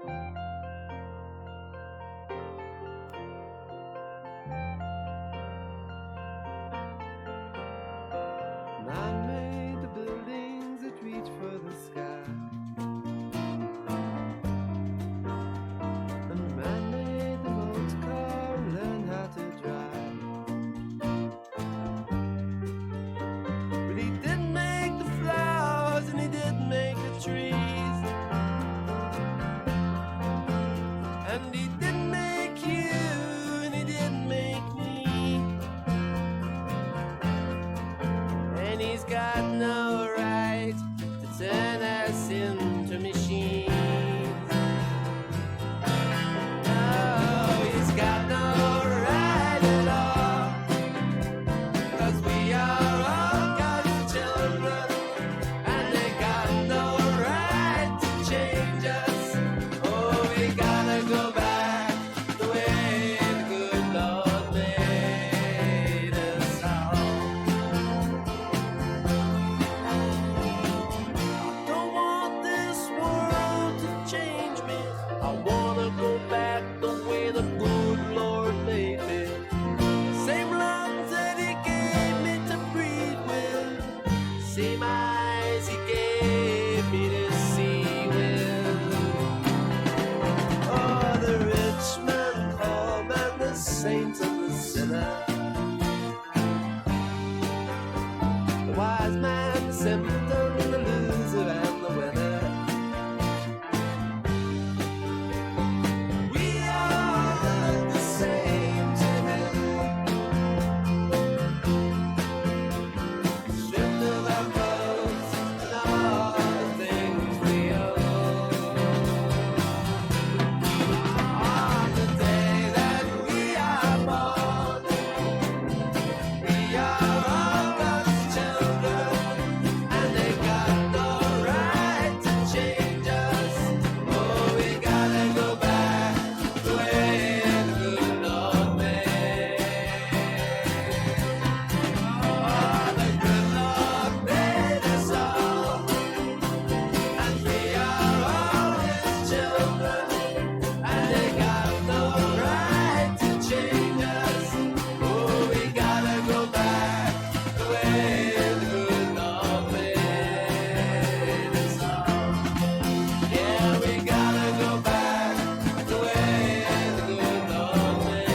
Man made the buildings that reach for the sky, and man made the motor car and learned how to drive. But he didn't make the flowers and he didn't make the trees, and he didn't make you and he didn't make me, and he's got no right to turn us into machines. No, he's got no right at all, 'cause we are all God's children, and they got no right to change us. Oh, we gotta go back the way the good Lord made us all. I don't want this world to change me. I wanna go back the way the good Lord made me. Same lungs that he gave me to breathe with, same eyes he gave me to see with. Oh, the rich man, poor man, the saint and the sinner, the wise man, the simpleton, the loser and the winner. We all look the same to him, stripped of our clothes and all the things we own. On the day that we are born, we are all God's children, and they got no right to change us. Oh, we gotta go back the way the good Lord made. Oh, the good Lord made us all, and we are all His children, and they got no right to change us. Oh, we gotta go back the way the good Lord made us all. Yeah, we gotta go back the way the good Lord made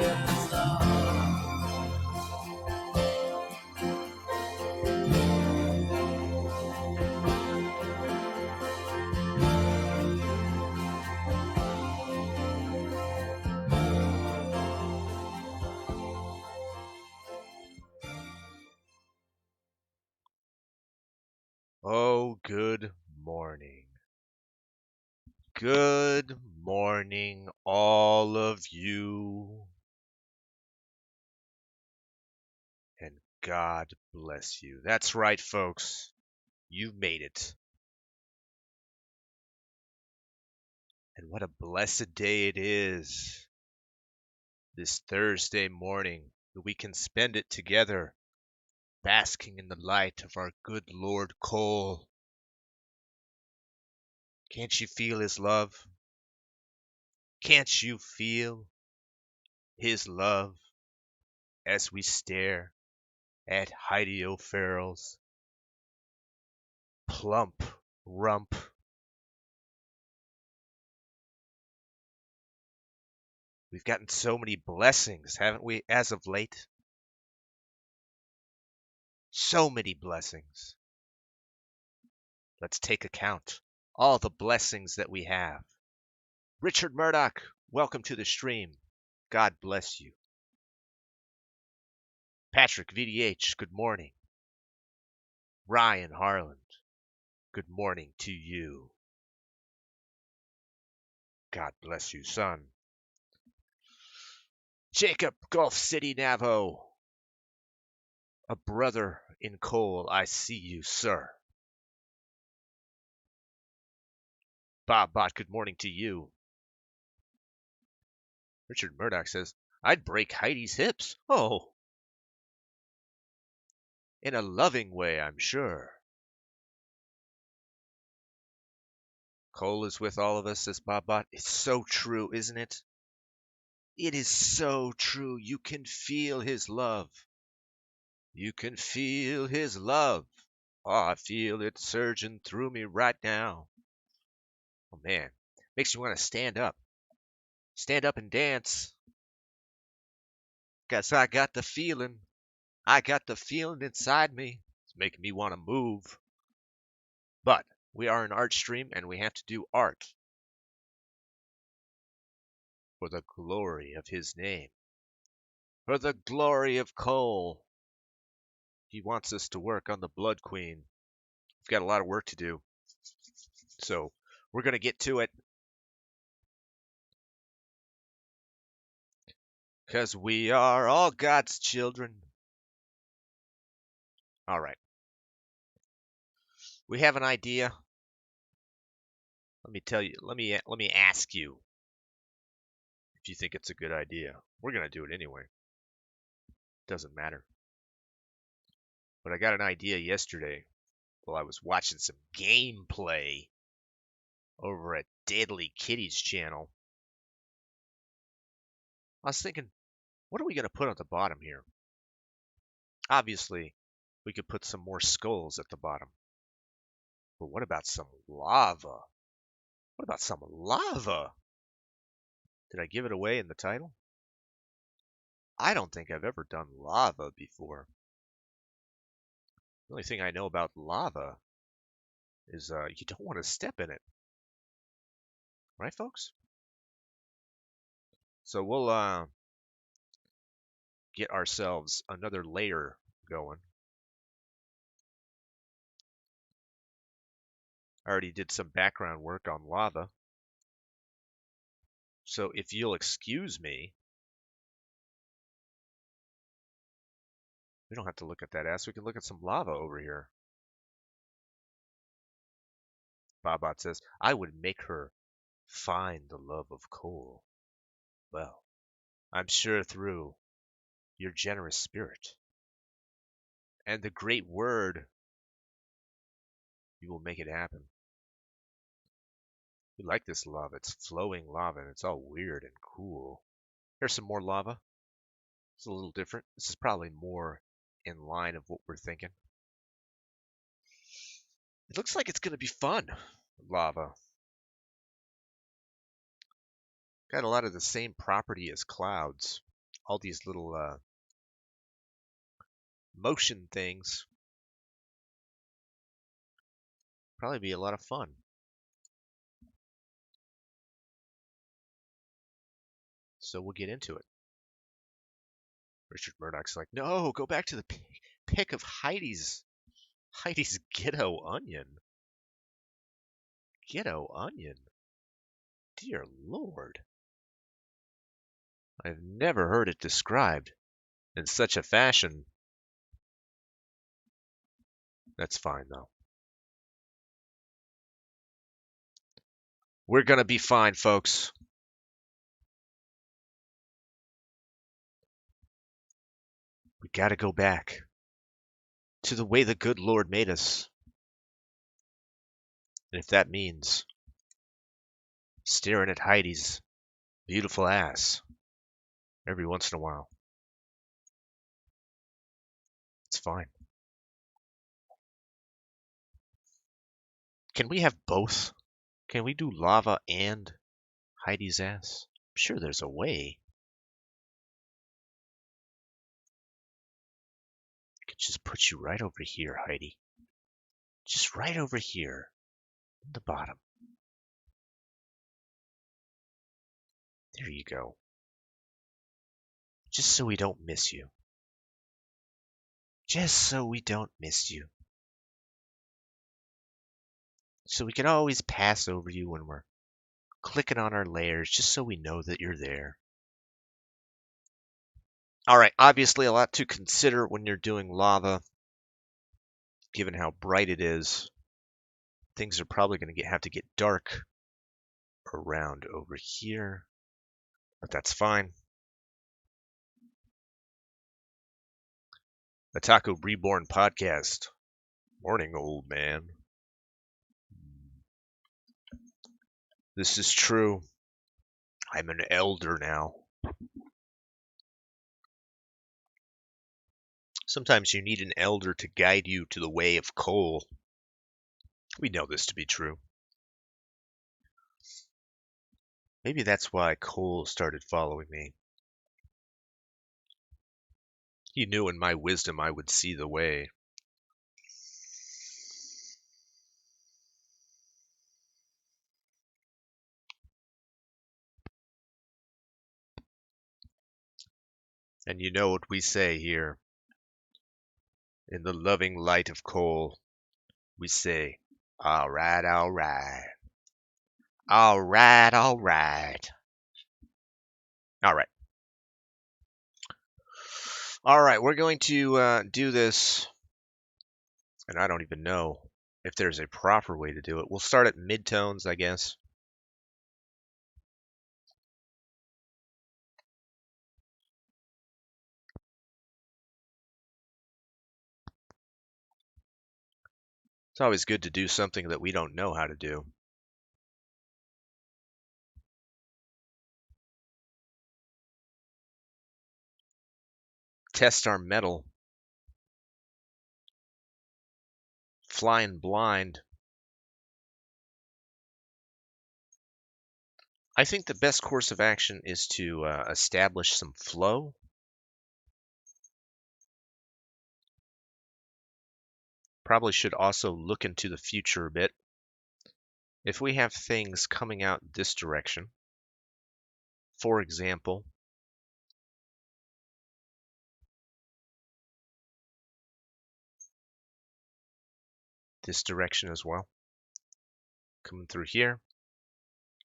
us all. Oh, good morning. Good morning, all of you. And God bless you. That's right, folks. You've made it. And what a blessed day it is. This Thursday morning that we can spend it together, basking in the light of our good Lord Cole. Can't you feel his love? Can't you feel his love as we stare at Heidi O'Farrell's plump rump? We've gotten so many blessings, haven't we, as of late? So many blessings. Let's take account. All the blessings that we have. Richard Murdoch, welcome to the stream. God bless you. Patrick VDH, good morning. Ryan Harland, good morning to you. God bless you, son. Jacob Gulf City Navo, a brother in Cole, I see you, sir. Bob Bot, good morning to you. Richard Murdoch says, I'd break Heidi's hips. Oh. In a loving way, I'm sure. Coal is with all of us, says Bob. It's so true, isn't it? It is so true. You can feel his love. You can feel his love. Oh, I feel it surging through me right now. Oh, man. Makes you want to stand up. Stand up and dance. 'Cause I got the feeling. I got the feeling inside me. It's making me want to move. But we are an art stream and we have to do art for the glory of his name. For the glory of Cole. He wants us to work on the Blood Queen. We've got a lot of work to do. So we're going to get to it. 'Cause we are all God's children. All right. We have an idea. Let me tell you. Let me ask you if you think it's a good idea. We're going to do it anyway. Doesn't matter. But I got an idea yesterday while I was watching some gameplay over at Deadly Kitty's channel. I was thinking, what are we going to put on the bottom here? Obviously, we could put some more skulls at the bottom. But what about some lava? What about some lava? Did I give it away in the title? I don't think I've ever done lava before. The only thing I know about lava is you don't want to step in it. Right, folks? So we'll get ourselves another layer going. I already did some background work on lava. So if you'll excuse me, we don't have to look at that ass. We can look at some lava over here. Bobot says, I would make her find the love of coal. Well, I'm sure through your generous spirit and the great word, you will make it happen. We like this lava. It's flowing lava and it's all weird and cool. Here's some more lava. It's a little different. This is probably more in line of what we're thinking. It looks like it's going to be fun, lava. Got a lot of the same property as clouds. All these little motion things. Probably be a lot of fun. So we'll get into it. Richard Murdoch's like, no, go back to the pick of Heidi's ghetto onion. Ghetto onion? Dear Lord. I've never heard it described in such a fashion. That's fine, though. We're going to be fine, folks. We got to go back to the way the good Lord made us. And if that means staring at Heidi's beautiful ass every once in a while, it's fine. Can we have both? Can we do lava and Heidi's ass? I'm sure there's a way. I could just put you right over here, Heidi. Just right over here, at the bottom. There you go. Just so we don't miss you. Just so we don't miss you. So we can always pass over you when we're clicking on our layers, just so we know that you're there. All right, obviously a lot to consider when you're doing lava, given how bright it is. Things are probably going to have to get dark around over here, but that's fine. The Taco Reborn podcast. Morning, old man. This is true. I'm an elder now. Sometimes you need an elder to guide you to the way of coal. We know this to be true. Maybe that's why Cole started following me. He knew in my wisdom I would see the way. And you know what we say here. In the loving light of Cole, we say, all right, all right. All right, all right. All right. All right, we're going to do this, and I don't even know if there's a proper way to do it. We'll start at midtones, I guess. It's always good to do something that we don't know how to do. Test our metal. Flying blind. I think the best course of action is to establish some flow. Probably should also look into the future a bit. If we have things coming out this direction, for example, this direction as well, coming through here,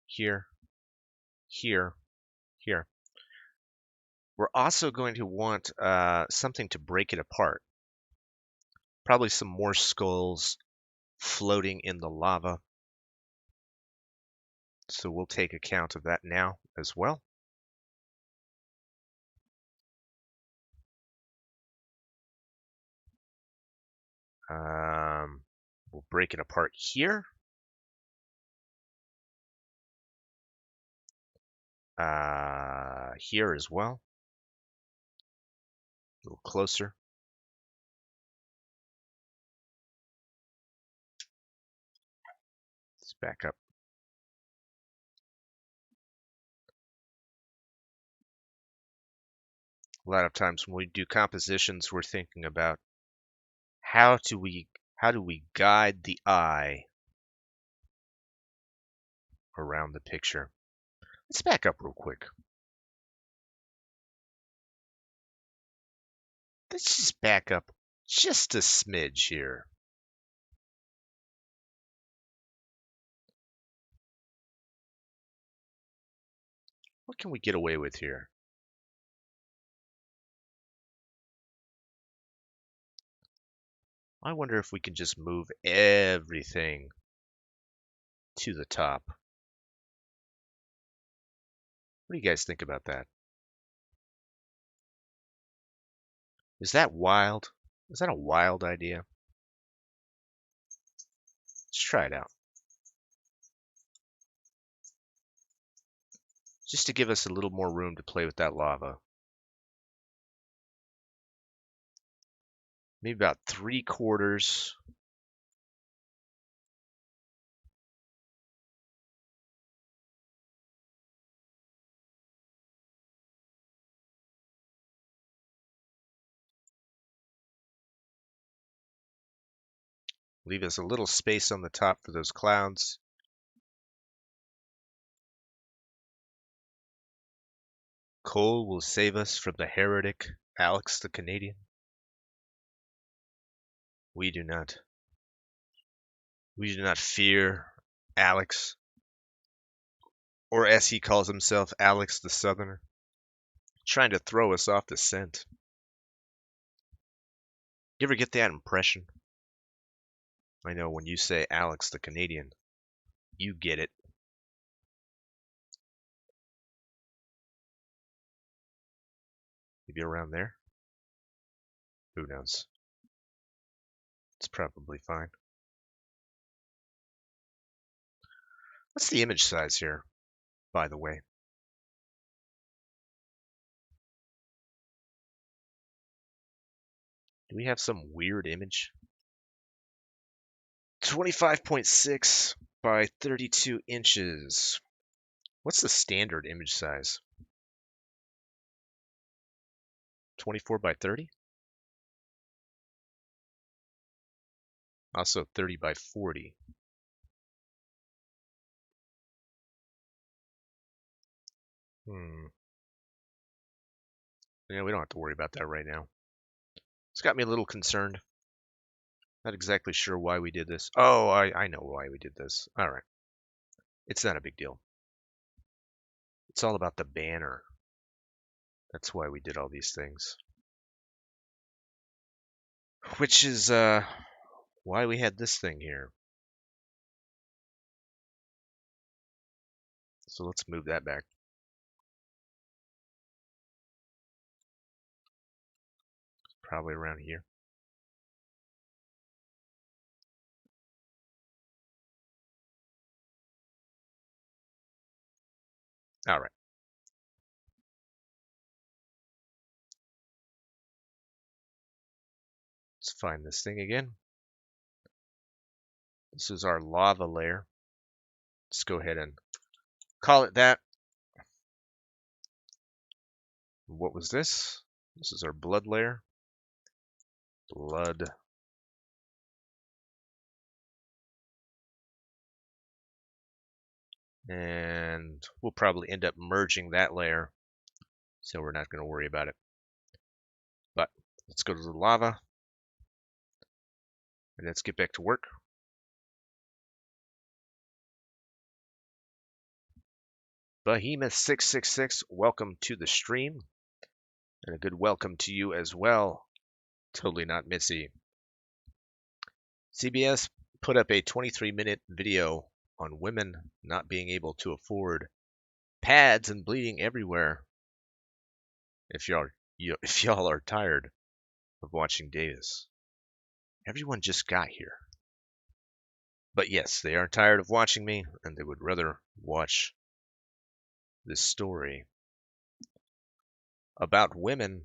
here, here, here. We're also going to want something to break it apart. Probably some more skulls floating in the lava. So we'll take account of that now as well. We'll break it apart here. Here as well. A little closer. Let's back up. A lot of times when we do compositions, we're thinking about how do we guide the eye around the picture. Let's back up real quick. Let's just back up just a smidge here. What can we get away with here? I wonder if we can just move everything to the top. What do you guys think about that? Is that wild? Is that a wild idea? Let's try it out. Just to give us a little more room to play with that lava. Maybe about 3/4. Leave us a little space on the top for those clouds. Cole will save us from the heretic, Alex the Canadian. We do not. We do not fear Alex, or as he calls himself, Alex the Southerner, trying to throw us off the scent. You ever get that impression? I know when you say Alex the Canadian, you get it. Maybe around there? Who knows? It's probably fine. What's the image size here, by the way? Do we have some weird image? 25.6 by 32 inches. What's the standard image size? 24 by 30? Also 30 by 40. Yeah, we don't have to worry about that right now. It's got me a little concerned. Not exactly sure why we did this. Oh, I know why we did this. All right. It's not a big deal. It's all about the banner. That's why we did all these things. Which is why we had this thing here. So let's move that back. Probably around here. All right. Let's find this thing again. This is our lava layer. Let's go ahead and call it that. What was this? This is our blood layer. Blood. And we'll probably end up merging that layer, so we're not going to worry about it. But let's go to the lava, and let's get back to work. Behemoth666, welcome to the stream, and a good welcome to you as well. Totally not Missy. CBS put up a 23-minute video on women not being able to afford pads and bleeding everywhere. If y'all are tired of watching Davis, everyone just got here. But yes, they are tired of watching me, and they would rather watch this story about women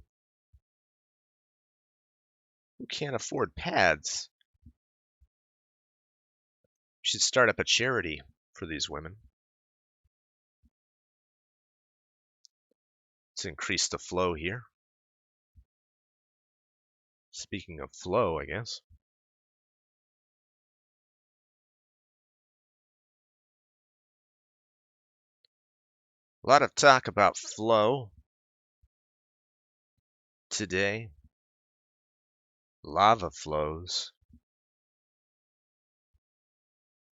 who can't afford pads. We should start up a charity for these women. Let's increase the flow here. Speaking of flow, I guess. A lot of talk about flow today. Lava flows.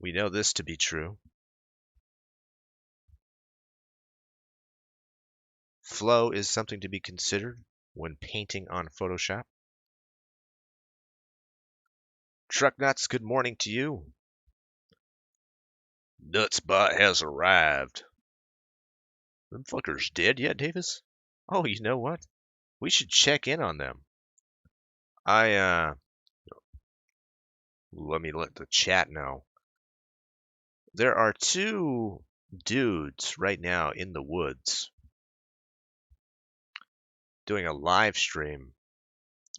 We know this to be true. Flow is something to be considered when painting on Photoshop. Truck Nuts, good morning to you. Nutsbot has arrived. Them fuckers dead yet, Davis? Oh, you know what? We should check in on them. Let me let the chat know. There are two dudes right now in the woods doing a live stream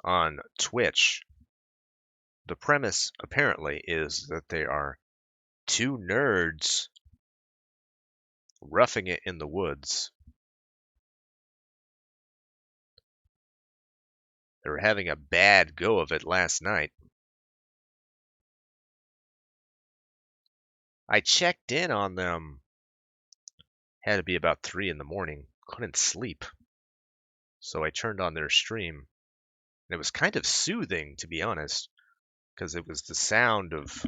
on Twitch. The premise, apparently, is that they are two nerds roughing it in the woods. They were having a bad go of it last night. I checked in on them. Had to be about 3 in the morning. Couldn't sleep. So I turned on their stream. And it was kind of soothing, to be honest, because it was the sound of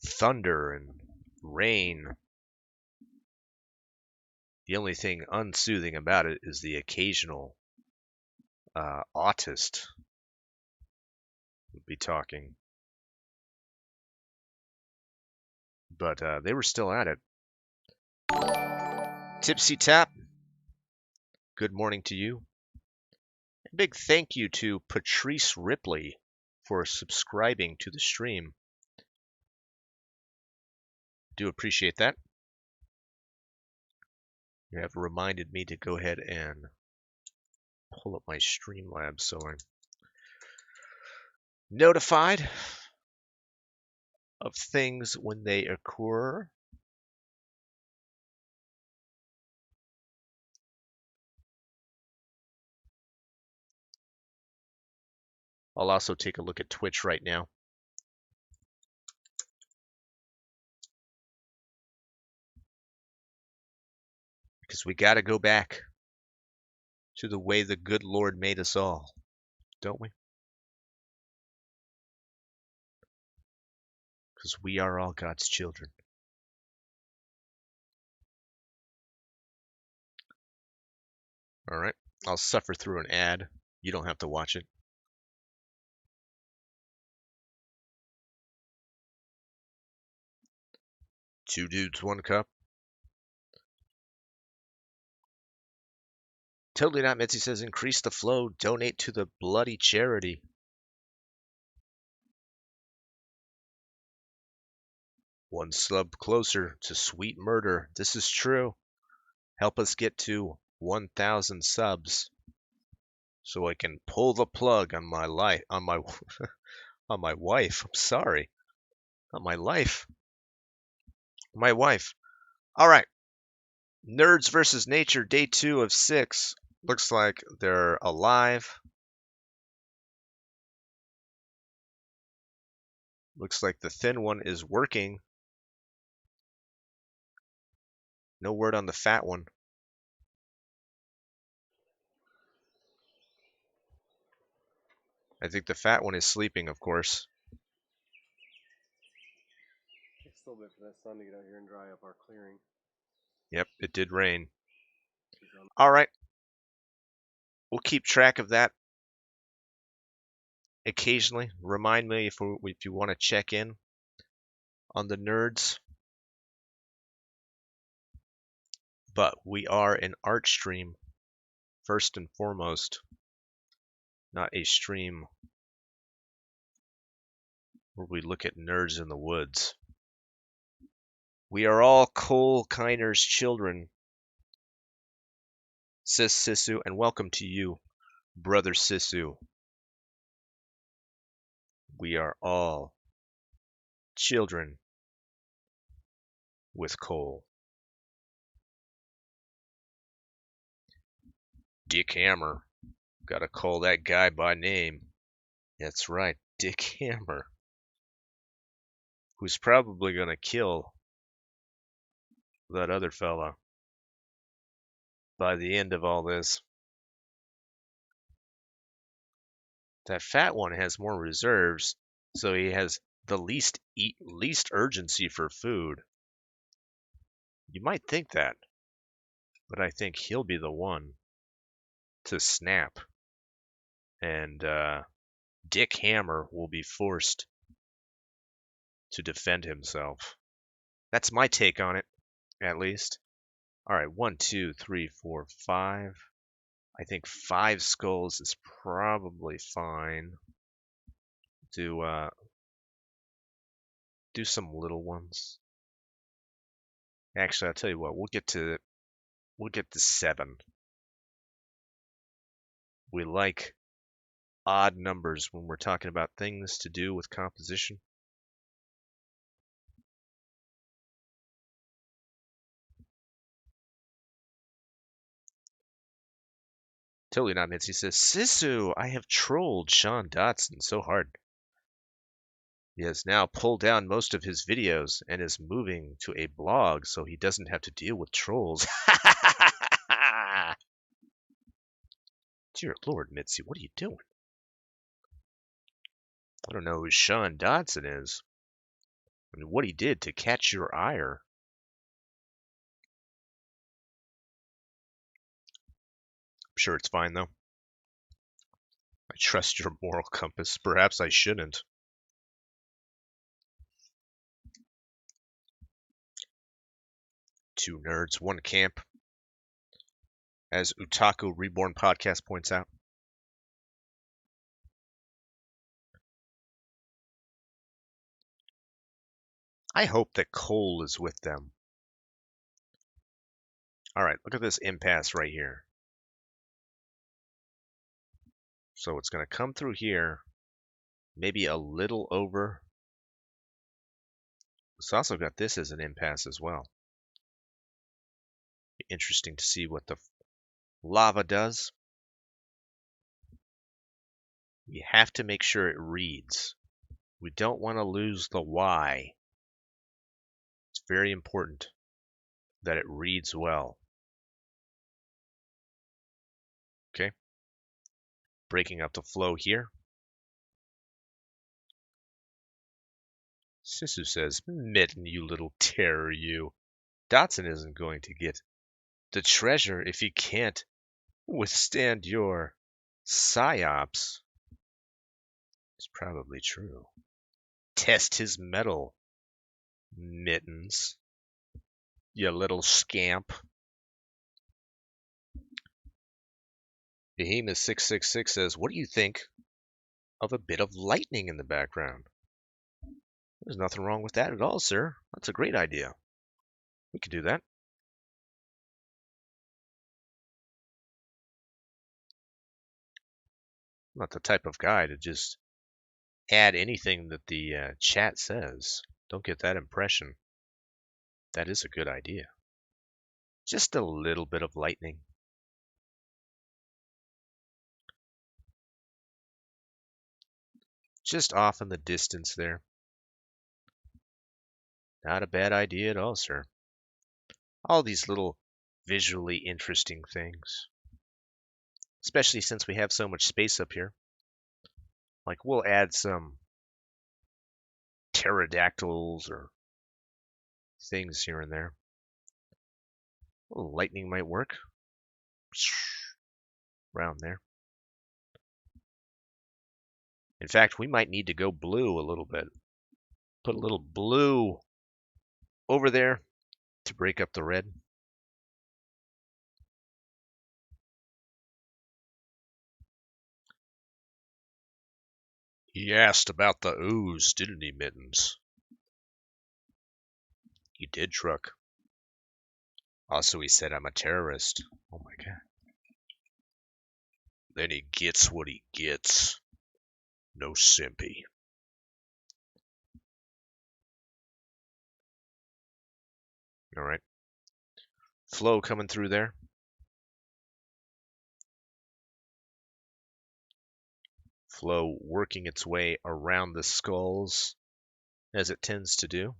thunder and rain. The only thing unsoothing about it is the occasional autist would be talking. But they were still at it. Tipsy Tap, good morning to you. A big thank you to Patrice Ripley for subscribing to the stream. Do appreciate that. You have reminded me to go ahead and pull up my Streamlabs so I'm notified of things when they occur. I'll also take a look at Twitch right now. Because we got to go back to the way the good Lord made us all, don't we? Because we are all God's children. All right. I'll suffer through an ad. You don't have to watch it. Two dudes, one cup. Totally not. Mitzi says, increase the flow. Donate to the bloody charity. One sub closer to sweet murder. This is true. Help us get to 1,000 subs so I can pull the plug on my life, on my on my wife. I'm sorry, not my life, my wife. All right, Nerds versus Nature, day 2 of 6. Looks like they're alive. Looks like the thin one is working. No word on the fat one. I think the fat one is sleeping, of course. It's still a bit for that sun to get out here and dry up our clearing. Yep, it did rain. All right. We'll keep track of that occasionally. Remind me if you want to check in on the nerds. But we are an art stream, first and foremost, not a stream where we look at nerds in the woods. We are all Cole Kiner's children, says Sisu, and welcome to you, brother Sisu. We are all children with Cole. Dick Hammer. Gotta call that guy by name. That's right, Dick Hammer. Who's probably gonna kill that other fella by the end of all this. That fat one has more reserves, so he has the least urgency for food. You might think that, but I think he'll be the one to snap, and Dick Hammer will be forced to defend himself. That's my take on it, at least. All right, 1, 2, 3, 4, 5. I think 5 skulls is probably fine. Do some little ones. Actually, I'll tell you what. We'll get to 7. We like odd numbers when we're talking about things to do with composition. Totally not Mitzi says, Sisu, I have trolled Sean Dotson so hard. He has now pulled down most of his videos and is moving to a blog so he doesn't have to deal with trolls. Dear Lord, Mitzi, what are you doing? I don't know who Sean Dodson is. I mean, what he did to catch your ire. I'm sure it's fine, though. I trust your moral compass. Perhaps I shouldn't. Two nerds, one camp. As Utaku Reborn Podcast points out. I hope that coal is with them. All right, look at this impasse right here. So it's going to come through here, maybe a little over. It's also got this as an impasse as well. Interesting to see what the lava does. We have to make sure it reads. We don't want to lose the Y. It's very important that it reads well. Okay. Breaking up the flow here. Sisu says, Mitten, you little terror, you. Dotson isn't going to get the treasure if he can't withstand your psyops. It's probably true. Test his mettle, Mittens. You little scamp. Behemoth 666 says, what do you think of a bit of lightning in the background? There's nothing wrong with that at all, sir. That's a great idea. We could do that. I'm not the type of guy to just add anything that the chat says. Don't get that impression. That is a good idea. Just a little bit of lightning. Just off in the distance there. Not a bad idea at all, sir. All these little visually interesting things. Especially since we have so much space up here. Like, we'll add some pterodactyls or things here and there. A little lightning might work. Around there. In fact, we might need to go blue a little bit. Put a little blue over there to break up the red. He asked about the ooze, didn't he, Mittens? He did, Truck. Also, he said I'm a terrorist. Oh my god. Then he gets what he gets. No simpy. Alright. Flow coming through there. Flow working its way around the skulls, as it tends to do.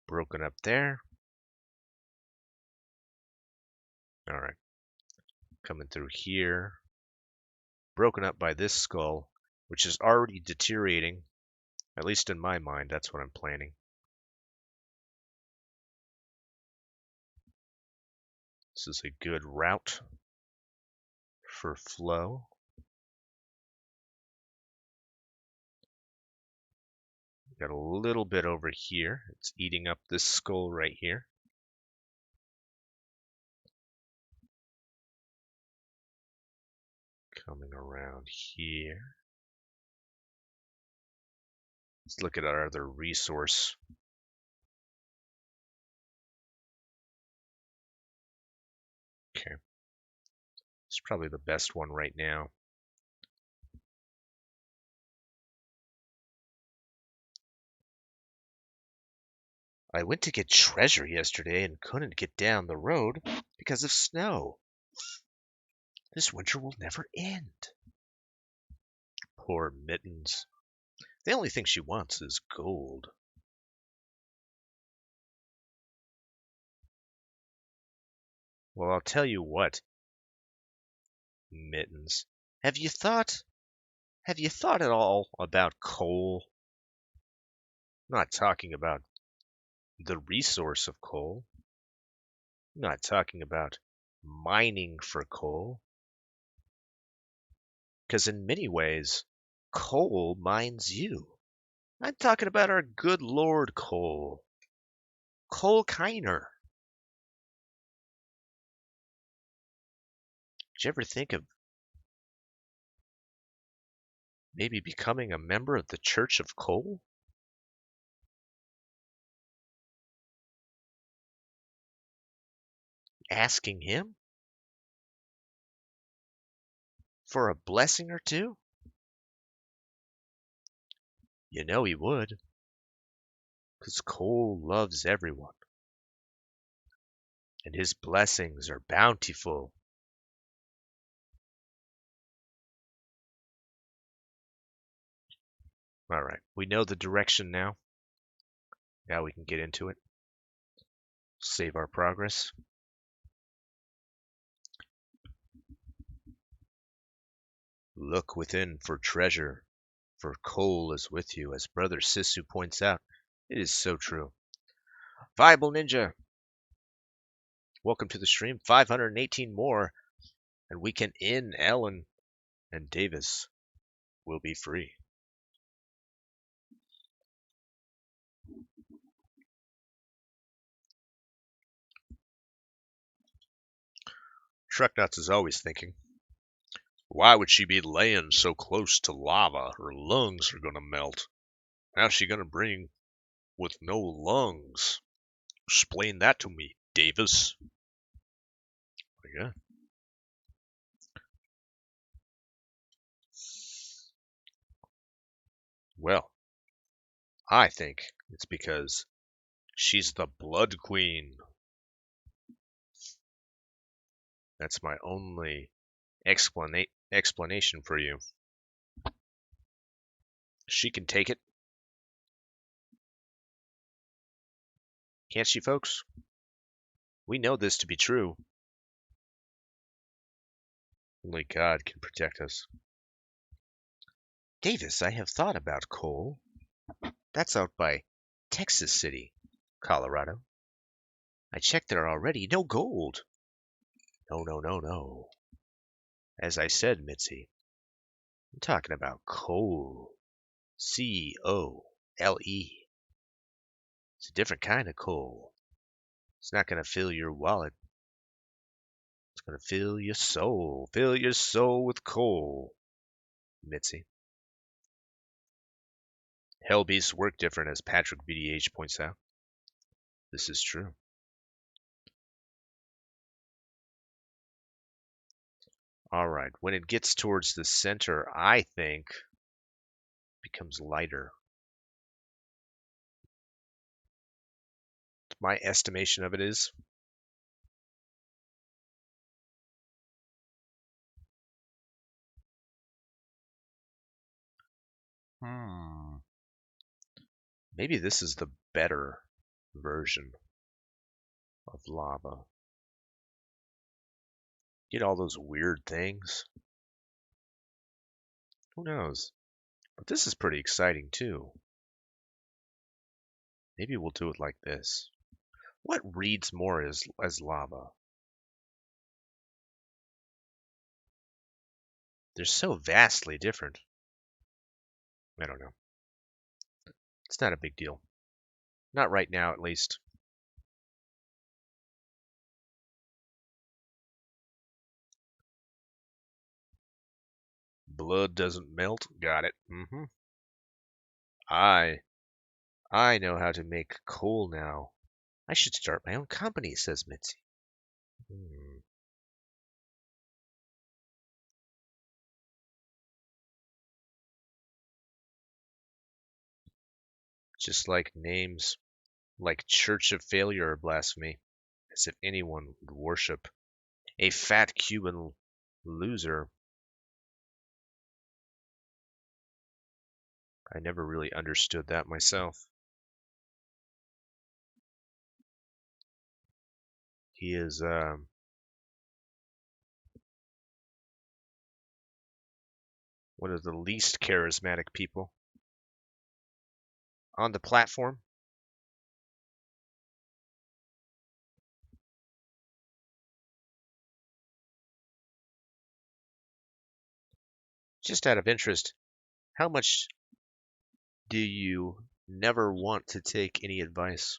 Broken up there. Alright. Coming through here. Broken up by this skull, which is already deteriorating. At least in my mind, that's what I'm planning. This is a good route for flow. Got a little bit over here. It's eating up this skull right here. Coming around here. Let's look at our other resource. Okay. It's probably the best one right now. I went to get treasure yesterday and couldn't get down the road because of snow. This winter will never end. Poor Mittens. The only thing she wants is gold. Well, I'll tell you what, Mittens. Have you thought at all about coal? I'm not talking about the resource of coal. I'm not talking about mining for coal. Because in many ways, coal mines you. I'm talking about our good Lord Coal. Cole Kiner. Did you ever think of Maybe becoming a member of the Church of Coal? Asking him for a blessing or two? You know he would, 'cause Coal loves everyone, and his blessings are bountiful. All right, we know the direction now. Now we can get into it. Save our progress. Look within for treasure, for Coal is with you, as Brother Sisu points out. It is so true. Viable Ninja, welcome to the stream. 518 more, and we can end Ellen, and Davis will be free. Trucknuts is always thinking, why would she be laying so close to lava? Her lungs are gonna melt. How's she gonna bring with no lungs? Explain that to me, Davis. Yeah. Well, I think it's because she's the Blood Queen. That's my only explanation for you. She can take it. Can't she, folks? We know this to be true. Only God can protect us. Davis, I have thought about Coal. That's out by Texas City, Colorado. I checked there already. No gold. No. As I said, Mitzi, I'm talking about coal. C-O-L-E. It's a different kind of coal. It's not going to fill your wallet. It's going to fill your soul. Fill your soul with coal, Mitzi. Hell beasts work different, as Patrick BDH points out. This is true. All right. When it gets towards the center, I think it becomes lighter. My estimation of it is. Maybe this is the better version of lava. Get all those weird things. Who knows? But this is pretty exciting too. Maybe we'll do it like this. What reads more as lava? They're so vastly different. I don't know. It's not a big deal. Not right now, at least. Blood doesn't melt. Got it. I know how to make coal now. I should start my own company, says Mitzi. Just like names like Church of Failure or blasphemy, as if anyone would worship a fat Cuban loser. I never really understood that myself. He is one of the least charismatic people on the platform. Just out of interest, how much do you never want to take any advice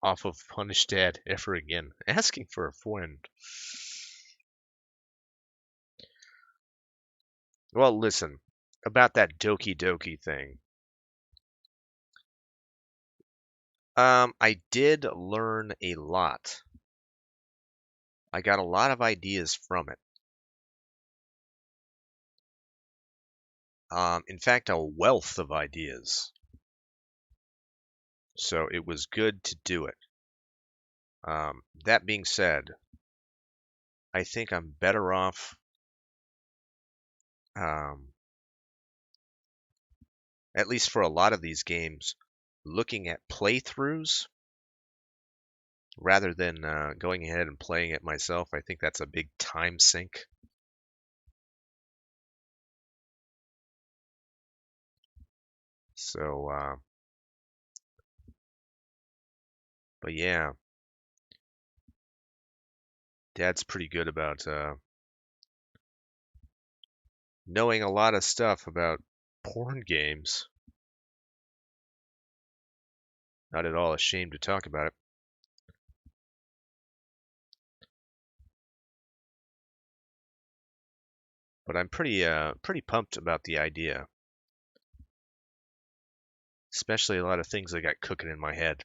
off of Punish Dad ever again? Asking for a friend. Well, listen, about that Doki Doki thing. I did learn a lot. I got a lot of ideas from it. In fact, a wealth of ideas. So it was good to do it. That being said, I think I'm better off, um, at least for a lot of these games, looking at playthroughs rather than going ahead and playing it myself. I think that's a big time sink. So, but yeah, Dad's pretty good about knowing a lot of stuff about porn games. Not at all ashamed to talk about it. But I'm pretty pumped about the idea. Especially a lot of things I got cooking in my head,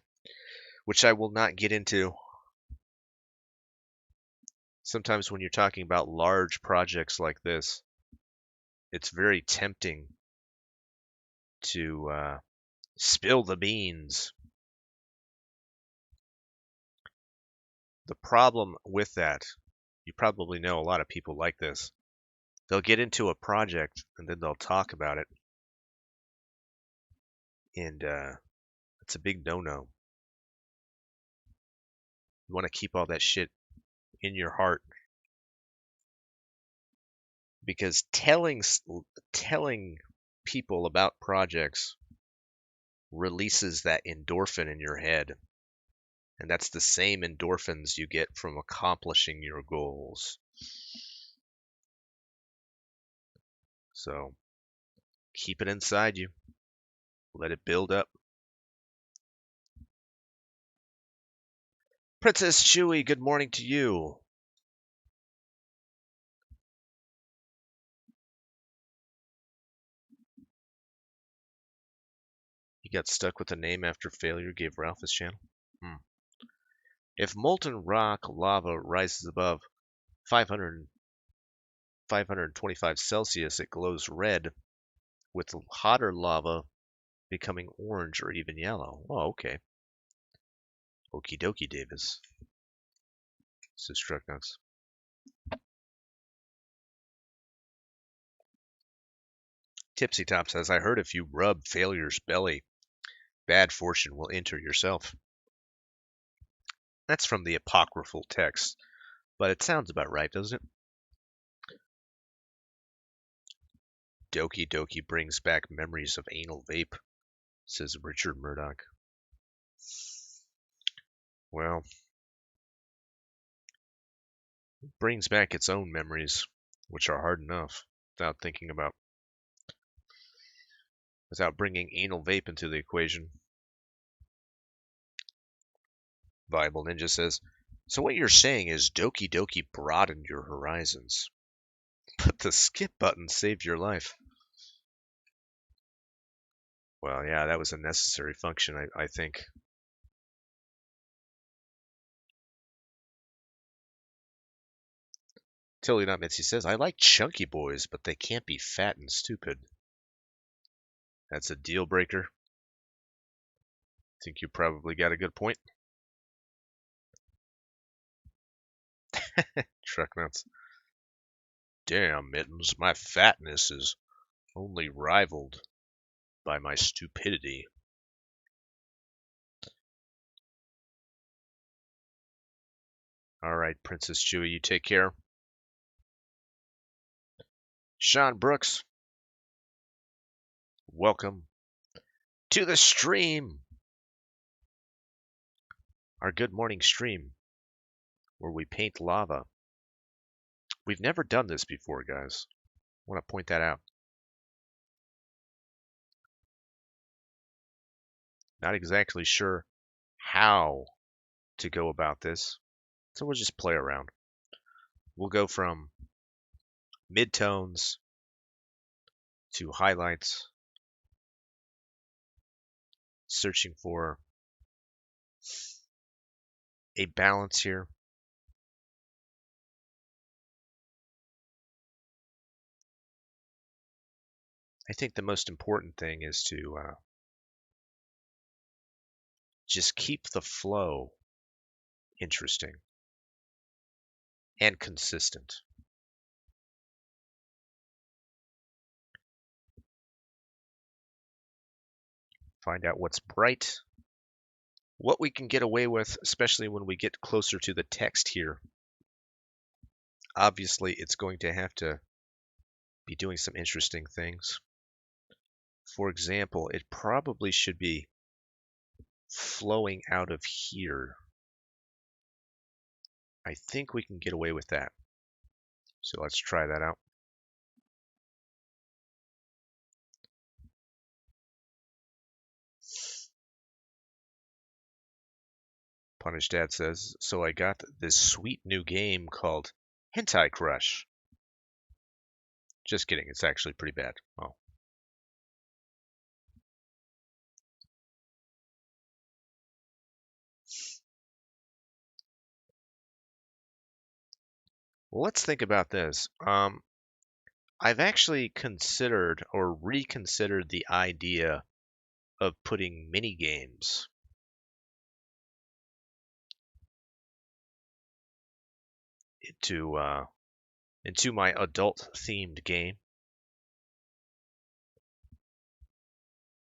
which I will not get into. Sometimes when you're talking about large projects like this, it's very tempting to spill the beans. The problem with that, you probably know a lot of people like this. They'll get into a project and then they'll talk about it, and it's a big no-no. You want to keep all that shit in your heart because telling people about projects releases that endorphin in your head. And that's the same endorphins you get from accomplishing your goals. So keep it inside you. Let it build up. Princess Chewie, good morning to you. You got stuck with the name after failure gave Ralph his channel? If molten rock lava rises above 525 Celsius, it glows red, with hotter lava becoming orange or even yellow. Oh, okay. Okie dokie, Davis. Says Trucknuts. Tipsy Top says, I heard if you rub failure's belly, bad fortune will enter yourself. That's from the apocryphal text, but it sounds about right, doesn't it? Doki Doki brings back memories of anal vape, says Richard Murdoch. Well, it brings back its own memories, which are hard enough without bringing anal vape into the equation. Viable Ninja says, so what you're saying is Doki Doki broadened your horizons, but the skip button saved your life. Well, yeah, that was a necessary function, I think. Totally Not Mitzi says, I like chunky boys, but they can't be fat and stupid. That's a deal breaker. Think you probably got a good point. Truck nuts. Damn, Mittens, my fatness is only rivaled by my stupidity. All right, Princess Chewie, you take care. Sean Brooks, welcome to the stream. Our good morning stream where we paint lava. We've never done this before, guys. I want to point that out. Not exactly sure how to go about this, so we'll just play around. We'll go from midtones to highlights, searching for a balance here. I think the most important thing is to just keep the flow interesting and consistent. Find out what's bright, what we can get away with, especially when we get closer to the text here. Obviously, it's going to have to be doing some interesting things. For example, it probably should be flowing out of here. I think we can get away with that. So let's try that out. Punish Dad says, so I got this sweet new game called Hentai Crush. Just kidding, it's actually pretty bad. Oh. Well, let's think about this. I've actually considered or reconsidered the idea of putting mini games into my adult themed game.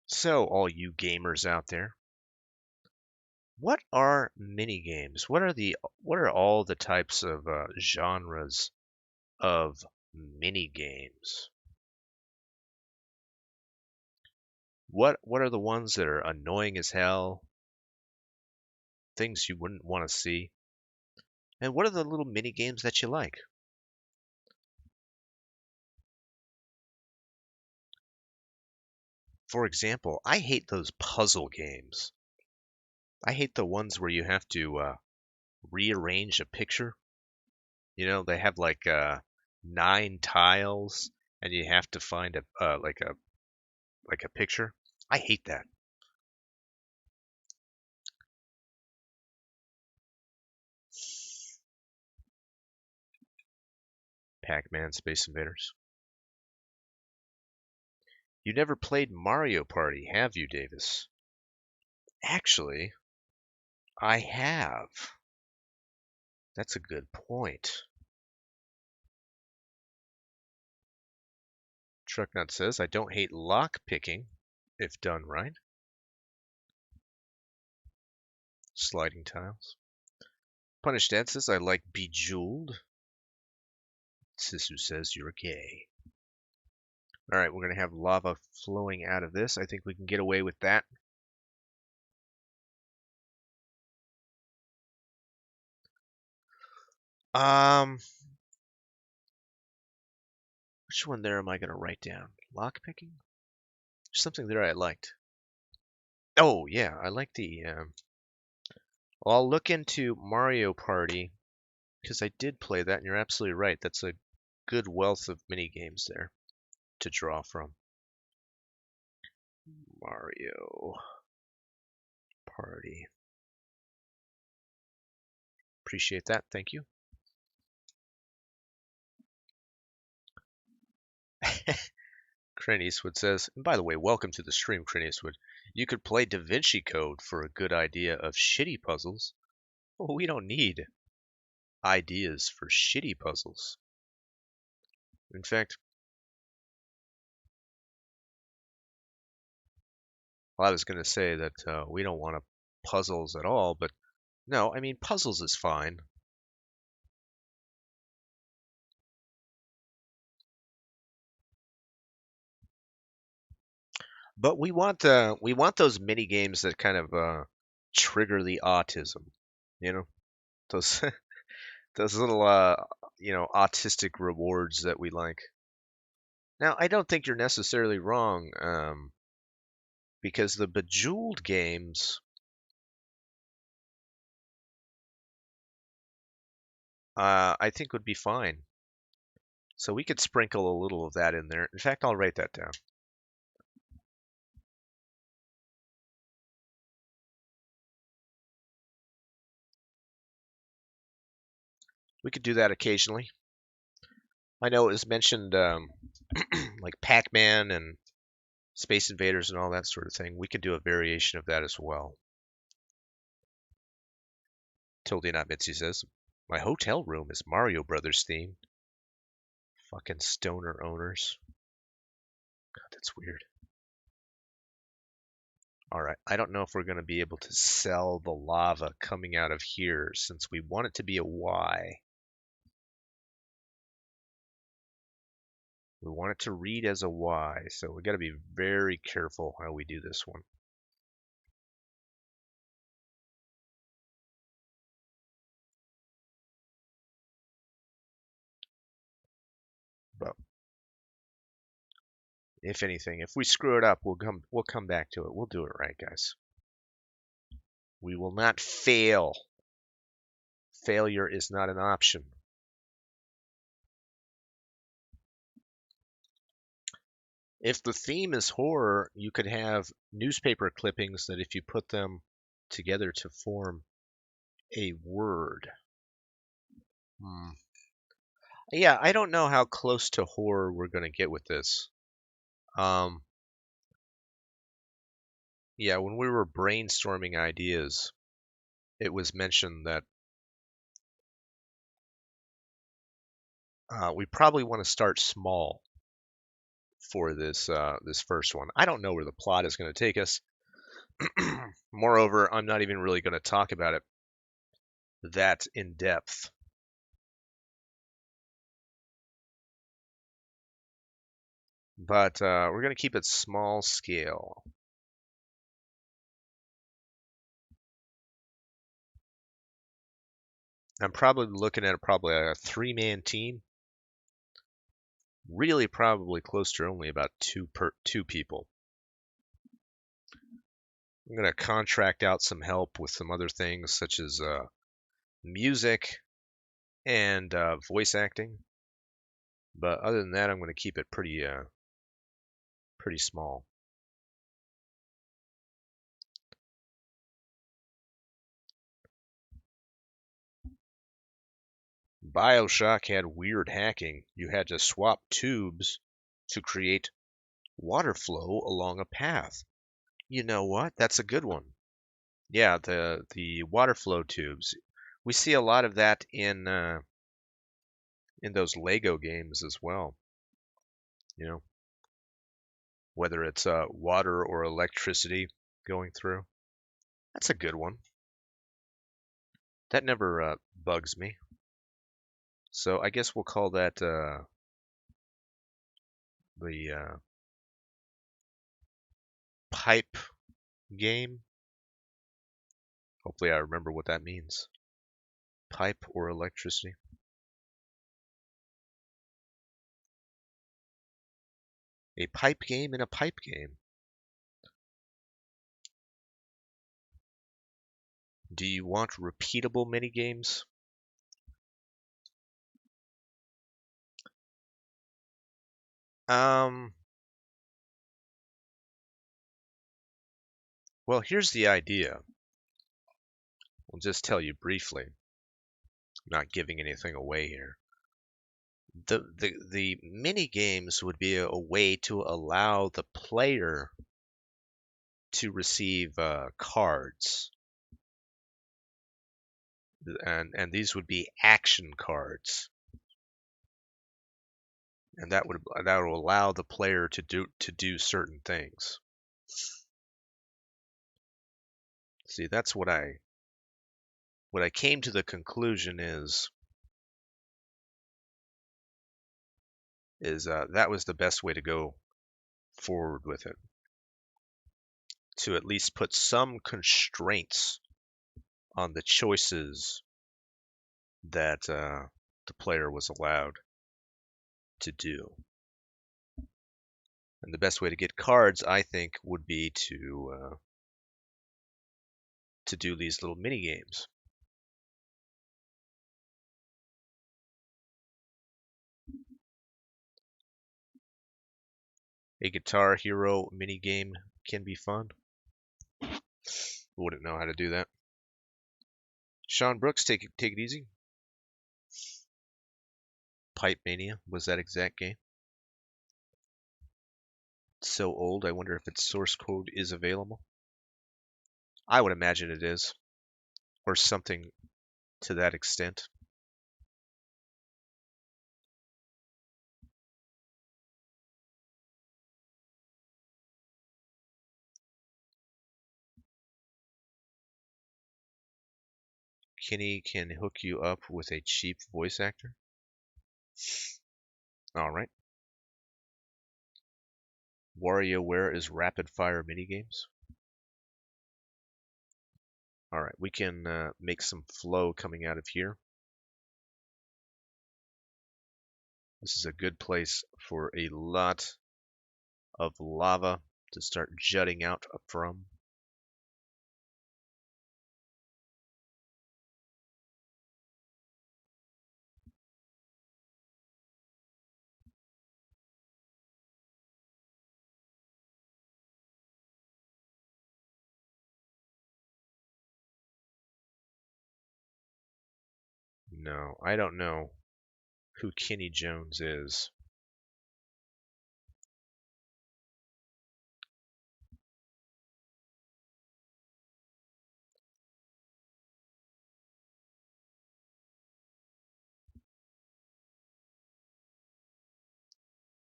So, all you gamers out there, what are mini games? What are all the types of genres of mini games? What are the ones that are annoying as hell? Things you wouldn't want to see? And what are the little mini games that you like? For example, I hate those puzzle games. I hate the ones where you have to rearrange a picture. You know, they have like 9 tiles, and you have to find a like a picture. I hate that. Pac-Man, Space Invaders. You never played Mario Party, have you, Davis? Actually, I have. That's a good point. Trucknut says, I don't hate lock picking if done right. Sliding tiles. Punish Dad says, I like Bejeweled. Sisu says, you're gay. All right, we're going to have lava flowing out of this. I think we can get away with that. Which one there am I going to write down? Lock picking? There's something there I liked. Oh, yeah, I like the... well, I'll look into Mario Party, because I did play that, and you're absolutely right. That's a good wealth of mini games there to draw from. Mario Party. Appreciate that. Thank you. Crane Eastwood says, and by the way, welcome to the stream, Crane Eastwood. You could play Da Vinci Code for a good idea of shitty puzzles. Well, we don't need ideas for shitty puzzles. In fact, well, I was going to say that we don't want puzzles at all, but no, I mean, puzzles is fine. But we want those mini games that kind of trigger the autism, you know, those those little autistic rewards that we like. Now, I don't think you're necessarily wrong, because the Bejeweled games, I think would be fine. So we could sprinkle a little of that in there. In fact, I'll write that down. We could do that occasionally. I know it was mentioned like Pac-Man and Space Invaders and all that sort of thing. We could do a variation of that as well. Totally not Mitzi says, my hotel room is Mario Brothers themed. Fucking stoner owners. God, that's weird. All right, I don't know if we're going to be able to sell the lava coming out of here since we want it to be a Y. We want it to read as a Y, so we got to be very careful how we do this one. But if anything, if we screw it up, we'll come back to it. We'll do it right, guys. We will not fail. Failure is not an option. If the theme is horror, you could have newspaper clippings that if you put them together to form a word. Yeah, I don't know how close to horror we're going to get with this. Yeah, when we were brainstorming ideas, it was mentioned that we probably want to start small for this first one. I don't know where the plot is going to take us. Moreover, I'm not even really going to talk about it that in depth. But we're going to keep it small scale. I'm probably looking at probably a 3-man team. Really, probably close to only about two people. I'm going to contract out some help with some other things such as music and voice acting. But other than that, I'm going to keep it pretty small. BioShock had weird hacking. You had to swap tubes to create water flow along a path. You know what? That's a good one. Yeah, the water flow tubes. We see a lot of that in those Lego games as well. You know, whether it's water or electricity going through. That's a good one. That never bugs me. So I guess we'll call that the pipe game. Hopefully I remember what that means. Pipe or electricity. A pipe game and a pipe game. Do you want repeatable mini games? Well, here's the idea. I'll just tell you briefly. I'm not giving anything away here. The mini games would be a way to allow the player to receive cards, and these would be action cards, and that would allow the player to do certain things. See, that's what I came to the conclusion is that was the best way to go forward with it, to at least put some constraints on the choices that the player was allowed to do. And the best way to get cards, I think, would be to do these little mini games. A Guitar Hero minigame can be fun. Wouldn't know how to do that. Sean Brooks, take it easy. Pipe Mania was that exact game. It's so old, I wonder if its source code is available. I would imagine it is, or something to that extent. Kenny can hook you up with a cheap voice actor. All right. WarioWare is rapid fire minigames. All right, we can make some flow coming out of here. This is a good place for a lot of lava to start jutting out from. No, I don't know who Kenny Jones is.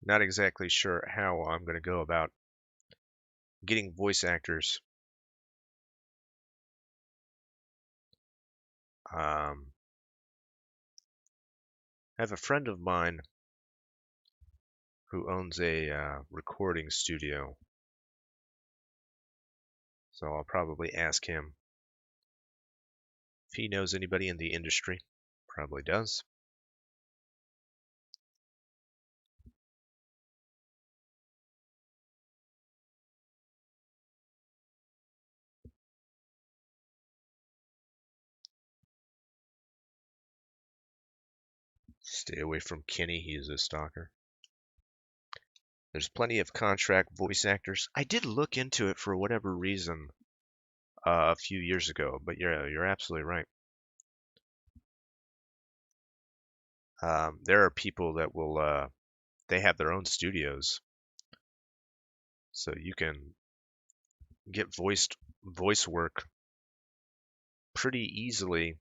Not exactly sure how I'm going to go about getting voice actors. I have a friend of mine who owns a recording studio, so I'll probably ask him if he knows anybody in the industry. Probably does. Stay away from Kenny, he is a stalker. There's plenty of contract voice actors. I did look into it for whatever reason a few years ago, but you're absolutely right. There are people that will they have their own studios, so you can get voice work pretty easily.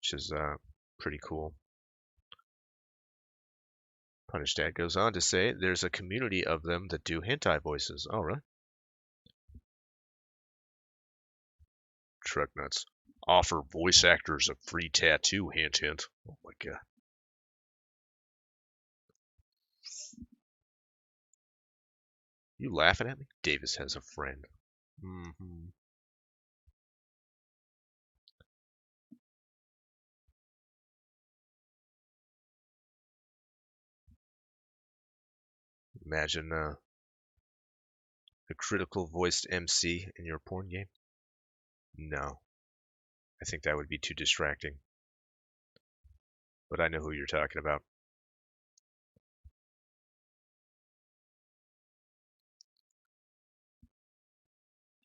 Which is pretty cool. Punish Dad goes on to say there's a community of them that do hentai voices. Oh, really? Truck nuts. Offer voice actors a free tattoo, hint, hint. Oh my god. You laughing at me? Davis has a friend. Mm-hmm. Imagine a critical voiced MC in your porn game? No. I think that would be too distracting. But I know who you're talking about.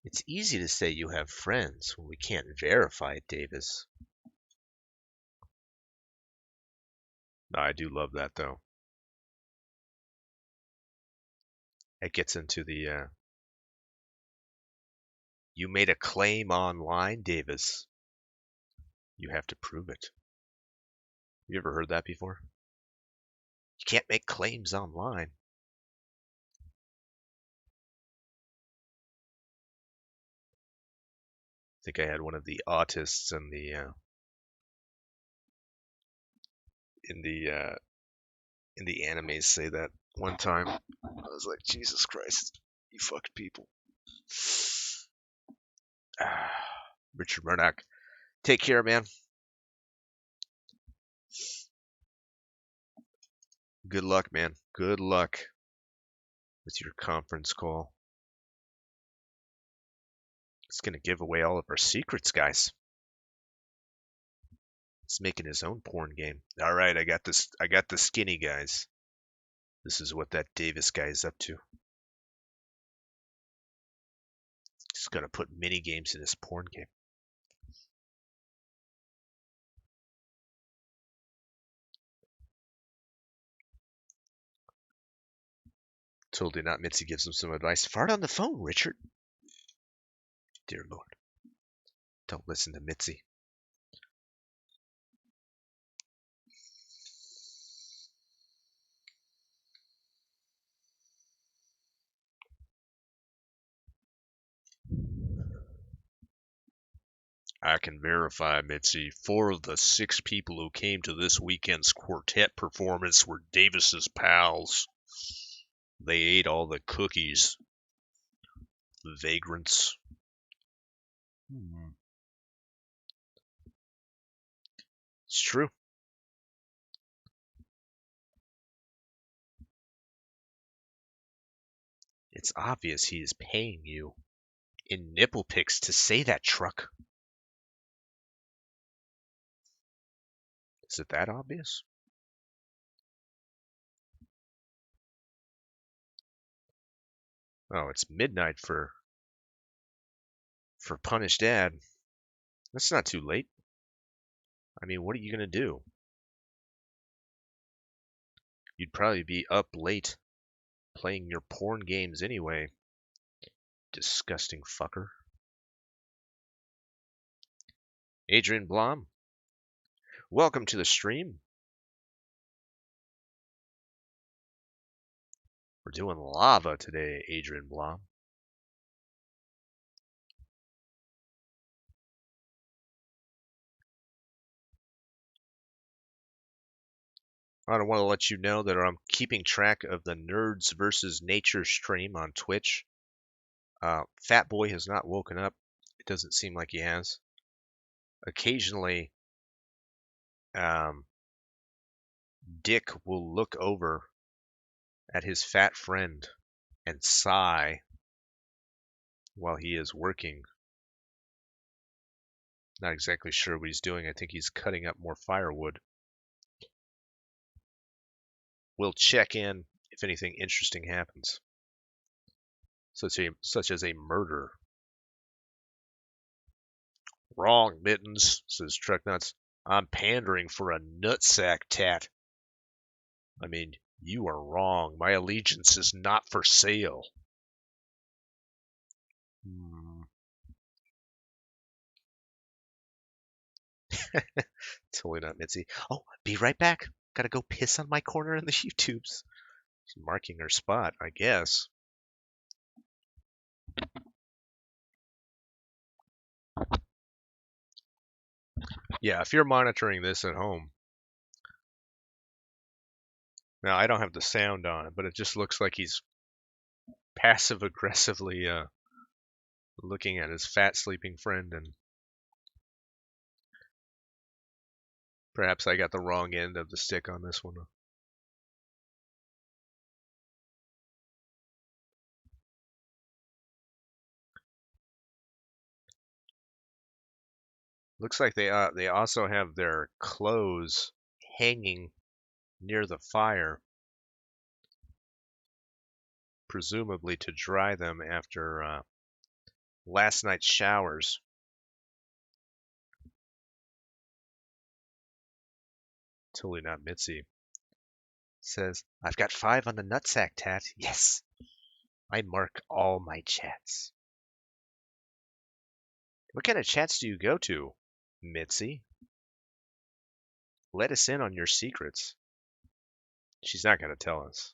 It's easy to say you have friends when we can't verify it, Davis. No, I do love that though. It gets into the you made a claim online, Davis. You have to prove it. You ever heard that before? You can't make claims online. I think I had one of the autists in the in the animes say that one time. I was like, Jesus Christ, you fucking people. Richard Murdoch, take care, man. Good luck, man. Good luck with your conference call. It's gonna give away all of our secrets, guys. He's making his own porn game. All right, I got this. I got the skinny guys. This is what that Davis guy is up to. He's gonna put mini games in his porn game. Totally not. Mitzi gives him some advice. Fart on the phone, Richard. Dear Lord. Don't listen to Mitzi. I can verify, Mitzi. 4 of the 6 people who came to this weekend's quartet performance were Davis's pals. They ate all the cookies. The vagrants. It's true. It's obvious he is paying you in nipple pics to say that, Truck. Is it that obvious? Oh, it's midnight for Punish Dad. That's not too late. I mean, what are you gonna do? You'd probably be up late playing your porn games anyway. Disgusting fucker. Adrian Blom, welcome to the stream. We're doing lava today, Adrian Blom. I want to let you know that I'm keeping track of the Nerds versus Nature stream on Twitch. Fat Boy has not woken up. It doesn't seem like he has. Occasionally, Dick will look over at his fat friend and sigh while he is working. Not exactly sure what he's doing. I think he's cutting up more firewood. We'll check in if anything interesting happens, such as a murder. Wrong, Mittens, says Trucknuts. I'm pandering for a nutsack tat. I mean, you are wrong. My allegiance is not for sale. Totally not Mitzi. Oh, be right back. Gotta go piss on my corner in the YouTubes. She's marking her spot, I guess. Yeah, if you're monitoring this at home. Now, I don't have the sound on it, but it just looks like he's passive aggressively looking at his fat sleeping friend, and perhaps I got the wrong end of the stick on this one. Looks like they also have their clothes hanging near the fire, presumably to dry them after last night's showers. Totally not Mitzi. Says, I've got 5 on the nutsack tat. Yes, I mark all my chats. What kind of chats do you go to, Mitzi? Let us in on your secrets. She's not going to tell us.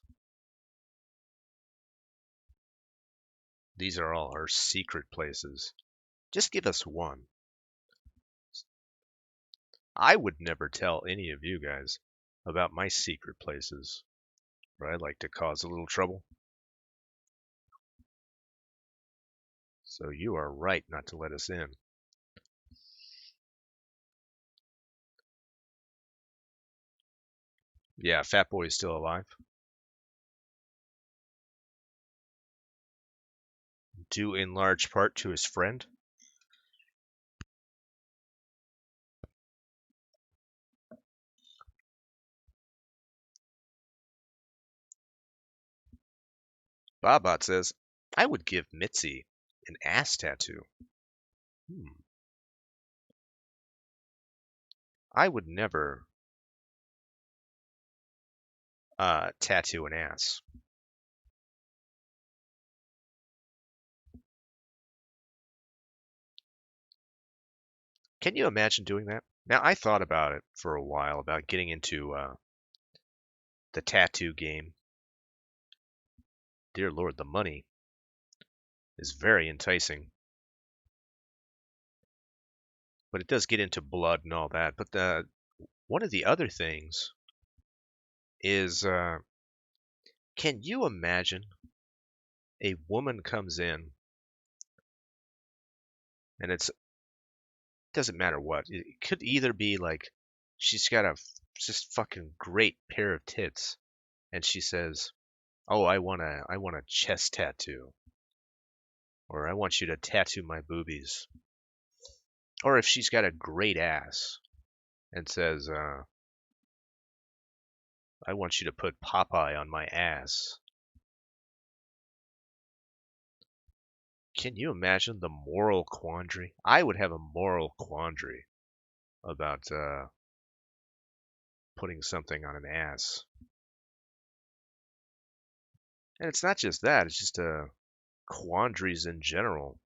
These are all her secret places. Just give us one. I would never tell any of you guys about my secret places, but I like to cause a little trouble. So you are right not to let us in. Yeah, Fat Boy is still alive. Due in large part to his friend. Bobot says, I would give Mitzi an ass tattoo. I would never tattoo an ass. Can you imagine doing that? Now, I thought about it for a while, about getting into the tattoo game. Dear Lord, the money is very enticing. But it does get into blood and all that. But one of the other things is, can you imagine a woman comes in, and it doesn't matter what. It could either be like she's got a just fucking great pair of tits, and she says, "Oh, I want a chest tattoo," or "I want you to tattoo my boobies," or if she's got a great ass and says, "I want you to put Popeye on my ass." Can you imagine the moral quandary? I would have a moral quandary about putting something on an ass. And it's not just that, it's just quandaries in general.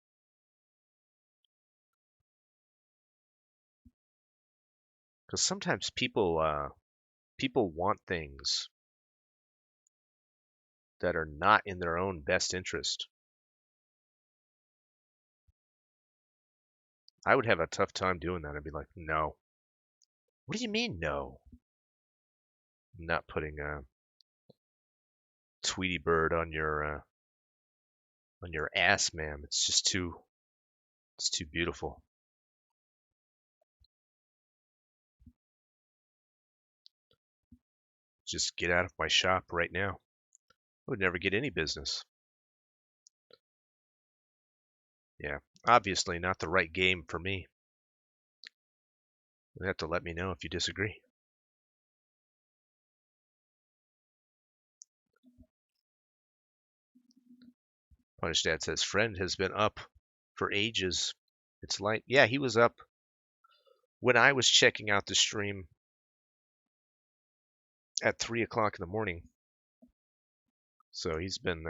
Because sometimes people want things that are not in their own best interest. I would have a tough time doing that. I'd be like, no. What do you mean, no? I'm not putting a Tweety Bird on your ass, ma'am. It's too beautiful. Just get out of my shop right now. I would never get any business. Yeah, obviously not the right game for me. You have to let me know if you disagree. Punish Dad says, friend has been up for ages. It's light. Yeah, he was up when I was checking out the stream at 3 o'clock in the morning. So he's been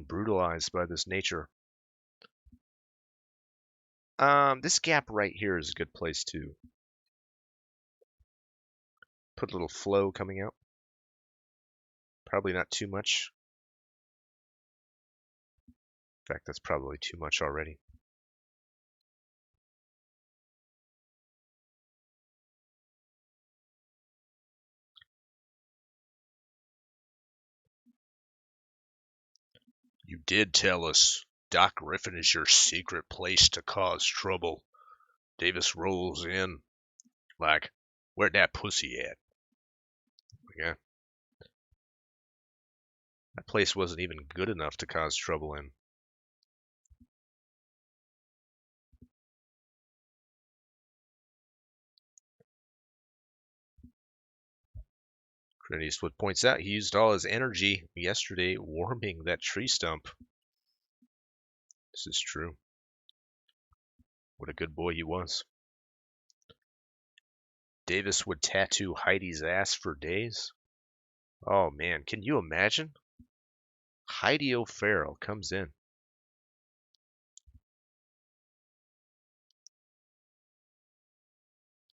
brutalized by this nature. This gap right here is a good place to put a little flow coming out. Probably not too much. In fact, that's probably too much already. You did tell us Doc Griffin is your secret place to cause trouble. Davis rolls in like, where'd that pussy at? Yeah. That place wasn't even good enough to cause trouble in. Clint Eastwood points out he used all his energy yesterday warming that tree stump. This is true. What a good boy he was. Davis would tattoo Heidi's ass for days. Oh man, can you imagine? Heidi O'Farrell comes in.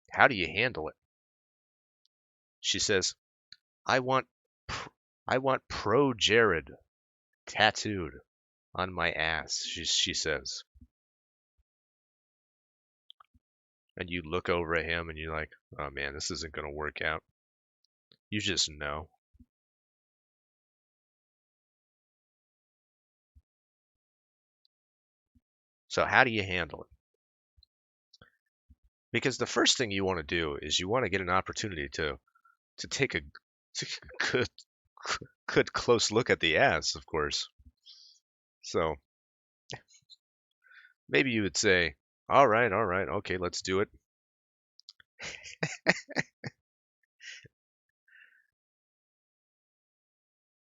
How do you handle it? She says, I want Pro Jared tattooed on my ass, she says. And you look over at him and you're like, oh man, this isn't going to work out. You just know. So how do you handle it? Because the first thing you want to do is you want to get an opportunity to take a good good close look at the ass, of course. So maybe you would say, all right, okay, let's do it.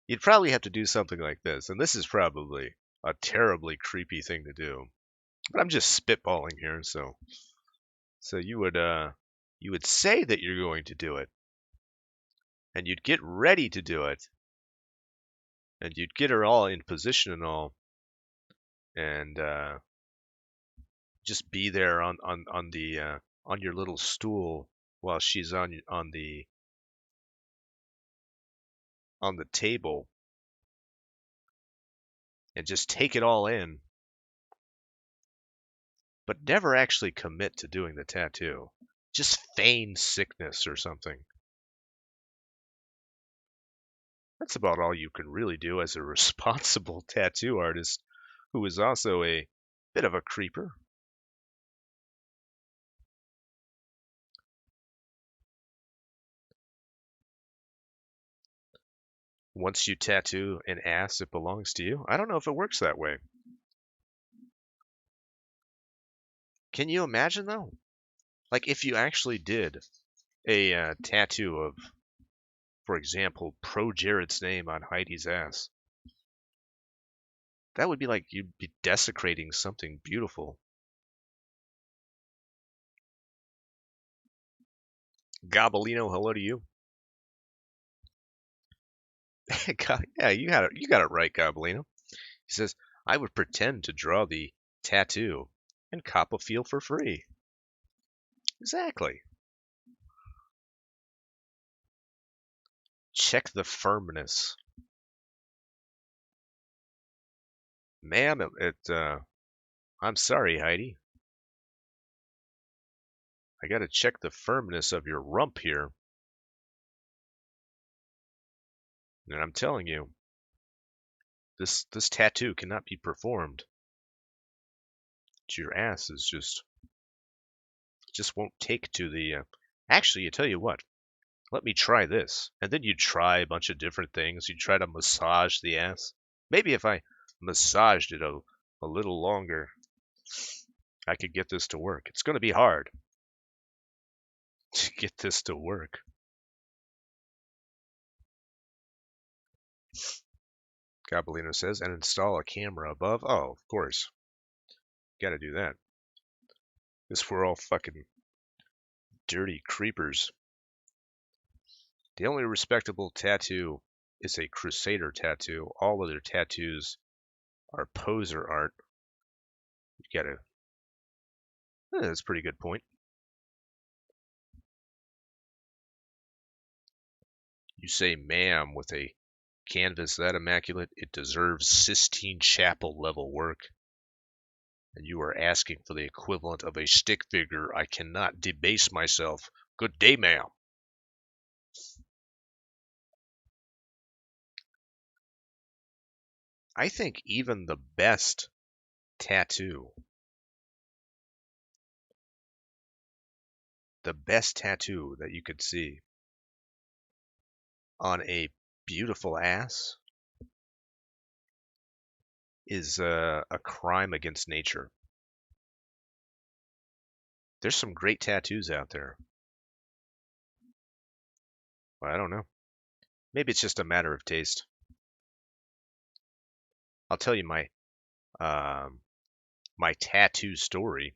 You'd probably have to do something like this, and this is probably a terribly creepy thing to do. But I'm just spitballing here, so you would say that you're going to do it, and you'd get ready to do it, and you'd get her all in position and all, and just be there on the on your little stool while she's on the table, and just take it all in, but never actually commit to doing the tattoo. Just feign sickness or something. That's about all you can really do as a responsible tattoo artist who is also a bit of a creeper. Once you tattoo an ass, it belongs to you. I don't know if it works that way. Can you imagine though? Like if you actually did a tattoo of, for example, Pro Jared's name on Heidi's ass. That would be like you'd be desecrating something beautiful. Gobbolino, hello to you. Yeah, you got it right, Gobbolino. He says, I would pretend to draw the tattoo and cop a feel for free. Exactly. Check the firmness. Ma'am, I'm sorry, Heidi. I gotta check the firmness of your rump here. And I'm telling you, this tattoo cannot be performed. Your ass is just won't take to the. Actually, you tell you what. Let me try this, and then you try a bunch of different things. You try to massage the ass. Maybe if I massaged it a little longer, I could get this to work. It's going to be hard to get this to work. Gobbolino says, and install a camera above. Oh, of course. Got to do that. This we're all fucking dirty creepers. The only respectable tattoo is a crusader tattoo. All other tattoos are poser art. You gotta. That's a pretty good point. You say ma'am with a canvas that immaculate, it deserves Sistine Chapel level work. And you are asking for the equivalent of a stick figure. I cannot debase myself. Good day, ma'am. I think even the best tattoo, that you could see on a beautiful ass is a crime against nature. There's some great tattoos out there. Well, I don't know. Maybe it's just a matter of taste. I'll tell you um, my tattoo story.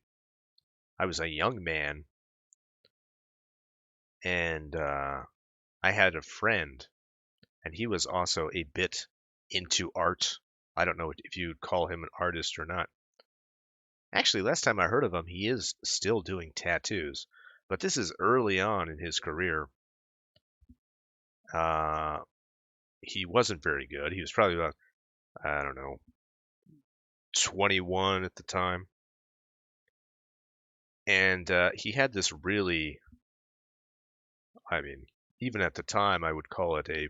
I was a young man, and I had a friend, and he was also a bit into art. I don't know if you'd call him an artist or not. Actually, last time I heard of him, he is still doing tattoos, but this is early on in his career. Uh, he wasn't very good. He was probably about, I don't know, 21 at the time. And he had this really, I mean, even at the time, I would call it a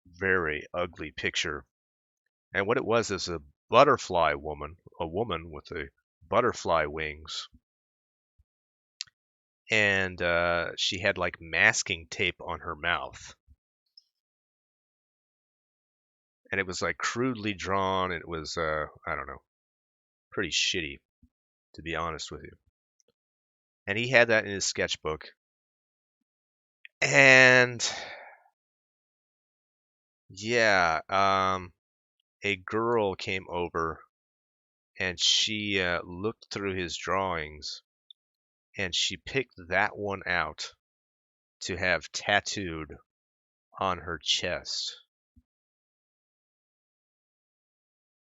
very ugly picture. And what it was is a butterfly woman, a woman with a butterfly wings. And she had like masking tape on her mouth. And it was like crudely drawn. It was, I don't know, pretty shitty, to be honest with you. And he had that in his sketchbook. And Yeah, a girl came over and she looked through his drawings and she picked that one out to have tattooed on her chest.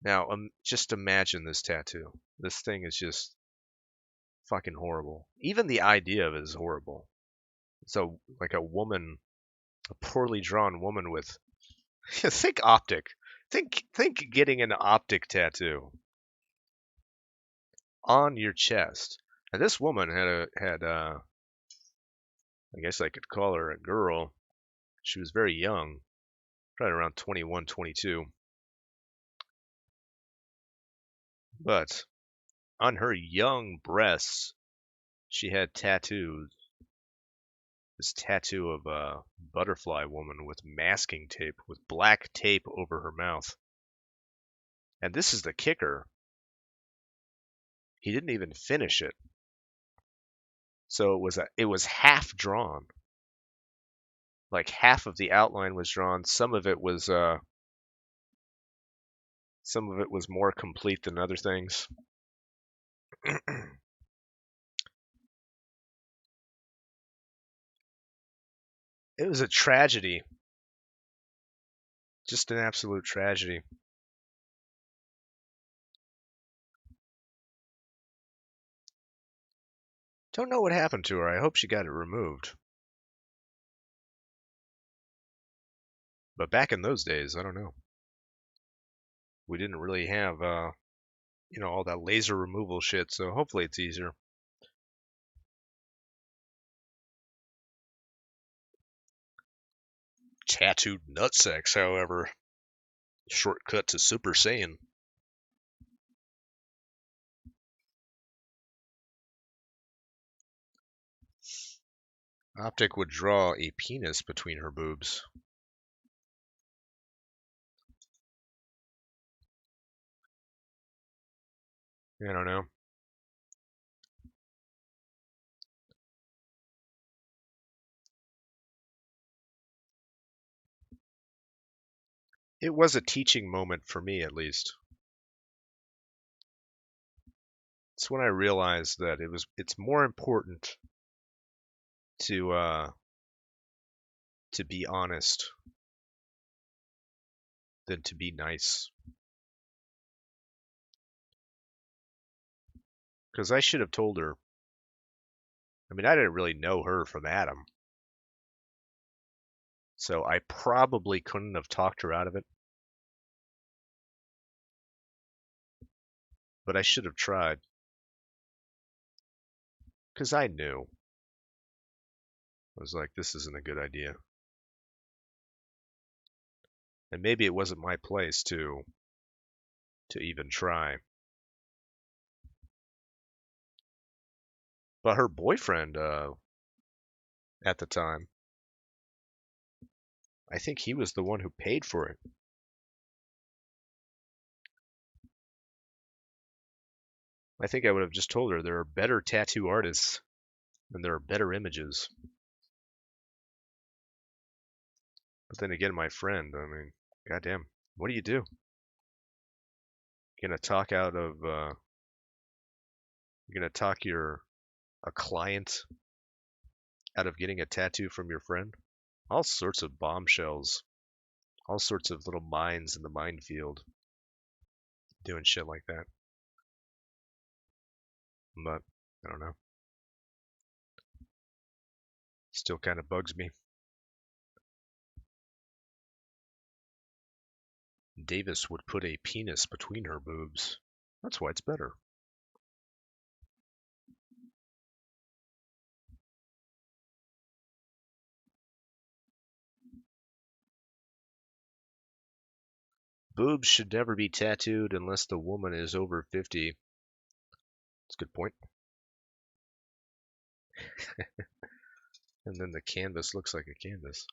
Now, just imagine this tattoo. This thing is just fucking horrible. Even the idea of it is horrible. So, like a woman, a poorly drawn woman with think optic. Think getting an optic tattoo on your chest. And this woman had I guess I could call her a girl. She was very young, probably around 21, 22. But on her young breasts, she had tattoos. This tattoo of a butterfly woman with masking tape, with black tape over her mouth. And this is the kicker. He didn't even finish it. So it was half drawn. Like half of the outline was drawn. Some of it was more complete than other things. It was a tragedy. Just an absolute tragedy. Don't know what happened to her. I hope she got it removed. But back in those days, I don't know. We didn't really have all that laser removal shit, so hopefully it's easier. Tattooed nutsacs, however, shortcut to Super Saiyan. Optic would draw a penis between her boobs. I don't know. It was a teaching moment for me, at least. It's when I realized that it's more important to to be honest than to be nice. Because I should have told her. I mean, I didn't really know her from Adam, so I probably couldn't have talked her out of it. But I should have tried. Because I knew. I was like, this isn't a good idea. And maybe it wasn't my place to even try. But her boyfriend at the time, I think he was the one who paid for it. I think I would have just told her there are better tattoo artists and there are better images. But then again, my friend, I mean, goddamn, what do you do? You're gonna talk out of, you're gonna talk a client out of getting a tattoo from your friend? All sorts of bombshells, all sorts of little mines in the minefield doing shit like that. But I don't know. Still kind of bugs me. Davis would put a penis between her boobs. That's why it's better. Boobs should never be tattooed unless the woman is over 50. That's a good point. And then the canvas looks like a canvas.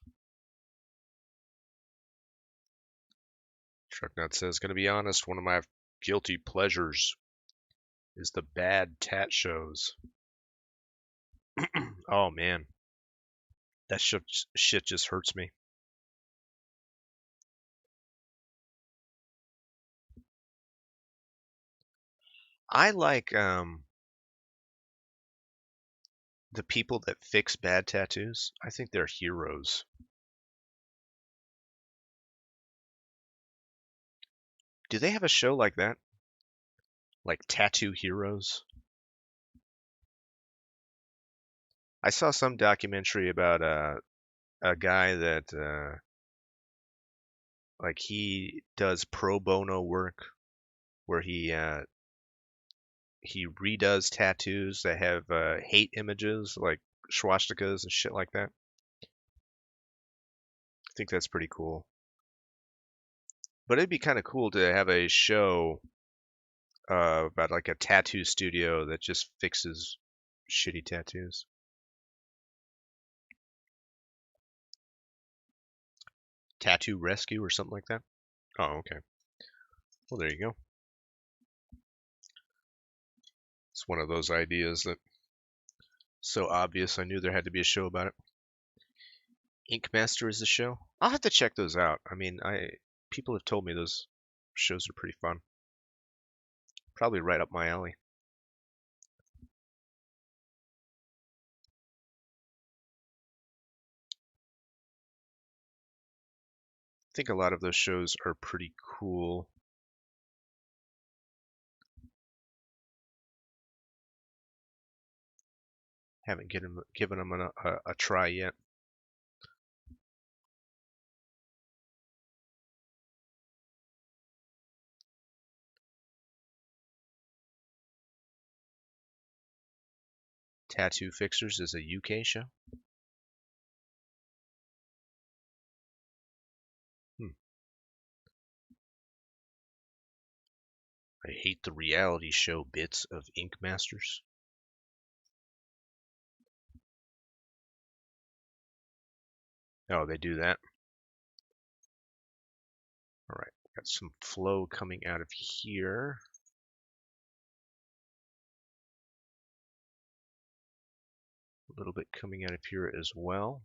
Trucknut says, gonna be honest, one of my guilty pleasures is the bad tat shows. Oh man, that shit just hurts me. I like the people that fix bad tattoos. I think they're heroes. Do they have a show like that? Like Tattoo Heroes? I saw some documentary about a guy that like he does pro bono work where he redoes tattoos that have hate images like swastikas and shit like that. I think that's pretty cool. But it'd be kind of cool to have a show about like a tattoo studio that just fixes shitty tattoos. Tattoo Rescue or something like that. Oh, okay. Well, there you go. It's one of those ideas that so obvious I knew there had to be a show about it. Ink Master is the show. I'll have to check those out. I mean, I people have told me those shows are pretty fun. Probably right up my alley. I think a lot of those shows are pretty cool. Haven't given them a try yet. Tattoo Fixers is a UK show. Hmm. I hate the reality show bits of Ink Masters. Oh, they do that. All right, got some flow coming out of here. A little bit coming out of here as well.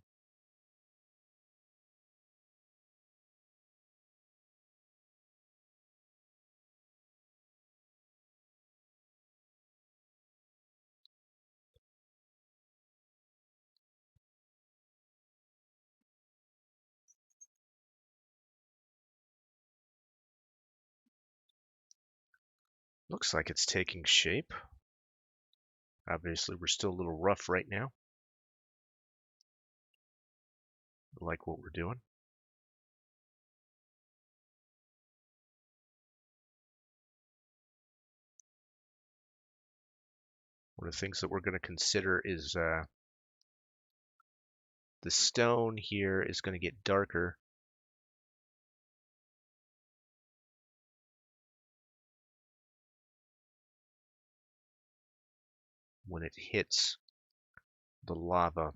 Looks like it's taking shape. Obviously, we're still a little rough right now. I like what we're doing. One of the things that we're going to consider is the stone here is going to get darker when it hits the lava.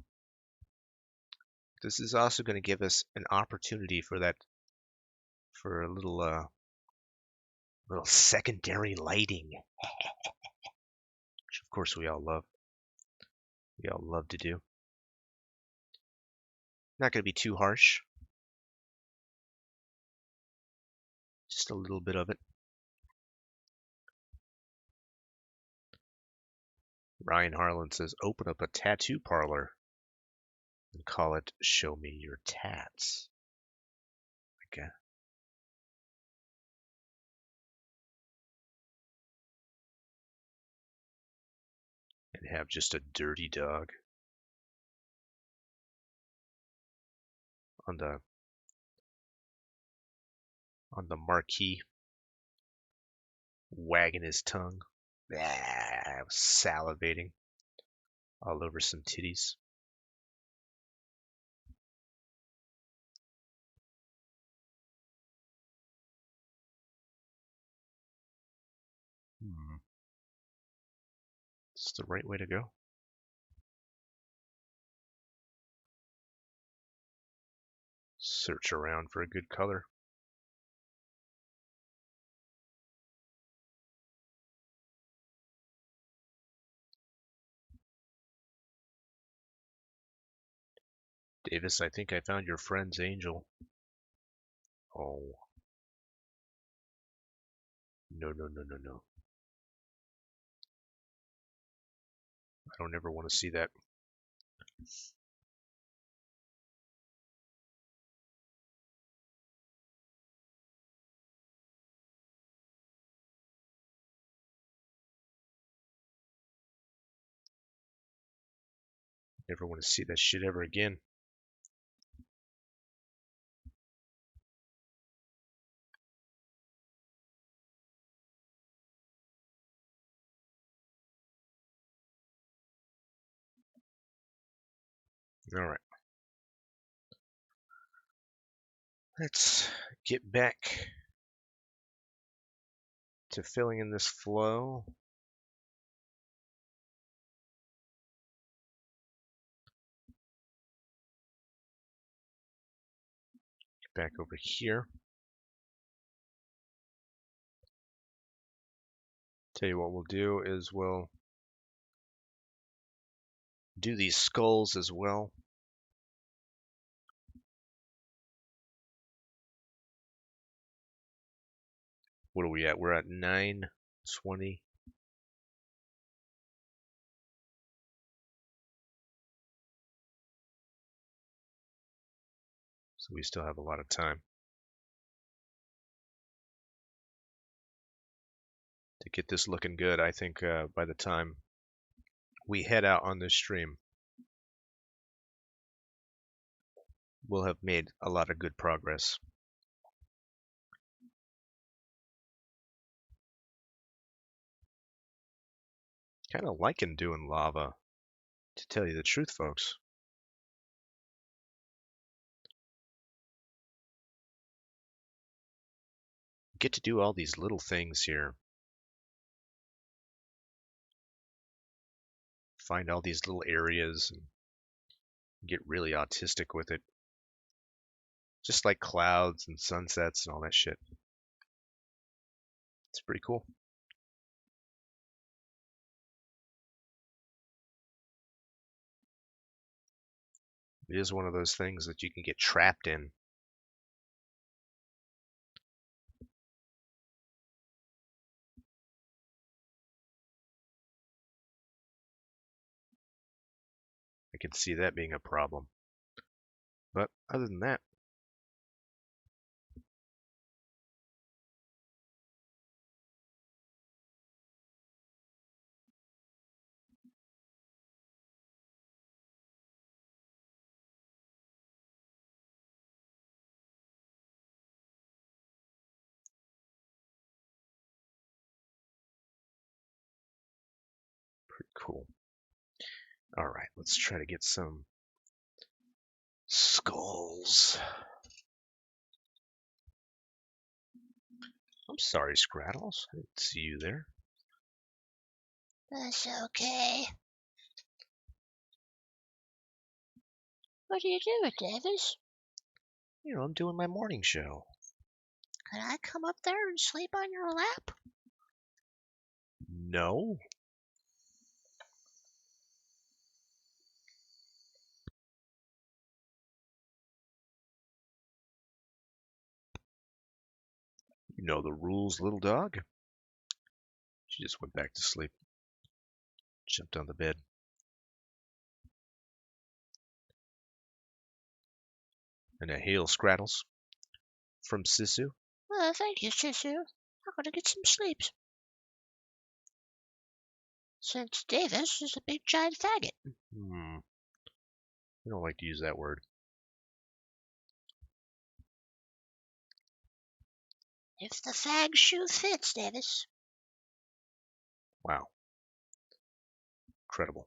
This is also going to give us an opportunity for for a little secondary lighting, which of course we all love. We all love to do. Not going to be too harsh. Just a little bit of it. Ryan Harlan says, open up a tattoo parlor and call it Show Me Your Tats. Okay. And have just a dirty dog on the marquee, wagging his tongue, salivating all over some titties. It's the right way to go. Search around for a good color. Davis, I think I found your friend's angel. Oh. No, no, no, no, no. don't ever want to see that. Never want to see that shit ever again. All right. Let's get back to filling in this flow. Get back over here. Tell you what we'll do is we'll do these skulls as well. What are we at? We're at 9:20. So we still have a lot of time to get this looking good. I think by the time we head out on this stream, we'll have made a lot of good progress. Kind of liking doing lava, to tell you the truth, folks. Get to do all these little things here. Find all these little areas and get really autistic with it. Just like clouds and sunsets and all that shit. It's pretty cool. It is one of those things that you can get trapped in. I can see that being a problem. But other than that, pretty cool. All right, let's try to get some skulls. I'm sorry, Scrattles. I didn't see you there. That's okay. What are you doing, Davis? You know, I'm doing my morning show. Can I come up there and sleep on your lap? No. You know the rules, little dog. She just went back to sleep. Jumped on the bed. And a hail, Scrattles. From Sisu. Well, thank you, Sisu. I'm gonna get some sleep. Since Davis is a big giant faggot. I don't like to use that word. If the fag shoe fits, Davis. Wow. Incredible.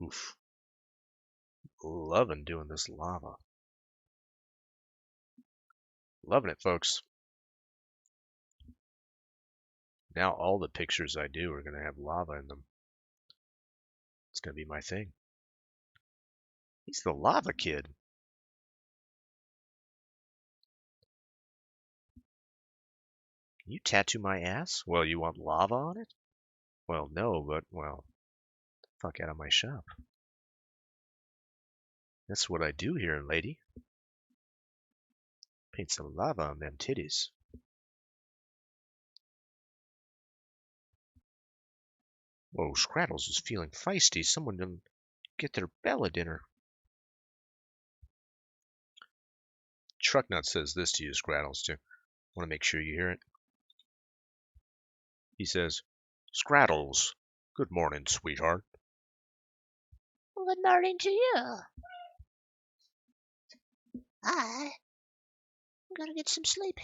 Oof. Loving doing this lava. Loving it, folks. Now all the pictures I do are going to have lava in them. It's going to be my thing. He's the lava kid. Can you tattoo my ass? Well, you want lava on it? Well, no, but, well, fuck out of my shop. That's what I do here, lady. Paint some lava on them titties. Whoa, Scrattles is feeling feisty. Someone didn't get their bell at dinner. Trucknut says this to you, Scrattles, too. Want to make sure you hear it. He says, Scrattles, good morning, sweetheart. Good morning to you. I'm gonna get some sleep.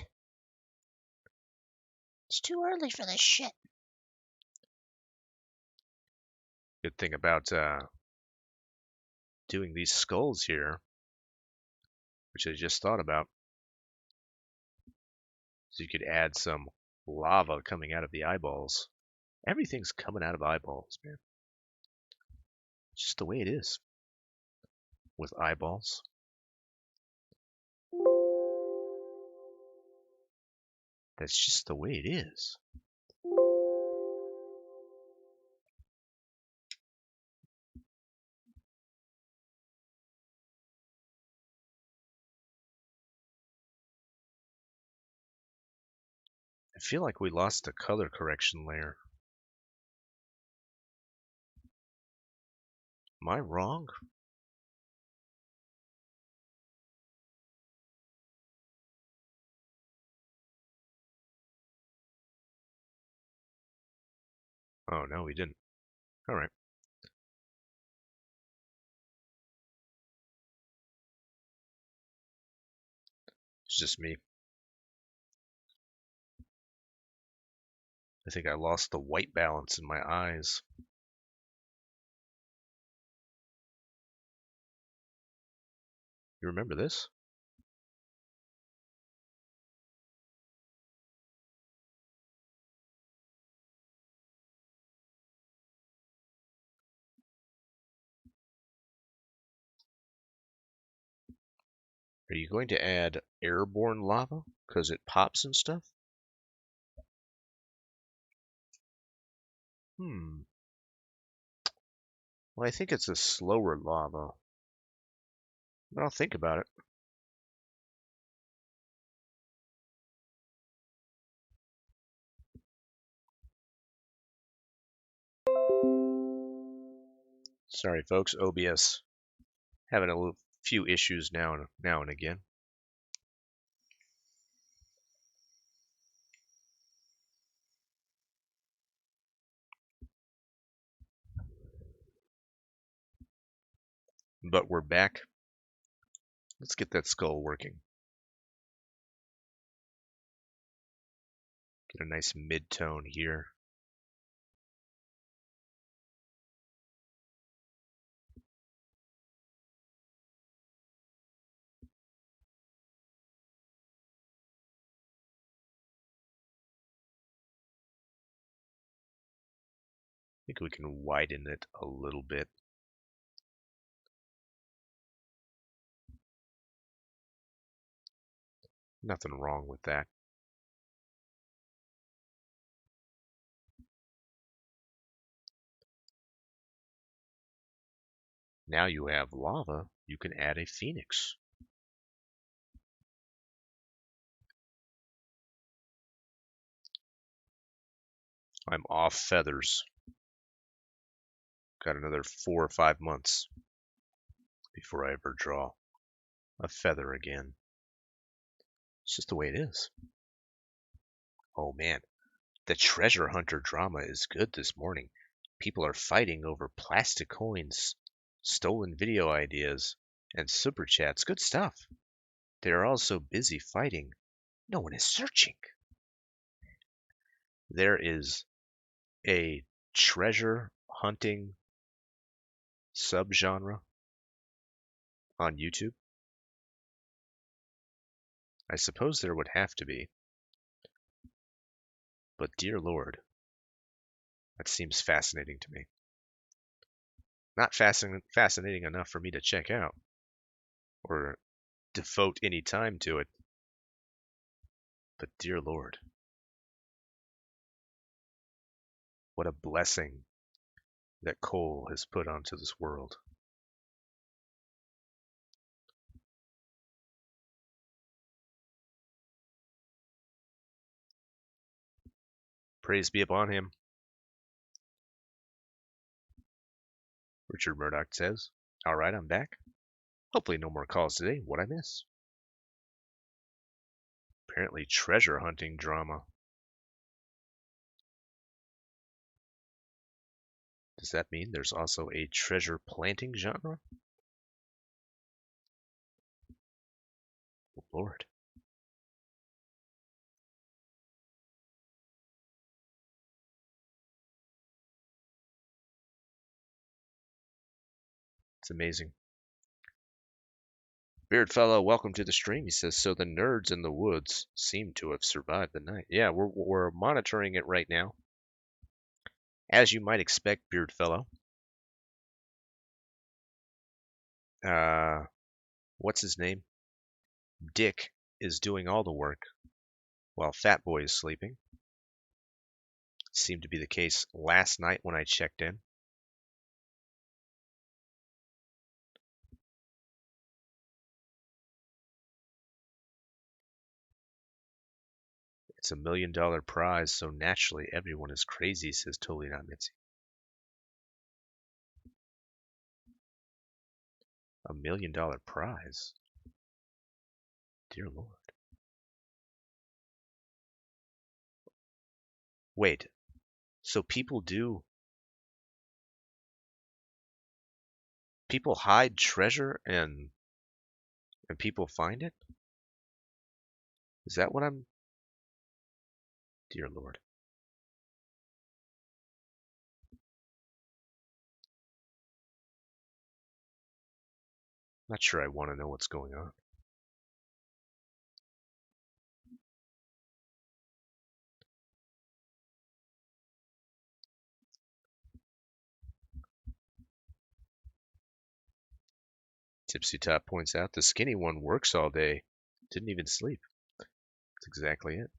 It's too early for this shit. Good thing about doing these skulls here, which I just thought about, so you could add some lava coming out of the eyeballs. Everything's coming out of eyeballs, man. It's just the way it is with eyeballs. That's just the way it is. I feel like we lost the color correction layer. Am I wrong? Oh, no, we didn't. All right. It's just me. I think I lost the white balance in my eyes. You remember this? Are you going to add airborne lava because it pops and stuff? Well, I think it's a slower lava, but I'll think about it. Sorry, folks. OBS having a few issues now and again. But we're back. Let's get that skull working. Get a nice mid-tone here. I think we can widen it a little bit. Nothing wrong with that. Now you have lava, you can add a phoenix. I'm off feathers. Got another 4 or 5 months before I ever draw a feather again. It's just the way it is. Oh man, the treasure hunter drama is good this morning. People are fighting over plastic coins, stolen video ideas, and super chats. Good stuff. They are all so busy fighting, no one is searching. There is a treasure hunting subgenre on YouTube. I suppose there would have to be. But dear Lord, that seems fascinating to me. Not fascinating enough for me to check out or devote any time to it. But dear Lord, what a blessing that coal has put onto this world. Praise be upon him. Richard Murdoch says, all right, I'm back. Hopefully no more calls today. What'd I miss? Apparently treasure hunting drama. Does that mean there's also a treasure planting genre? Oh, Lord. It's amazing. Beardfellow, welcome to the stream. He says, so the nerds in the woods seem to have survived the night. Yeah, we're monitoring it right now. As you might expect, Beardfellow. What's his name? Dick is doing all the work while Fat Boy is sleeping. Seemed to be the case last night when I checked in. It's $1 million prize, so naturally everyone is crazy, says Totally Not Mitzi. $1 million prize? Dear Lord. Wait, so people hide treasure and people find it? Is that what I'm... Dear Lord. Not sure I want to know what's going on. Tipsy Top points out the skinny one works all day. Didn't even sleep. That's exactly it.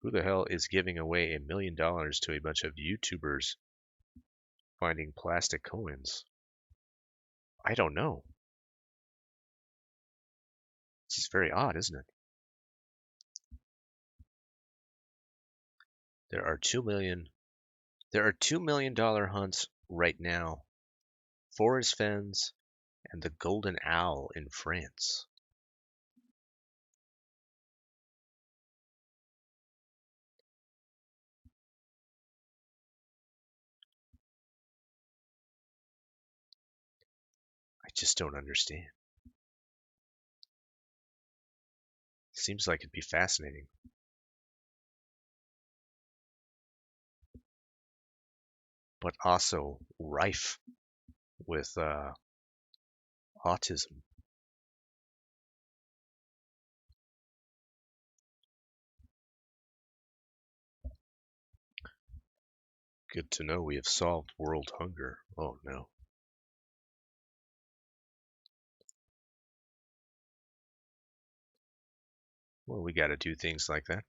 Who the hell is giving away $1 million to a bunch of YouTubers finding plastic coins? I don't know. This is very odd, isn't it? There are $2 million hunts right now. Forest Fens and the Golden Owl in France. I just don't understand. Seems like it'd be fascinating. But also rife with autism. Good to know we have solved world hunger. Oh no. Well, we gotta do things like that.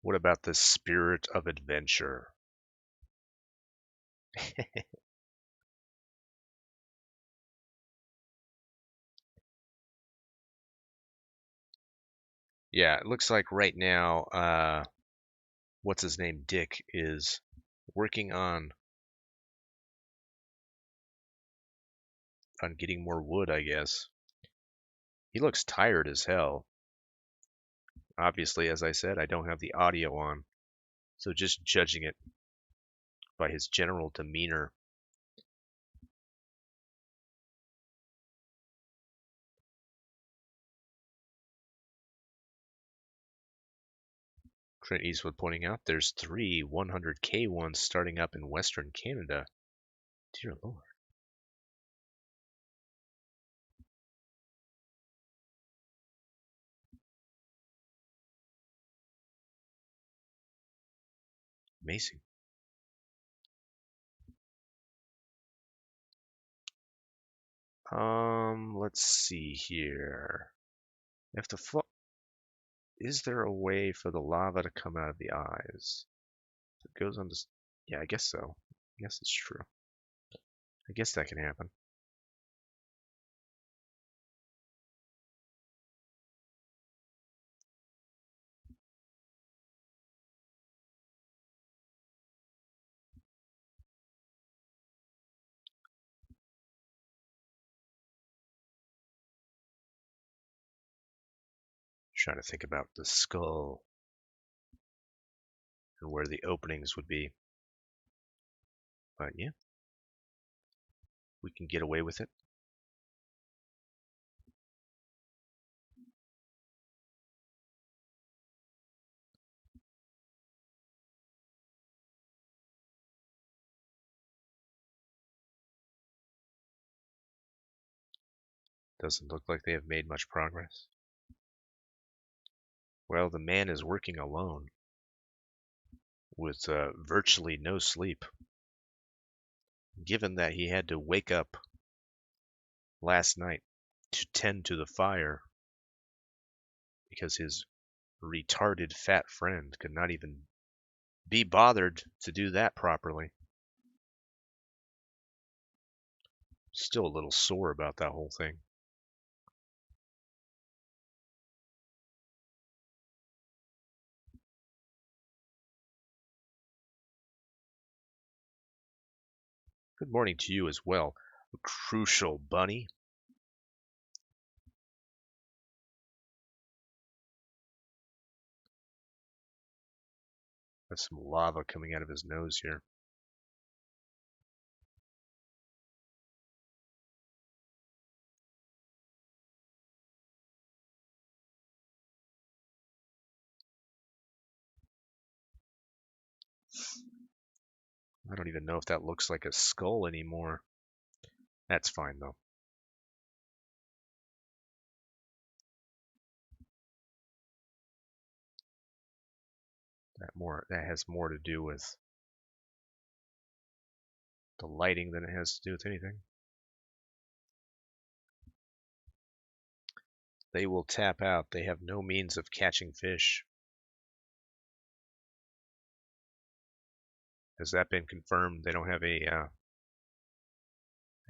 What about the spirit of adventure? Yeah, it looks like right now, what's his name, Dick, is working on getting more wood, I guess. He looks tired as hell. Obviously, as I said, I don't have the audio on, so just judging it by his general demeanor. Clint Eastwood pointing out there's 3 100K ones starting up in Western Canada. Dear Lord. Amazing. Let's see here. If the is there a way for the lava to come out of the eyes? It goes on this. Yeah, I guess so. I guess it's true. I guess that can happen. Trying to think about the skull and where the openings would be. But yeah, we can get away with it. Doesn't look like they have made much progress. Well, the man is working alone with virtually no sleep, given that he had to wake up last night to tend to the fire because his retarded fat friend could not even be bothered to do that properly. Still a little sore about that whole thing. Good morning to you as well, Crucial Bunny. There's some lava coming out of his nose here. I don't even know if that looks like a skull anymore. That's fine though. That has more to do with the lighting than it has to do with anything. They will tap out. They have no means of catching fish. Has that been confirmed? They don't have they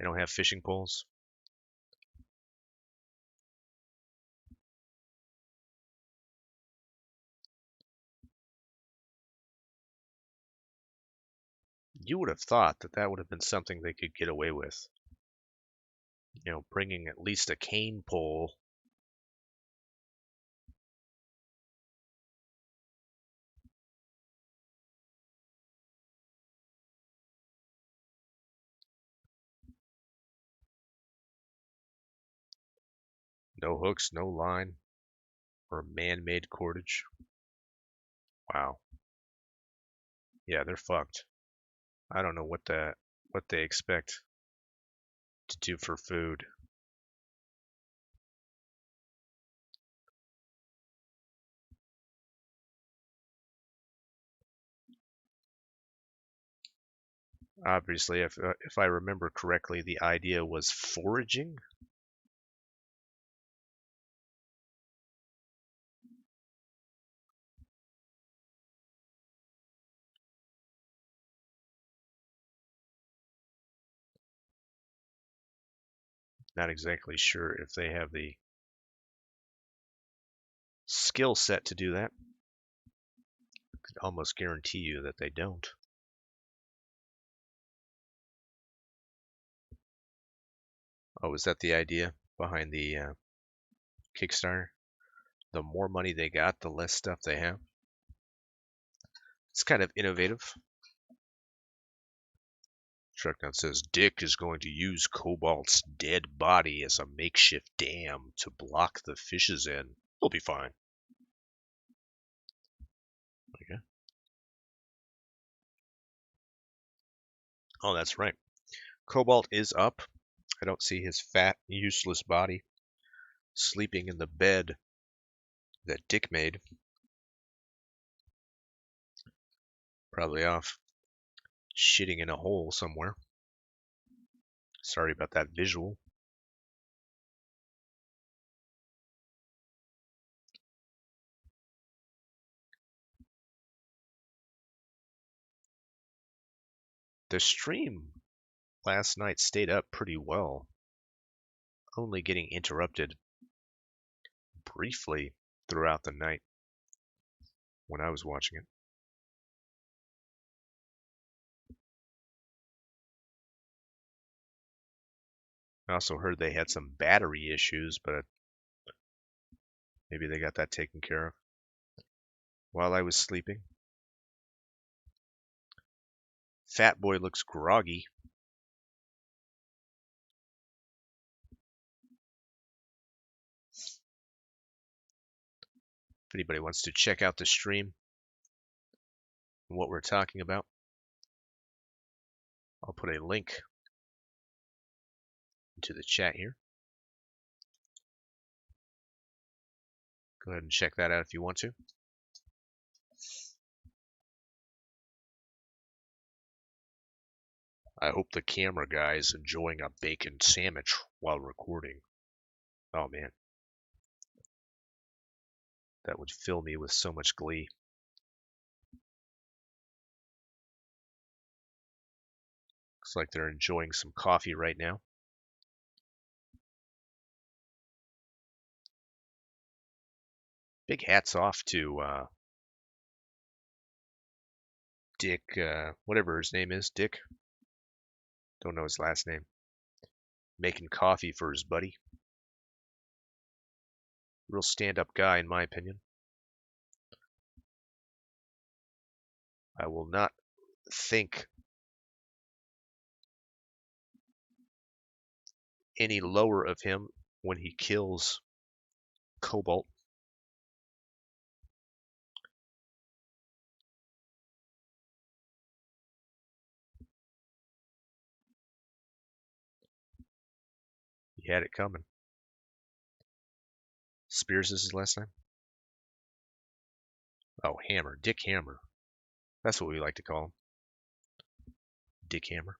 don't have fishing poles. You would have thought that that would have been something they could get away with. You know, bringing at least a cane pole. No hooks, no line, or man-made cordage. Wow. Yeah, they're fucked. I don't know what they expect to do for food. Obviously, if I remember correctly, the idea was foraging. Not exactly sure if they have the skill set to do that. I could almost guarantee you that they don't. Oh, is that the idea behind the Kickstarter? The more money they got, the less stuff they have. It's kind of innovative. Trucknut says Dick is going to use Cobalt's dead body as a makeshift dam to block the fishes in. He'll be fine. Okay. Oh, that's right. Cobalt is up. I don't see his fat, useless body sleeping in the bed that Dick made. Probably off shitting in a hole somewhere. Sorry about that visual. The stream last night stayed up pretty well, only getting interrupted briefly throughout the night when I was watching it. I also heard they had some battery issues, but maybe they got that taken care of while I was sleeping. Fat Boy looks groggy. If anybody wants to check out the stream and what we're talking about, I'll put a link into the chat here. Go ahead and check that out if you want to. I hope the camera guy is enjoying a bacon sandwich while recording. Oh man, that would fill me with so much glee. Looks like they're enjoying some coffee right now. Big hats off to Dick, whatever his name is, Dick. Don't know his last name. Making coffee for his buddy. Real stand-up guy, in my opinion. I will not think any lower of him when he kills Cobalt. He had it coming. Spears is his last name? Oh, Hammer. Dick Hammer. That's what we like to call him. Dick Hammer.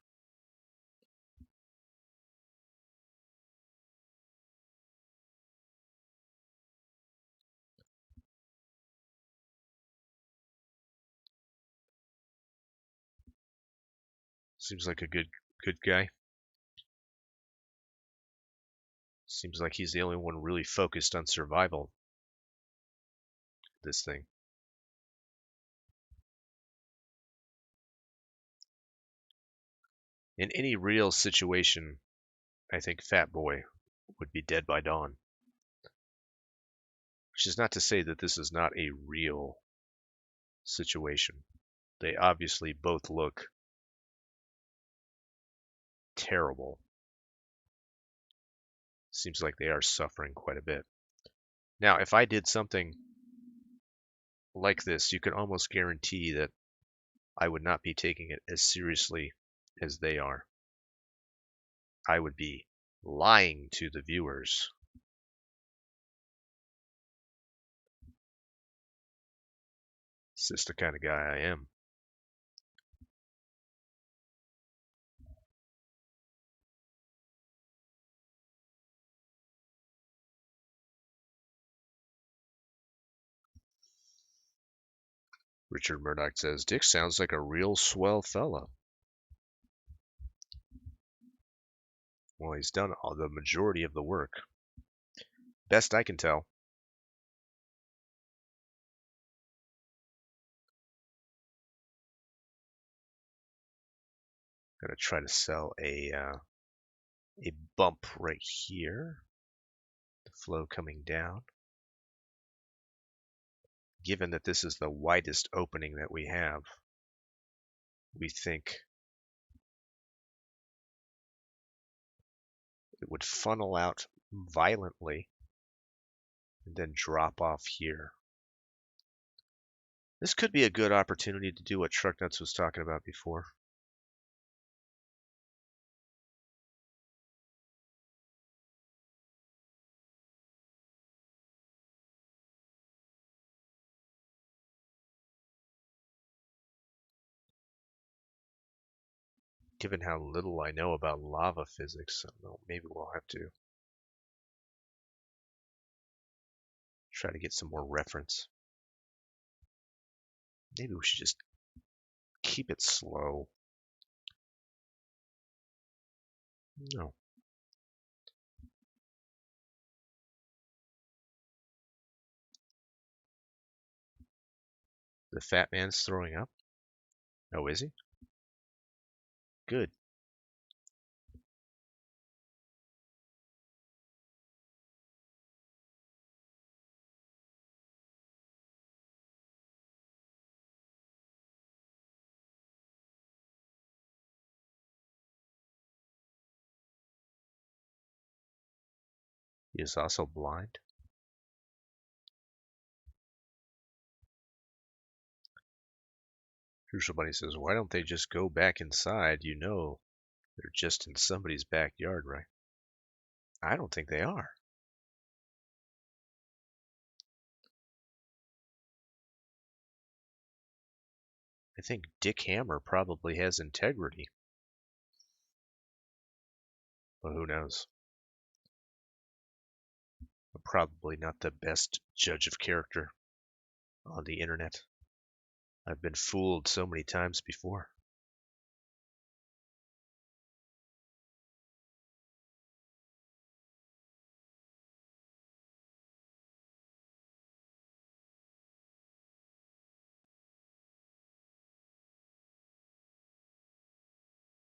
Seems like a good guy. Seems like he's the only one really focused on survival. This thing. In any real situation, I think Fat Boy would be dead by dawn. Which is not to say that this is not a real situation. They obviously both look terrible. Seems like they are suffering quite a bit. Now, if I did something like this, you could almost guarantee that I would not be taking it as seriously as they are. I would be lying to the viewers. It's just the kind of guy I am. Richard Murdoch says, Dick sounds like a real swell fella. Well, he's done all the majority of the work. Best I can tell. Gonna try to sell a bump right here. The flow coming down. Given that this is the widest opening that we have, we think it would funnel out violently and then drop off here. This could be a good opportunity to do what Truck Nuts was talking about before. Given how little I know about lava physics, I don't know, maybe we'll have to try to get some more reference. Maybe we should just keep it slow. No. The fat man's throwing up? Oh, is he? Good. He is also blind. Here somebody says, why don't they just go back inside? You know, they're just in somebody's backyard, right? I don't think they are. I think Dick Hammer probably has integrity. But who knows? I'm probably not the best judge of character on the internet. I've been fooled so many times before.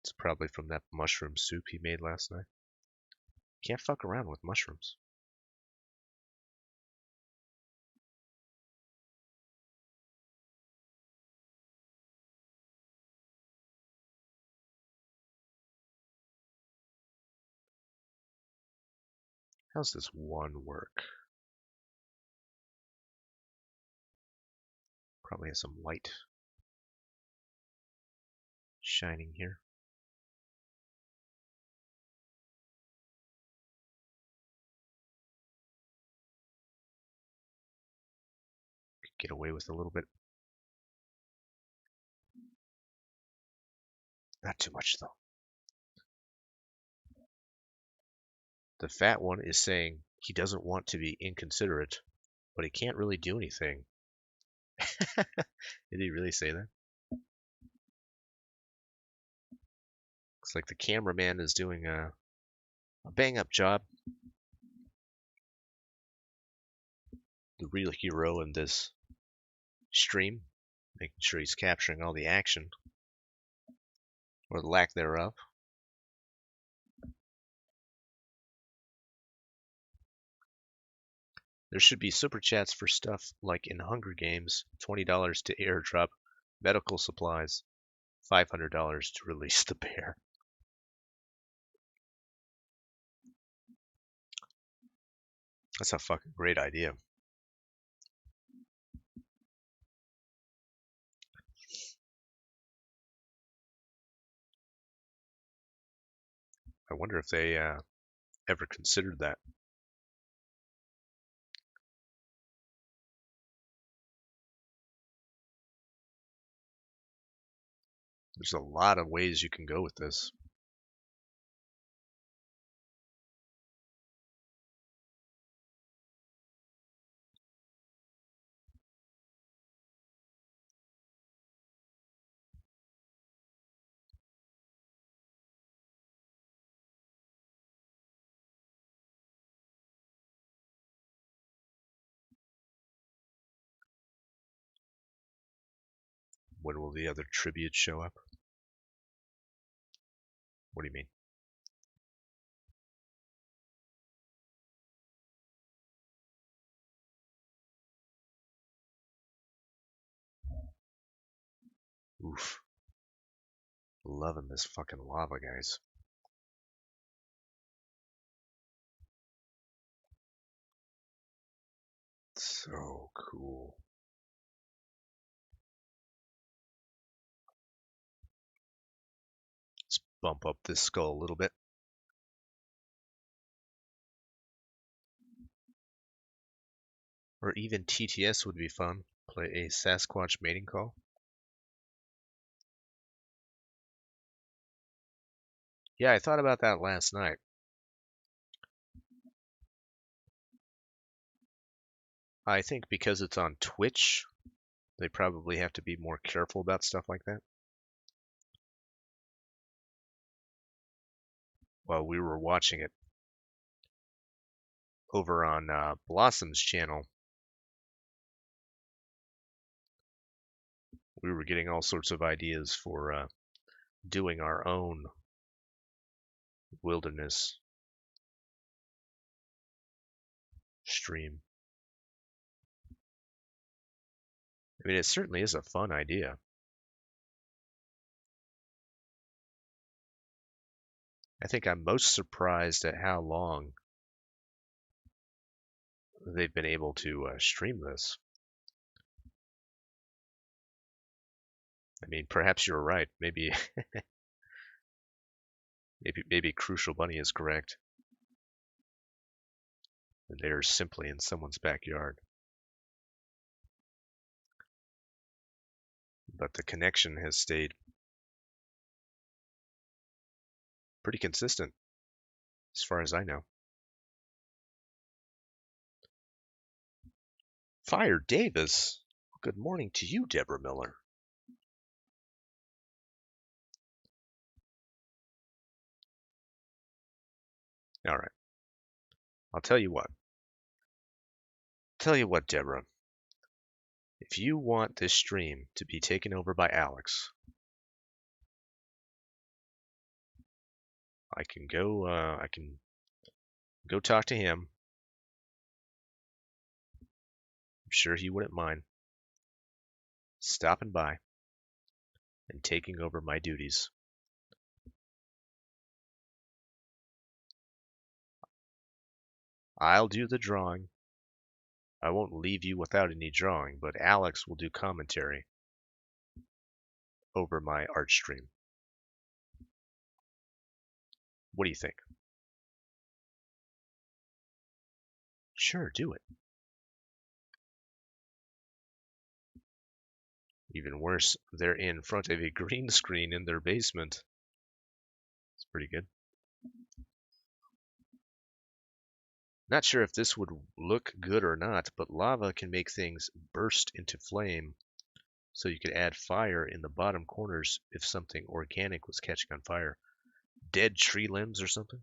It's probably from that mushroom soup he made last night. Can't fuck around with mushrooms. How's this one work? Probably has some light shining here. Could get away with a little bit. Not too much though. The fat one is saying he doesn't want to be inconsiderate, but he can't really do anything. Did he really say that? Looks like the cameraman is doing a bang-up job. The real hero in this stream, making sure he's capturing all the action, or the lack thereof. There should be super chats for stuff like in Hunger Games, $20 to airdrop medical supplies, $500 to release the bear. That's a fucking great idea. I wonder if they ever considered that. There's a lot of ways you can go with this. When will the other tributes show up? What do you mean? Oof. Loving this fucking lava, guys. So cool. Let's bump up this skull a little bit. Or even TTS would be fun. Play a Sasquatch mating call. Yeah, I thought about that last night. I think because it's on Twitch, they probably have to be more careful about stuff like that. While we were watching it over on Blossom's channel, we were getting all sorts of ideas for doing our own wilderness stream. I mean, it certainly is a fun idea. I think I'm most surprised at how long they've been able to stream this. I mean, perhaps you're right. Maybe, maybe Crucial Bunny is correct. They're simply in someone's backyard. But the connection has stayed pretty consistent, as far as I know. Fire Davis. Good morning to you, Deborah Miller. All right. I'll tell you what. Tell you what, Deborah. If you want this stream to be taken over by Alex, I can go talk to him. I'm sure he wouldn't mind stopping by and taking over my duties. I'll do the drawing. I won't leave you without any drawing, but Alex will do commentary over my art stream. What do you think? Sure, do it. Even worse, they're in front of a green screen in their basement. It's pretty good. Not sure if this would look good or not, but lava can make things burst into flame. So you could add fire in the bottom corners if something organic was catching on fire. Dead tree limbs or something?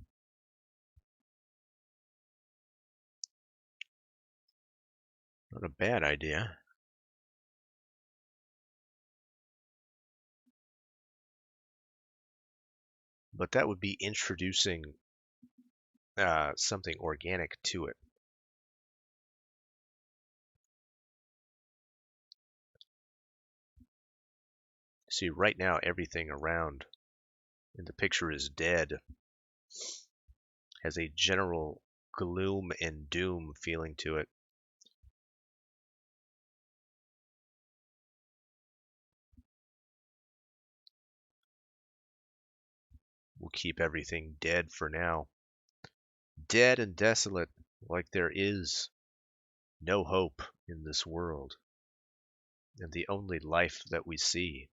Not a bad idea. But that would be introducing something organic to it. See, right now everything around in the picture is dead. Has a general gloom and doom feeling to it. We'll keep everything dead for now. Dead and desolate, like there is no hope in this world. And the only life that we see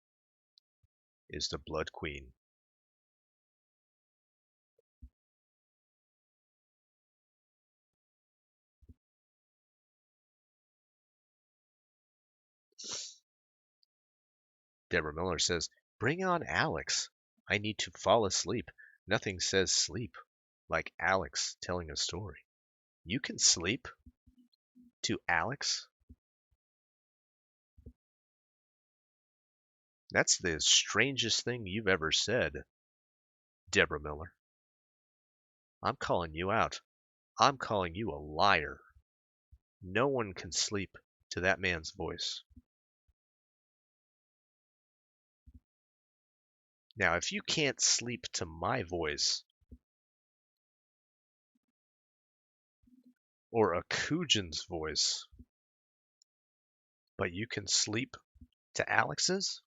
is the Blood Queen. Deborah Miller says, bring on Alex. I need to fall asleep. Nothing says sleep like Alex telling a story. You can sleep to Alex? That's the strangest thing you've ever said, Deborah Miller. I'm calling you out. I'm calling you a liar. No one can sleep to that man's voice. Now, if you can't sleep to my voice, or a Kujin's voice, but you can sleep to Alex's,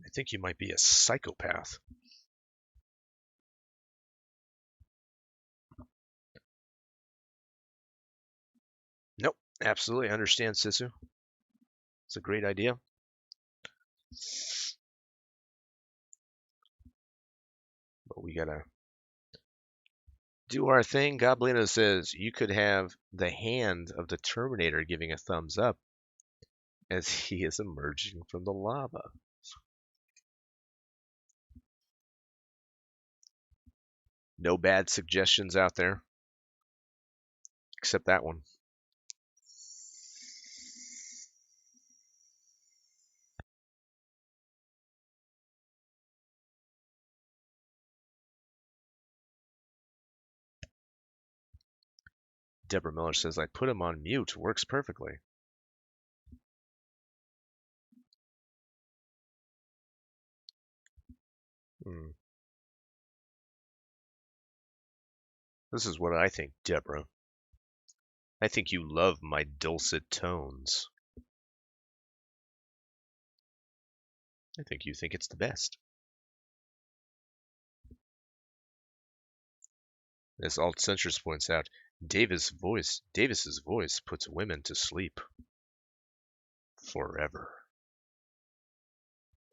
I think you might be a psychopath. Nope, absolutely understand, Sisu. It's a great idea. we gotta do our thing. Goblino says you could have the hand of the Terminator giving a thumbs up as he is emerging from the lava. No bad suggestions out there, except that one. Deborah Miller says, I put him on mute. Works perfectly. This is what I think, Deborah. I think you love my dulcet tones. I think you think it's the best. As Alt Censors points out, Davis's voice puts women to sleep. Forever.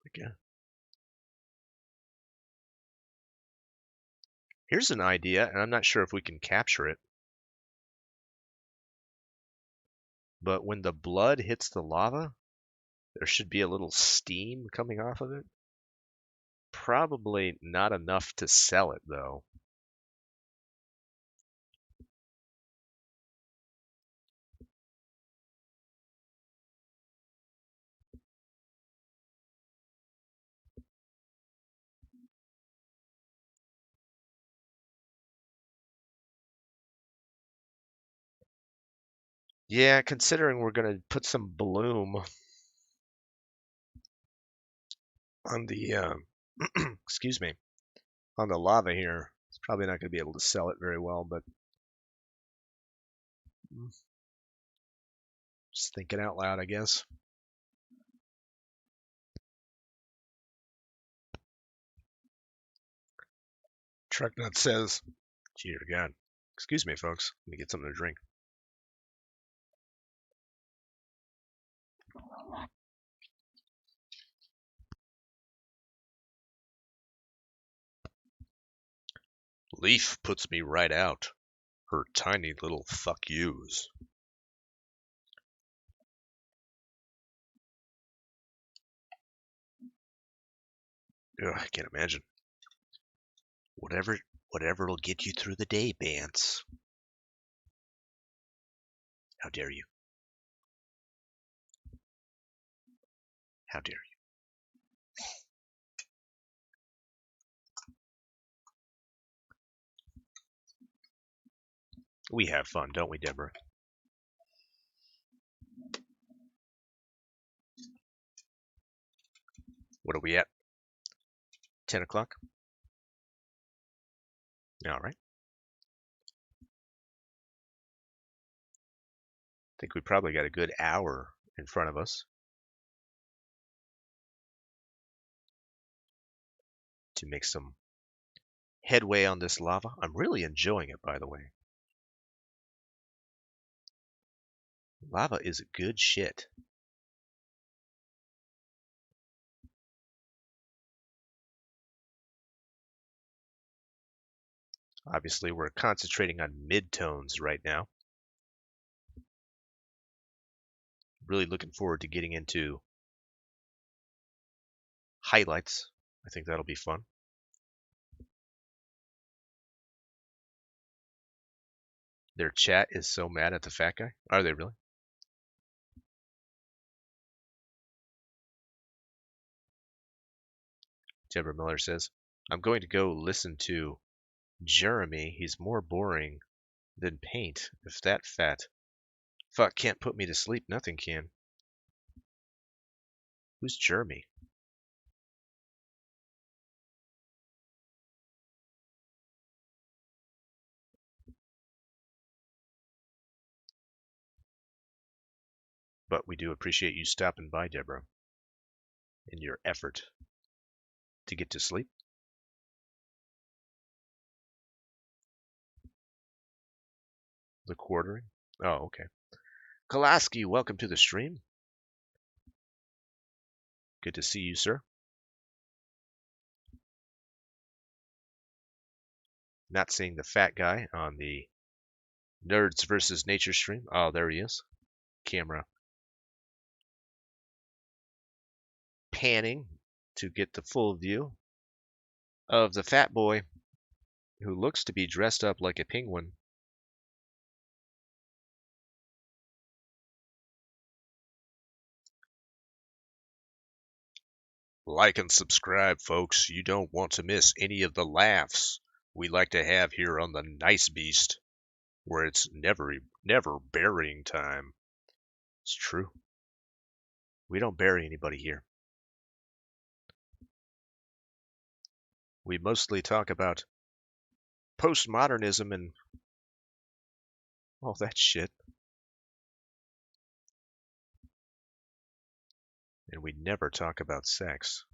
Again. Here's an idea, and I'm not sure if we can capture it. But when the blood hits the lava, there should be a little steam coming off of it. Probably not enough to sell it, though. Yeah, considering we're going to put some bloom on the, excuse me, on the lava here, it's probably not going to be able to sell it very well, but just thinking out loud, I guess. Trucknut says, dear God, excuse me, folks, let me get something to drink. Leaf puts me right out. Her tiny little fuck yous. Ugh, I can't imagine. Whatever'll get you through the day, Bance. How dare you? How dare you? We have fun, don't we, Deborah? What are we at? 10 o'clock? All right. I think we probably got a good hour in front of us to make some headway on this lava. I'm really enjoying it, by the way. Lava is good shit. Obviously, we're concentrating on midtones right now. Really looking forward to getting into highlights. I think that'll be fun. Their chat is so mad at the fat guy. Are they really? Deborah Miller says, I'm going to go listen to Jeremy. He's more boring than paint. If that fat fuck can't put me to sleep, nothing can. Who's Jeremy? But we do appreciate you stopping by, Deborah, in your effort to get to sleep. The quartering? Oh, okay. Kolaski, welcome to the stream. Good to see you, sir. Not seeing the fat guy on the Nerds versus Nature stream. Oh, there he is. Camera panning to get the full view of the fat boy who looks to be dressed up like a penguin. Like and subscribe, folks. You don't want to miss any of the laughs we like to have here on the Nice Beast, where it's never burying time. It's true. We don't bury anybody here. We mostly talk about postmodernism and all that shit. And we never talk about sex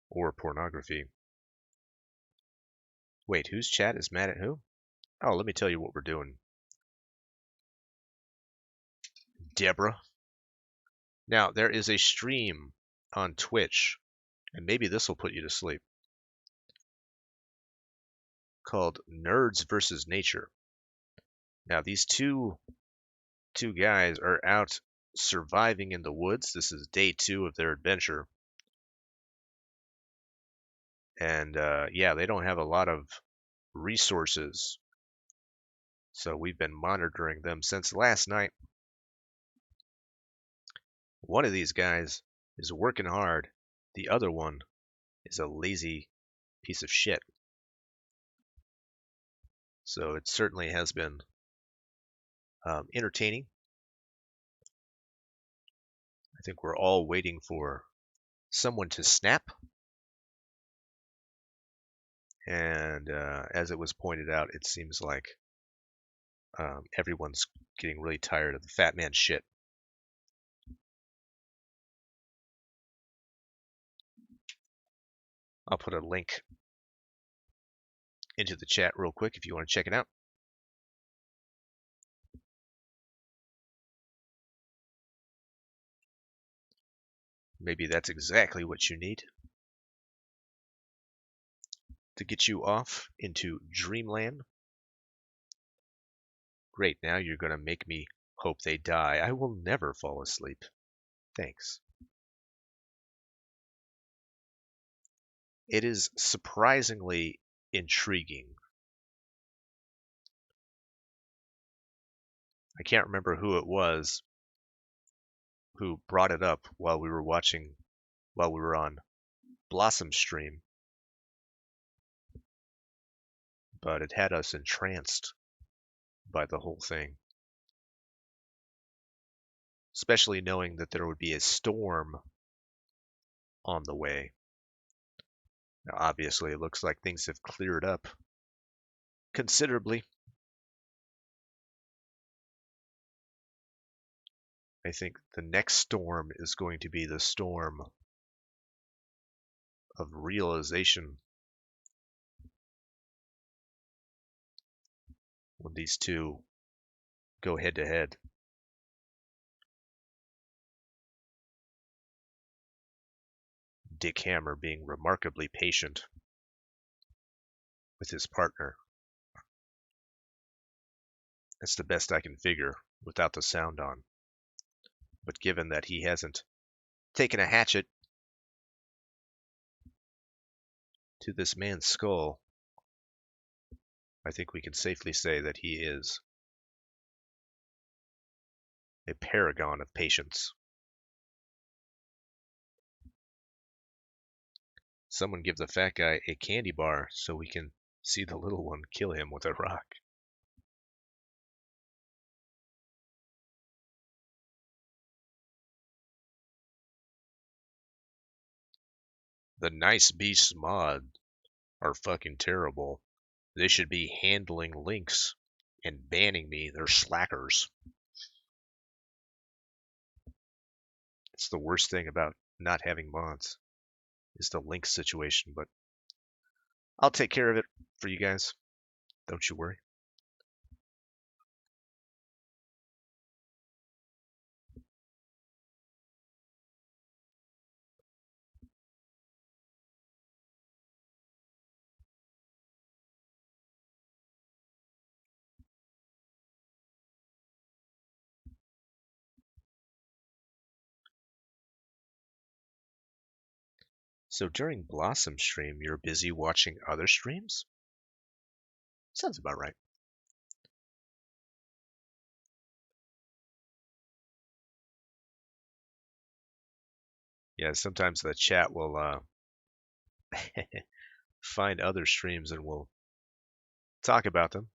or pornography. Wait, whose chat is mad at who? Oh, let me tell you what we're doing, Deborah. Now, there is a stream on Twitch, and maybe this will put you to sleep, called Nerds versus Nature. Now, these two guys are out surviving in the woods. This is day 2 of their adventure. And yeah, they don't have a lot of resources. So we've been monitoring them since last night. One of these guys is working hard. The other one is a lazy piece of shit. So it certainly has been entertaining. I think we're all waiting for someone to snap. And as it was pointed out, it seems like everyone's getting really tired of the fat man shit. I'll put a link into the chat real quick if you want to check it out. Maybe that's exactly what you need to get you off into dreamland. Great, now you're going to make me hope they die. I will never fall asleep. Thanks. It is surprisingly intriguing. I can't remember who it was who brought it up while we were on Blossom stream, but it had us entranced by the whole thing, especially knowing that there would be a storm on the way. Now, obviously, it looks like things have cleared up considerably. I think the next storm is going to be the storm of realization when these two go head to head. Dick Hammer being remarkably patient with his partner. That's the best I can figure without the sound on. But given that he hasn't taken a hatchet to this man's skull, I think we can safely say that he is a paragon of patience. Someone give the fat guy a candy bar so we can see the little one kill him with a rock. The Nice Beast mod are fucking terrible. They should be handling links and banning me. They're slackers. It's the worst thing about not having mods is the link situation, but I'll take care of it for you guys. Don't you worry. So during Blossom stream, you're busy watching other streams? Sounds about right. Yeah, sometimes the chat will find other streams and we'll talk about them.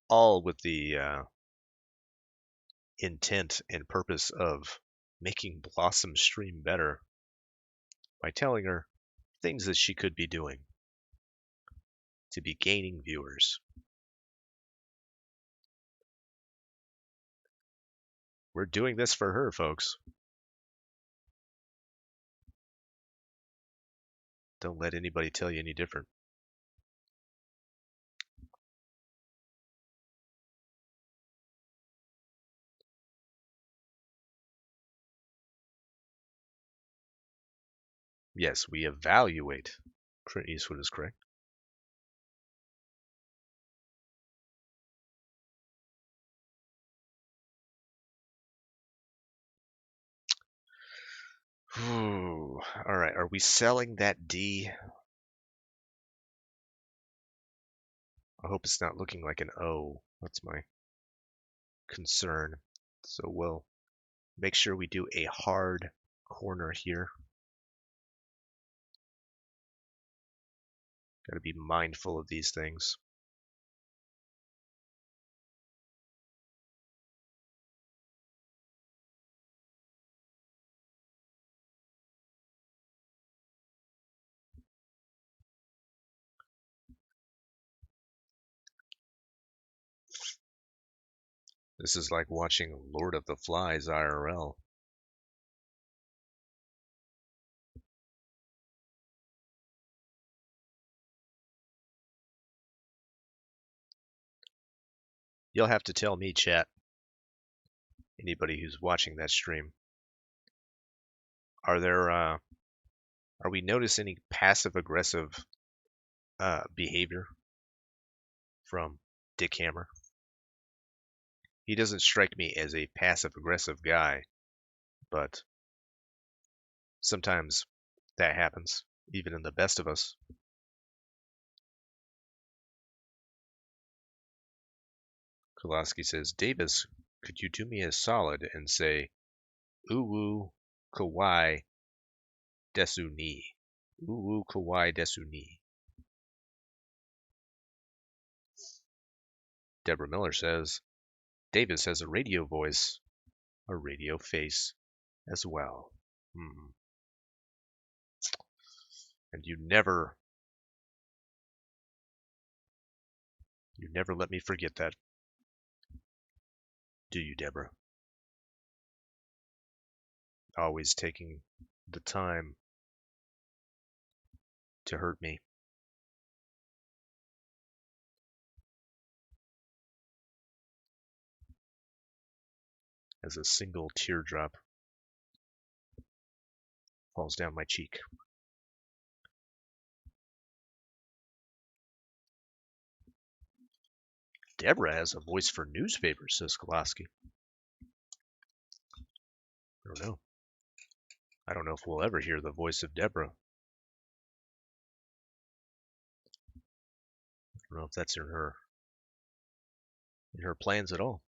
All with the intent and purpose of making Blossom stream better by telling her things that she could be doing to be gaining viewers. We're doing this for her, folks. Don't let anybody tell you any different. Yes, we evaluate. Clint Eastwood is correct. Ooh, all right, are we selling that D? I hope it's not looking like an O. That's my concern. So we'll make sure we do a hard corner here. Got to be mindful of these things. This is like watching Lord of the Flies IRL. You'll have to tell me, chat, anybody who's watching that stream, are we noticing any passive aggressive behavior from Dick Hammer? He doesn't strike me as a passive aggressive guy, but sometimes that happens, even in the best of us. Kowalski says, Davis, could you do me a solid and say, Uwu Kawai Desu ni? Uwu Kawai Desu ni. Deborah Miller says, Davis has a radio voice, a radio face as well. And you never let me forget that, do you, Deborah? Always taking the time to hurt me. As a single teardrop falls down my cheek. Deborah has a voice for newspapers, says Kowalski. I don't know. I don't know if we'll ever hear the voice of Deborah. I don't know if that's in her plans at all.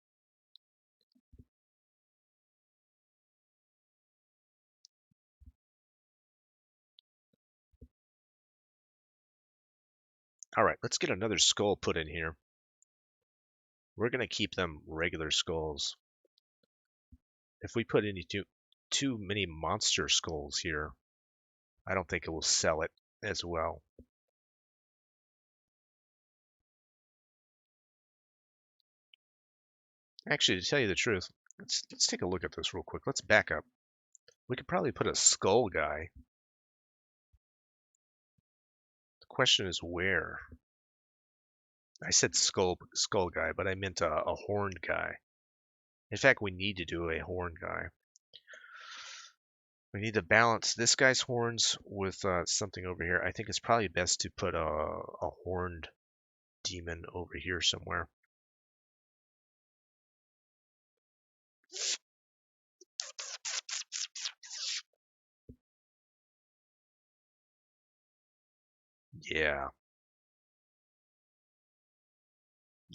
All right, let's get another skull put in here. We're going to keep them regular skulls. If we put any too many monster skulls here, I don't think it will sell it as well. Actually, to tell you the truth, let's take a look at this real quick. Let's back up. We could probably put a skull guy. The question is where. I said skull guy, but I meant a horned guy. In fact, we need to do a horned guy. We need to balance this guy's horns with something over here. I think it's probably best to put a horned demon over here somewhere. Yeah.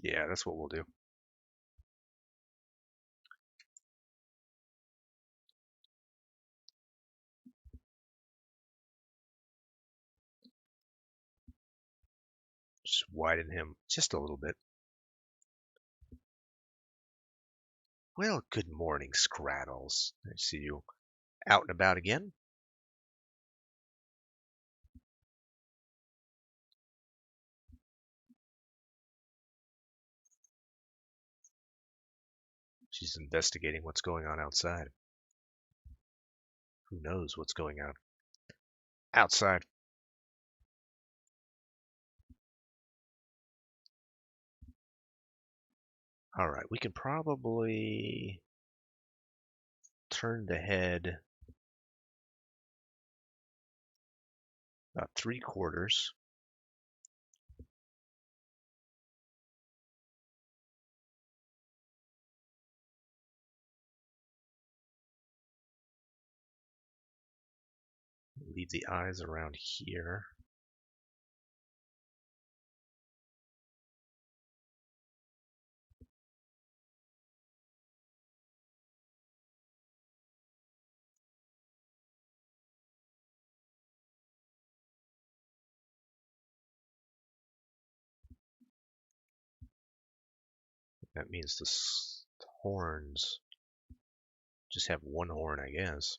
Yeah, that's what we'll do. Just widen him just a little bit. Well, good morning, Scrattles. I see you out and about again. She's investigating what's going on outside. Who knows what's going on outside? All right, we can probably turn the head about 3/4. Leave the eyes around here. That means the horns just have one horn, I guess.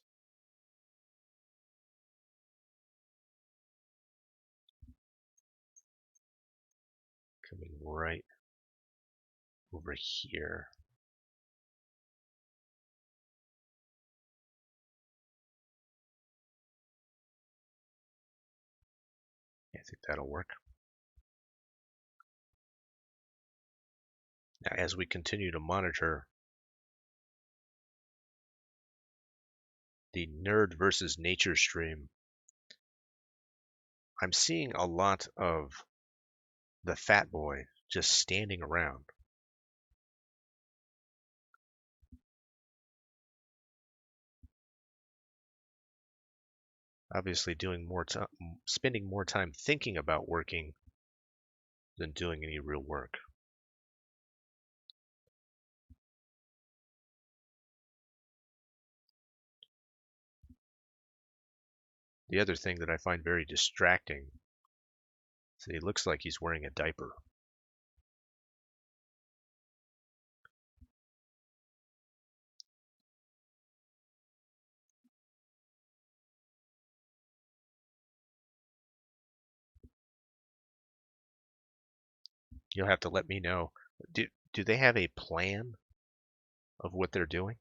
Coming right over here. I think that'll work. Now, as we continue to monitor the nerd versus nature stream, I'm seeing a lot of the fat boy just standing around. Obviously doing more time, spending more time thinking about working than doing any real work. The other thing that I find very distracting is that he looks like he's wearing a diaper. You'll have to let me know. Do they have a plan of what they're doing?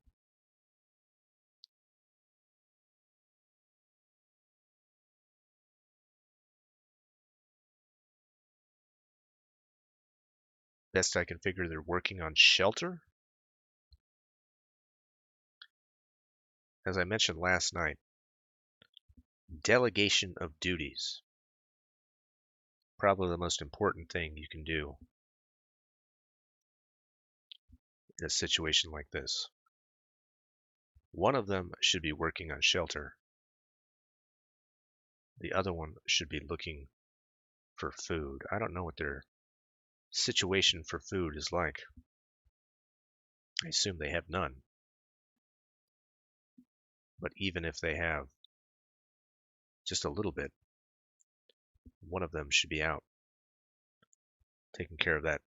Best I can figure, they're working on shelter. As I mentioned last night, delegation of duties. Probably the most important thing you can do in a situation like this. One of them should be working on shelter. The other one should be looking for food. I don't know what their situation for food is like. I assume they have none. But even if they have just a little bit, one of them should be out taking care of that.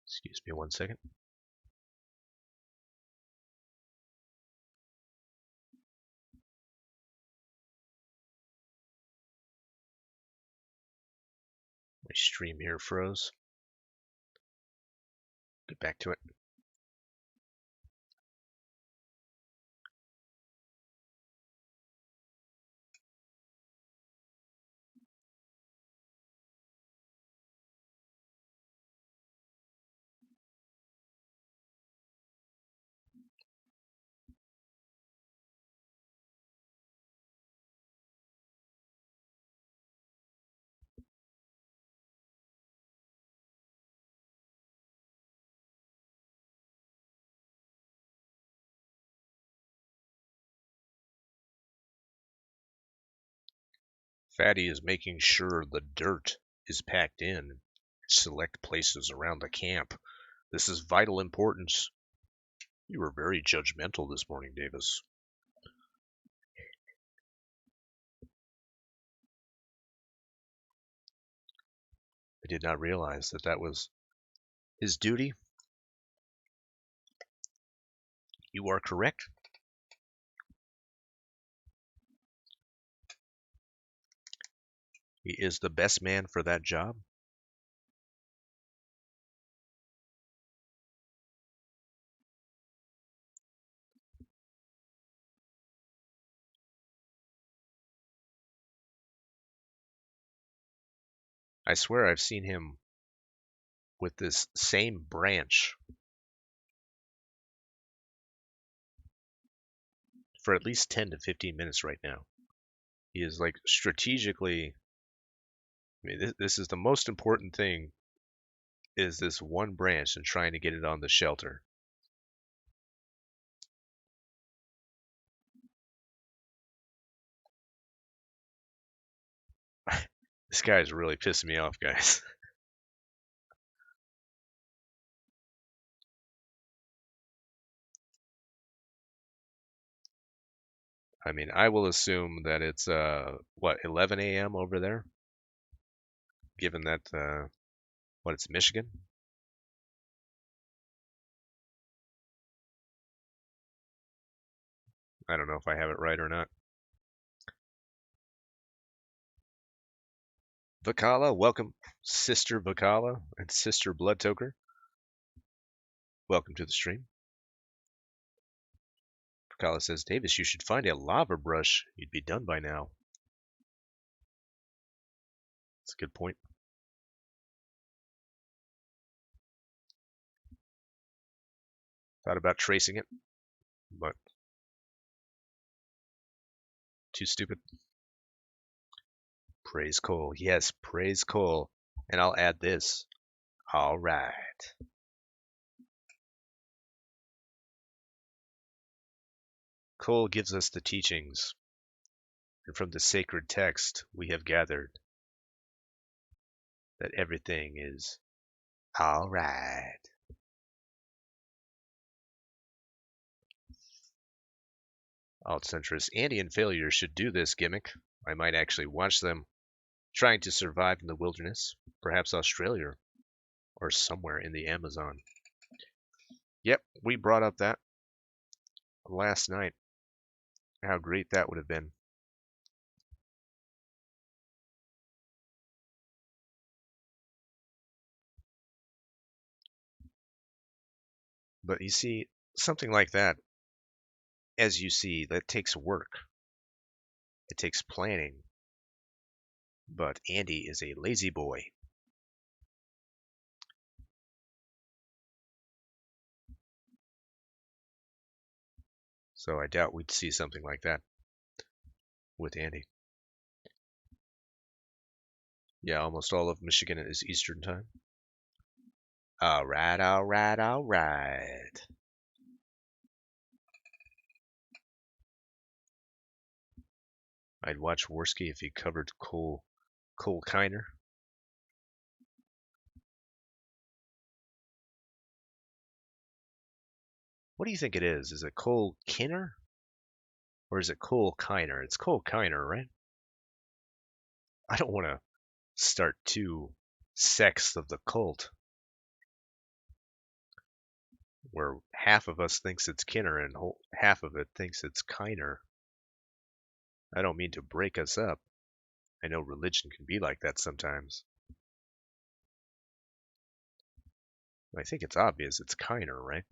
Excuse me 1 second. My stream here froze. Get back to it. Fatty is making sure the dirt is packed in select places around the camp. This is vital importance. You were very judgmental this morning, Davis. I did not realize that that was his duty. You are correct. He is the best man for that job. I swear I've seen him with this same branch for at least 10 to 15 minutes right now. He is like strategically, I mean, this is the most important thing, is this one branch and trying to get it on the shelter. This guy is really pissing me off, guys. I mean, I will assume that it's, what, 11 a.m. over there? Given that, what, it's Michigan? I don't know if I have it right or not. Vakala, welcome. Sister Vakala and Sister Bloodtoker. Welcome to the stream. Vakala says, Davis, you should find a lava brush. You'd be done by now. That's a good point. Thought about tracing it, but too stupid. Praise Cole. Yes, praise Cole. And I'll add this. All right. Cole gives us the teachings, and from the sacred text we have gathered that everything is all right. Alt-centrist Andy and Failure should do this gimmick. I might actually watch them trying to survive in the wilderness, perhaps Australia or somewhere in the Amazon. Yep, we brought up that last night. How great that would have been. But you see, something like that, as you see, that takes work. It takes planning. But Andy is a lazy boy. So I doubt we'd see something like that with Andy. Yeah, almost all of Michigan is Eastern time. All right, all right, all right. I'd watch Worski if he covered Cole Kiner. What do you think it is? Is it Cole Kinner? Or is it Cole Kiner? It's Cole Kiner, right? I don't want to start two sects of the cult where half of us thinks it's Kinner and half of it thinks it's Kiner. I don't mean to break us up. I know religion can be like that sometimes. I think it's obvious it's Kiner, right?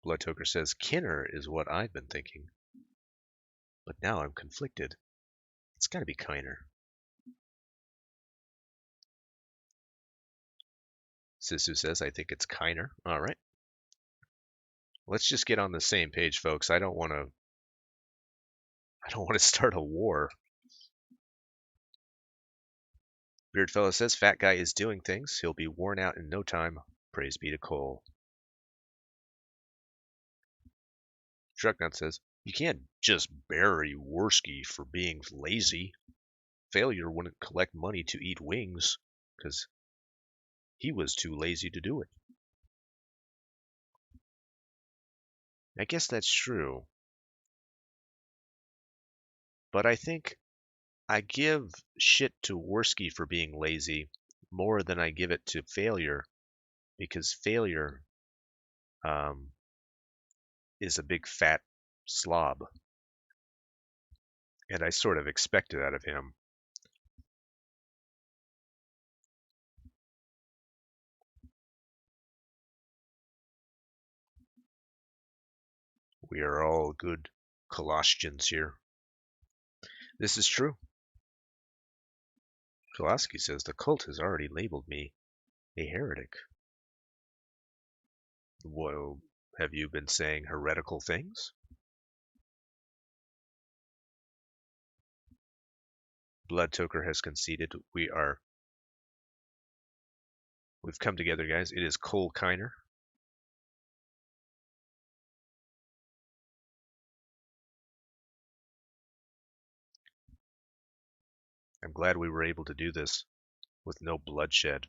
Bloodtoker says Kinner is what I've been thinking. But now I'm conflicted. It's gotta be Kiner. Sisu says I think it's Kiner. Alright. Let's just get on the same page, folks. I don't wanna start a war. Beardfella says Fat Guy is doing things. He'll be worn out in no time. Praise be to Cole. Trucknut says, You can't just bury Worski for being lazy. Failure wouldn't collect money to eat wings, because he was too lazy to do it. I guess that's true. But I think I give shit to Worski for being lazy more than I give it to Failure, because Failure is a big fat slob, and I sort of expect it out of him. We are all good Colossians here. This is true. Pulaski says the cult has already labeled me a heretic. Well, have you been saying heretical things? Bloodtoker has conceded. We've come together, guys. It is Cole Kiner. I'm glad we were able to do this with no bloodshed.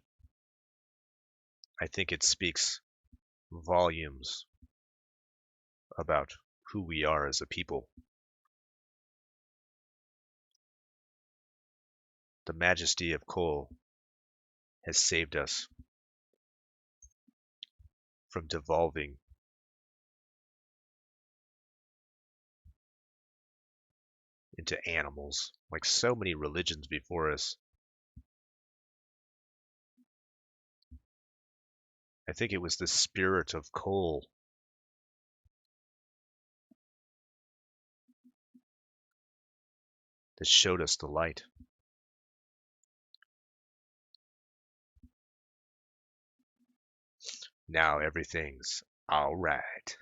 I think it speaks volumes about who we are as a people. The majesty of Cole has saved us from devolving into animals like so many religions before us. I think it was the spirit of Cole that showed us the light. Now everything's all right.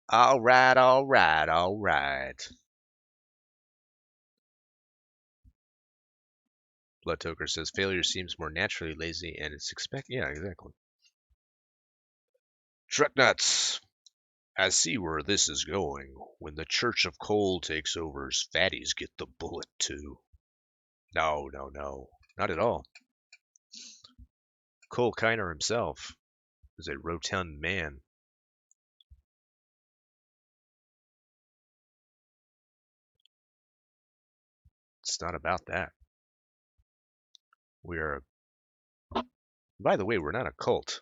All right, all right, all right. Bloodtoker says failure seems more naturally lazy and it's expect. Yeah, exactly. Truck nuts. I see where this is going. When the Church of Coal takes over, fatties get the bullet too. No, no, no. Not at all. Cole Kiner himself is a rotund man. It's not about that. We are. By the way, we're not a cult.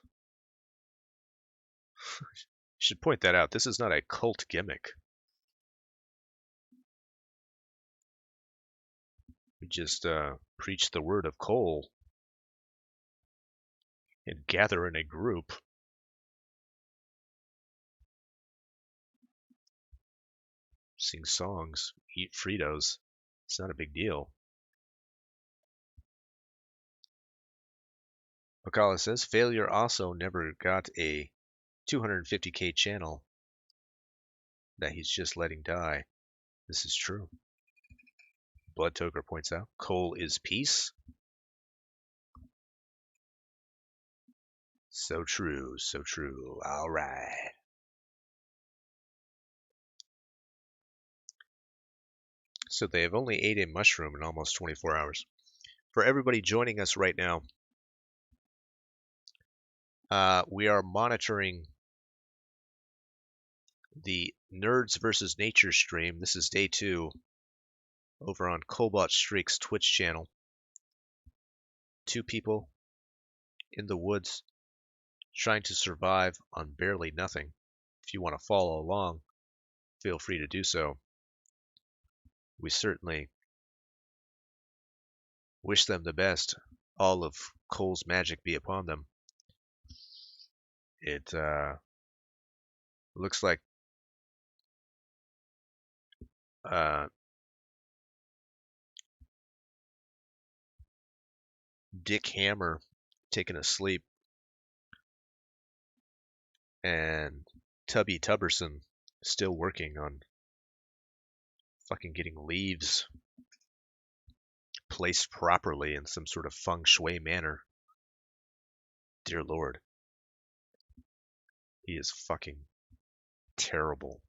Should point that out. This is not a cult gimmick. We just preach the word of coal and gather in a group. Sing songs, eat Fritos. It's not a big deal. Makala says failure also never got a 250k channel that he's just letting die. This is true. Bloodtoker points out coal is peace. So true, so true. All right. So they have only ate a mushroom in almost 24 hours. For everybody joining us right now, we are monitoring the Nerds versus Nature stream. This is day 2 over on Cobalt Streak's Twitch channel. 2 people in the woods trying to survive on barely nothing. If you want to follow along, feel free to do so. We certainly wish them the best. All of Cole's magic be upon them. It looks like Dick Hammer taking a sleep and Tubby Tubberson still working on fucking getting leaves placed properly in some sort of feng shui manner. Dear Lord. He is fucking terrible.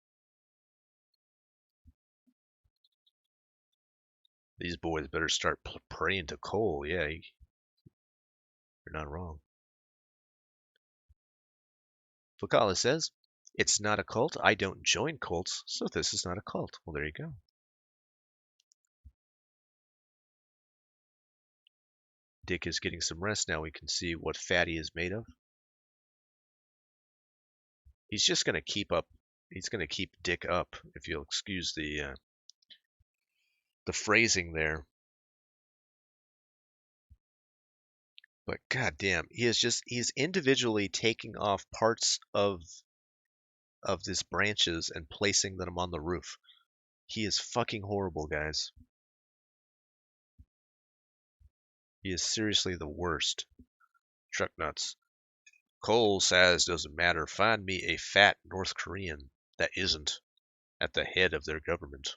These boys better start praying to Cole. Yeah, you're not wrong. Fakala says, it's not a cult. I don't join cults, so this is not a cult. Well, there you go. Dick is getting some rest now. We can see what Fatty is made of. He's just going to keep up. He's going to keep Dick up, if you'll excuse the phrasing there. But goddamn, he's individually taking off parts of these branches and placing them on the roof. He is fucking horrible, guys. He is seriously the worst. Truck nuts. Cole says doesn't matter. Find me a fat North Korean that isn't at the head of their government.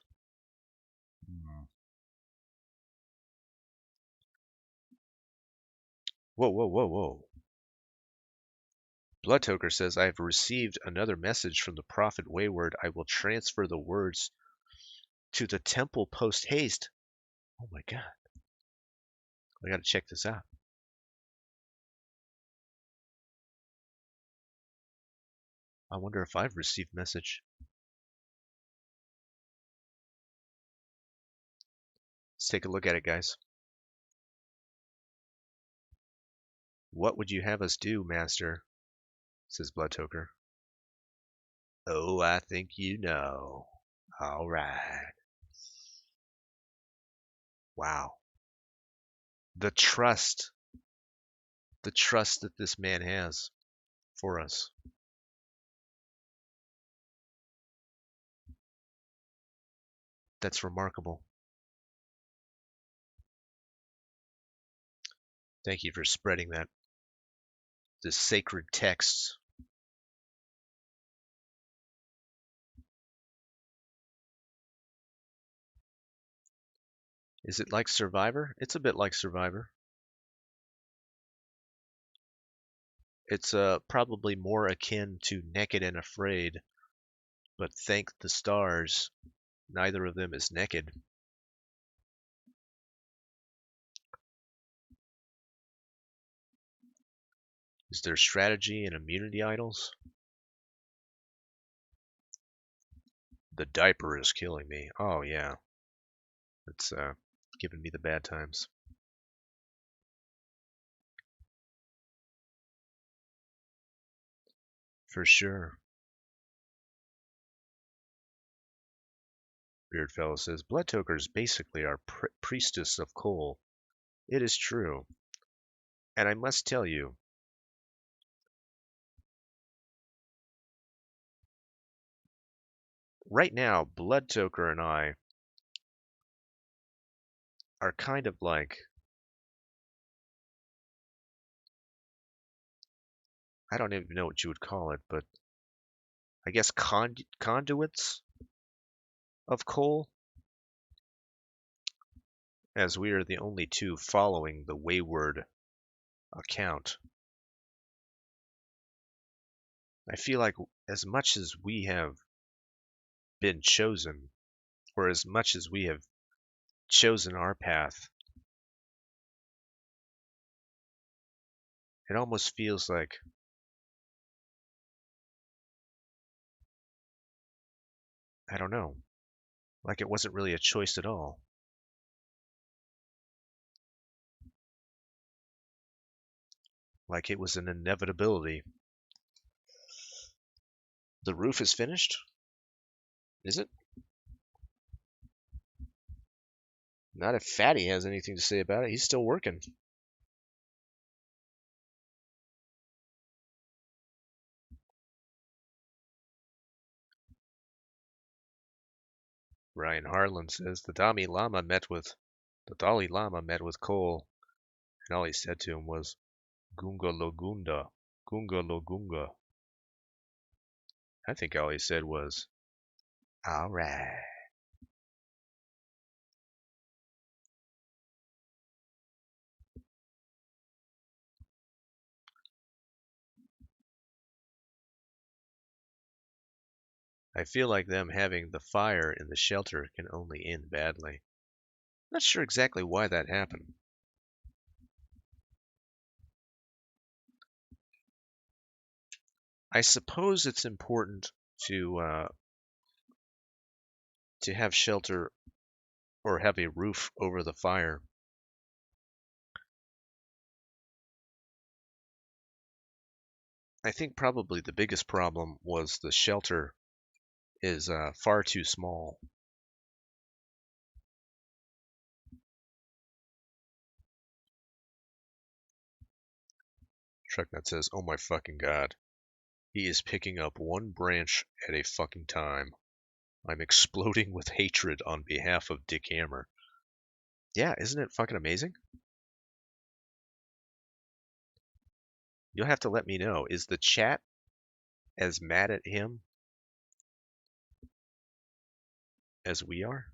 Whoa, whoa, whoa, whoa. Bloodtoker says, I have received another message from the Prophet Wayward. I will transfer the words to the temple post haste. Oh my god. I gotta check this out. I wonder if I've received message. Let's take a look at it, guys. What would you have us do, Master? Says Bloodtoker. Oh, I think you know. All right. Wow. The trust that this man has for us. That's remarkable. Thank you for spreading that. The sacred texts. Is it like Survivor? It's a bit like Survivor. It's probably more akin to Naked and Afraid, but thank the stars, neither of them is naked. Is there strategy and immunity idols? The diaper is killing me. Oh yeah, it's giving me the bad times. For sure. Beardfellow says, Bloodtoker is basically our priestess of coal. It is true. And I must tell you, right now, Bloodtoker and I are kind of like, I don't even know what you would call it, but I guess conduits of coal, as we are the only two following the wayward account. I feel like as much as we have been chosen, or as much as we have chosen our path, it almost feels like I don't know, like it wasn't really a choice at all. Like it was an inevitability. The roof is finished? Is it? Not if Fatty has anything to say about it. He's still working. Ryan Harlan says the Dalai Lama met with Cole, and all he said to him was Gunga Logunda, Gunga Logunga. I think all he said was, all right. I feel like them having the fire in the shelter can only end badly. Not sure exactly why that happened. I suppose it's important to have shelter or have a roof over the fire. I think probably the biggest problem was the shelter is far too small. Trucknut says, "Oh my fucking god, he is picking up one branch at a fucking time. I'm exploding with hatred on behalf of Dick Hammer." Yeah, isn't it fucking amazing? You'll have to let me know. Is the chat as mad at him as we are?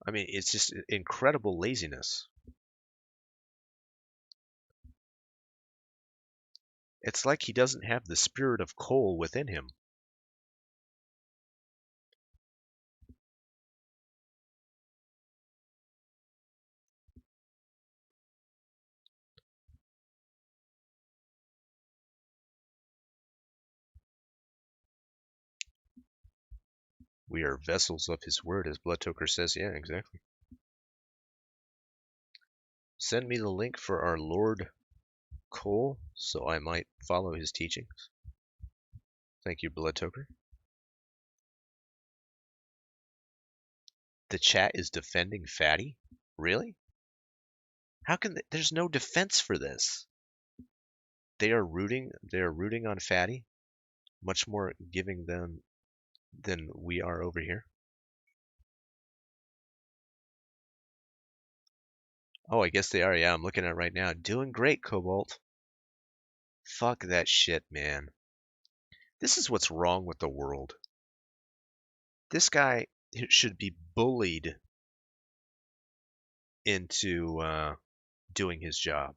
I mean, it's just incredible laziness. It's like he doesn't have the spirit of coal within him. We are vessels of his word, as Blood Toker says. Yeah, exactly. Send me the link for our Lord Cole so I might follow his teachings. Thank you, Blood Toker. The chat is defending Fatty? Really? How can there's no defense for this? They are rooting on Fatty, much more giving them than we are over here. Oh, I guess they are. Yeah, I'm looking at it right now. Doing great, Cobalt. Fuck that shit, man. This is what's wrong with the world. This guy should be bullied into doing his job,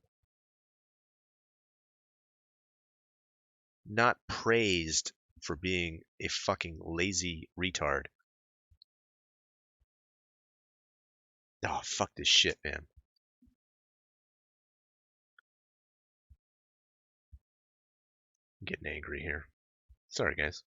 not praised for being a fucking lazy retard. Oh, fuck this shit, man. I'm getting angry here. Sorry, guys.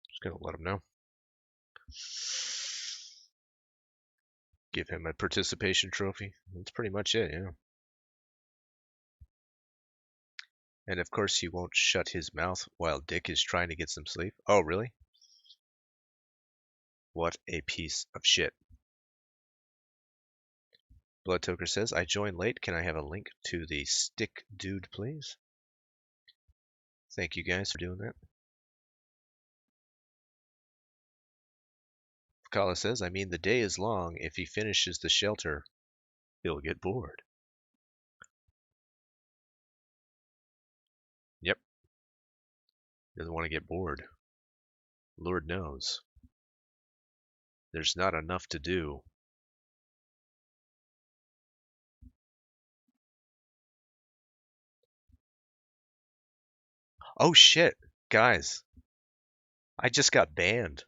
Just gonna let him know. Give him a participation trophy. That's pretty much it, yeah. And of course he won't shut his mouth while Dick is trying to get some sleep. Oh, really? What a piece of shit. Blood Toker says, I joined late. Can I have a link to the stick dude, please? Thank you guys for doing that. Kala says, I mean, the day is long. If he finishes the shelter, he'll get bored. Yep. Doesn't want to get bored. Lord knows. There's not enough to do. Oh shit, guys. I just got banned.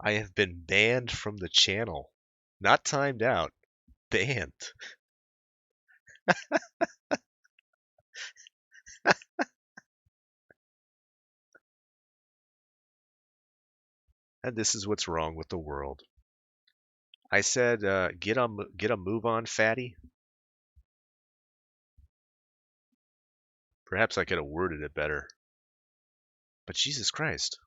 I have been banned from the channel. Not timed out. Banned. And this is what's wrong with the world. I said, get a move on, fatty. Perhaps I could have worded it better. But Jesus Christ.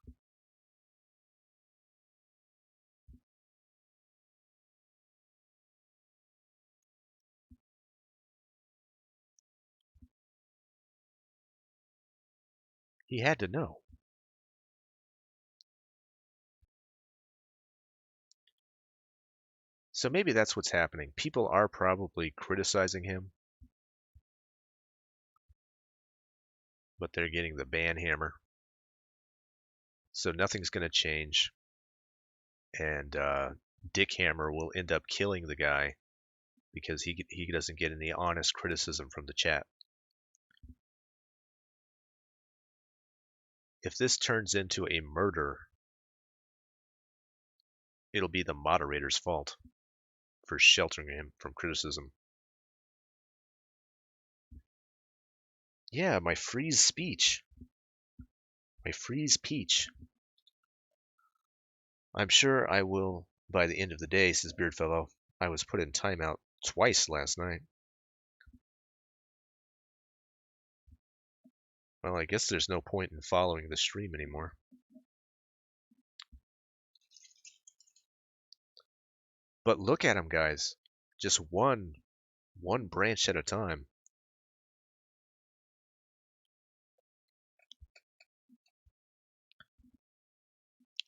He had to know. So maybe that's what's happening. People are probably criticizing him, but they're getting the ban hammer. So nothing's going to change. And Dick Hammer will end up killing the guy because he doesn't get any honest criticism from the chat. If this turns into a murder, it'll be the moderator's fault for sheltering him from criticism. Yeah, my freeze speech. My freeze peach. I'm sure I will by the end of the day, says Beardfellow. I was put in timeout twice last night. Well, I guess there's no point in following the stream anymore. But look at him, guys. Just one branch at a time.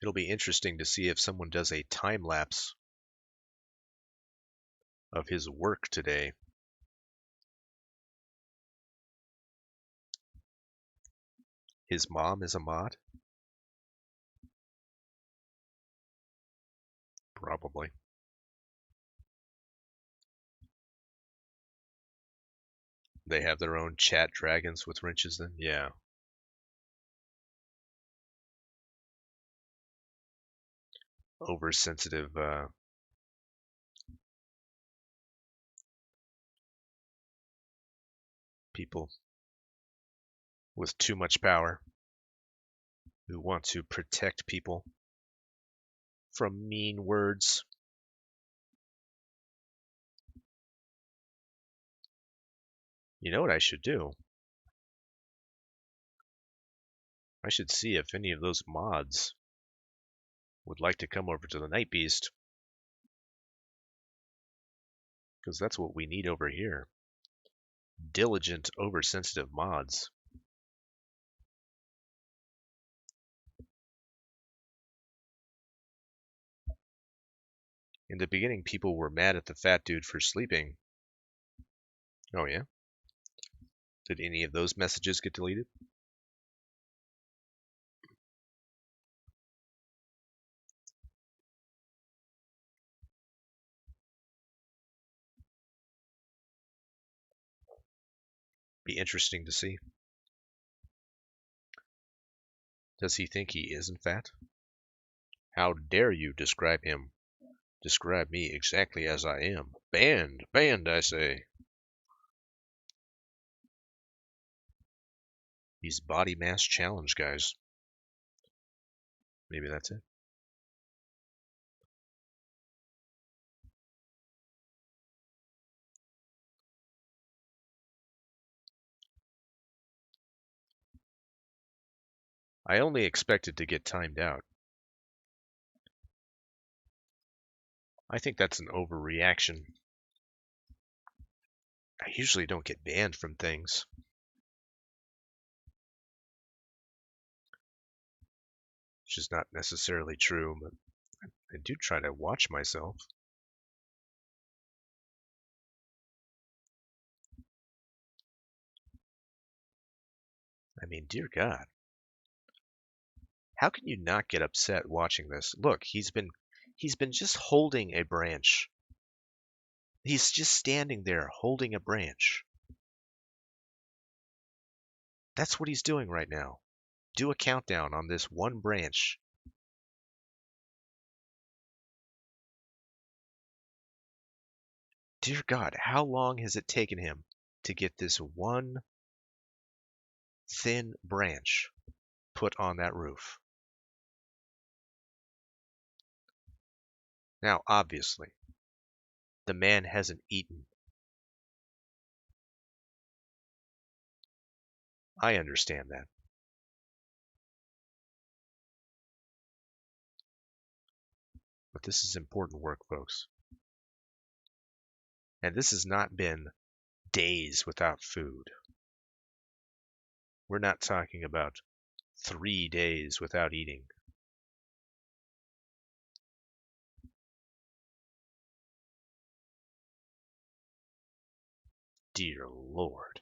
It'll be interesting to see if someone does a time lapse of his work today. His mom is a mod? Probably. They have their own chat dragons with wrenches then? Yeah. Oversensitive people with too much power who want to protect people from mean words. You know what I should do? I should see if any of those mods would like to come over to the Night Beast. Because that's what we need over here. Diligent, oversensitive mods. In the beginning, people were mad at the fat dude for sleeping. Oh, yeah? Did any of those messages get deleted? Be interesting to see. Does he think he isn't fat? How dare you describe him? Describe me exactly as I am. Banned! Banned, I say. He's body mass challenge, guys. Maybe that's it. I only expected to get timed out. I think that's an overreaction. I usually don't get banned from things. Which is not necessarily true, but I do try to watch myself. I mean, dear God. How can you not get upset watching this? Look, he's been just holding a branch. He's just standing there holding a branch. That's what he's doing right now. Do a countdown on this one branch. Dear God, how long has it taken him to get this one thin branch put on that roof? Now, obviously, the man hasn't eaten. I understand that. But this is important work, folks. And this has not been days without food. We're not talking about 3 days without eating. Dear Lord.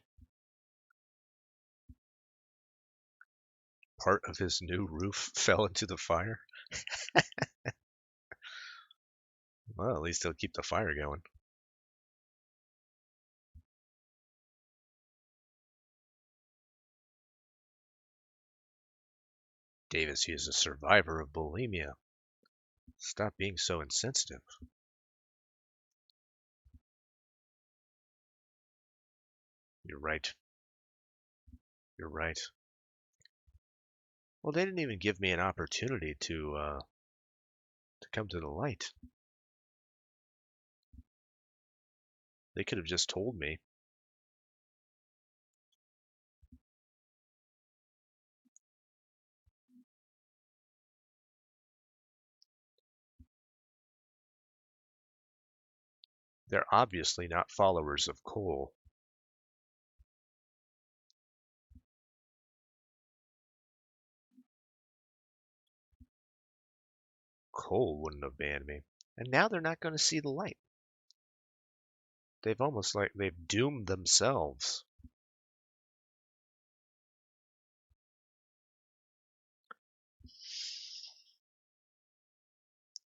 Part of his new roof fell into the fire? Well, at least he'll keep the fire going. Davis, he is a survivor of bulimia. Stop being so insensitive. You're right. You're right. Well, they didn't even give me an opportunity to come to the light. They could have just told me. They're obviously not followers of Cole. Cole wouldn't have banned me. And now they're not going to see the light. They've doomed themselves.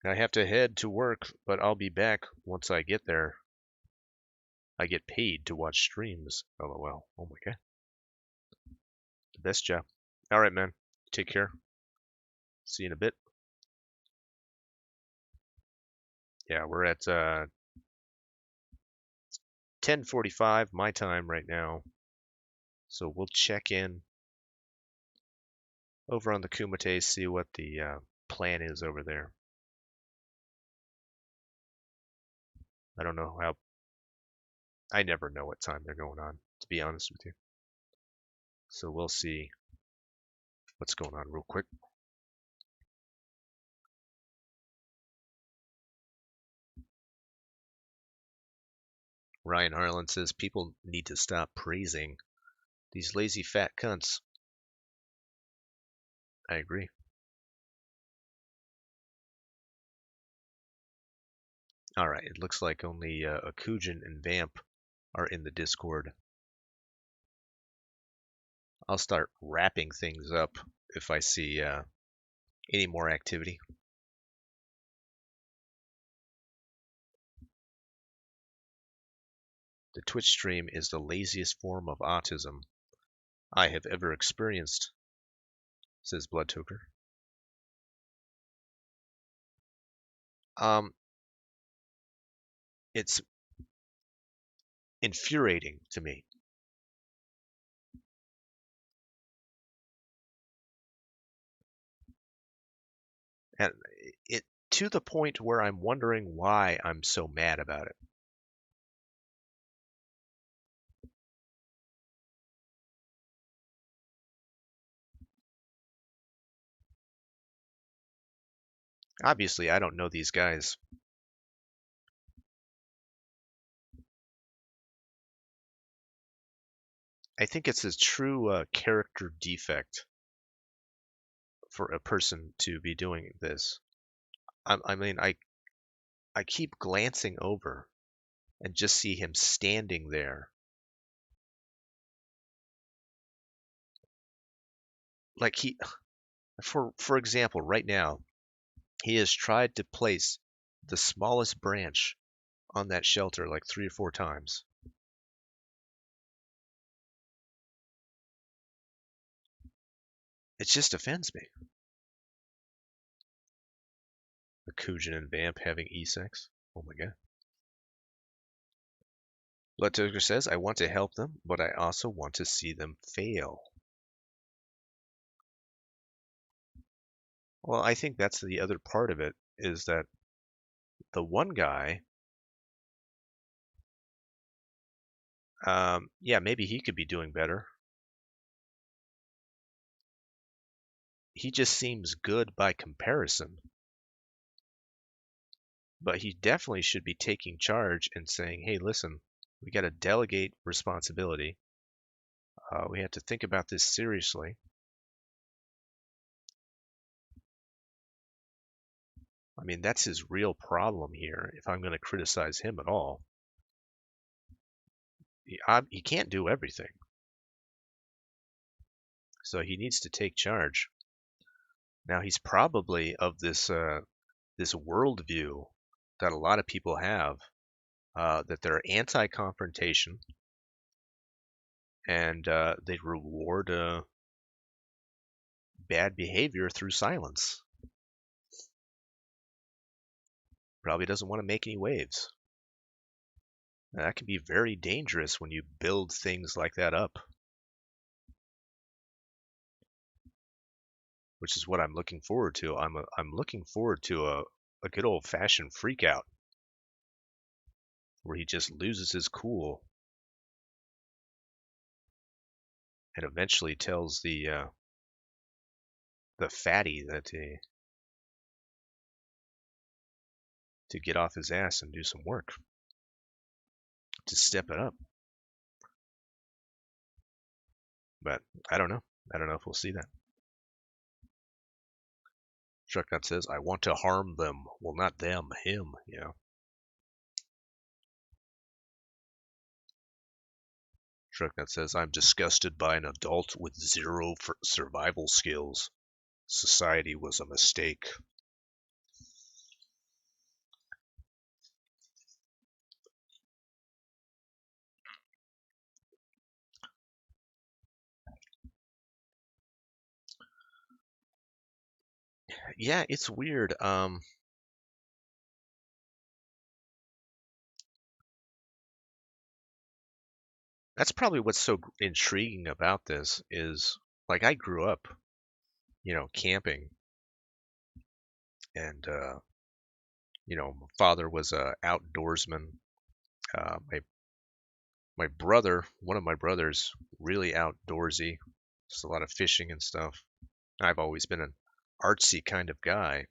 I have to head to work, but I'll be back once I get there. I get paid to watch streams. LOL. Oh my god. The best job. Alright, man. Take care. See you in a bit. Yeah, we're at 10:45 my time right now. So we'll check in over on the Kumite, see what the plan is over there. I don't know how. I never know what time they're going on, to be honest with you. So we'll see what's going on real quick. Ryan Harlan says people need to stop praising these lazy fat cunts. I agree. Alright, it looks like only Akujin and Vamp are in the Discord. I'll start wrapping things up if I see any more activity. The Twitch stream is the laziest form of autism I have ever experienced, says Bloodtoker. It's infuriating to me. And it to the point where I'm wondering why I'm so mad about it. Obviously, I don't know these guys. I think it's a true character defect for a person to be doing this. I mean, I keep glancing over and just see him standing there. Like for example, right now, he has tried to place the smallest branch on that shelter like 3 or 4 times. It just offends me. The Kujin and Vamp having E-sex. Oh my god. Bloodtoker says, I want to help them, but I also want to see them fail. Well, I think that's the other part of it, is that the one guy, yeah, maybe he could be doing better. He just seems good by comparison. But he definitely should be taking charge and saying, hey, listen, we got to delegate responsibility. We have to think about this seriously. I mean, that's his real problem here, if I'm going to criticize him at all. he can't do everything. So he needs to take charge. Now he's probably of this worldview that a lot of people have, that they're anti-confrontation and they reward bad behavior through silence. Probably doesn't want to make any waves. Now, that can be very dangerous when you build things like that up, which is what I'm looking forward to. I'm looking forward to a good old-fashioned freak out where he just loses his cool and eventually tells the fatty that to get off his ass and do some work, to step it up. But I don't know. I don't know if we'll see that. Trucknut says, I want to harm them. Well, not them, him, yeah. Trucknut says, I'm disgusted by an adult with zero survival skills. Society was a mistake. Yeah, it's weird. That's probably what's so intriguing about this is, like, I grew up, camping, and my father was a outdoorsman. My brother, one of my brothers, really outdoorsy, just a lot of fishing and stuff. I've always been an artsy kind of guy,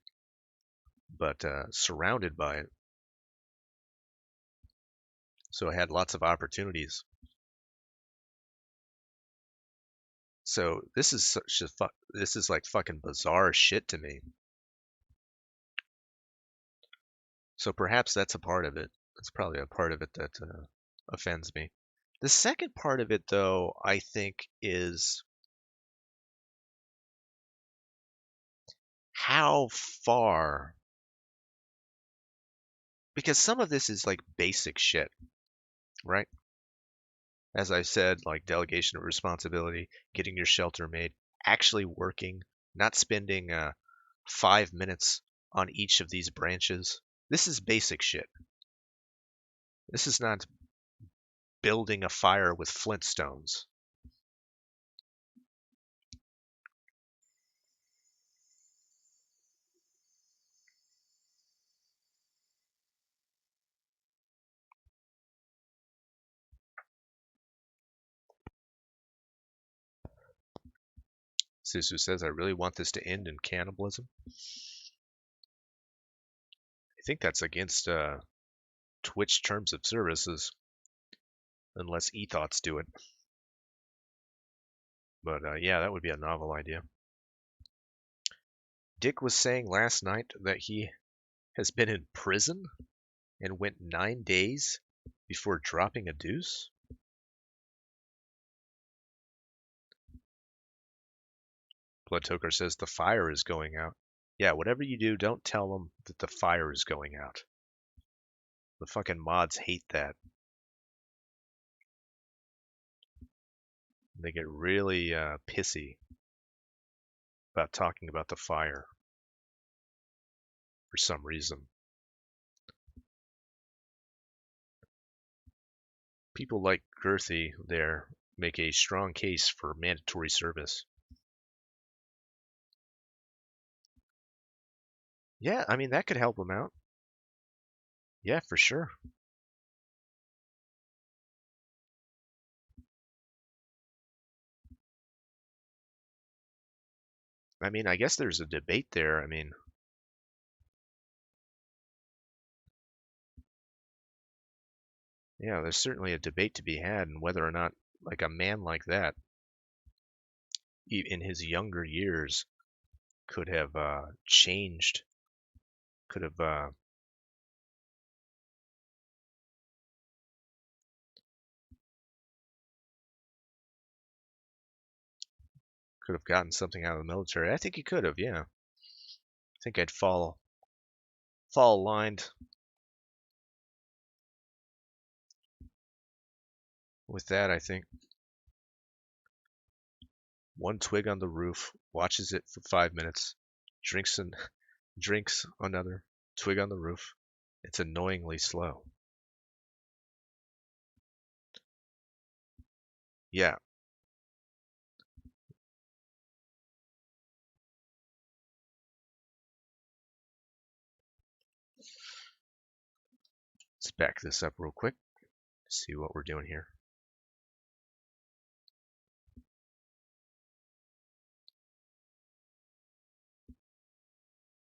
but surrounded by it, so I had lots of opportunities. So this is like fucking bizarre shit to me. So perhaps that's a part of it. That's probably a part of it that offends me. The second part of it, though, I think is how far, because some of this is like basic shit, right? As I said, like delegation of responsibility, getting your shelter made, actually working, not spending 5 minutes on each of these branches. This is basic shit. This is not building a fire with Flintstones. Sisu says, I really want this to end in cannibalism. I think that's against Twitch terms of services, unless ethoughts do it. But yeah, that would be a novel idea. Dick was saying last night that he has been in prison and went 9 days before dropping a deuce. Bloodtoker says the fire is going out. Yeah, whatever you do, don't tell them that the fire is going out. The fucking mods hate that. They get really pissy about talking about the fire for some reason. People like Girthy there make a strong case for mandatory service. Yeah, I mean, that could help them out. Yeah, for sure. I mean, I guess there's a debate there. I mean, yeah, there's certainly a debate to be had, and whether or not, like, a man like that, in his younger years, could have changed, could have Could have gotten something out of the military. I think he could have, yeah. I think I'd fall aligned with that, I think. One twig on the roof, watches it for 5 minutes, drinks another twig on the roof. It's annoyingly slow. Yeah. Let's back this up real quick. See what we're doing here.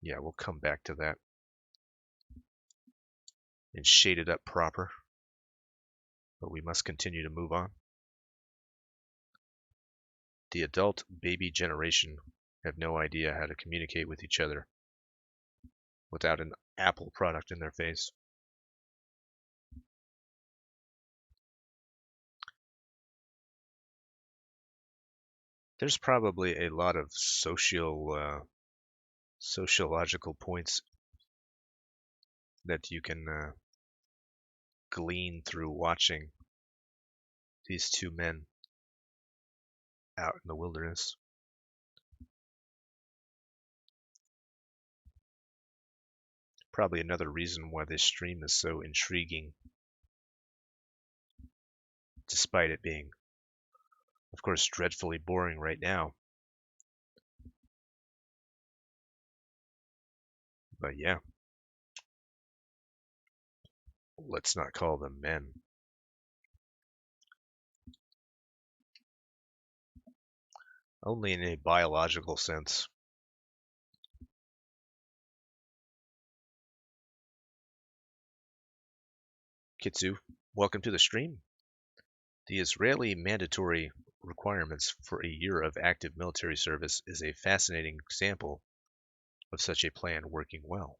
Yeah, we'll come back to that and shade it up proper. But we must continue to move on. The adult baby generation have no idea how to communicate with each other without an Apple product in their face. There's probably a lot of sociological points that you can glean through watching these two men out in the wilderness. Probably another reason why this stream is so intriguing, despite it being, of course, dreadfully boring right now. But yeah, let's not call them men. Only in a biological sense. Kitsu, welcome to the stream. The Israeli mandatory requirements for a year of active military service is a fascinating example of such a plan working well.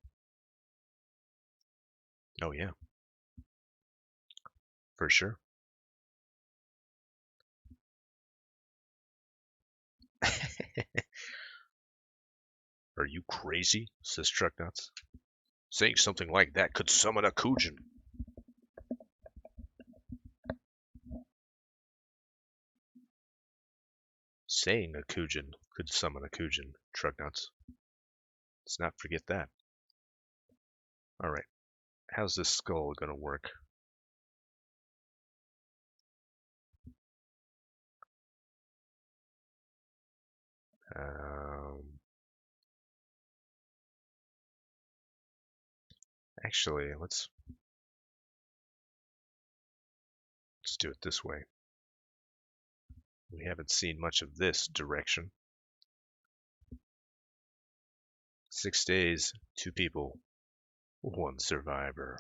Oh yeah, for sure. Are you crazy? Says Trucknuts. Saying something like that could summon a Kujin. Saying a Kujin could summon a Kujin, Trucknuts. Let's not forget that. Alright, how's this skull gonna work? Actually, let's do it this way. We haven't seen much of this direction. 6 days, 2 people, 1 survivor.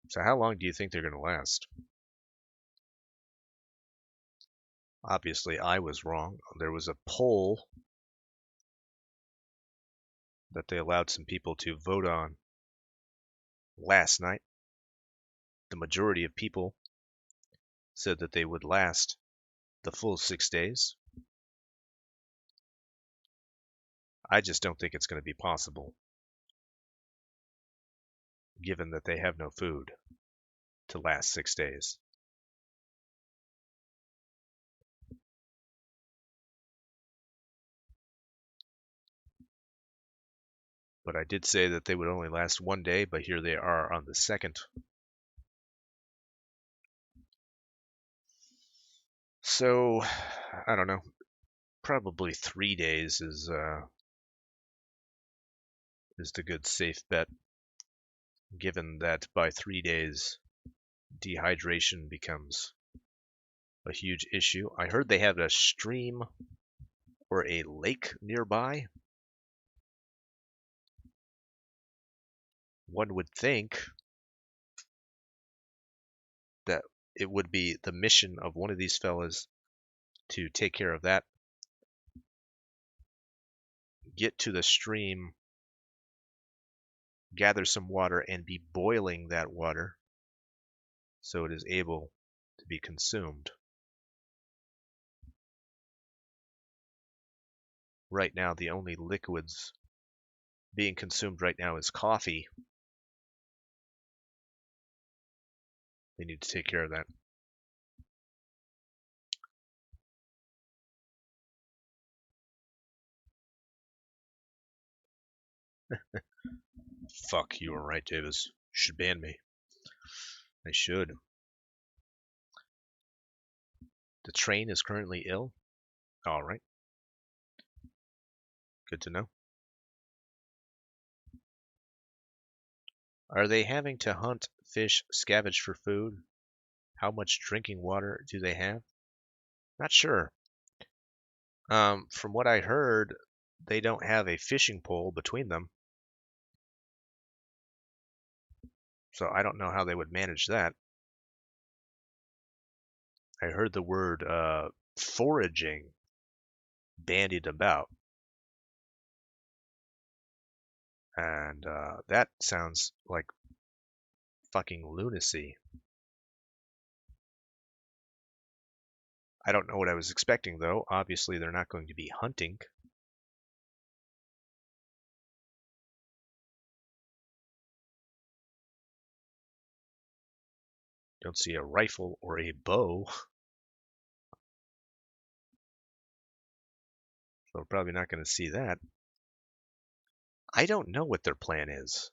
So how long do you think they're going to last? Obviously, I was wrong. There was a poll that they allowed some people to vote on last night. The majority of people said that they would last the full 6 days. I just don't think it's going to be possible, given that they have no food to last 6 days. But I did say that they would only last 1 day, but here they are on the second. So, I don't know. Probably 3 days is the good safe bet, given that by 3 days, dehydration becomes a huge issue. I heard they have a stream or a lake nearby. One would think that it would be the mission of one of these fellas to take care of that, get to the stream gather some water and be boiling that water so it is able to be consumed. Right now, the only liquids being consumed right now is coffee. They need to take care of that. Fuck, you were right, Davis. You should ban me. I should. The train is currently ill. All right. Good to know. Are they having to hunt, fish, scavenge for food? How much drinking water do they have? Not sure. From what I heard, they don't have a fishing pole between them. So I don't know how they would manage that. I heard the word foraging bandied about. And that sounds like fucking lunacy. I don't know what I was expecting, though. Obviously, they're not going to be hunting. Don't see a rifle or a bow. So we're probably not going to see that. I don't know what their plan is.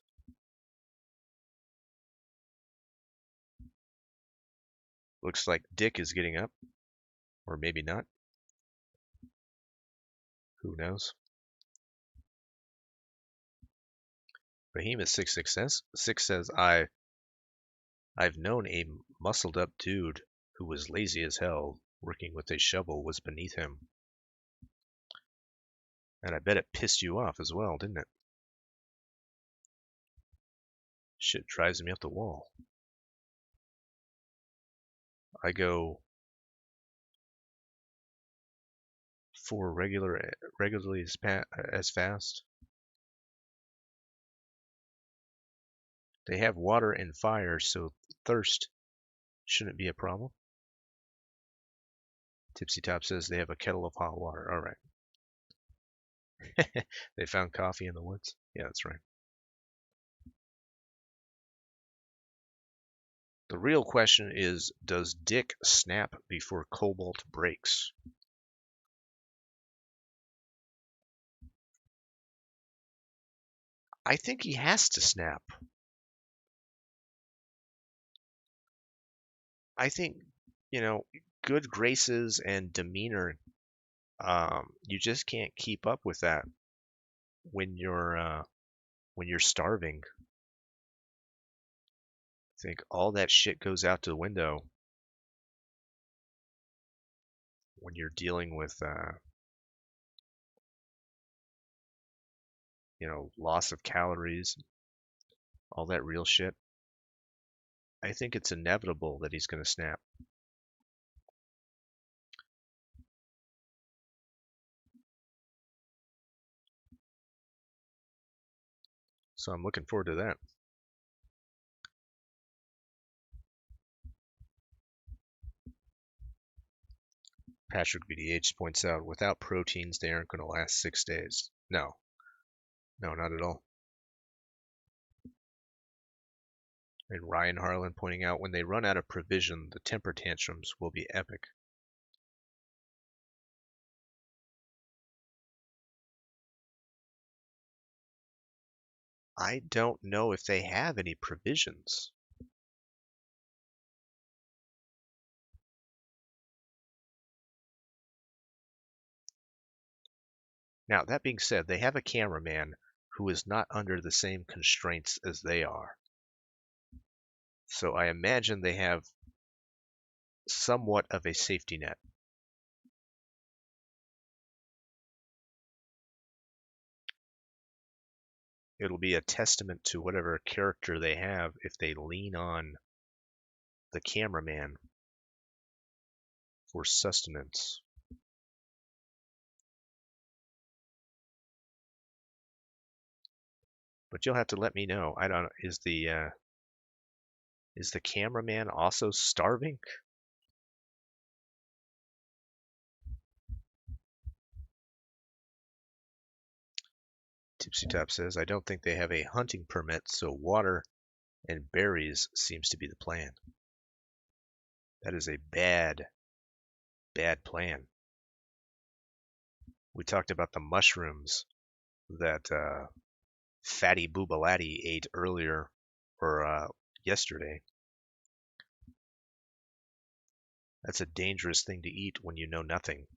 Looks like Dick is getting up. Or maybe not. Who knows? Behemoth 666 says, I've known a muscled up dude who was lazy as hell. Working with a shovel was beneath him. And I bet it pissed you off as well, didn't it? Shit drives me up the wall. I go for regularly as fast. They have water and fire, so thirst shouldn't be a problem. Tipsy Top says they have a kettle of hot water. All right. They found coffee in the woods? Yeah, that's right. The real question is, does Dick snap before Cobalt breaks? I think he has to snap. I think, good graces and demeanor, you just can't keep up with that when you're starving. I think all that shit goes out the window when you're dealing with, loss of calories, all that real shit. I think it's inevitable that he's going to snap. So I'm looking forward to that. Patrick BDH points out, without proteins, they aren't going to last 6 days. No, not at all. And Ryan Harlan pointing out, when they run out of provision, the temper tantrums will be epic. I don't know if they have any provisions. Now, that being said, they have a cameraman who is not under the same constraints as they are. So I imagine they have somewhat of a safety net. It'll be a testament to whatever character they have if they lean on the cameraman for sustenance. But you'll have to let me know. I don't. Is the cameraman also starving? Tipsy Top says, I don't think they have a hunting permit, so water and berries seems to be the plan. That is a bad, bad plan. We talked about the mushrooms that Fatty Boobalatti ate earlier or yesterday. That's a dangerous thing to eat when you know nothing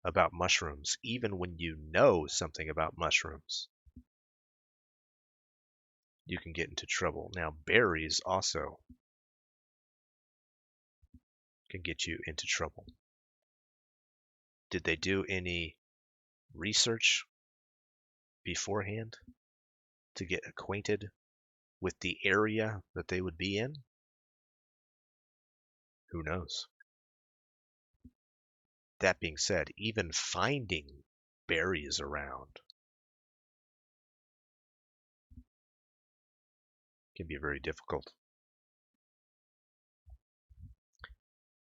about mushrooms, even when you know something about mushrooms. You can get into trouble. Now, berries also can get you into trouble. Did they do any research beforehand to get acquainted with the area that they would be in? Who knows? That being said, even finding berries around can be very difficult.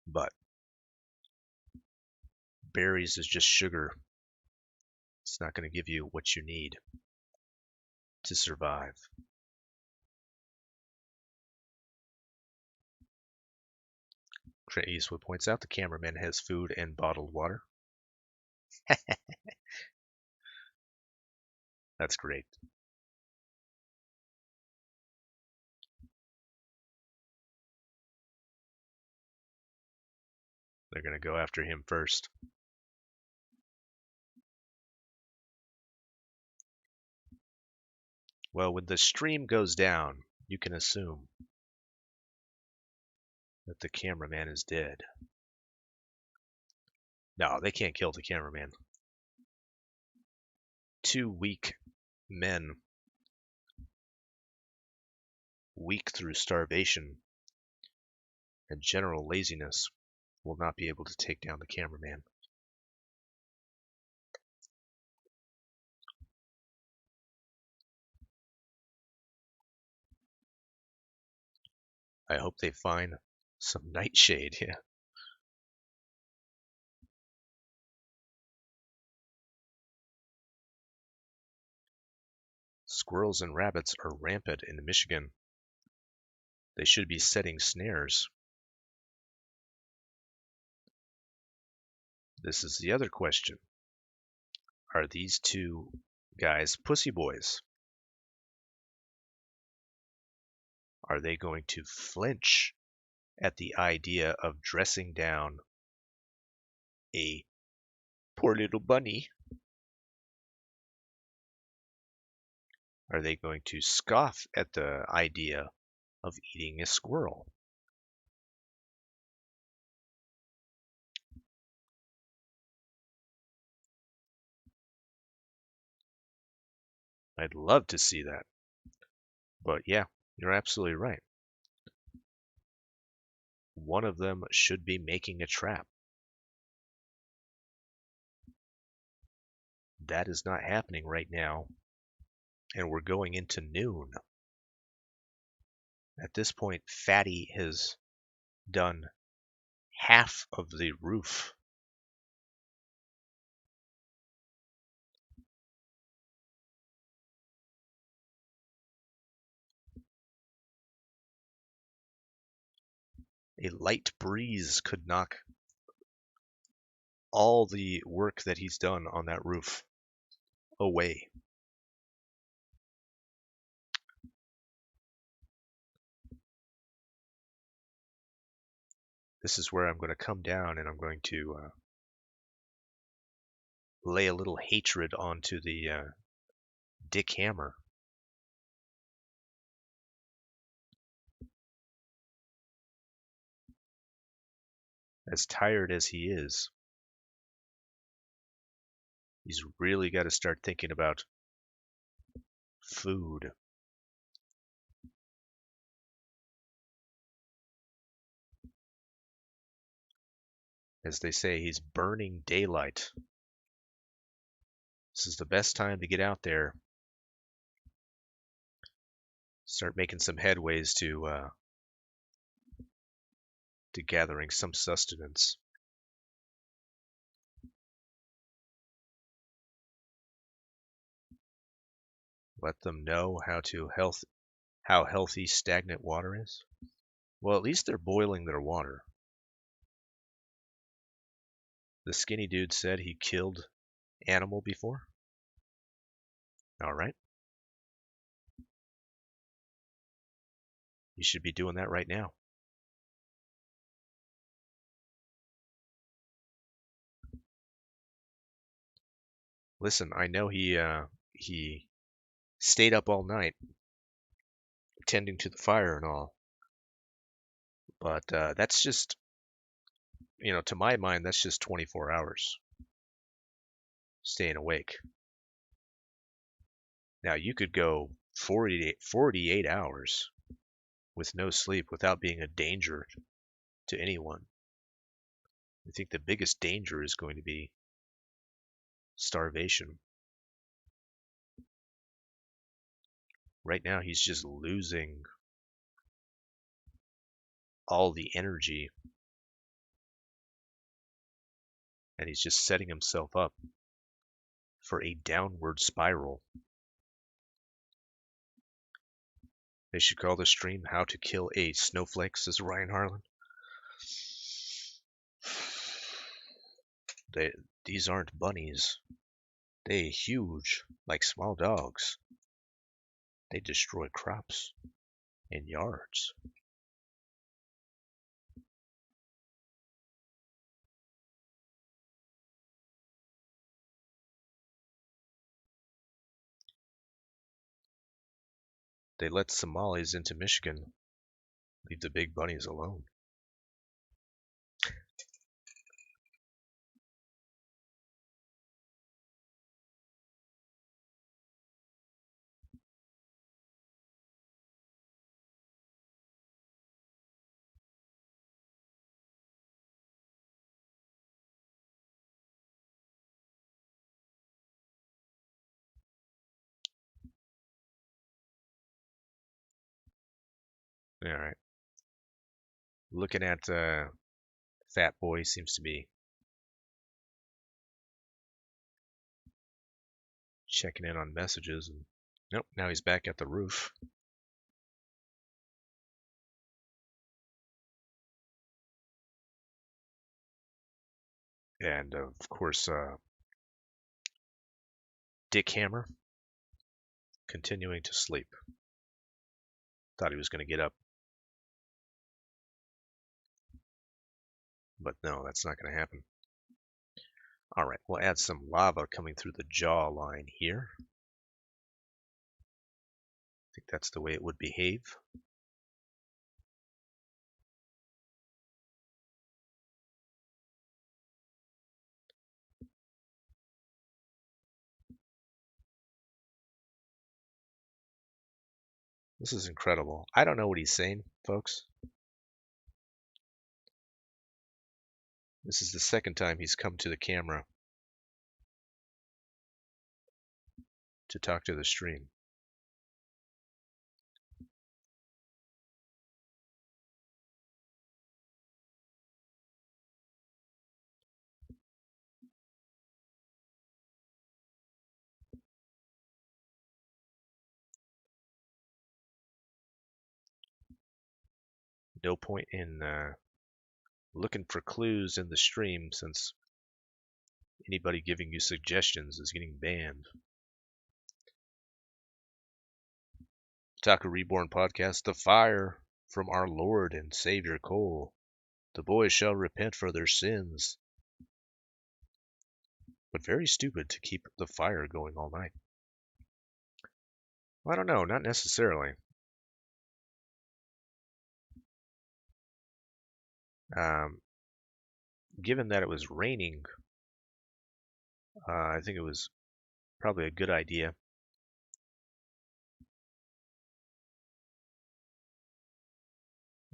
But berries is just sugar. It's not going to give you what you need to survive. Trent Eastwood points out the cameraman has food and bottled water. That's great. They're going to go after him first. Well, when the stream goes down, you can assume that the cameraman is dead. No, they can't kill the cameraman. Two weak men, weak through starvation and general laziness, will not be able to take down the cameraman. I hope they find some nightshade. Yeah. Squirrels and rabbits are rampant in Michigan. They should be setting snares. This is the other question. Are these two guys pussy boys? Are they going to flinch at the idea of dressing down a poor little bunny? Are they going to scoff at the idea of eating a squirrel? I'd love to see that. But yeah, you're absolutely right. One of them should be making a trap. That is not happening right now, and we're going into noon. At this point, Fatty has done half of the roof. A light breeze could knock all the work that he's done on that roof away. This is where I'm going to come down and I'm going to lay a little hatred onto the Dick Hammer. As tired as he is, he's really got to start thinking about food. As they say, he's burning daylight. This is the best time to get out there start making some headways to gathering some sustenance. Let them know how healthy stagnant water is. Well, at least they're boiling their water. The skinny dude said he killed animal before. All right. You should be doing that right now. Listen, I know he stayed up all night tending to the fire and all, but that's just, to my mind, that's just 24 hours staying awake. Now you could go 48 hours with no sleep without being a danger to anyone. I think the biggest danger is going to be starvation. Right now he's just losing all the energy, and he's just setting himself up for a downward spiral. They should call the stream "How to Kill a Snowflake," says Ryan Harlan. These aren't bunnies. They huge, like small dogs. They destroy crops and yards. They let Somalis into Michigan. Leave the big bunnies alone. All right. Looking at Fat Boy seems to be checking in on messages, and nope, now he's back at the roof. And of course, Dick Hammer continuing to sleep. Thought he was going to get up, but no, that's not going to happen. All right, we'll add some lava coming through the jaw line here. I think that's the way it would behave. This is incredible. I don't know what he's saying, folks. This is the second time he's come to the camera to talk to the stream. No point in looking for clues in the stream, since anybody giving you suggestions is getting banned. Taco Reborn Podcast, the fire from our Lord and Savior Cole. The boys shall repent for their sins. But very stupid to keep the fire going all night. Well, I don't know, not necessarily. Given that it was raining, I think it was probably a good idea.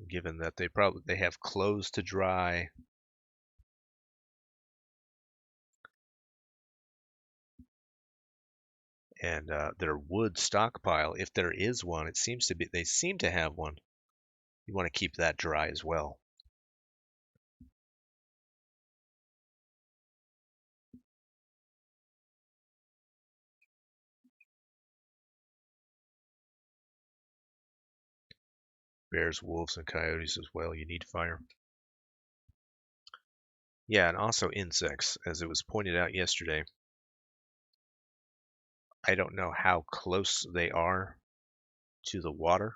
Given that they have clothes to dry. And their wood stockpile, if there is one, they seem to have one. You want to keep that dry as well. Bears, wolves, and coyotes as well. You need fire. Yeah, and also insects, as it was pointed out yesterday. I don't know how close they are to the water.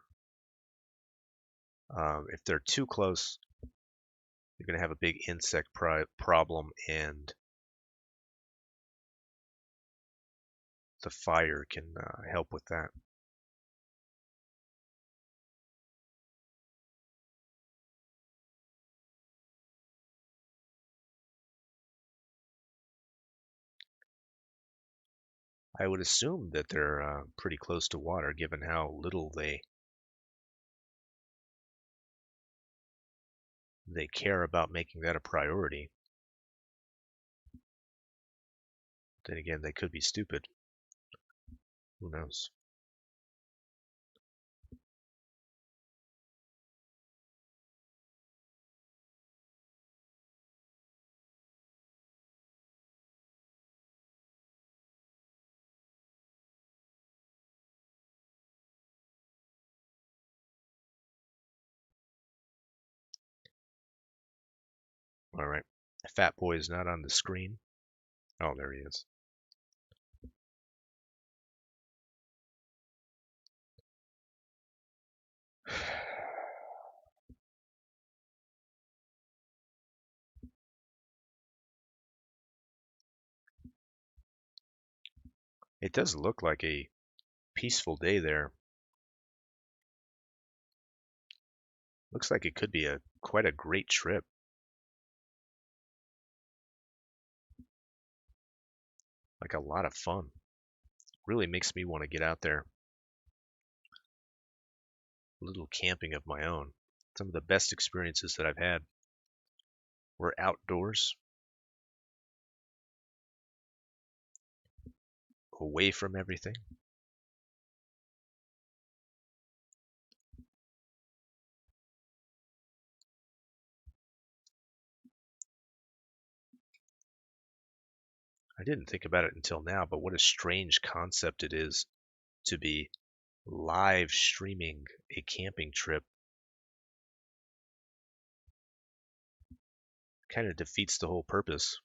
If they're too close, you're going to have a big insect problem, and the fire can help with that. I would assume that they're pretty close to water, given how little they care about making that a priority. Then again, they could be stupid. Who knows? All right. Fat Boy is not on the screen. Oh, there he is. It does look like a peaceful day there. Looks like it could be quite a great trip. Like a lot of fun. Really makes me want to get out there. A little camping of my own. Some of the best experiences that I've had were outdoors, away from everything. I didn't think about it until now, but what a strange concept it is to be live streaming a camping trip. Kind of defeats the whole purpose.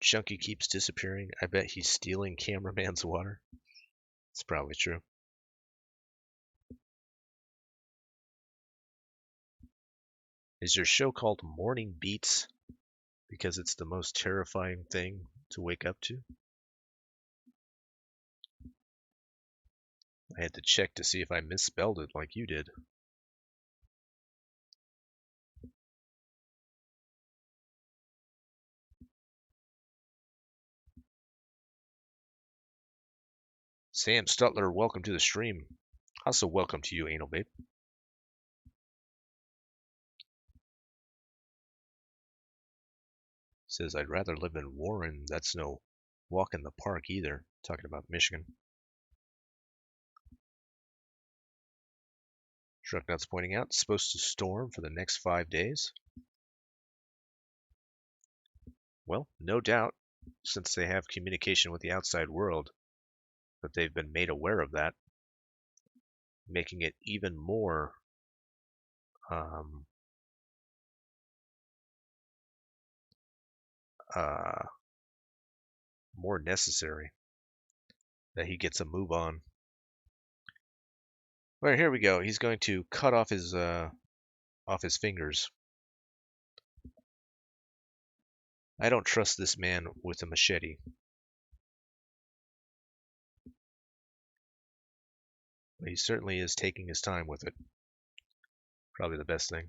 Chunky keeps disappearing. I bet he's stealing cameraman's water. It's probably true. Is your show called Morning Beats because it's the most terrifying thing to wake up to? I had to check to see if I misspelled it like you did. Sam Stutler, welcome to the stream. Also, welcome to you, Anal Babe. Says, I'd rather live in Warren. That's no walk in the park either. Talking about Michigan. Trucknuts pointing out, it's supposed to storm for the next 5 days. Well, no doubt, since they have communication with the outside world, that they've been made aware of that, making it even more um, uh, more necessary that he gets a move on. All right, here we go. He's going to cut off his fingers. I don't trust this man with a machete. But he certainly is taking his time with it. Probably the best thing.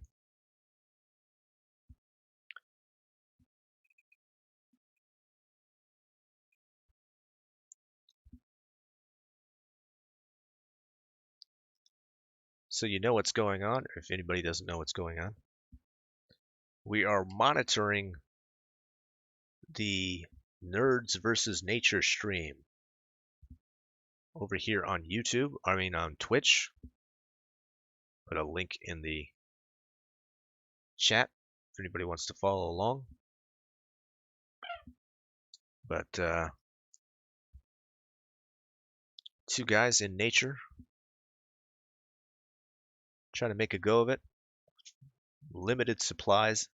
So you know what's going on, or if anybody doesn't know what's going on. we are monitoring the Nerds versus Nature stream over here on YouTube. I mean, on Twitch. Put a link in the chat if anybody wants to follow along. But two guys in nature trying to make a go of it. Limited supplies.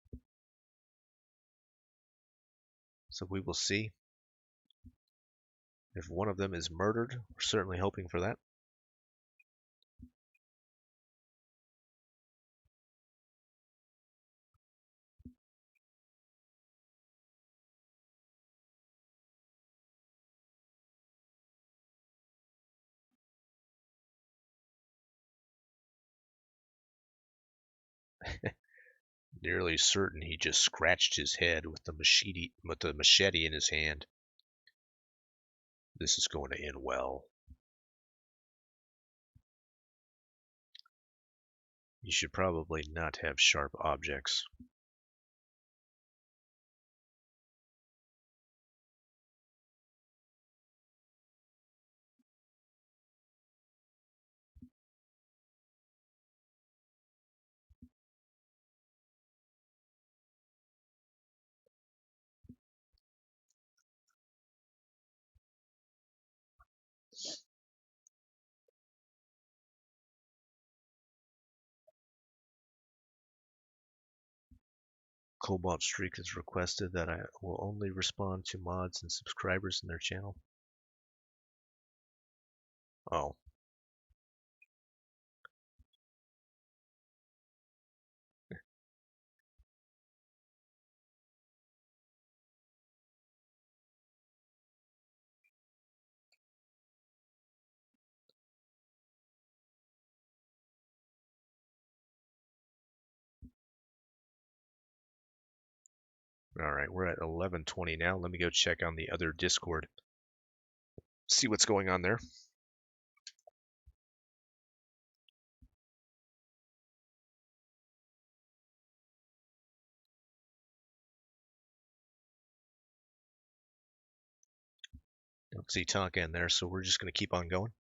So we will see if one of them is murdered. We're certainly hoping for that. Nearly certain he just scratched his head with the machete in his hand. This is going to end well. You should probably not have sharp objects. Cobalt Streak has requested that I will only respond to mods and subscribers in their channel. Oh. Alright, we're at 11:20 now. Let me go check on the other Discord. See what's going on there. Don't see Tonka in there, so we're just going to keep on going.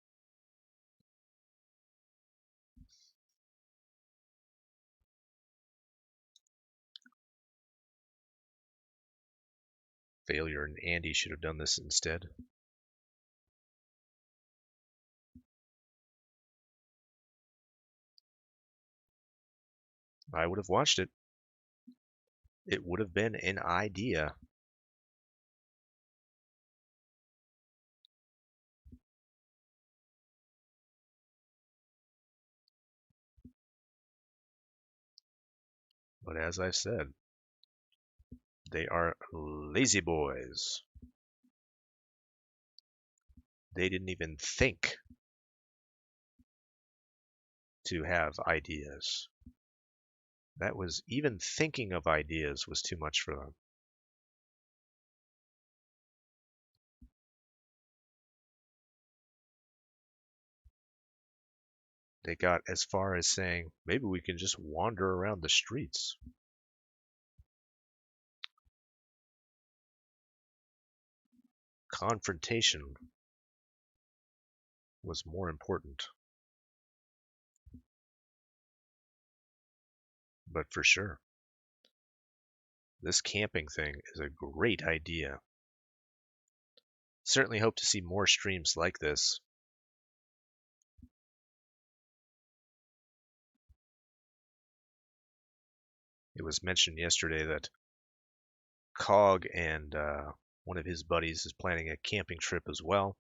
Failure, and Andy should have done this instead. I would have watched it. It would have been an idea. But as I said, they are lazy boys. They didn't even think to have ideas. That was, even thinking of ideas was too much for them. They got as far as saying, maybe we can just wander around the streets. Confrontation was more important. But for sure, this camping thing is a great idea. Certainly hope to see more streams like this. It was mentioned yesterday that Cog and one of his buddies is planning a camping trip as well.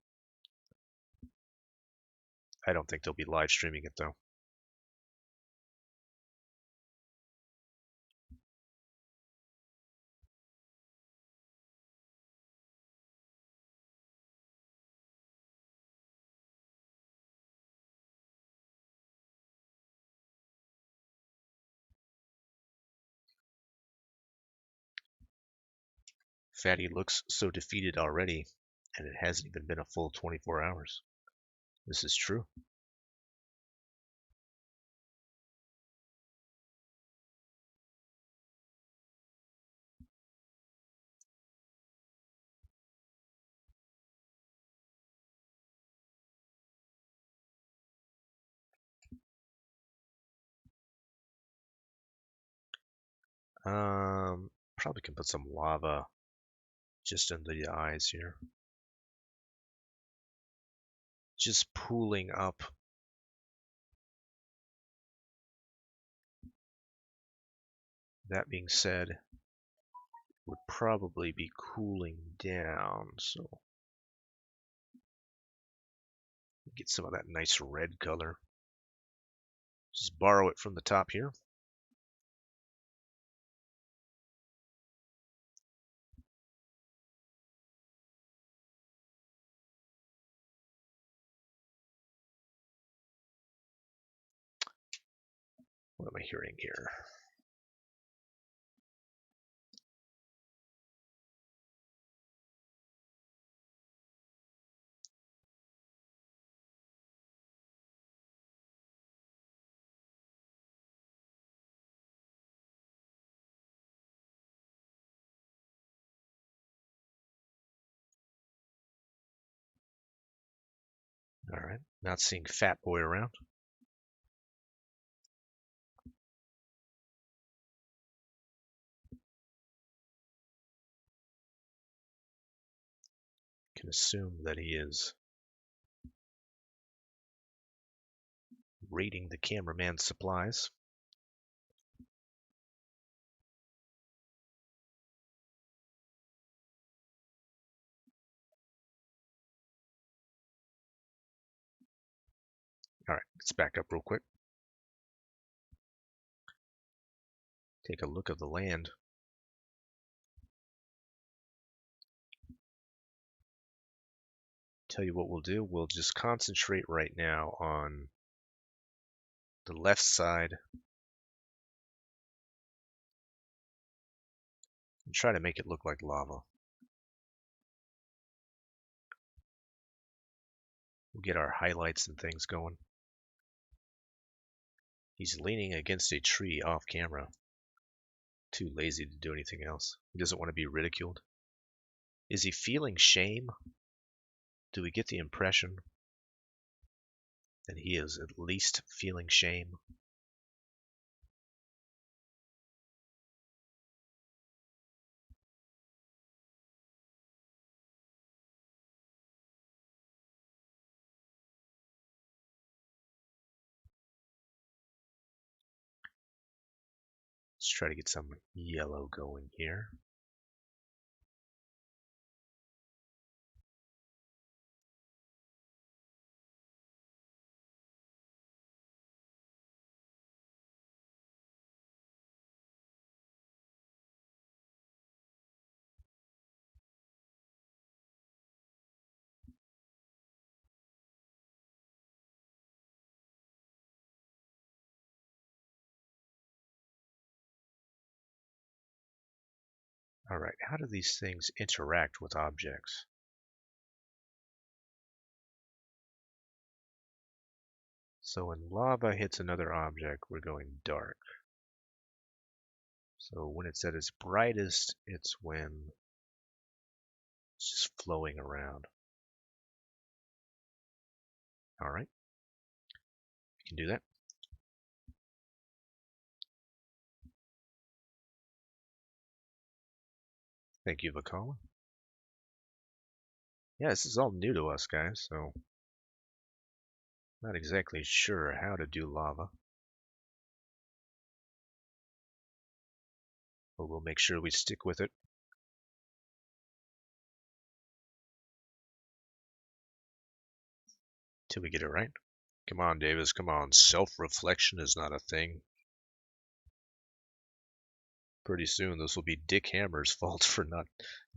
I don't think they'll be live streaming it though. Fatty looks so defeated already, and it hasn't even been a full 24 hours. This is true. Probably can put some lava just under the eyes here. Just pooling up. That being said, would probably be cooling down, so get some of that nice red color. Just borrow it from the top here. What am I hearing here? All right, not seeing Fat Boy around. Can assume that he is raiding the cameraman's supplies. All right, let's back up real quick. Take a look at the land. Tell you what we'll do. We'll just concentrate right now on the left side and try to make it look like lava. We'll get our highlights and things going. He's leaning against a tree off camera. Too lazy to do anything else. He doesn't want to be ridiculed. Is he feeling shame? Do we get the impression that he is at least feeling shame? Let's try to get some yellow going here. All right, how do these things interact with objects? So when lava hits another object, we're going dark. So when it's at its brightest, it's when it's just flowing around. All right, we can do that. Thank you, Vakala. Yeah, this is all new to us, guys, so not exactly sure how to do lava. But we'll make sure we stick with it. Till we get it right. Come on, Davis, come on. Self-reflection is not a thing. Pretty soon this will be Dick Hammer's fault for not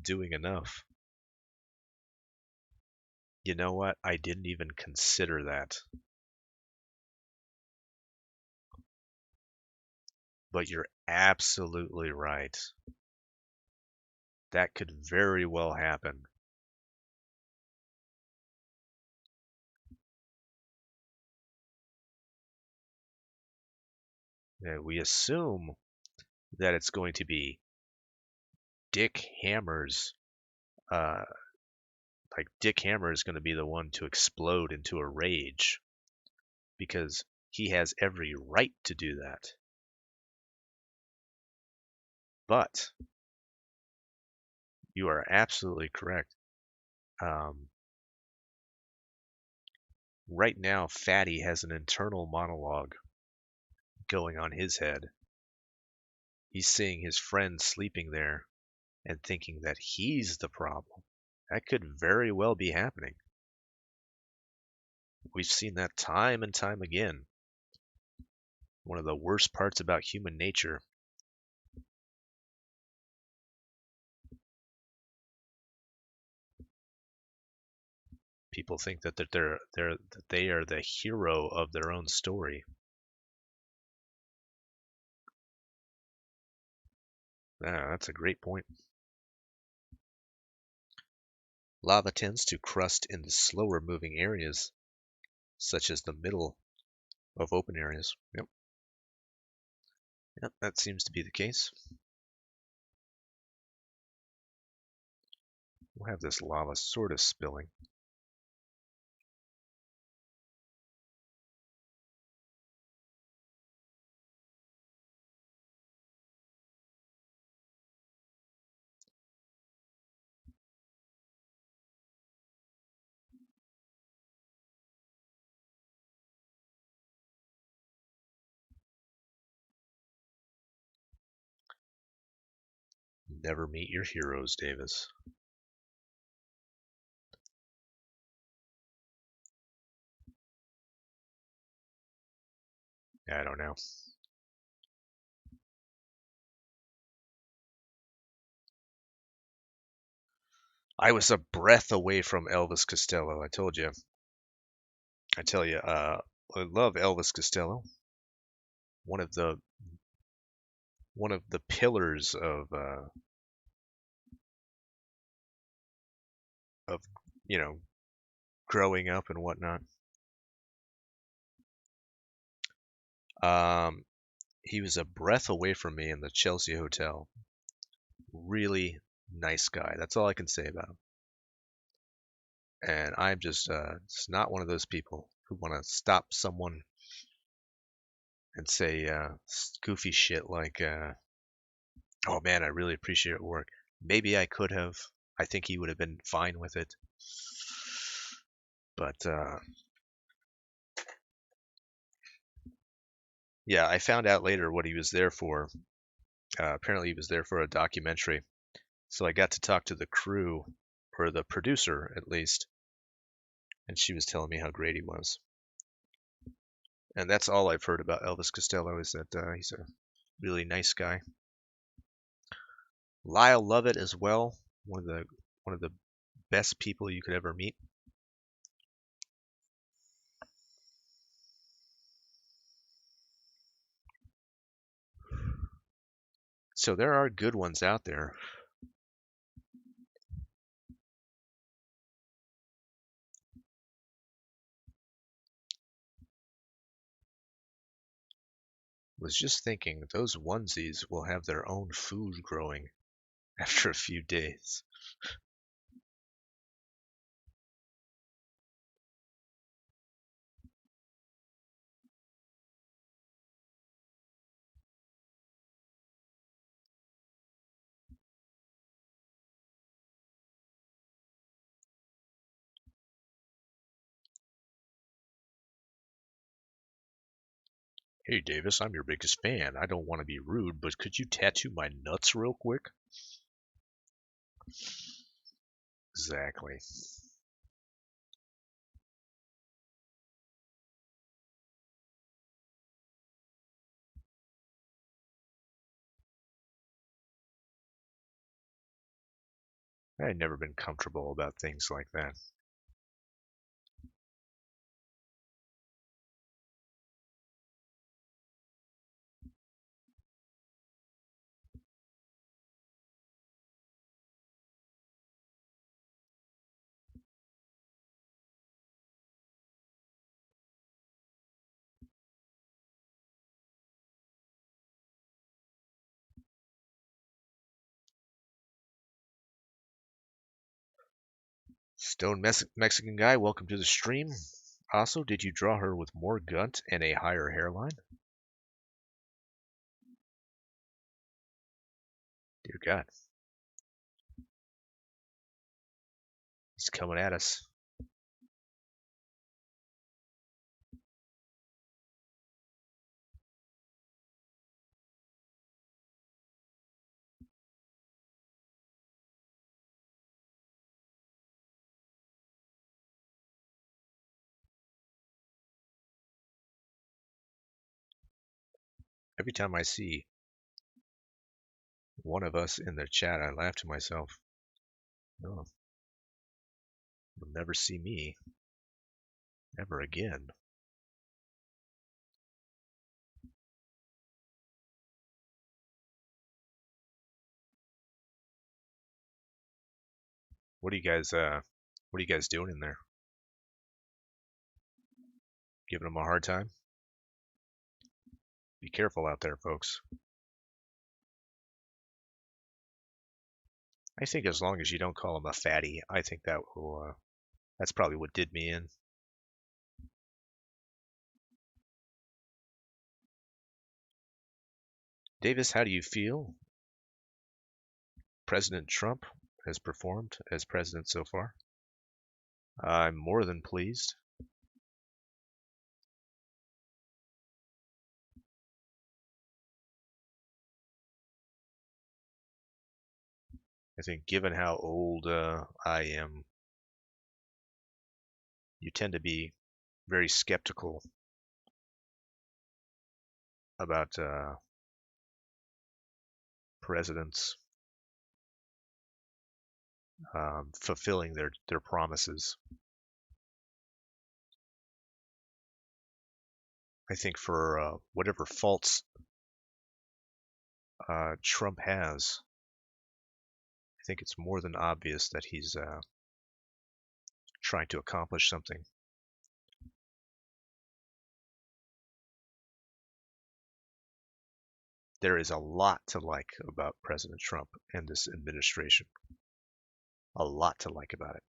doing enough. You know what? I didn't even consider that. But you're absolutely right. That could very well happen. We assume that it's going to be Dick Hammer's, like Dick Hammer is going to be the one to explode into a rage because he has every right to do that. But you are absolutely correct. Um, right now, Fatty has an internal monologue going on his head. He's seeing his friend sleeping there and thinking that he's the problem. That could very well be happening. We've seen that time and time again. One of the worst parts about human nature. People think that they are the hero of their own story. That's a great point. Lava tends to crust in the slower moving areas, such as the middle of open areas. Yep, yep, that seems to be the case. We'll have this lava sort of spilling. Never meet your heroes, Davis. I don't know. I was a breath away from Elvis Costello. I told you. I tell you, I love Elvis Costello. One of the pillars of you know growing up and whatnot. Um, he was a breath away from me in the Chelsea hotel. Really nice guy. That's all I can say about him. And I'm just not one of those people who want to stop someone and say goofy shit like, "Oh man, I really appreciate your work." Maybe I could have. I think he would have been fine with it. But yeah, I found out later what he was there for. Apparently, he was there for a documentary. So I got to talk to the crew, or the producer at least, and she was telling me how great he was. And that's all I've heard about Elvis Costello is that he's a really nice guy. Lyle Lovett as well, one of the best people you could ever meet. So there are good ones out there. Was just thinking those onesies will have their own food growing after a few days. Hey Davis, I'm your biggest fan. I don't want to be rude, but could you tattoo my nuts real quick? Exactly. I had never been comfortable about things like that. Stone Mexican guy, welcome to the stream. Also, did you draw her with more gunt and a higher hairline? Dear God. He's coming at us. Every time I see one of us in the chat, I laugh to myself. Oh, you'll never see me ever again. What are you guys doing in there? Giving them a hard time? Be careful out there, folks. I think as long as you don't call him a fatty, I think that will, that's probably what did me in. Davis, how do you feel? President Trump has performed as president so far. I'm more than pleased. I think given how old I am, you tend to be very skeptical about presidents fulfilling their promises. I think for whatever faults Trump has, I think it's more than obvious that he's trying to accomplish something. There is a lot to like about President Trump and this administration. A lot to like about it.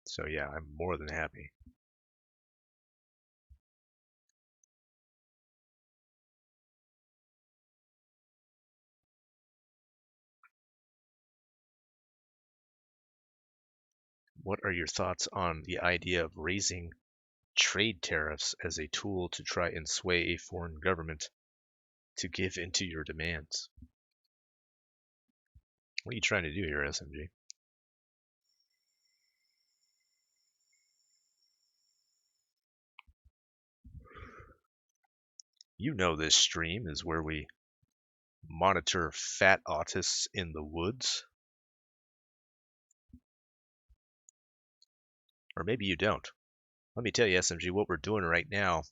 So yeah, I'm more than happy. What are your thoughts on the idea of raising trade tariffs as a tool to try and sway a foreign government to give into your demands? What are you trying to do here, SMG? You know this stream is where we monitor fat autists in the woods. Or maybe you don't. Let me tell you, SMG, what we're doing right now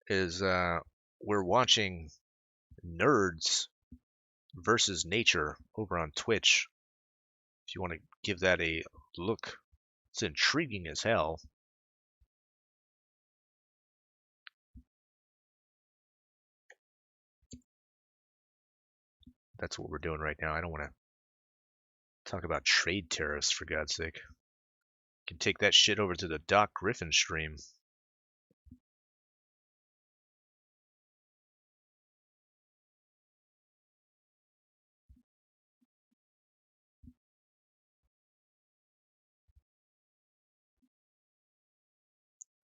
is we're watching Nerds versus Nature over on Twitch. If you want to give that a look, it's intriguing as hell. That's what we're doing right now. I don't want to talk about trade tariffs, for God's sake. You can take that shit over to the Doc Griffin stream.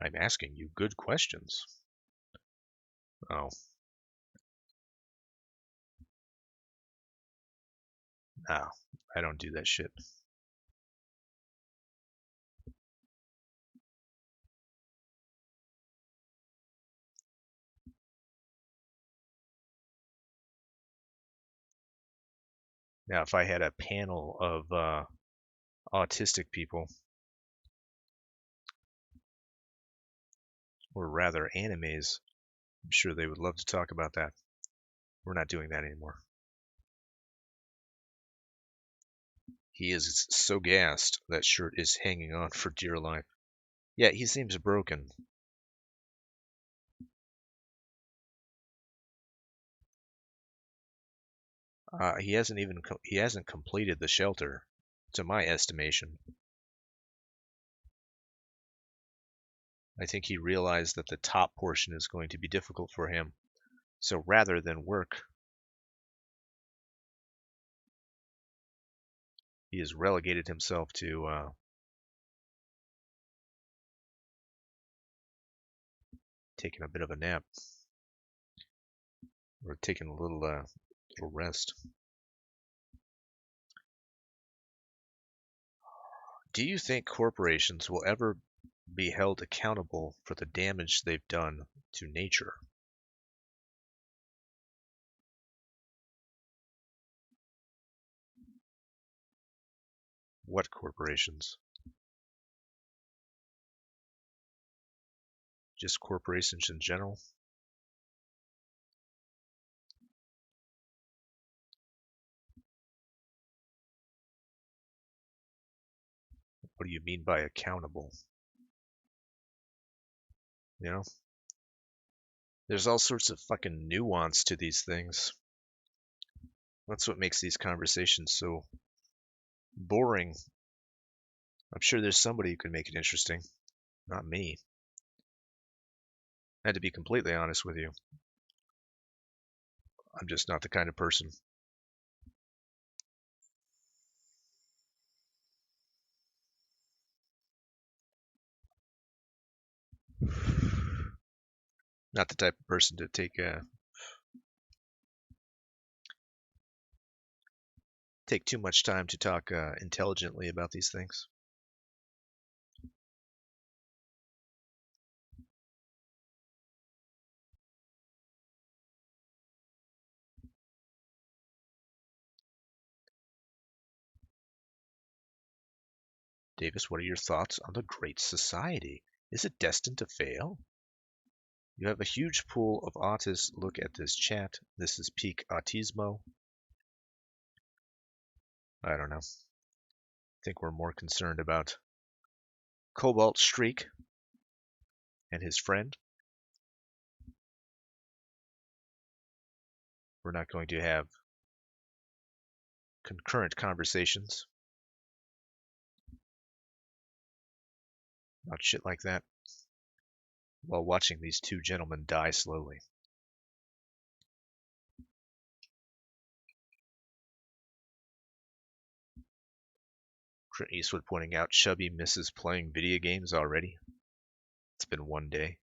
I'm asking you good questions. Oh. No, I don't do that shit. Now, if I had a panel of autistic people, or rather animes, I'm sure they would love to talk about that. We're not doing that anymore. He is so gassed, that shirt is hanging on for dear life. Yeah, he seems broken. He hasn't completed the shelter, to my estimation. I think he realized that the top portion is going to be difficult for him. So rather than work He has relegated himself to taking a bit of a nap, or taking a little rest. Do you think corporations will ever be held accountable for the damage they've done to nature? What corporations? Just corporations in general? What do you mean by accountable? You know, there's all sorts of fucking nuance to these things. That's what makes these conversations so boring. I'm sure there's somebody who could make it interesting, not me. And to be completely honest with you, I'm just not the kind of person. Not the type of person to take too much time to talk intelligently about these things. Davis, what are your thoughts on the Great Society? Is it destined to fail? You have a huge pool of autists. Look at this chat. This is peak autismo. I don't know. I think we're more concerned about Cobalt Streak and his friend. We're not going to have concurrent conversations about shit like that while watching these two gentlemen die slowly. Clint Eastwood pointing out Chubby misses playing video games already. It's been one day.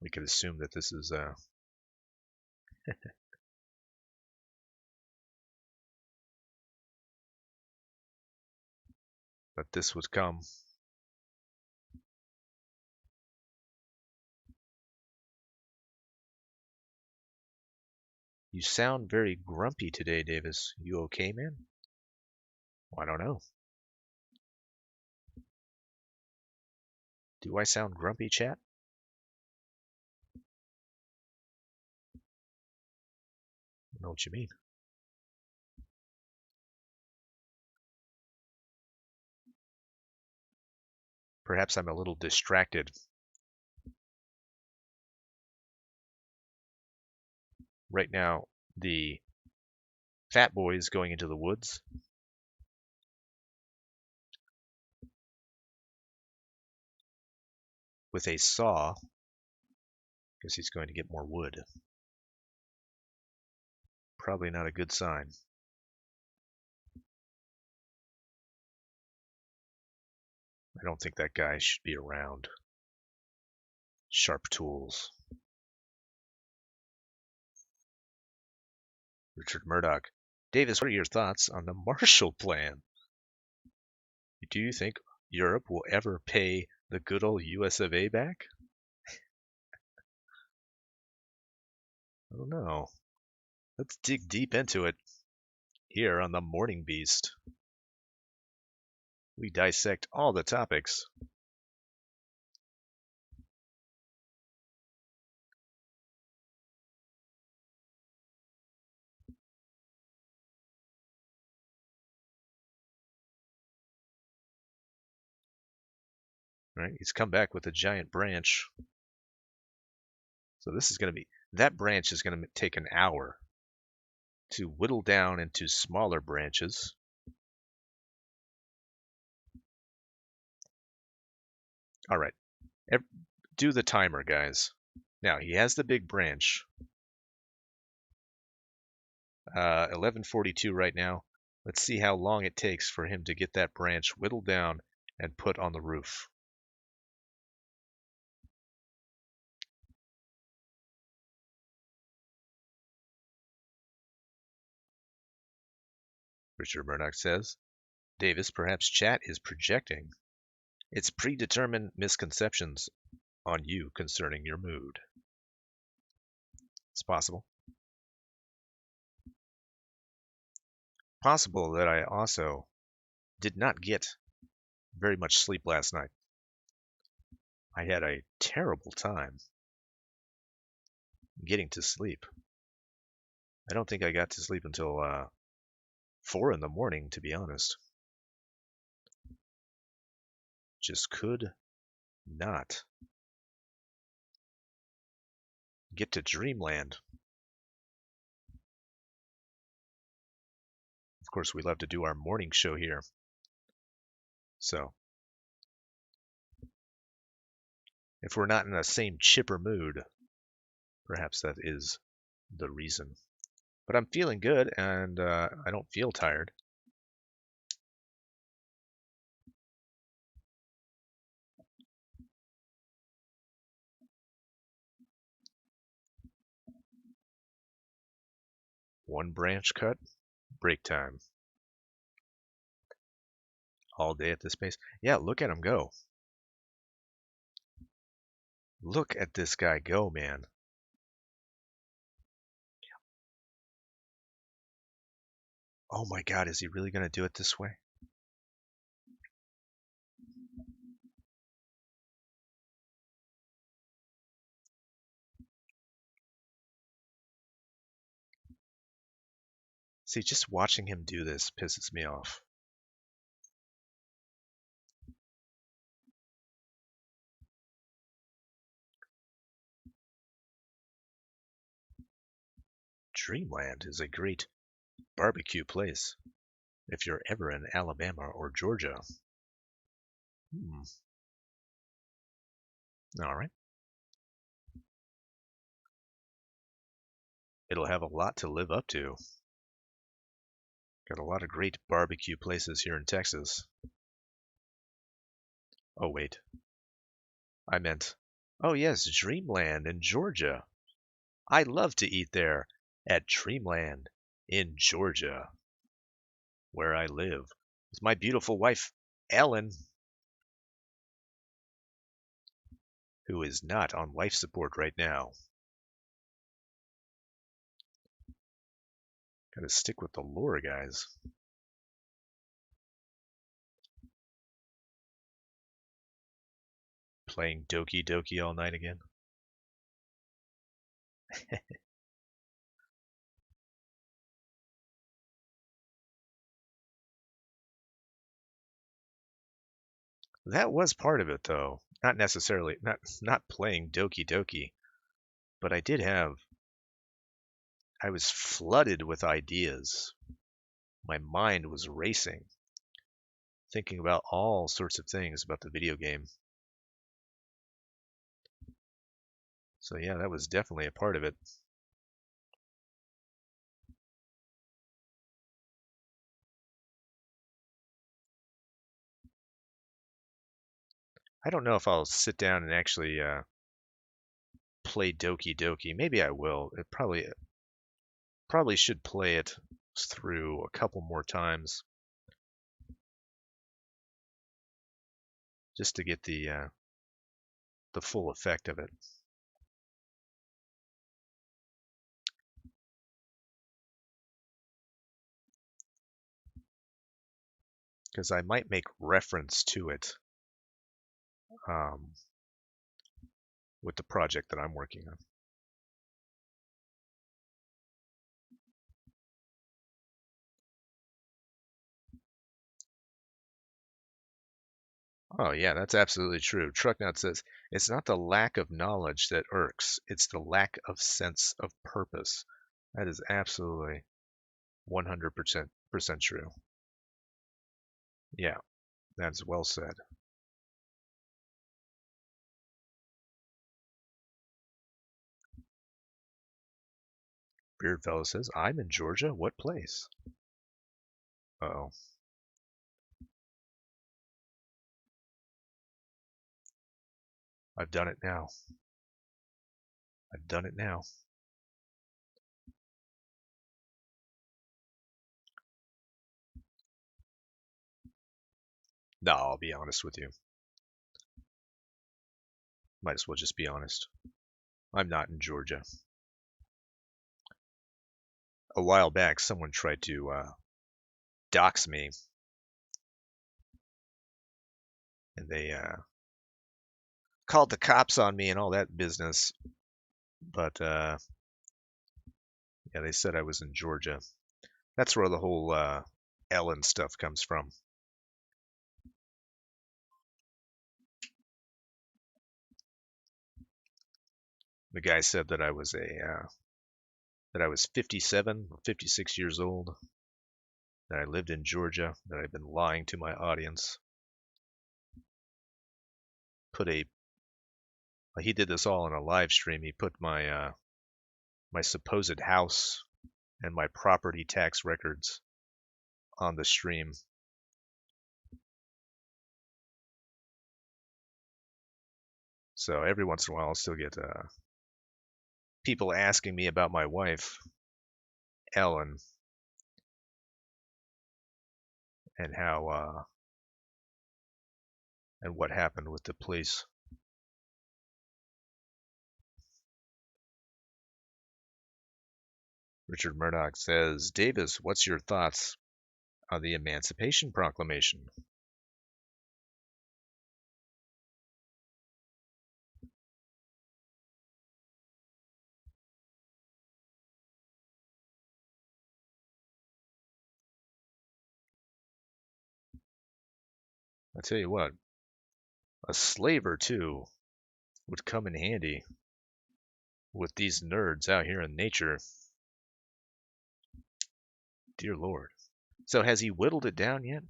We could assume that this is that this would come. You sound very grumpy today, Davis. You okay, man? Well, I don't know. Do I sound grumpy, chat? I don't know what you mean. Perhaps I'm a little distracted. Right now, the fat boy is going into the woods. With a saw, because he's going to get more wood. Probably not a good sign. I don't think that guy should be around. Sharp tools. Richard Murdoch. Davis, what are your thoughts on the Marshall Plan? Do you think Europe will ever pay the good old US of A back? I don't know. Let's dig deep into it here on the Morning Beast. We dissect all the topics. Right? He's come back with a giant branch. So this is going to be, that branch is going to take an hour to whittle down into smaller branches. All right. Do the timer, guys. Now, he has the big branch. 11:42 right now. Let's see how long it takes for him to get that branch whittled down and put on the roof. Richard Murdoch says, Davis, perhaps chat is projecting its predetermined misconceptions on you concerning your mood. It's possible. Possible that I also did not get very much sleep last night. I had a terrible time getting to sleep. I don't think I got to sleep until 4 in the morning, to be honest. Just could not get to dreamland. Of course, we love to do our morning show here. So, if we're not in the same chipper mood, perhaps that is the reason. But I'm feeling good, and I don't feel tired. One branch cut, break time. All day at this pace. Yeah, look at him go. Look at this guy go, man. Oh my God, is he really going to do it this way? See, just watching him do this pisses me off. Dreamland is a great barbecue place if you're ever in Alabama or Georgia. All right. It'll have a lot to live up to. Got a lot of great barbecue places here in Texas. Oh, wait. I meant, oh yes, Dreamland in Georgia. I love to eat there at Dreamland in Georgia, where I live with my beautiful wife, Ellen, who is not on life support right now. Gotta stick with the lore, guys. Playing Doki Doki all night again. That was part of it, though. Not necessarily, not playing Doki Doki, but I was flooded with ideas. My mind was racing, thinking about all sorts of things about the video game. So yeah, that was definitely a part of it. I don't know if I'll sit down and actually play Doki Doki. Maybe I will. It probably should play it through a couple more times just to get the full effect of it. Because I might make reference to it with the project that I'm working on. Oh yeah, that's absolutely true. Trucknut says, it's not the lack of knowledge that irks, it's the lack of sense of purpose. That is absolutely 100% true. Yeah, that's well said. Beardfellow says, I'm in Georgia. What place? Uh-oh. I've done it now. I've done it now. No, I'll be honest with you. Might as well just be honest. I'm not in Georgia. A while back, someone tried to dox me, and they called the cops on me and all that business. But yeah, they said I was in Georgia. That's where the whole Ellen stuff comes from. The guy said that I was 57 or 56 years old, that I lived in Georgia, that I've been lying to my audience. He did this all in a live stream. He put my my supposed house and my property tax records on the stream. So every once in a while, I'll still get people asking me about my wife, Ellen, and how and what happened with the police. Richard Murdoch says, Davis, what's your thoughts on the Emancipation Proclamation? I tell you what, a slave or two would come in handy with these nerds out here in nature. Dear Lord. So has he whittled it down yet?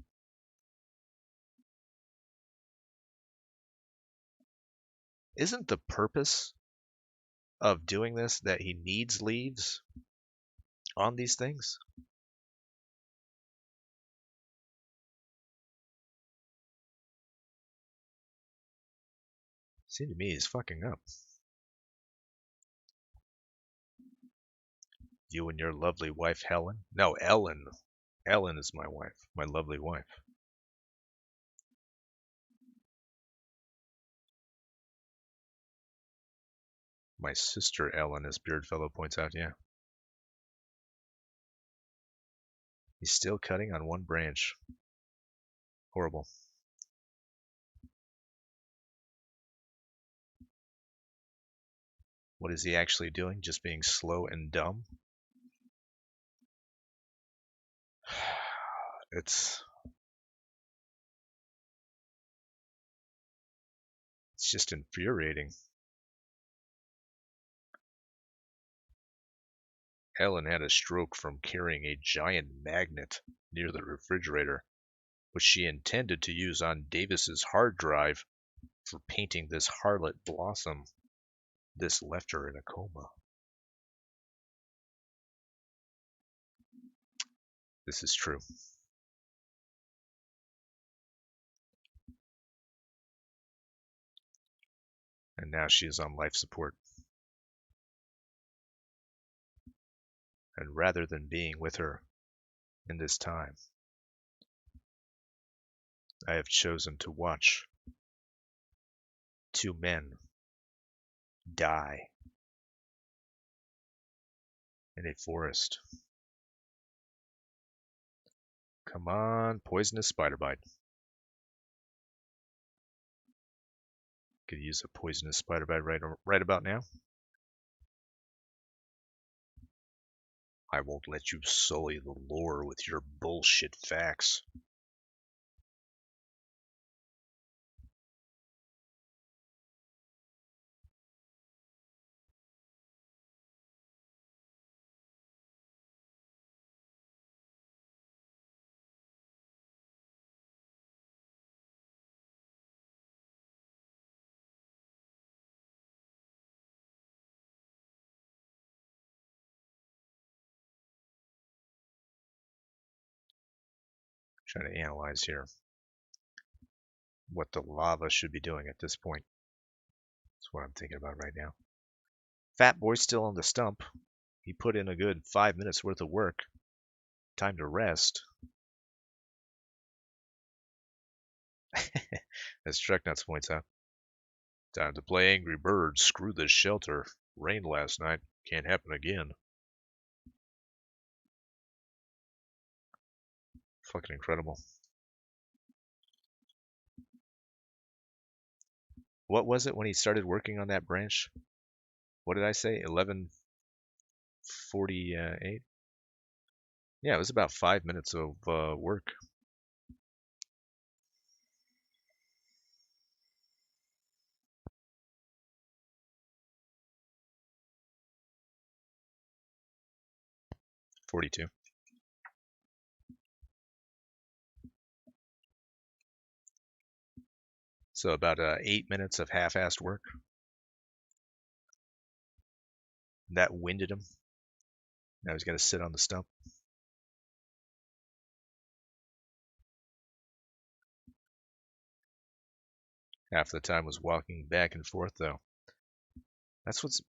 Isn't the purpose of doing this that he needs leaves on these things? Seems to me he's fucking up. You and your lovely wife, Helen? No, Ellen. Ellen is my wife, my lovely wife. My sister Ellen, as Beardfellow points out, yeah. He's still cutting on one branch. Horrible. What is he actually doing? Just being slow and dumb? It's just infuriating. Ellen had a stroke from carrying a giant magnet near the refrigerator, which she intended to use on Davis's hard drive for painting this harlot Blossom. This left her in a coma. This is true. And now she is on life support. And rather than being with her in this time, I have chosen to watch two men die in a forest. Come on, poisonous spider bite. Could use a poisonous spider bite right about now. I won't let you sully the lore with your bullshit facts. Trying to analyze here what the lava should be doing at this point. That's what I'm thinking about right now. Fat Boy's still on the stump. He put in a good 5 minutes worth of work. Time to rest. As Trucknuts points out. Time to play Angry Birds. Screw this shelter. Rained last night. Can't happen again. Fucking incredible. What was it when he started working on that branch? What did I say? 11:48? Yeah, it was about 5 minutes of work. $42. So about 8 minutes of half-assed work. That winded him. Now he's got to sit on the stump. Half the time was walking back and forth, though. That's what's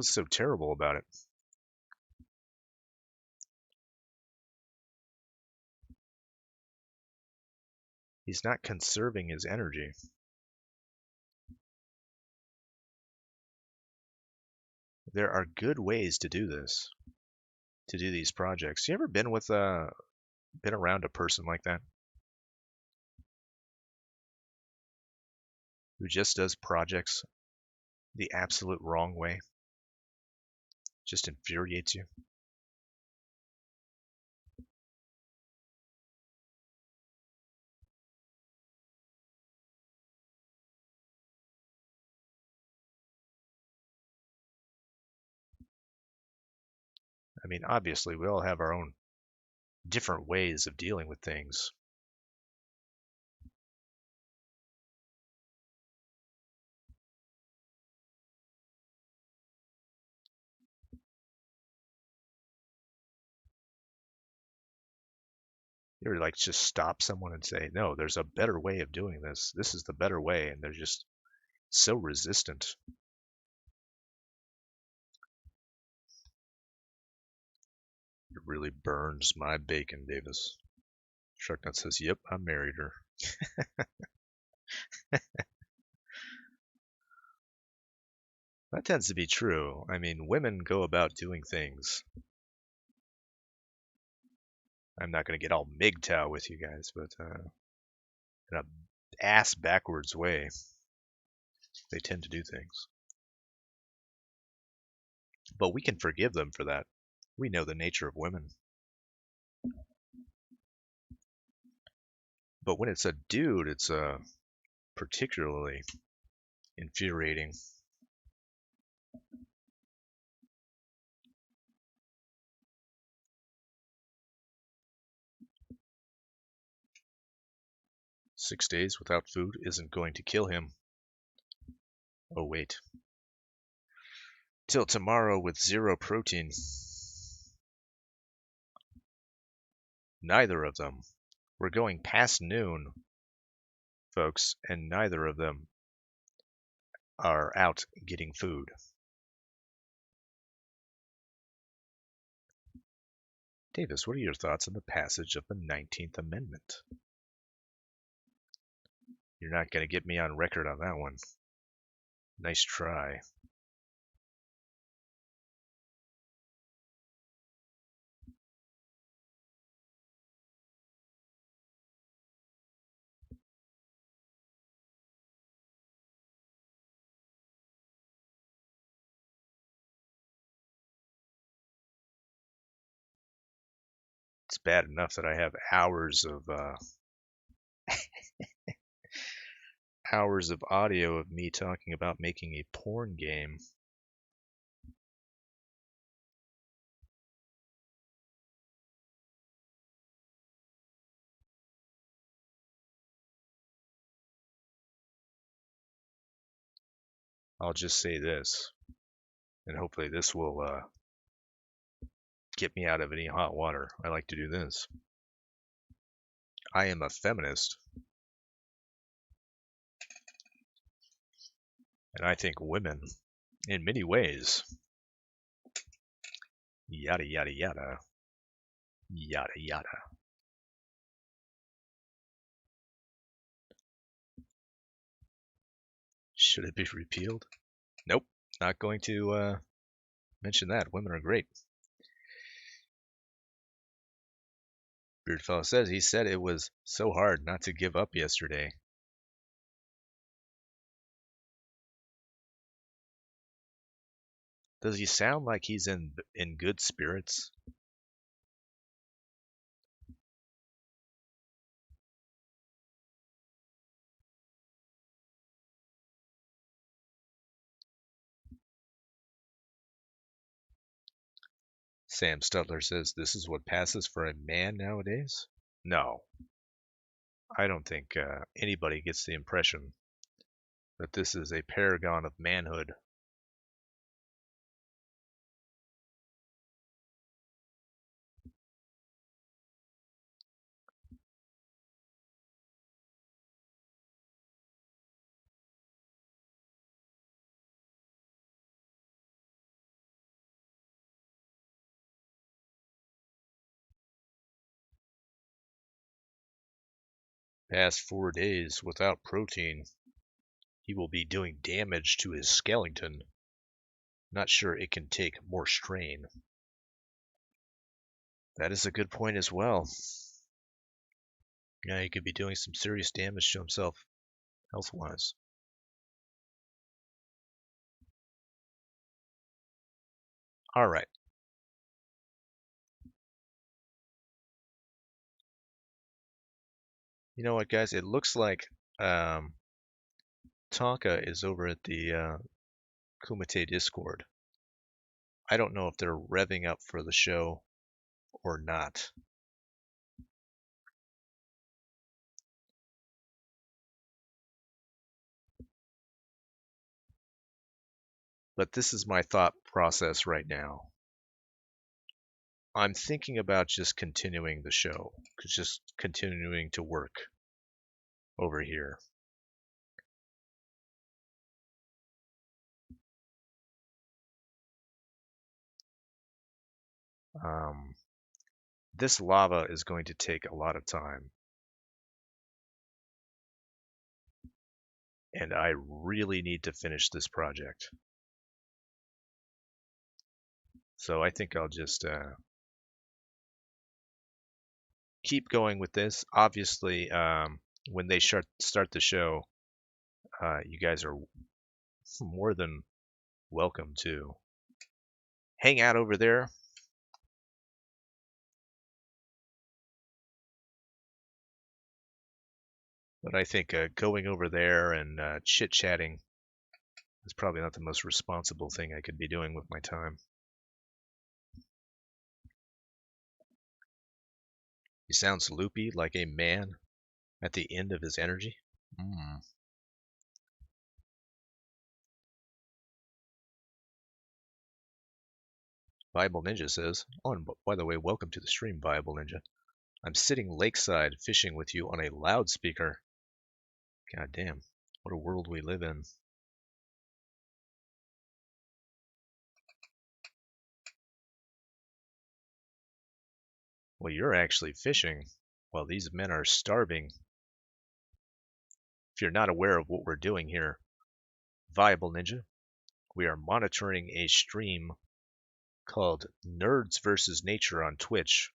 so terrible about it. He's not conserving his energy. There are good ways to do this, to do these projects. You ever been around a person like that who just does projects the absolute wrong way? Just infuriates you. I mean, obviously, we all have our own different ways of dealing with things. You ever like just stop someone and say, no, there's a better way of doing this. This is the better way. And they're just so resistant. It really burns my bacon, Davis. Sharknut says, yep, I married her. That tends to be true. I mean, women go about doing things. I'm not going to get all MGTOW with you guys, but in a ass backwards way, they tend to do things. But we can forgive them for that. We know the nature of women. But when it's a dude, it's particularly infuriating. "6 days without food isn't going to kill him." Oh, wait. Till tomorrow with 0 protein. Neither of them. We're going past noon, folks, and neither of them are out getting food. Davis, what are your thoughts on the passage of the 19th Amendment? You're not going to get me on record on that one. Nice try. It's bad enough that I have hours of hours of audio of me talking about making a porn game. I'll just say this, and hopefully this will get me out of any hot water. I like to do this. I am a feminist, and I think women, in many ways, yada yada yada, yada yada. Should it be repealed? Nope, not going to mention that. Women are great. Beardfellow says he said it was so hard not to give up yesterday. Does he sound like he's in good spirits? Sam Stutler says this is what passes for a man nowadays. No, I don't think anybody gets the impression that this is a paragon of manhood. Past 4 days without protein, he will be doing damage to his skeleton. Not sure it can take more strain. That is a good point as well. Yeah, he could be doing some serious damage to himself health-wise. All right. You know what, guys? It looks like Tonka is over at the Kumite Discord. I don't know if they're revving up for the show or not. But this is my thought process right now. I'm thinking about just continuing the show, just continuing to work over here. This lava is going to take a lot of time. And I really need to finish this project. So I think I'll just keep going with this. Obviously, when they start the show, you guys are more than welcome to hang out over there. But I think going over there and chit-chatting is probably not the most responsible thing I could be doing with my time. He sounds loopy, like a man at the end of his energy. Bible Ninja says, oh, and by the way, welcome to the stream, Bible Ninja. I'm sitting lakeside fishing with you on a loudspeaker. God damn, what a world we live in. Well, you're actually fishing while these men are starving. If you're not aware of what we're doing here, Viable Ninja, we are monitoring a stream called Nerds vs. Nature on Twitch,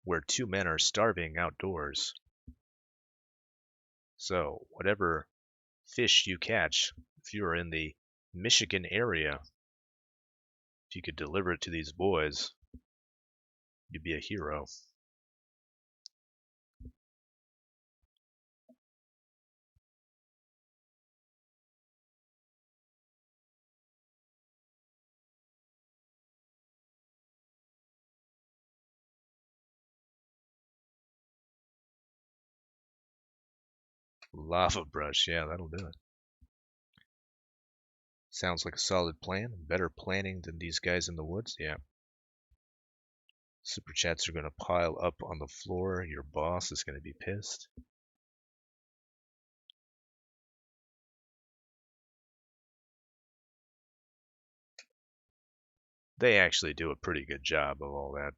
where two men are starving outdoors. So, whatever fish you catch, if you're in the Michigan area, if you could deliver it to these boys, you'd be a hero. Lava brush, yeah, that'll do it. Sounds like a solid plan. Better planning than these guys in the woods. Yeah. Super chats are going to pile up on the floor. Your boss is going to be pissed. They actually do a pretty good job of all that.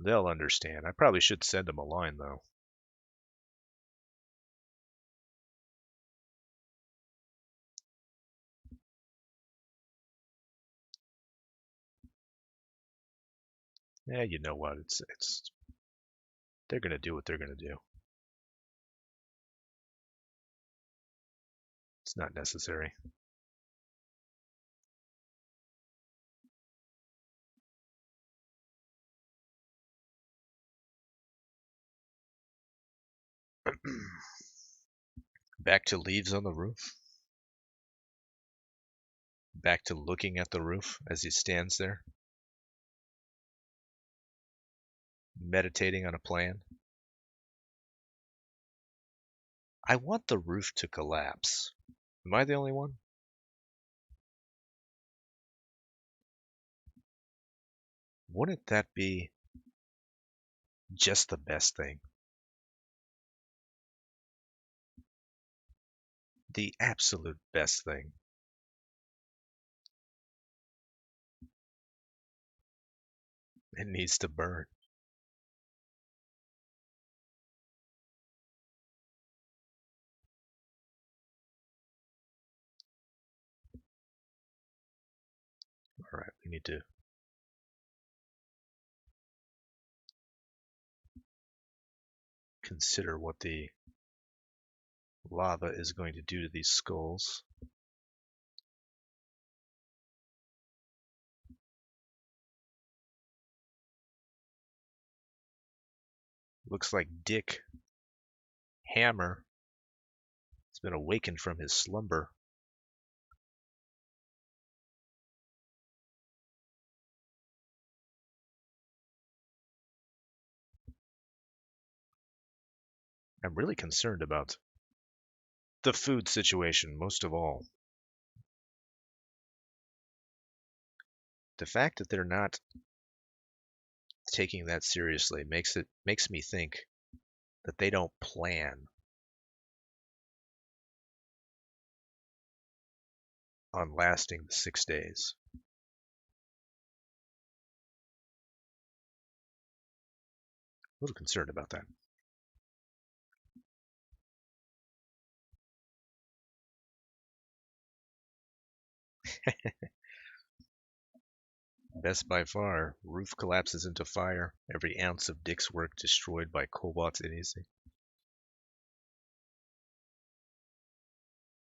They'll understand. I probably should send them a line, though. Yeah, you know what? It's they're gonna do what they're gonna do. It's not necessary. Back to leaves on the roof. Back to looking at the roof as he stands there, meditating on a plan. I want the roof to collapse. Am I the only one? Wouldn't that be just the best thing? The absolute best thing. It needs to burn. All right, we need to consider what the lava is going to do to these skulls. Looks like Dick Hammer has been awakened from his slumber. I'm really concerned about the food situation most of all. The fact that they're not taking that seriously makes me think that they don't plan on lasting the 6 days. A little concerned about that. Best by far, roof collapses into fire. Every ounce of Dick's work destroyed by Cobot's idiocy.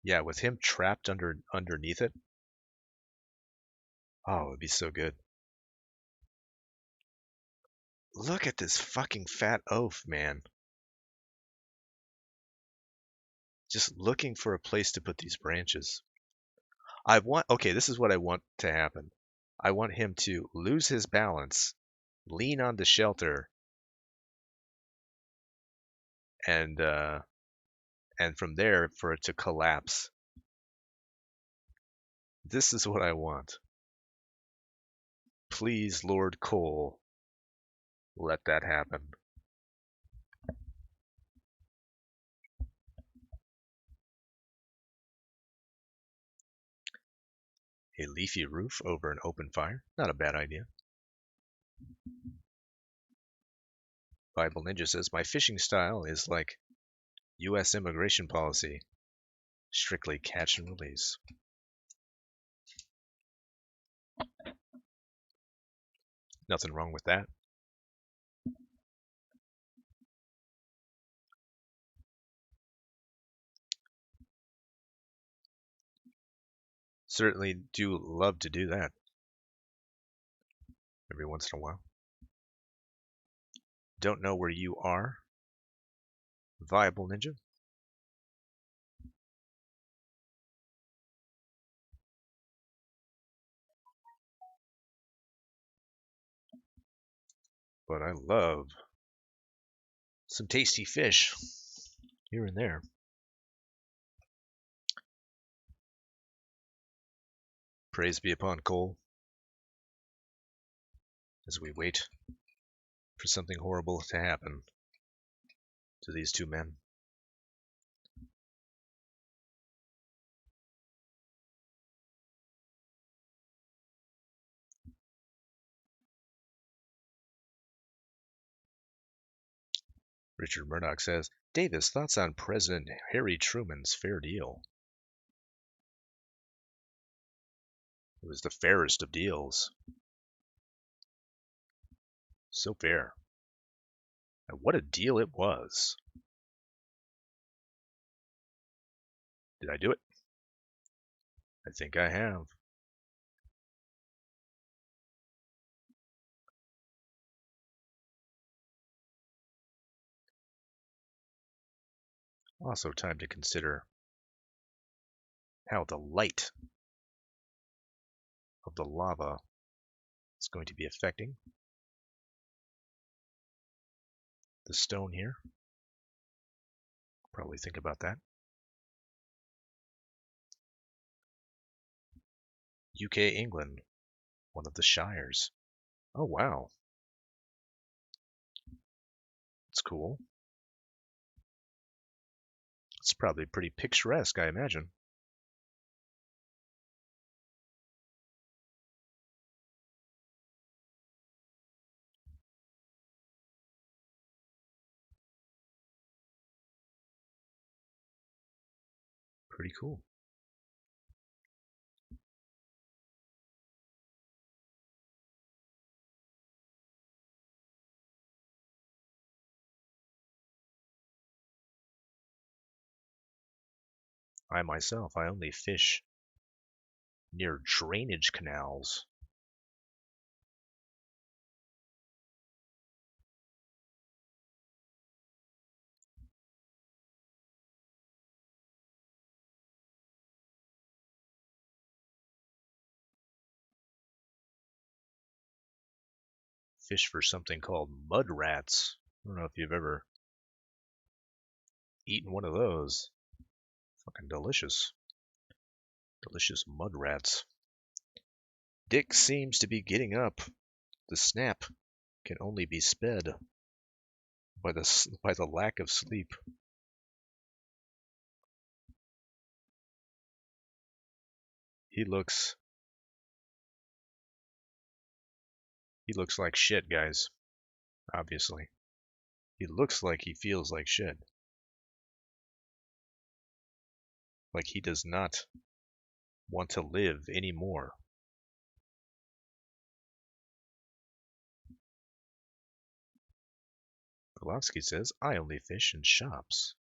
Yeah, with him trapped underneath it. Oh, it'd be so good. Look at this fucking fat oaf, man. Just looking for a place to put these branches. Okay, this is what I want to happen. I want him to lose his balance, lean on the shelter, and from there for it to collapse. This is what I want. Please, Lord Cole, let that happen. A leafy roof over an open fire. Not a bad idea. Bible Ninja says, my fishing style is like U.S. immigration policy. Strictly catch and release. Nothing wrong with that. Certainly do love to do that every once in a while. Don't know where you are, Viable Ninja? but I love some tasty fish here and there. Praise be upon Cole as we wait for something horrible to happen to these two men. Richard Murdoch says, Davis, thoughts on President Harry Truman's fair deal? It was the fairest of deals. So fair. And what a deal it was. Did I do it? I think I have. Also time to consider how the light of the lava is going to be affecting the stone here. Probably think about that. UK, England, one of the shires. Oh, wow. That's cool. It's probably pretty picturesque, I imagine. Pretty cool. I myself, I only fish near drainage canals. Fish for something called mud rats. I don't know if you've ever eaten one of those. Fucking delicious. Delicious mud rats. Dick seems to be getting up. The snap can only be sped by the lack of sleep. He looks like shit, guys. Obviously. He looks like he feels like shit. Like he does not want to live anymore. Pulowski says, I only fish in shops.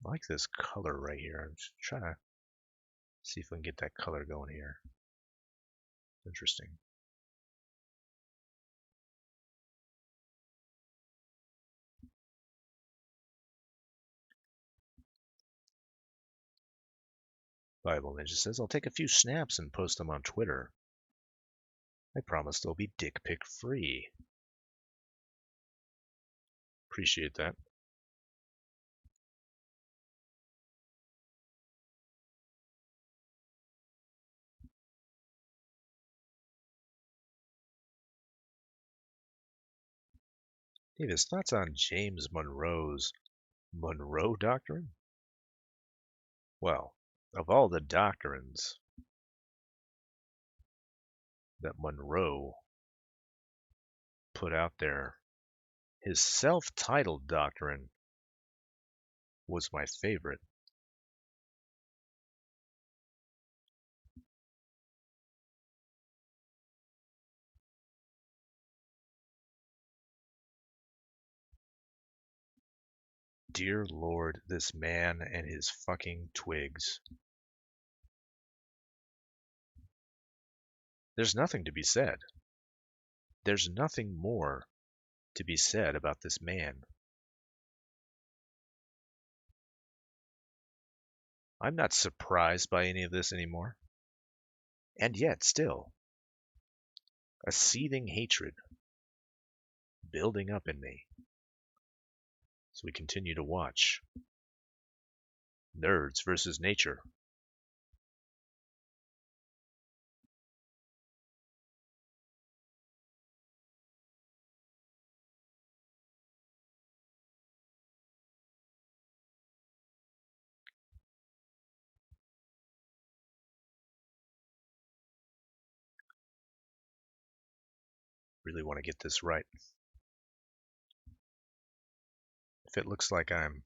I like this color right here. I'm just trying to see if we can get that color going here. Interesting. Bible Ninja says, I'll take a few snaps and post them on Twitter. I promise they'll be dick pic free. Appreciate that. Davis, thoughts on James Monroe's Monroe Doctrine? Well, of all the doctrines that Monroe put out there, his self-titled doctrine was my favorite. Dear Lord, this man and his fucking twigs. There's nothing to be said. There's nothing more to be said about this man. I'm not surprised by any of this anymore. And yet, still, a seething hatred building up in me. So we continue to watch. Nerds versus nature. Really want to get this right. If it looks like I'm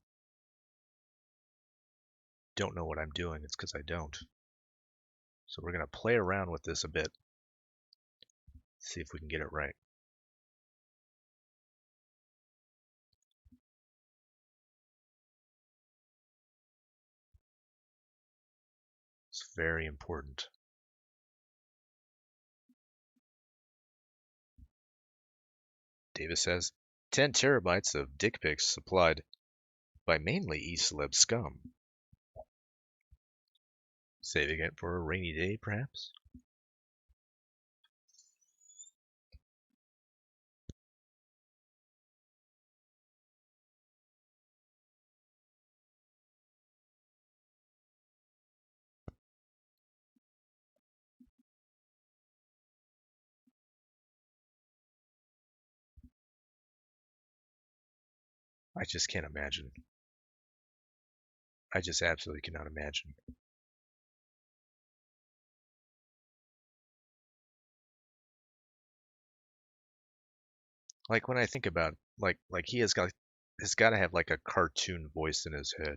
don't know what I'm doing, it's because I don't. So we're going to play around with this a bit. See if we can get it right. It's very important. Davis says, 10 terabytes of dick pics supplied by mainly E-celeb scum. Saving it for a rainy day, perhaps? I just can't imagine. I just absolutely cannot imagine. Like when I think about like he has got to have like a cartoon voice in his head.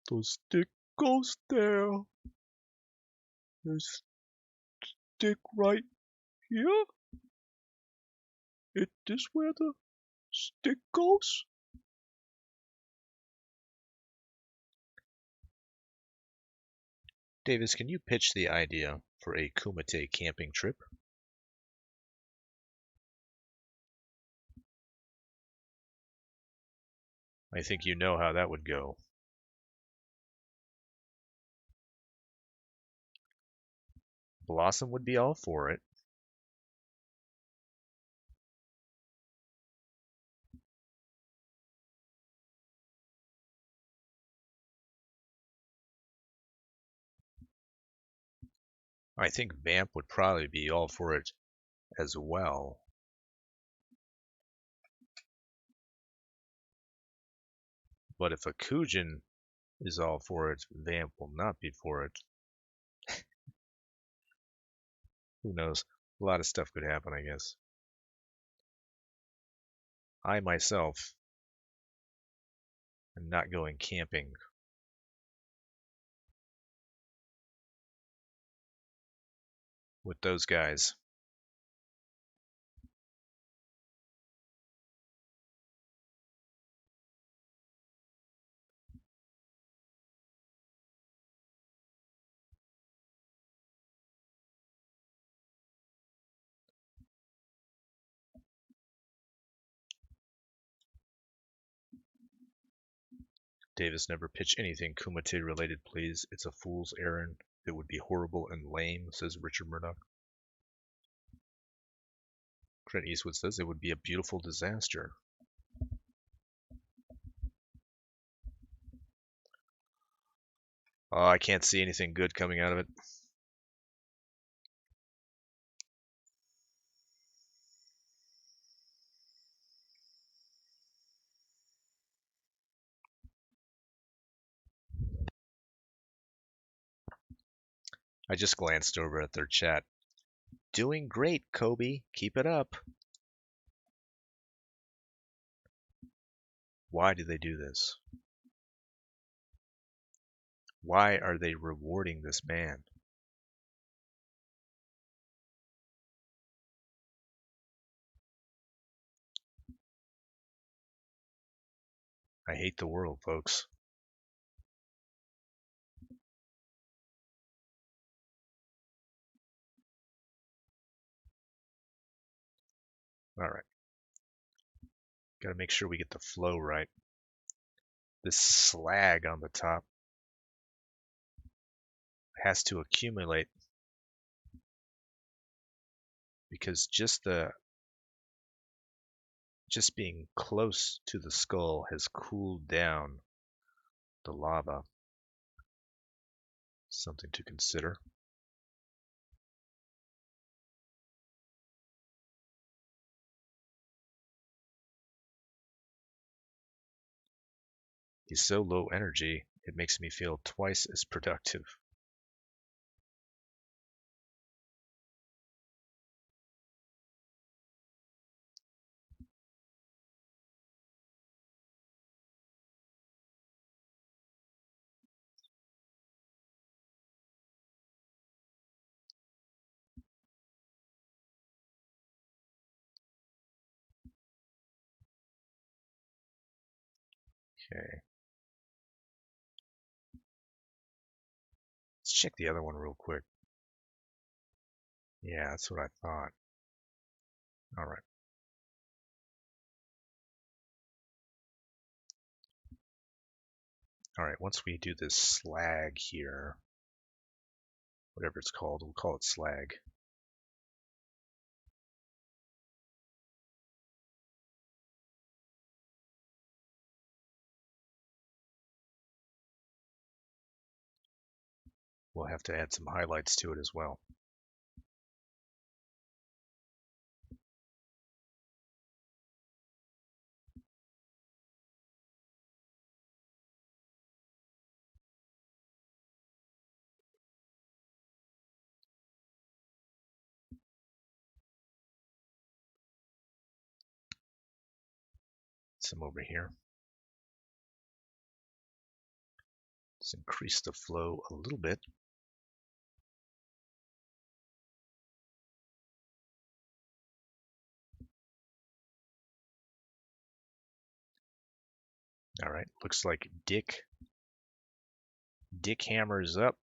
The stick goes there. The stick right here. It is where the stick goes. Davis, can you pitch the idea for a Kumite camping trip? I think you know how that would go. Blossom would be all for it. I think Vamp would probably be all for it as well. But if a Kujin is all for it, Vamp will not be for it. Who knows? A lot of stuff could happen, I guess. I myself am not going camping with those guys. Davis, never pitch anything Kumite related, please. It's a fool's errand. It would be horrible and lame, says Richard Murdoch. Clint Eastwood says it would be a beautiful disaster. Oh, I can't see anything good coming out of it. I just glanced over at their chat. Doing great, Kobe. Keep it up. Why do they do this? Why are they rewarding this man? I hate the world, folks. All right. Got to make sure we get the flow right. This slag on the top has to accumulate because just being close to the skull has cooled down the lava. Something to consider. He's so low energy, it makes me feel twice as productive. Okay. Let's check the other one real quick. Yeah, that's what I thought. All right. All right, once we do this slag here, whatever it's called, we'll call it slag. We'll have to add some highlights to it as well. Some over here. Let's increase the flow a little bit. All right, looks like Dick hammers up.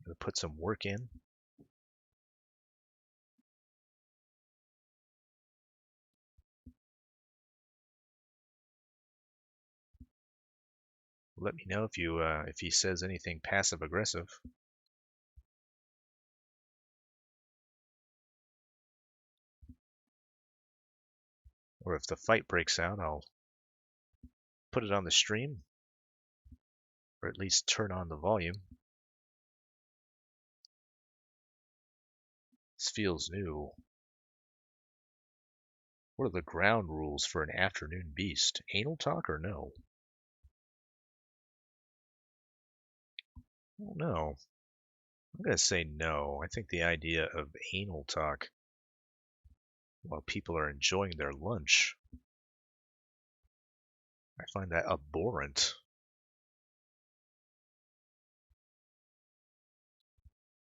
Gonna put some work in. Let me know if he says anything passive aggressive. Or if the fight breaks out, I'll put it on the stream, or at least turn on the volume. This feels new. What are the ground rules for an afternoon beast? Anal talk or no? I don't know. I'm going to say no. I think the idea of anal talk while people are enjoying their lunch, I find that abhorrent.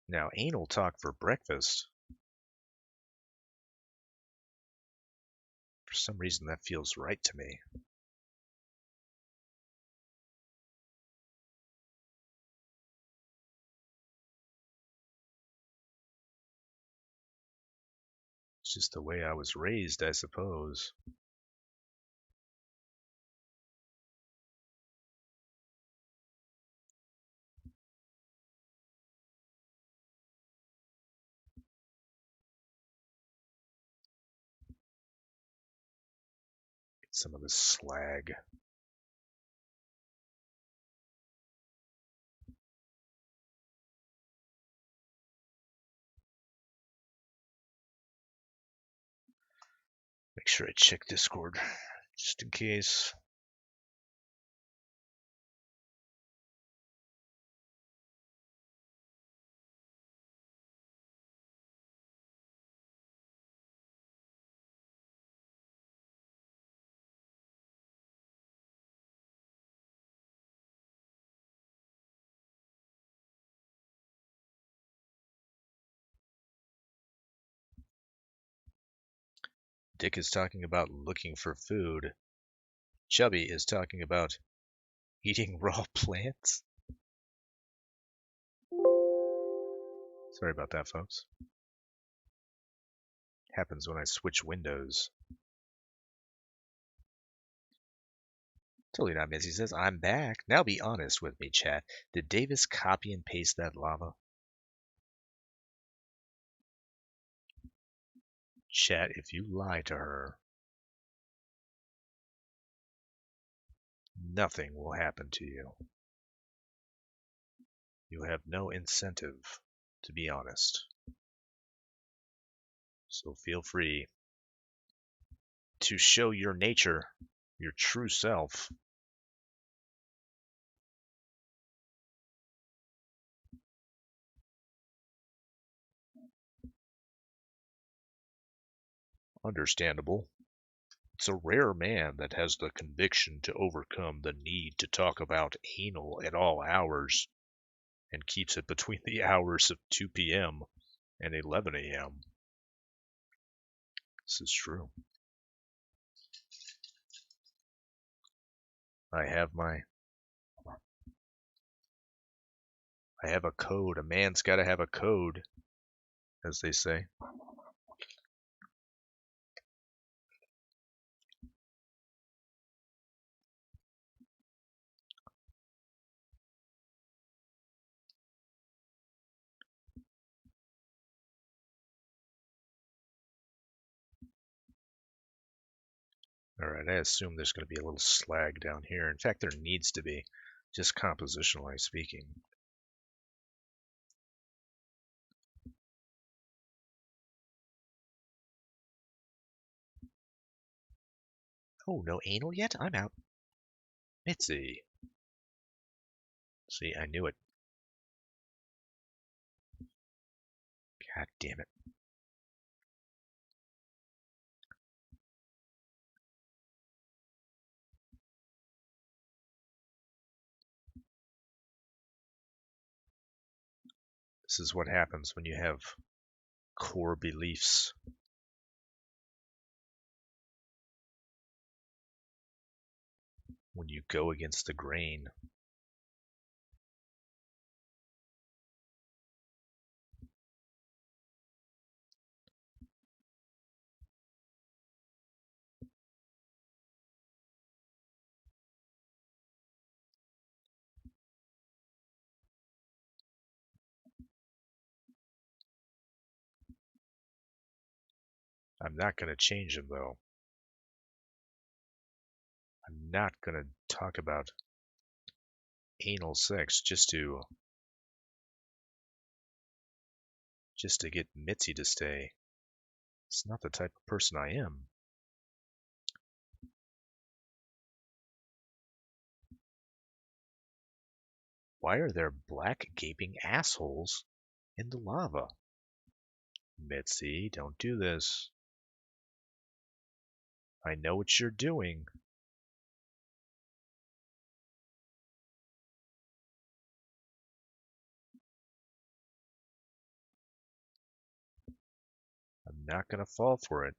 Now, anal talk for breakfast, for some reason that feels right to me. It's just the way I was raised, I suppose. Get some of this slag. Make sure I check Discord, just in case. Dick is talking about looking for food. Chubby is talking about eating raw plants. Sorry about that, folks. Happens when I switch windows. Totally not, Missy says, I'm back. Now be honest with me, chat. Did Davis copy and paste that lava? Chat, if you lie to her, nothing will happen to you. You have no incentive to be honest. So feel free to show your nature, your true self. Understandable. It's a rare man that has the conviction to overcome the need to talk about anal at all hours and keeps it between the hours of 2 p.m. and 11 a.m. This is true. I have a code. A man's got to have a code, as they say. Alright, I assume there's going to be a little slag down here. In fact, there needs to be, just compositionally speaking. Oh, no anal yet? I'm out. Mitzi. See, I knew it. God damn it. This is what happens when you have core beliefs. When you go against the grain. I'm not going to change them, though. I'm not going to talk about anal sex just to get Mitzi to stay. It's not the type of person I am. Why are there black gaping assholes in the lava? Mitzi, don't do this. I know what you're doing. I'm not going to fall for it.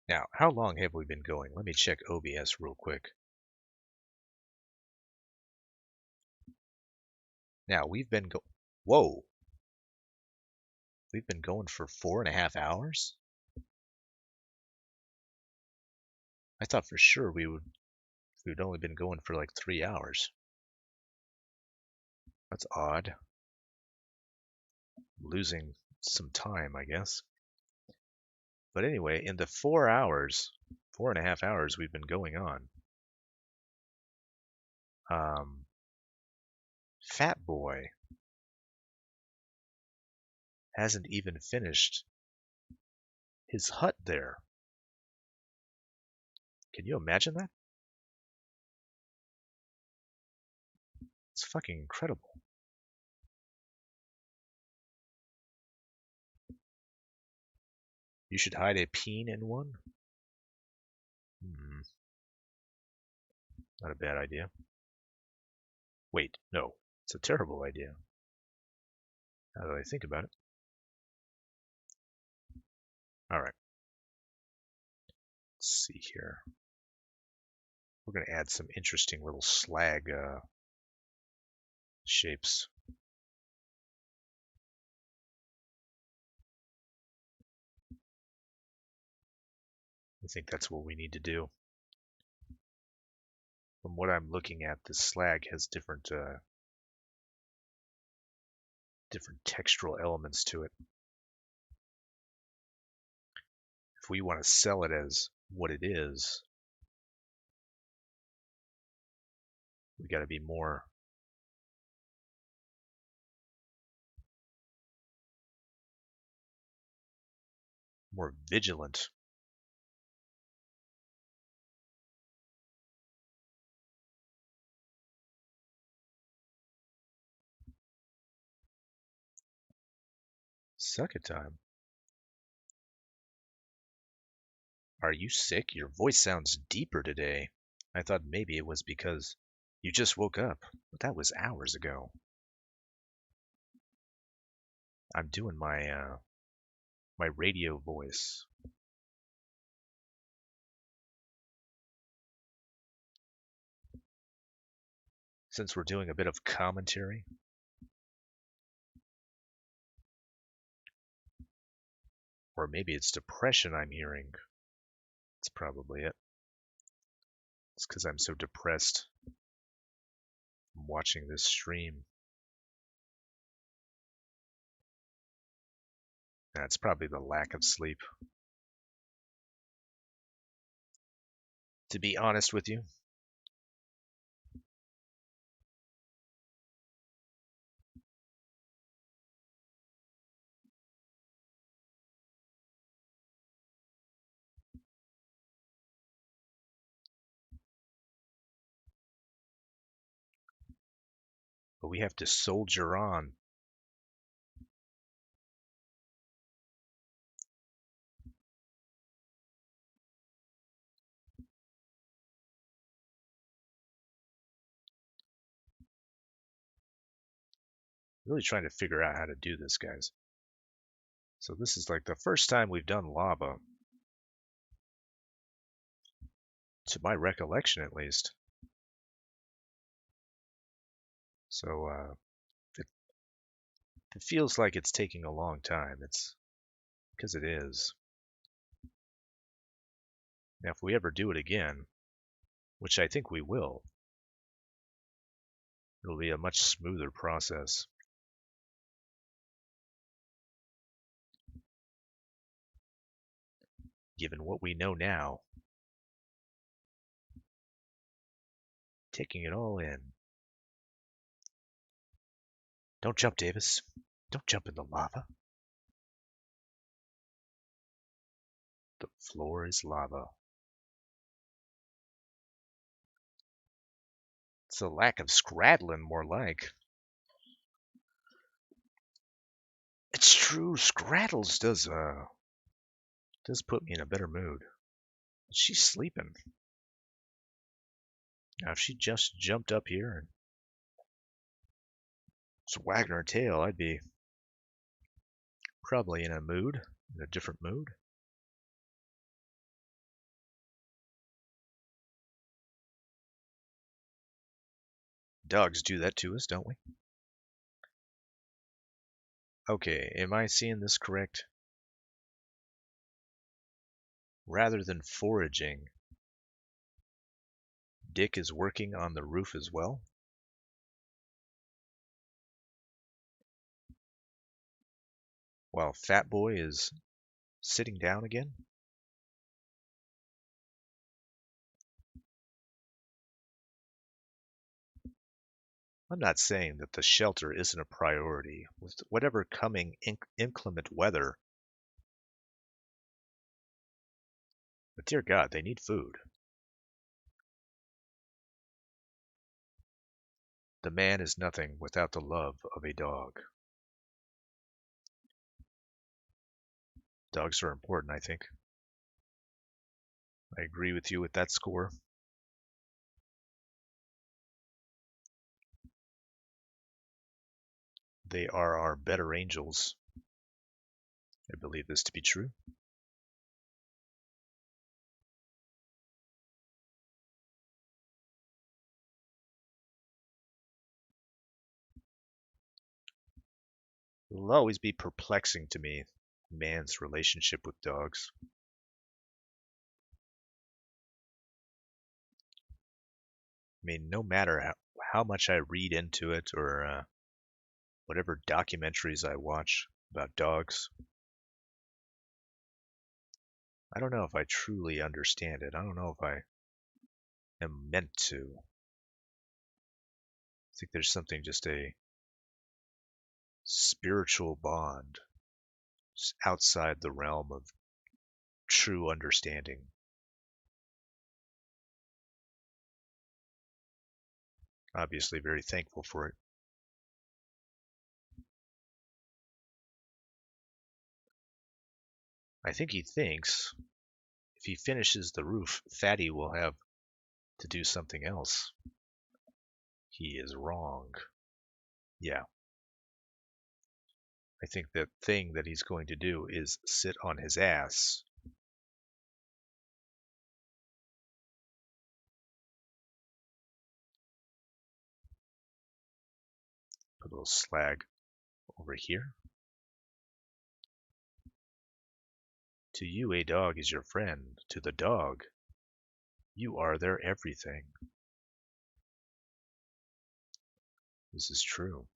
Now, how long have we been going? Let me check OBS real quick. Now, Whoa! We've been going for 4.5 hours? I thought for sure we'd only been going for like 3 hours. That's odd. Losing some time, I guess. But anyway, in the 4.5 hours we've been going on, Fat Boy hasn't even finished his hut there. Can you imagine that? It's fucking incredible. You should hide a peen in one? Not a bad idea. Wait, no. It's a terrible idea. Now that I think about it. All right. Let's see here. We're going to add some interesting little slag shapes. I think that's what we need to do. From what I'm looking at, this slag has different textural elements to it. If we want to sell it as what it is, we got to be more vigilant. Suck it time. Are you sick? Your voice sounds deeper today. I thought maybe it was because you just woke up, but that was hours ago. I'm doing my radio voice. Since we're doing a bit of commentary, or maybe it's depression I'm hearing. That's probably it. It's because I'm so depressed from watching this stream. That's probably the lack of sleep. To be honest with you, but we have to soldier on. Really trying to figure out how to do this, guys. So this is like the first time we've done lava, to my recollection at least. So it feels like it's taking a long time. It's because it is. Now, if we ever do it again, which I think we will, it'll be a much smoother process. Given what we know now, taking it all in. Don't jump, Davis. Don't jump in the lava. The floor is lava. It's a lack of scrattling, more like. It's true, Scrattles does put me in a better mood. She's sleeping. Now, if she just jumped up here and was wagging her tail, I'd be probably in a different mood. Dogs do that to us, don't we? Okay, am I seeing this correct? Rather than foraging, Dick is working on the roof as well? While Fat Boy is sitting down again? I'm not saying that the shelter isn't a priority. With whatever coming inclement weather, but dear God, they need food. The man is nothing without the love of a dog. Dogs are important, I think. I agree with you with that score. They are our better angels. I believe this to be true. It'll always be perplexing to me, man's relationship with dogs. I mean, no matter how much I read into it or whatever documentaries I watch about dogs, I don't know if I truly understand it. I don't know if I am meant to. I think there's something, just a spiritual bond just outside the realm of true understanding. Obviously, very thankful for it. I think he thinks if he finishes the roof, Fatty will have to do something else. He is wrong. Yeah, I think the thing that he's going to do is sit on his ass. Put a little slag over here. To you, a dog is your friend. To the dog, you are their everything. This is true.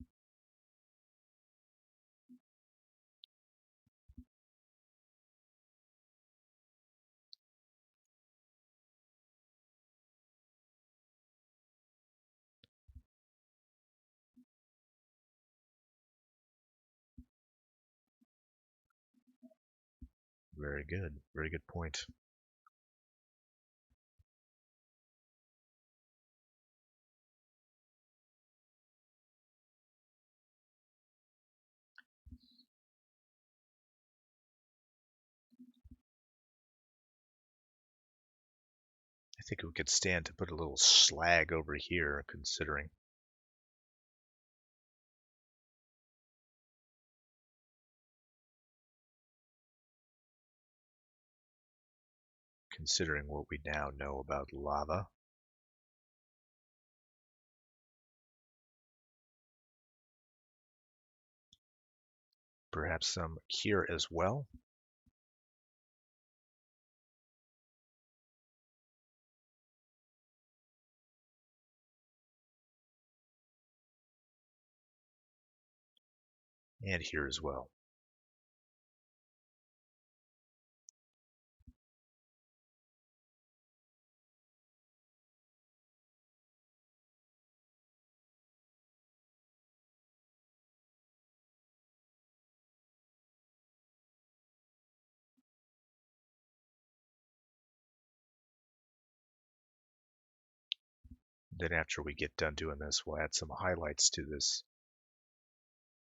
Very good. Very good point. I think we could stand to put a little slag over here, considering what we now know about lava. Perhaps some here as well. And here as well. Then after we get done doing this, we'll add some highlights to this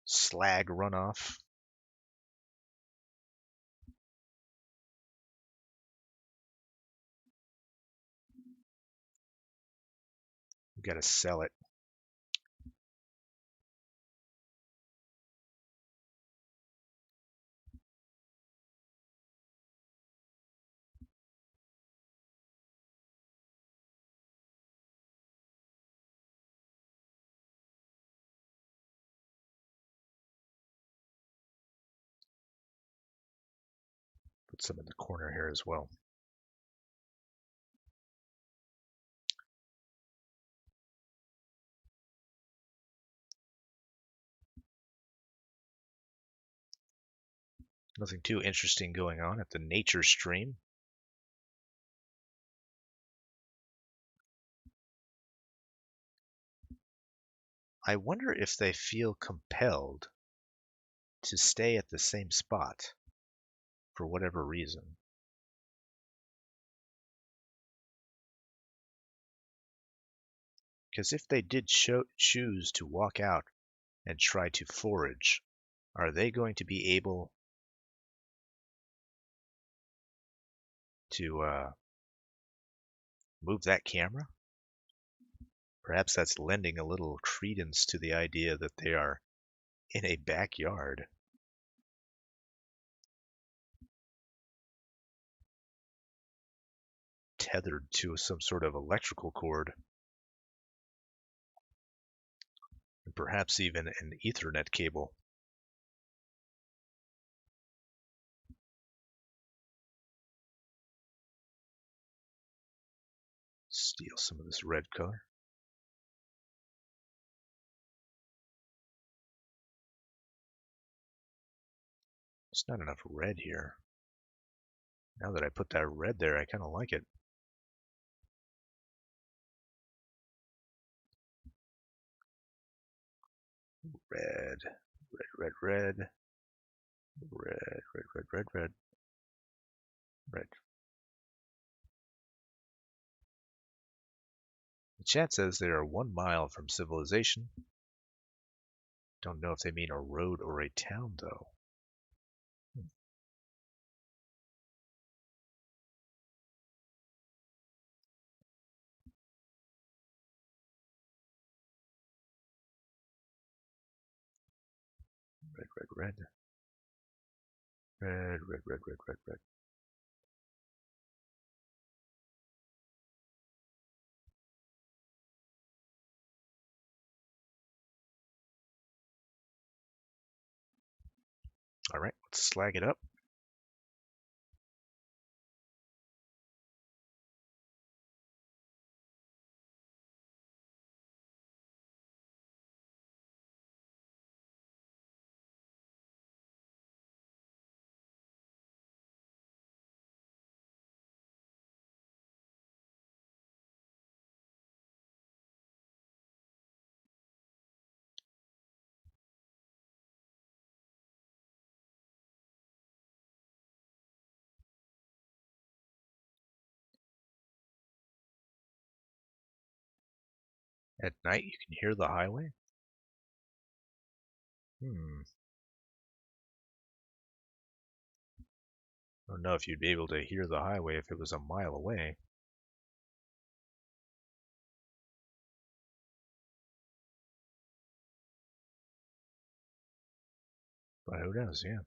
slag runoff. We got to sell it. Put some in the corner here as well. Nothing too interesting going on at the nature stream. I wonder if they feel compelled to stay at the same spot for whatever reason. Because if they did choose to walk out and try to forage, are they going to be able to move that camera? Perhaps that's lending a little credence to the idea that they are in a backyard. Tethered to some sort of electrical cord. And perhaps even an Ethernet cable. Steal some of this red color. There's not enough red here. Now that I put that red there, I kind of like it. Red, red, red, red, red, red, red, red, red, red. The chat says they are 1 mile from civilization. Don't know if they mean a road or a town, though. Red, red, red. Red, red, red, red, red, red. All right, let's slag it up. At night, you can hear the highway? I don't know if you'd be able to hear the highway if it was a mile away. But who knows, yeah.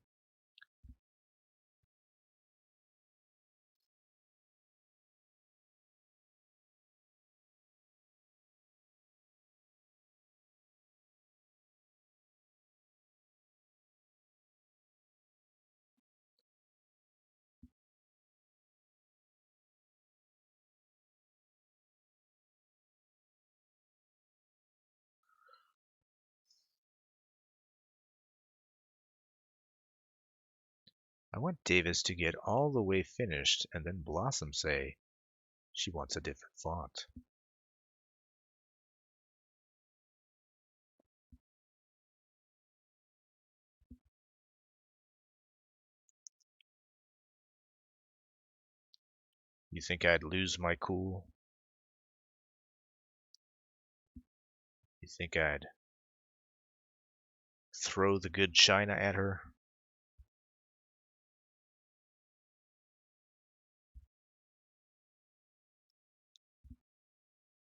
I want Davis to get all the way finished and then Blossom say she wants a different font. You think I'd lose my cool? You think I'd throw the good china at her?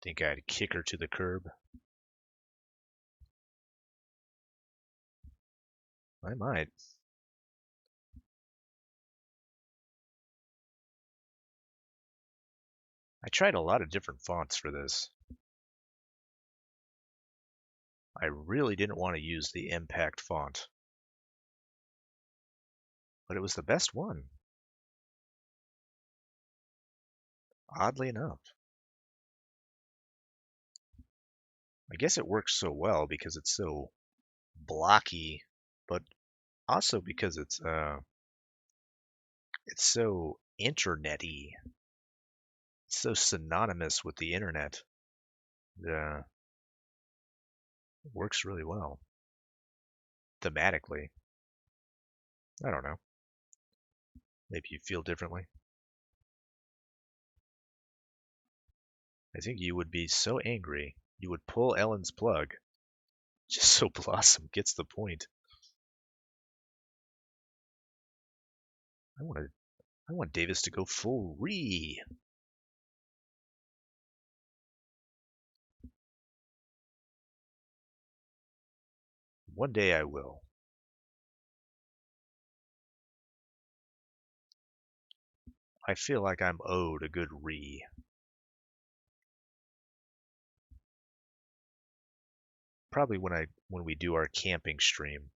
Think I'd kick her to the curb? I might. I tried a lot of different fonts for this. I really didn't want to use the Impact font, but it was the best one, oddly enough. I guess it works so well because it's so blocky, but also because it's so internet-y. It's so synonymous with the internet. It works really well. Thematically. I don't know. Maybe you feel differently. I think you would be so angry you would pull Ellen's plug just so Blossom gets the point. I want Davis to go full re. One day I will. I feel like I'm owed a good re. Probably when we do our camping stream.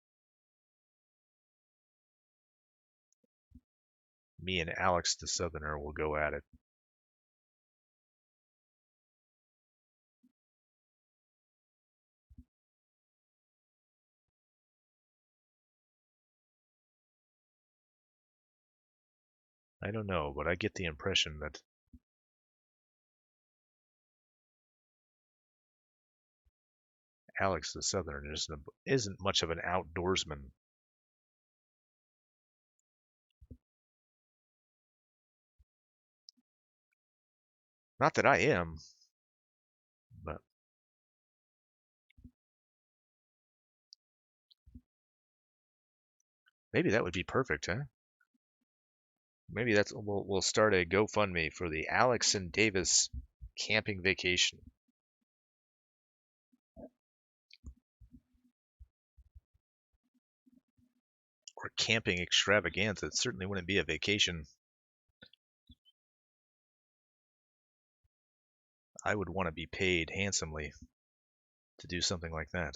Me and Alex the Southerner will go at it. I don't know, but I get the impression that Alex the Southern isn't much of an outdoorsman. Not that I am, but maybe that would be perfect, huh? Maybe we'll start a GoFundMe for the Alex and Davis camping vacation or camping extravaganza. It certainly wouldn't be a vacation. I would want to be paid handsomely to do something like that.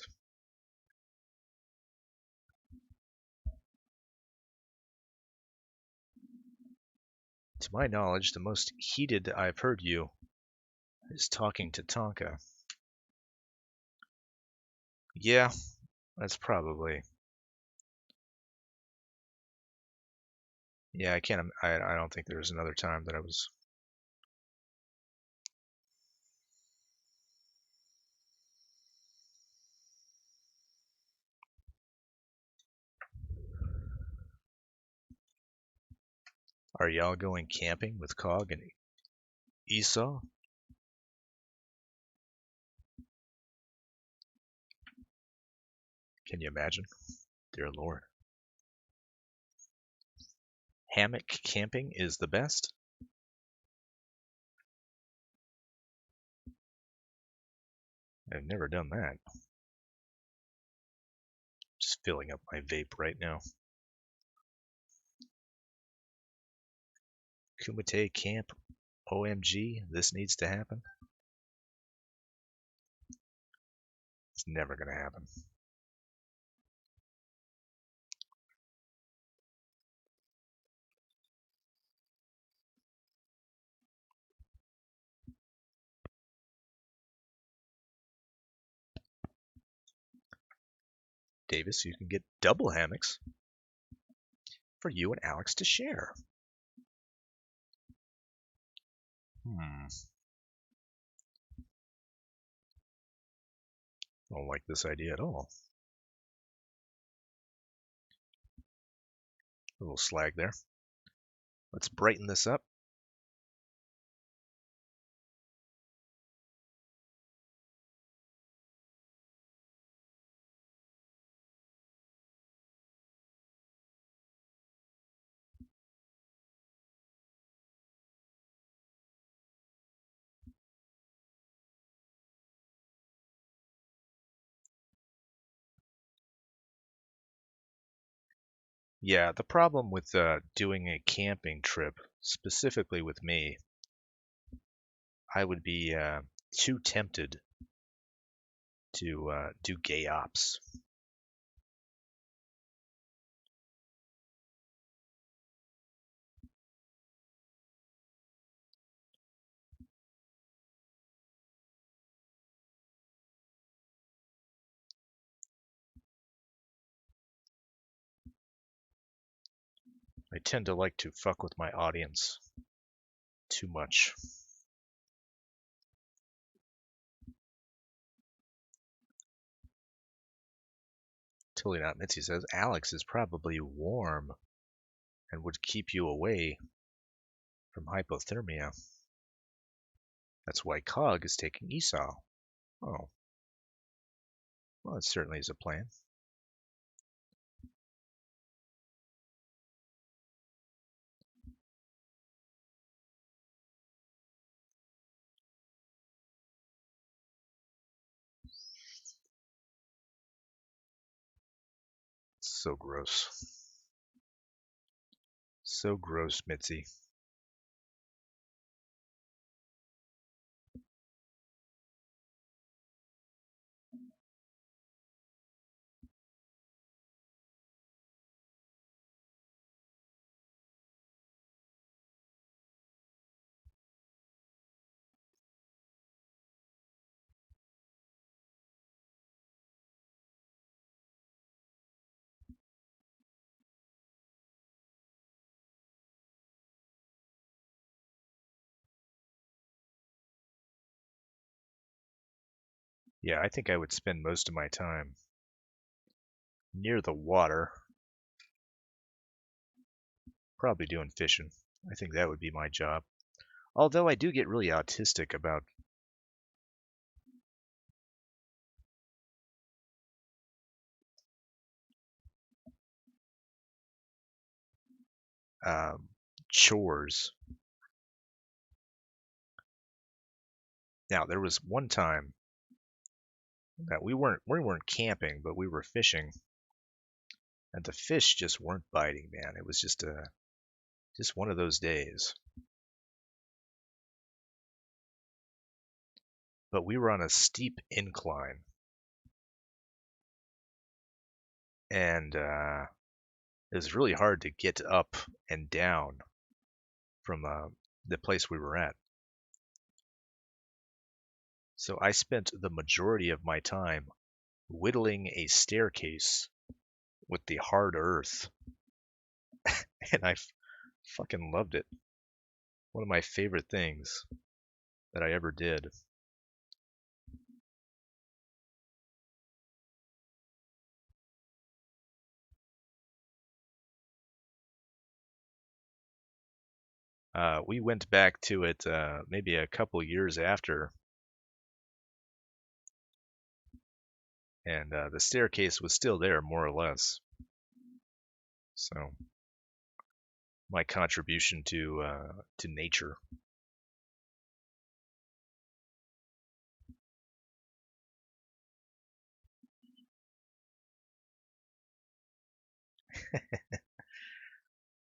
To my knowledge, the most heated I've heard you is talking to Tonka. Yeah, that's probably. Yeah, I can't. I don't think there was another time that I was. Are y'all going camping with Cog and Esau? Can you imagine? Dear Lord. Hammock camping is the best? I've never done that. Just filling up my vape right now. Kumite Camp. OMG, this needs to happen. It's never going to happen. Davis, you can get double hammocks for you and Alex to share. I don't like this idea at all. A little slag there. Let's brighten this up. Yeah, the problem with doing a camping trip, specifically with me, I would be too tempted to do gay ops. I tend to like to fuck with my audience too much. Totally not. Mitzi says Alex is probably warm and would keep you away from hypothermia. That's why Cog is taking Esau. Oh, well, it certainly is a plan. So gross. So gross, Mitzi. Yeah, I think I would spend most of my time near the water, probably doing fishing. I think that would be my job. Although I do get really autistic about um, chores. Now, there was one time that we weren't camping, but we were fishing, and the fish just weren't biting, man. It was just one of those days. But we were on a steep incline, and it was really hard to get up and down from the place we were at. So I spent the majority of my time whittling a staircase with the hard earth, and I fucking loved it. One of my favorite things that I ever did. We went back to it maybe a couple years after, and the staircase was still there, more or less. So my contribution to nature.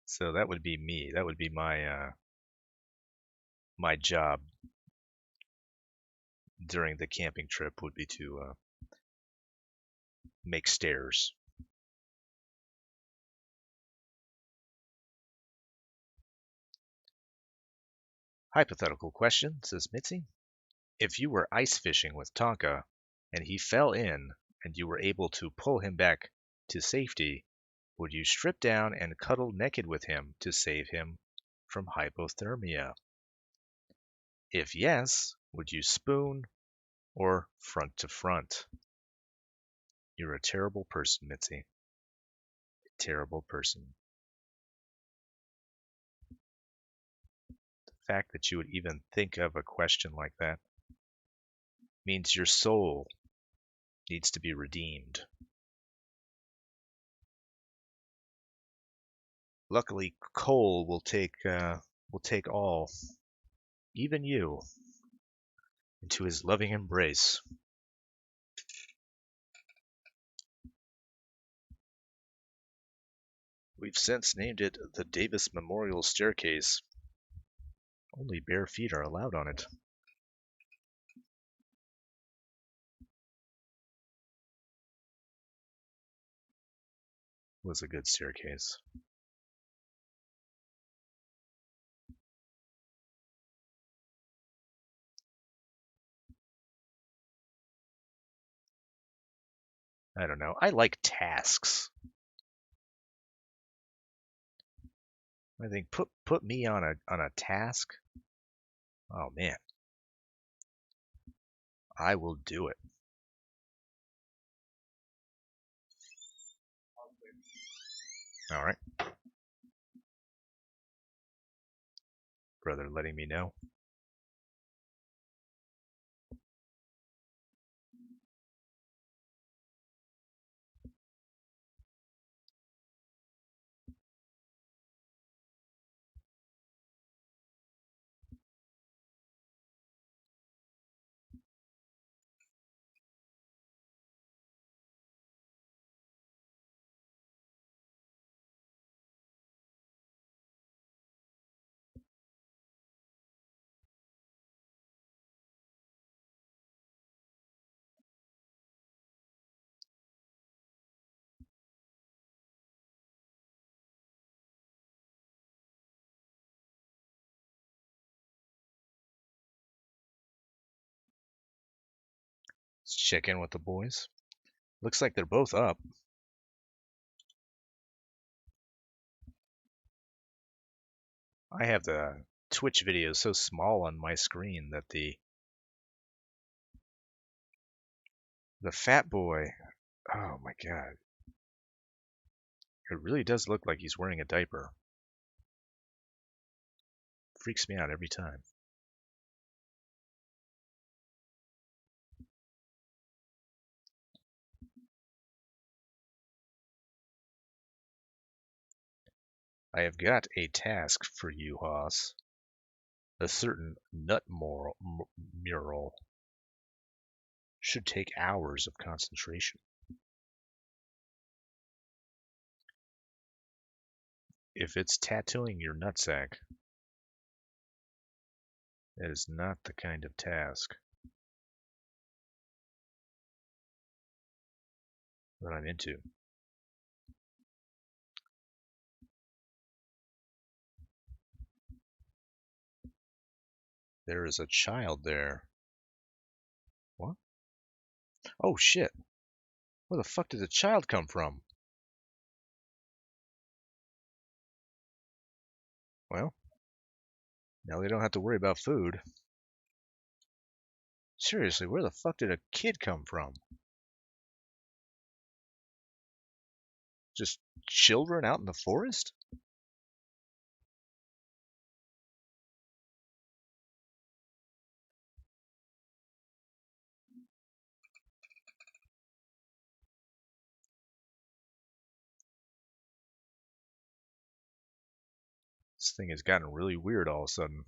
So that would be me. That would be my job during the camping trip would be to make stairs. Hypothetical question, says Mitzi. If you were ice fishing with Tonka and he fell in and you were able to pull him back to safety, would you strip down and cuddle naked with him to save him from hypothermia? If yes, would you spoon or front to front? You're a terrible person, Mitzi. A terrible person. The fact that you would even think of a question like that means your soul needs to be redeemed. Luckily, Cole will take all, even you, into his loving embrace. We've since named it the Davis Memorial Staircase. Only bare feet are allowed on it. It was a good staircase. I don't know. I like tasks. I think put me on a task. Oh man, I will do it. All right, brother, letting me know. Let's check in with the boys. Looks like they're both up. I have the Twitch video so small on my screen that The fat boy. Oh my god. It really does look like he's wearing a diaper. Freaks me out every time. I have got a task for you, Hoss. A certain mural should take hours of concentration. If it's tattooing your nutsack, that is not the kind of task that I'm into. There is a child there. What? Oh shit. Where the fuck did the child come from? Well, now they don't have to worry about food. Seriously, where the fuck did a kid come from? Just children out in the forest? This thing has gotten really weird all of a sudden.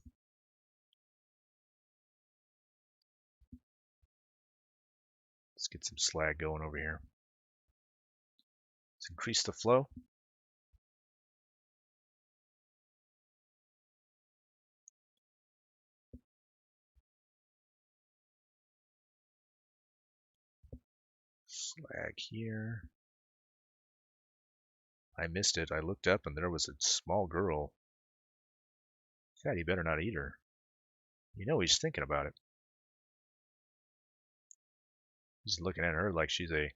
Let's get some slag going over here. Let's increase the flow. Slag here. I missed it. I looked up and there was a small girl. Fatty better not eat her. You know he's thinking about it. He's looking at her like she's a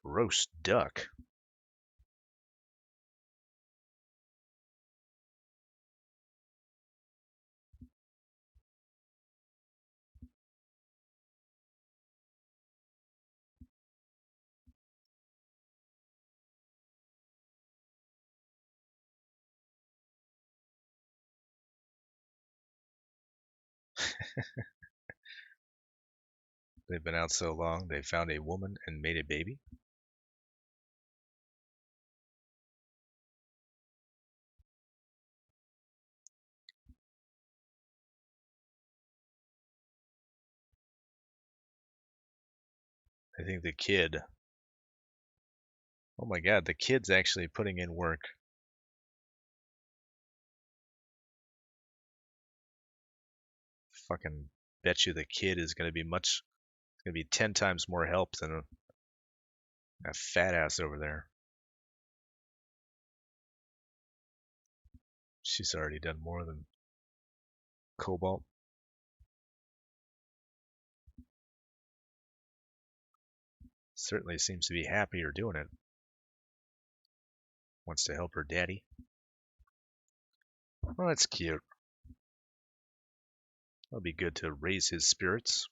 roast duck. They've been out so long, they found a woman and made a baby. I think the kid. Oh my god, the kid's actually putting in work. Fucking bet you the kid is going to be much. It's going to be 10 times more help than a fat ass over there. She's already done more than Cobalt. Certainly seems to be happier doing it. Wants to help her daddy. Well, that's cute. That'll be good to raise his spirits.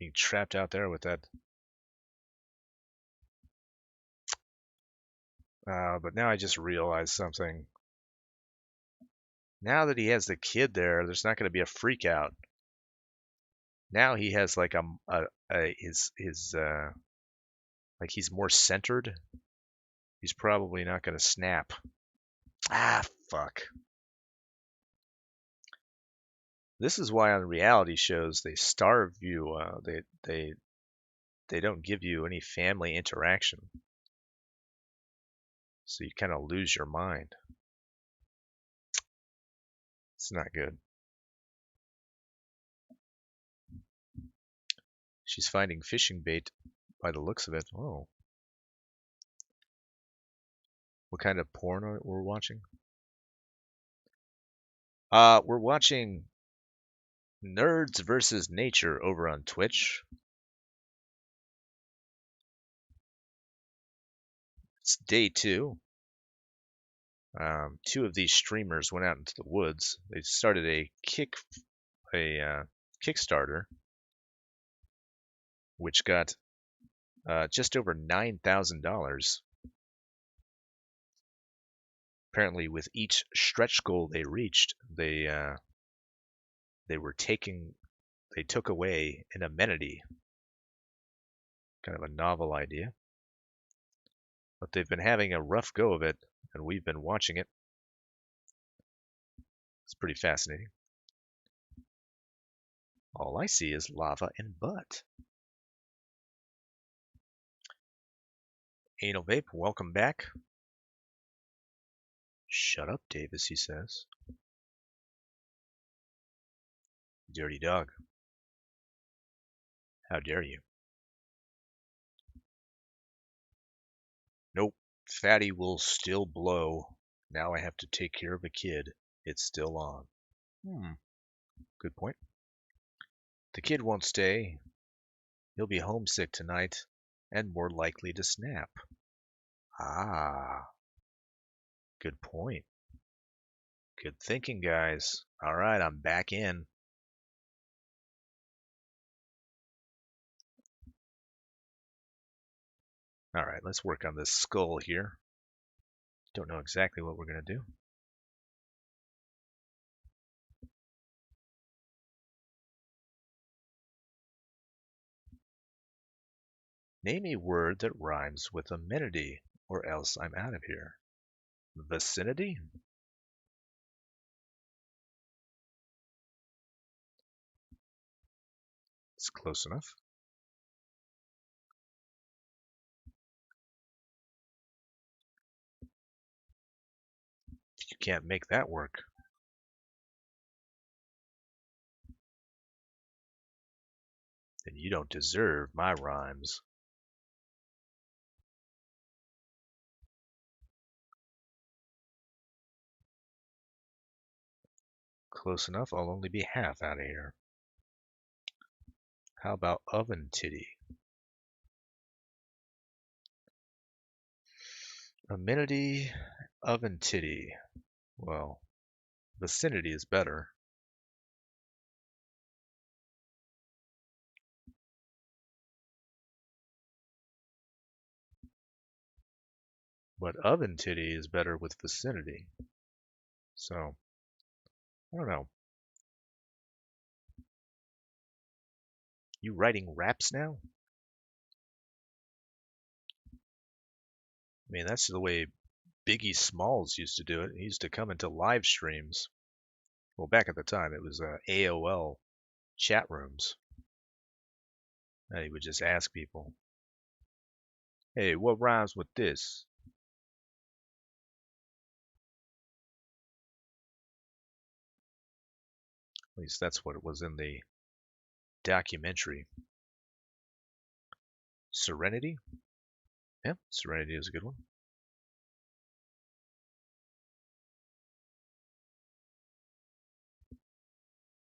Being trapped out there with that. But now I just realized something. Now that he has the kid there, there's not going to be a freak out. Now he has like his like he's more centered. He's probably not going to snap. Ah, fuck. This is why on reality shows they starve you. They don't give you any family interaction, so you kind of lose your mind. It's not good. She's finding fishing bait by the looks of it. Oh, what kind of porn we're watching? We're watching Nerds versus Nature over on Twitch. It's day 2. Two of these streamers went out into the woods. They started a Kickstarter, which got just over $9,000. Apparently, with each stretch goal they reached, they took away an amenity. Kind of a novel idea, but they've been having a rough go of it, and we've been watching it. It's pretty fascinating. All I see is lava and butt. Anal Vape, welcome back. Shut up, Davis, he says. Dirty dog. How dare you? Nope. Fatty will still blow. Now I have to take care of a kid. It's still on. Good point. The kid won't stay. He'll be homesick tonight and more likely to snap. Ah, good point. Good thinking, guys. All right, I'm back in. All right, let's work on this skull here. Don't know exactly what we're going to do. Name a word that rhymes with amenity, or else I'm out of here. Vicinity? It's close enough. If you can't make that work, then you don't deserve my rhymes. Close enough, I'll only be half out of here. How about oven titty? Amenity, oven titty. Well, vicinity is better. But oven titty is better with vicinity. So, I don't know. You writing raps now? I mean, that's the way Biggie Smalls used to do it. He used to come into live streams. Well, back at the time, it was AOL chat rooms. And he would just ask people, hey, what rhymes with this? At least that's what it was in the documentary. Serenity? Yeah, Serenity is a good one.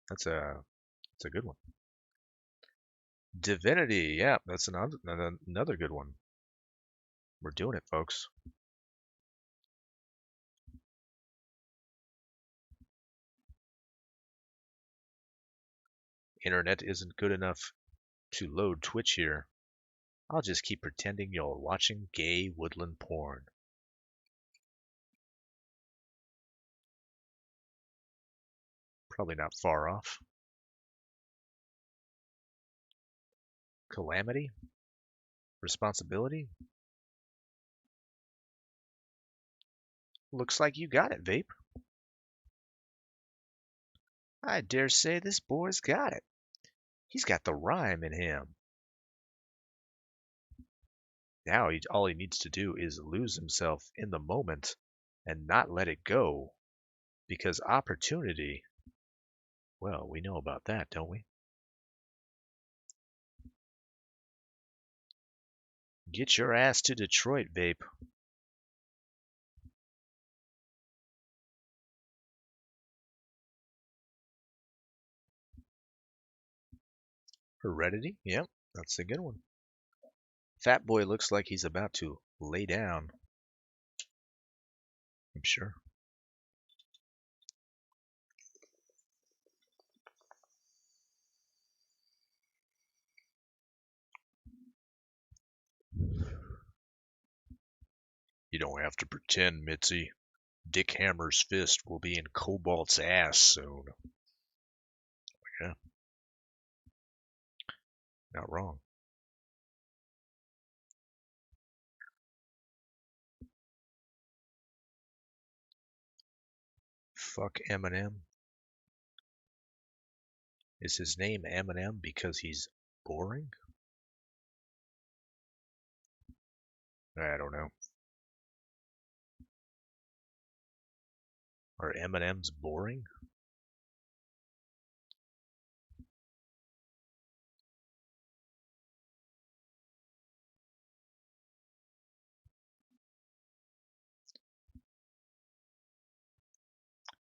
That's a good one. Divinity, yeah, that's another good one. We're doing it, folks. Internet isn't good enough to load Twitch here. I'll just keep pretending you're watching gay woodland porn. Probably not far off. Calamity? Responsibility? Looks like you got it, Vape. I dare say this boy's got it. He's got the rhyme in him. Now all he needs to do is lose himself in the moment and not let it go. Because opportunity, well, we know about that, don't we? Get your ass to Detroit, Vape. Heredity? Yep, that's a good one. Fat Boy looks like he's about to lay down. I'm sure. You don't have to pretend, Mitzi. Dick Hammer's fist will be in Cobalt's ass soon. Yeah, not wrong. Fuck Eminem. Is his name Eminem because he's boring? I don't know. Are M&Ms boring?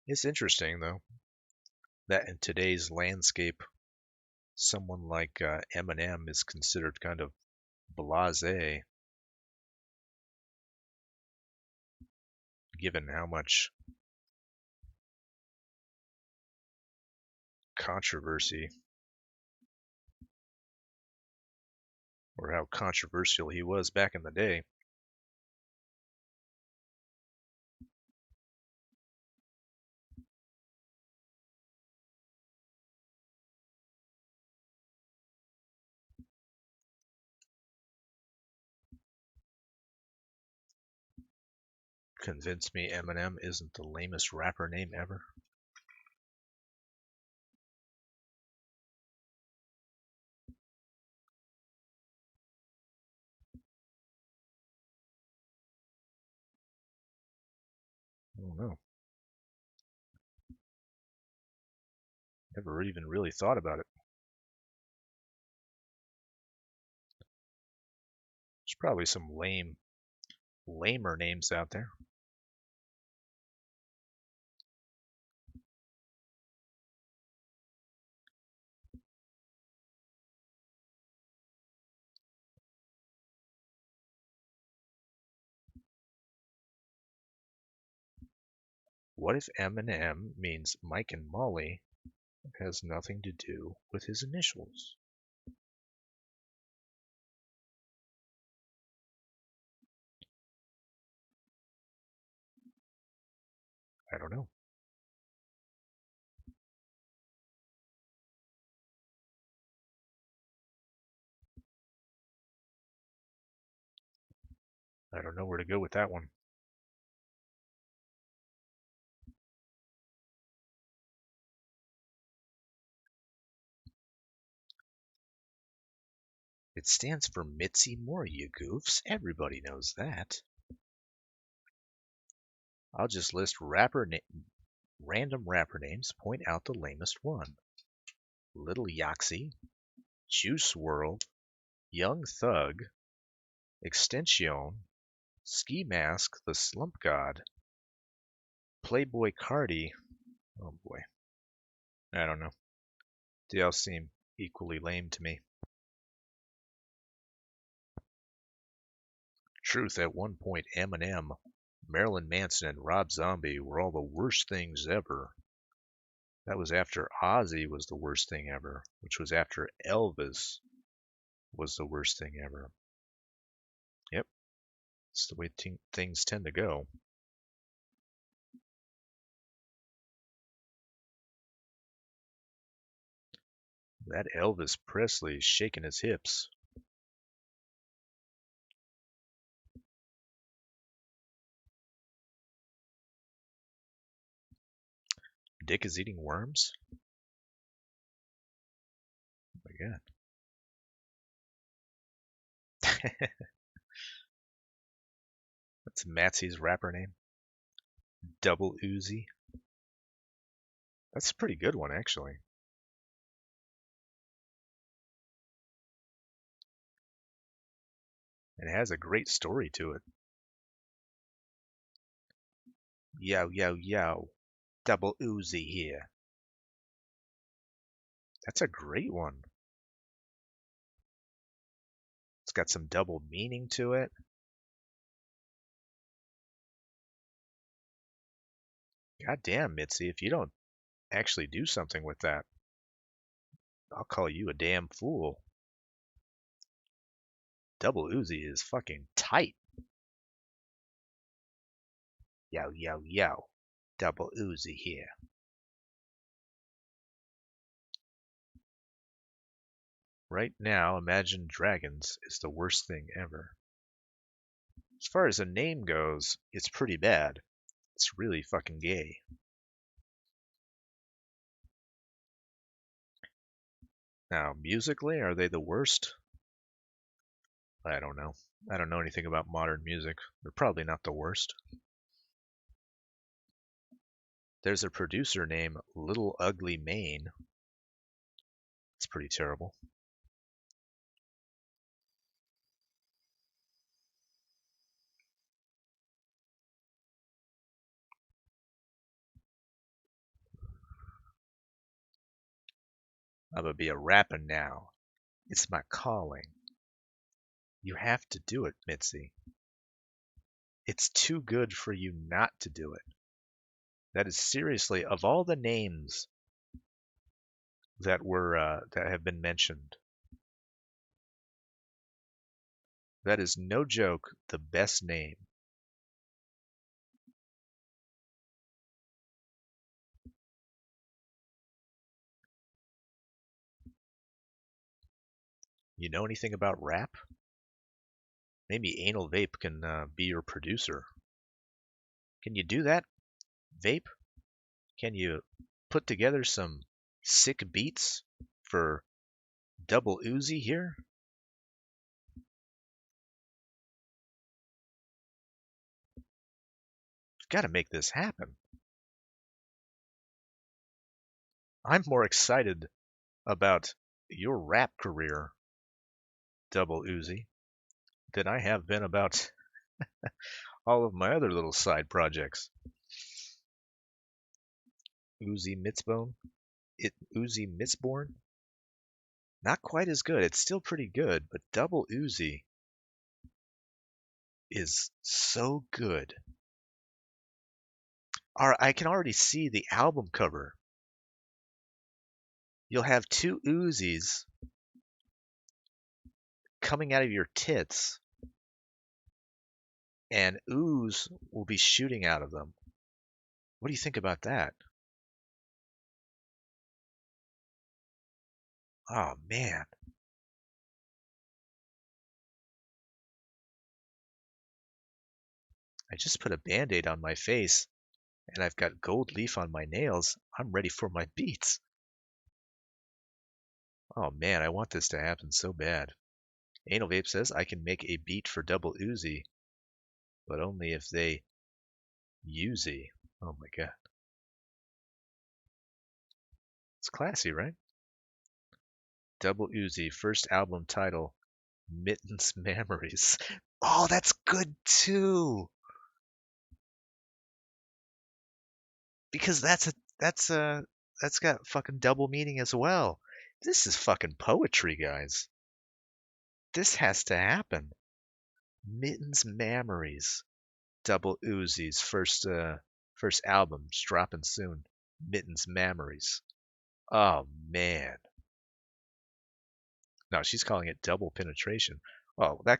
It's interesting, though, that in today's landscape, someone like Eminem is considered kind of blasé, given how much controversy or how controversial he was back in the day. Convince me Eminem isn't the lamest rapper name ever. I don't know. Never even really thought about it. There's probably some lamer names out there. What if Eminem means Mike and Molly has nothing to do with his initials? I don't know. I don't know where to go with that one. It stands for Mitzi Moore, you goofs. Everybody knows that. I'll just list random rapper names, point out the lamest one. Little Yaxie, Juice World, Young Thug, Extension, Ski Mask, The Slump God, Playboy Cardi. Oh boy. I don't know. They all seem equally lame to me. Truth, at one point Eminem, Marilyn Manson, and Rob Zombie were all the worst things ever. That was after Ozzy was the worst thing ever, which was after Elvis was the worst thing ever. Yep, it's the way things tend to go. That Elvis Presley shaking his hips. Dick is eating worms? Oh my god. That's Matsy's rapper name. Double Oozy. That's a pretty good one, actually. It has a great story to it. Yo, yo, yo. Double Oozy here. That's a great one. It's got some double meaning to it. God damn, Mitzi, if you don't actually do something with that, I'll call you a damn fool. Double Uzi is fucking tight. Yo, yo, yo. Double Uzi here. Right now, Imagine Dragons is the worst thing ever. As far as a name goes, it's pretty bad. It's really fucking gay. Now, musically, are they the worst? I don't know. I don't know anything about modern music. They're probably not the worst. There's a producer named Little Ugly Mane. It's pretty terrible. I'm gonna be a rapper now. It's my calling. You have to do it, Mitzi. It's too good for you not to do it. That is seriously, of all the names that have been mentioned, that is no joke the best name. You know anything about rap? Maybe Anal Vape can be your producer. Can you do that, Vape? Can you put together some sick beats for Double Oozy here? You've got to make this happen. I'm more excited about your rap career, Double Oozy, than I have been about all of my other little side projects. Oozy Mitzbone? Oozy Mitzborn? Not quite as good. It's still pretty good, but Double Oozy is so good. I can already see the album cover. You'll have two Uzis coming out of your tits, and ooze will be shooting out of them. What do you think about that? Oh, man. I just put a Band-Aid on my face, and I've got gold leaf on my nails. I'm ready for my beats. Oh, man, I want this to happen so bad. Anal Vape says I can make a beat for Double Oozy, but only if they Oozy. Oh, my God. It's classy, right? Double Oozy, first album title, Mittens Memories. Oh, that's good too. Because that's got fucking double meaning as well. This is fucking poetry, guys. This has to happen. Mittens Memories. Double Oozy's first album's dropping soon. Mittens Memories. Oh man. No, she's calling it double penetration. Oh, that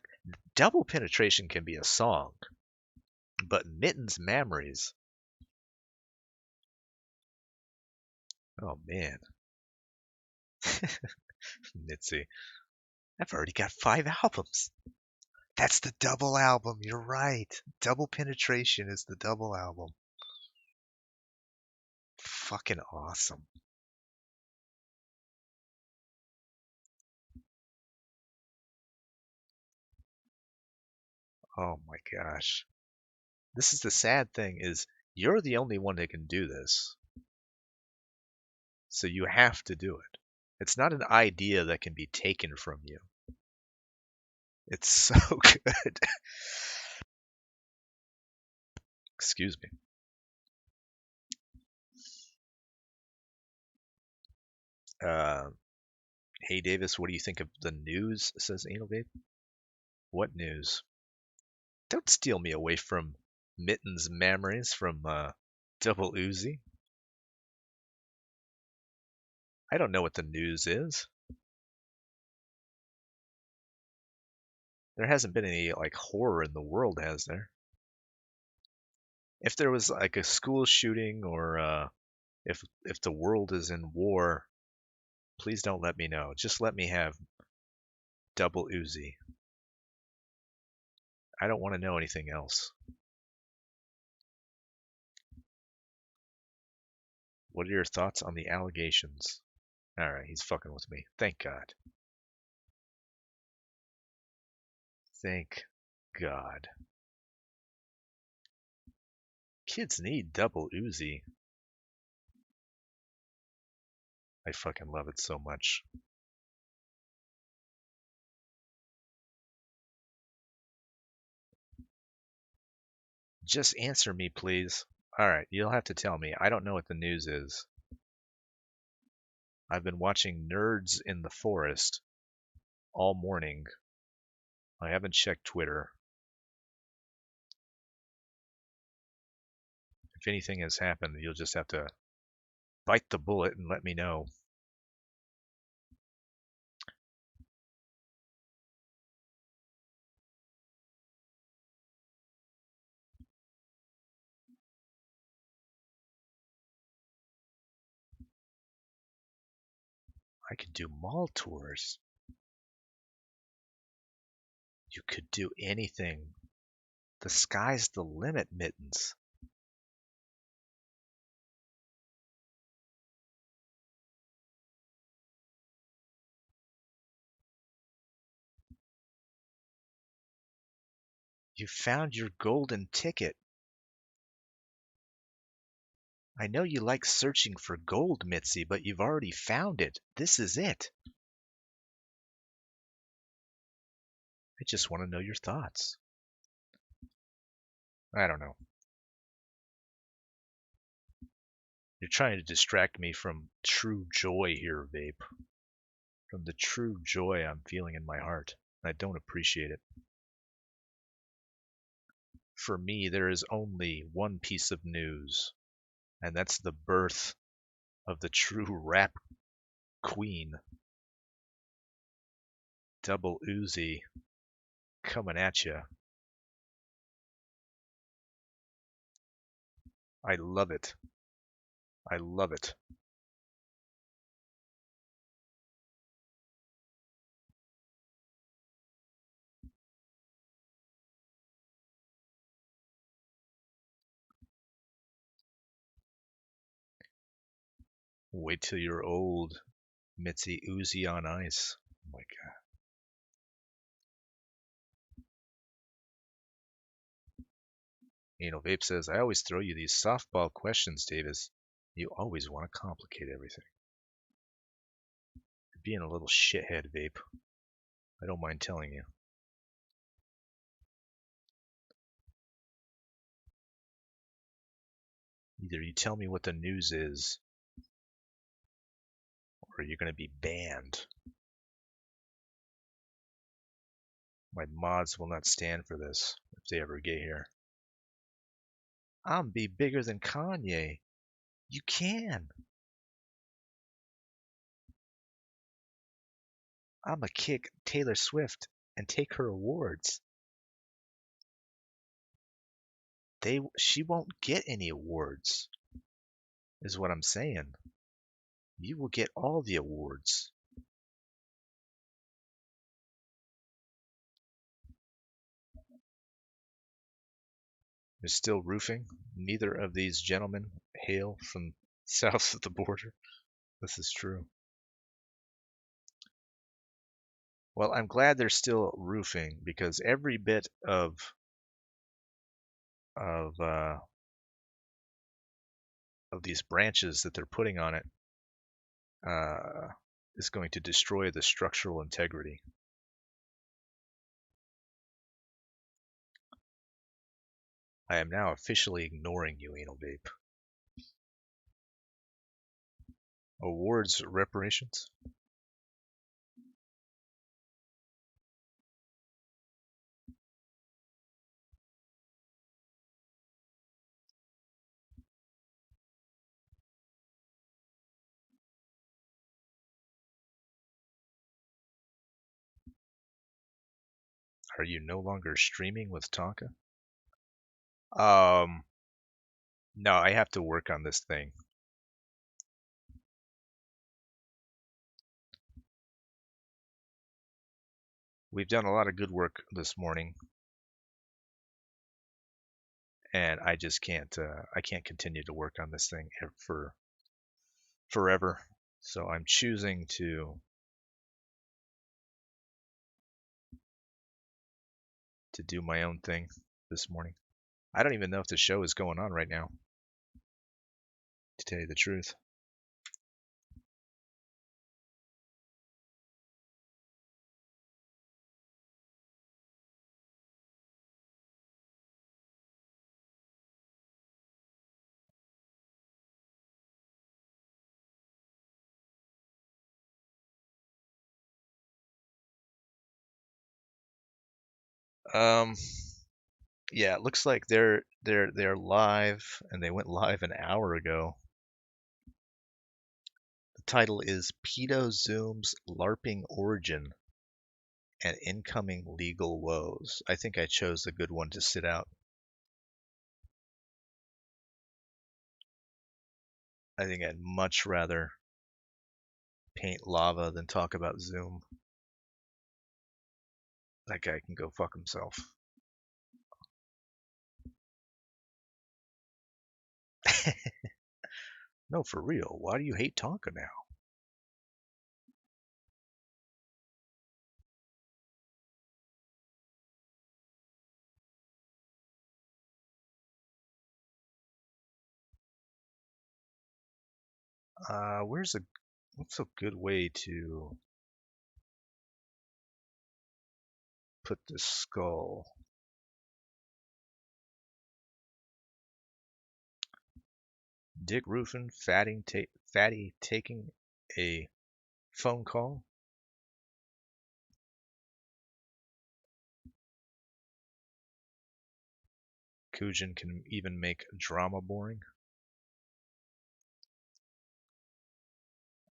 double penetration can be a song, but Mittens Memories. Oh man. Mitzi. I've already got 5 albums. That's the double album. You're right. Double Penetration is the double album. Fucking awesome. Oh my gosh. This is the sad thing is you're the only one that can do this. So you have to do it. It's not an idea that can be taken from you. It's so good. Excuse me. Uh, hey Davis, what do you think of the news? Says Anal Babe. What news? Don't steal me away from Mittens Memories from Double Oozy? I don't know what the news is. There hasn't been any like horror in the world, has there? If there was like a school shooting or if the world is in war, please don't let me know. Just let me have Double Oozy. I don't want to know anything else. What are your thoughts on the allegations? Alright, he's fucking with me. Thank God. Thank God. Kids need Double Oozy. I fucking love it so much. Just answer me, please. Alright, you'll have to tell me. I don't know what the news is. I've been watching Nerds in the Forest all morning. I haven't checked Twitter. If anything has happened, you'll just have to bite the bullet and let me know. I could do mall tours. You could do anything. The sky's the limit, Mittens. You found your golden ticket. I know you like searching for gold, Mitzi, but you've already found it. This is it. I just want to know your thoughts. I don't know. You're trying to distract me from true joy here, Vape. From the true joy I'm feeling in my heart. I don't appreciate it. For me, there is only one piece of news, and that's the birth of the true rap queen, Double Oozy, coming at you. I love it. I love it. Wait till you're old, Mitzi. Oozy on ice. Oh my God. Vape says, I always throw you these softball questions, Davis. You always want to complicate everything. You're being a little shithead, Vape. I don't mind telling you. Either you tell me what the news is, or you're going to be banned. My mods will not stand for this if they ever get here. I'm be bigger than Kanye. You can. I'ma kick Taylor Swift and take her awards. She won't get any awards, is what I'm saying. You will get all the awards. There's still roofing. Neither of these gentlemen hail from south of the border. This is true. Well, I'm glad there's still roofing because every bit of uh, of these branches that they're putting on it uh, is going to destroy the structural integrity. I am now officially ignoring you, Anal Vape. Awards reparations? Are you no longer streaming with Tonka? Um, no, I have to work on this thing. We've done a lot of good work this morning, and I just can't. I can't continue to work on this thing for forever. So I'm choosing to do my own thing this morning. I don't even know if the show is going on right now, to tell you the truth. Um, yeah, it looks like they're live, and they went live an hour ago. The title is Pedo Zoom's LARPing Origin and Incoming Legal Woes. I think I chose the good one to sit out. I think I'd much rather paint lava than talk about Zoom. That guy can go fuck himself. No, for real. Why do you hate Tonka now? What's a good way to put this skull? Dick Rufin, Fatty taking a phone call. Kujin can even make drama boring.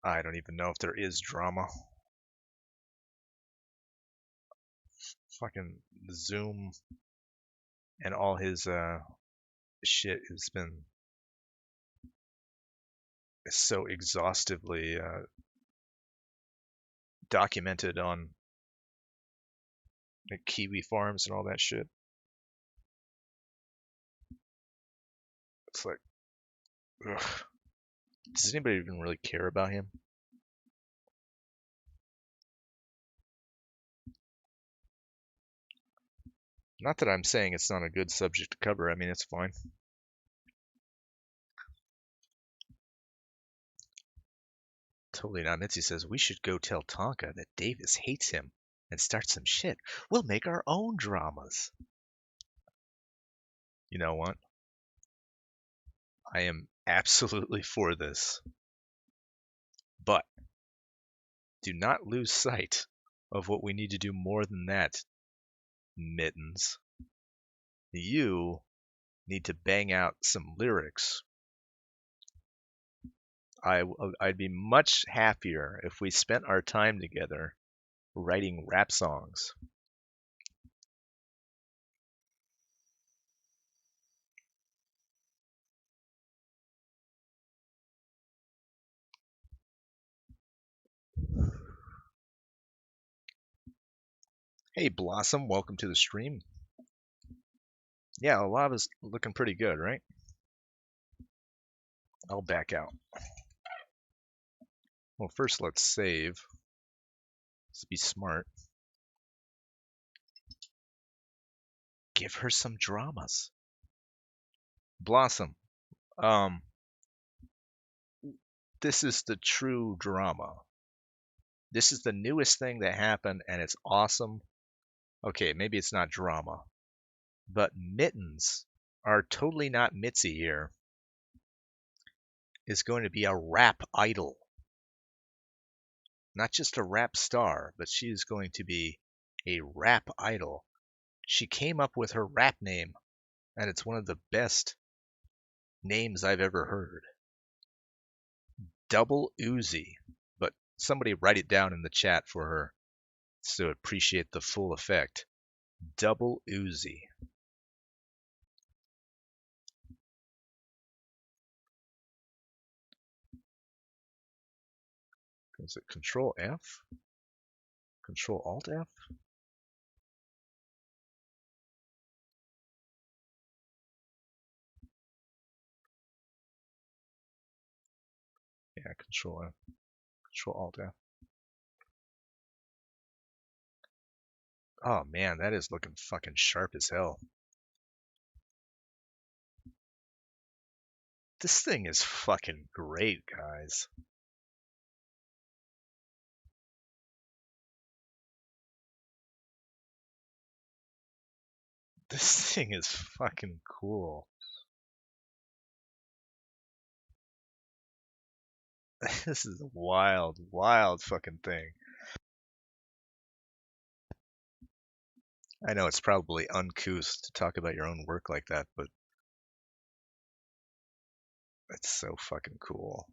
I don't even know if there is drama. Fucking Zoom and all his shit has been so exhaustively documented on the Kiwi farms and all that shit. It's like, ugh. Does anybody even really care about him? Not that I'm saying it's not a good subject to cover. I mean, it's fine. Totally not. Mitzi says we should go tell Tonka that Davis hates him and start some shit. We'll make our own dramas. You know what? I am absolutely for this. But do not lose sight of what we need to do more than that, Mittens. You need to bang out some lyrics. I'd be much happier if we spent our time together writing rap songs. Hey Blossom, welcome to the stream. Yeah, the lava's looking pretty good, right? I'll back out. Well, first let's save. Let's be smart. Give her some dramas. Blossom, this is the true drama. This is the newest thing that happened, and it's awesome. Okay, maybe it's not drama, but Mittens, our totally not Mitzi here, is going to be a rap idol. Not just a rap star, but she is going to be a rap idol. She came up with her rap name, and it's one of the best names I've ever heard. Double Oozy. But somebody write it down in the chat for her to appreciate the full effect. Double Oozy. Is it Control F? Control Alt F? Yeah, Control F. Control Alt F. Oh man, that is looking fucking sharp as hell. This thing is fucking great, guys. This thing is fucking cool. This is a wild, wild fucking thing. I know it's probably uncouth to talk about your own work like that, but it's so fucking cool.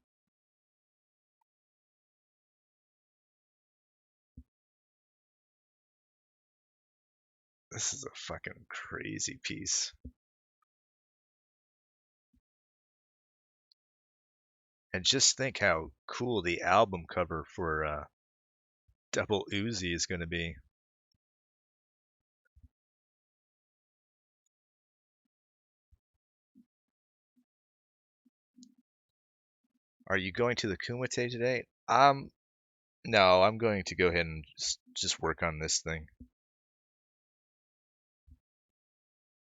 This is a fucking crazy piece. And just think how cool the album cover for Double Oozy is going to be. Are you going to the Kumite today? No, I'm going to go ahead and just work on this thing.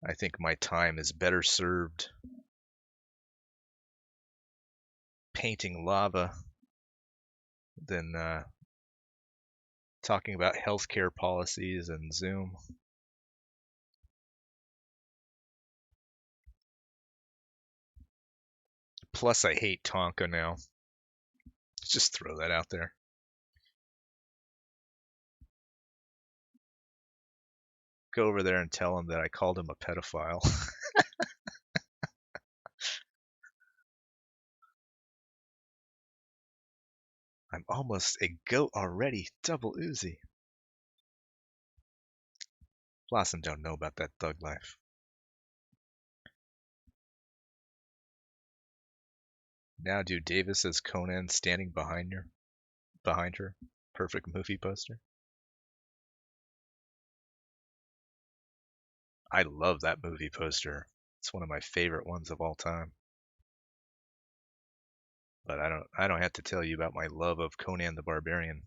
I think my time is better served painting lava than talking about healthcare policies and Zoom. Plus, I hate Tonka now. Just throw that out there. Go over there and tell him that I called him a pedophile. I'm almost a goat already. Double Oozy. Blossom don't know about that thug life. Now do Davis as Conan standing behind her. Perfect movie poster. I love that movie poster. It's one of my favorite ones of all time. But I don't have to tell you about my love of Conan the Barbarian.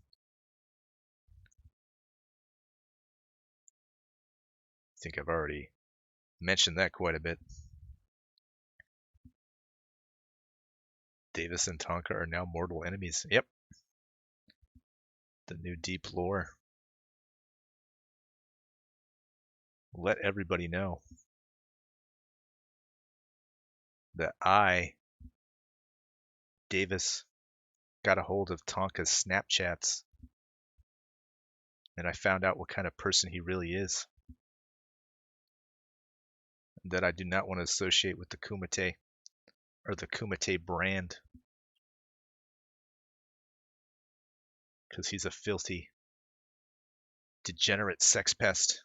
I think I've already mentioned that quite a bit. Davis and Tonka are now mortal enemies. Yep. The new deep lore. Let everybody know that I, Davis, got a hold of Tonka's Snapchats and I found out what kind of person he really is. That I do not want to associate with the Kumite or the Kumite brand because he's a filthy, degenerate sex pest.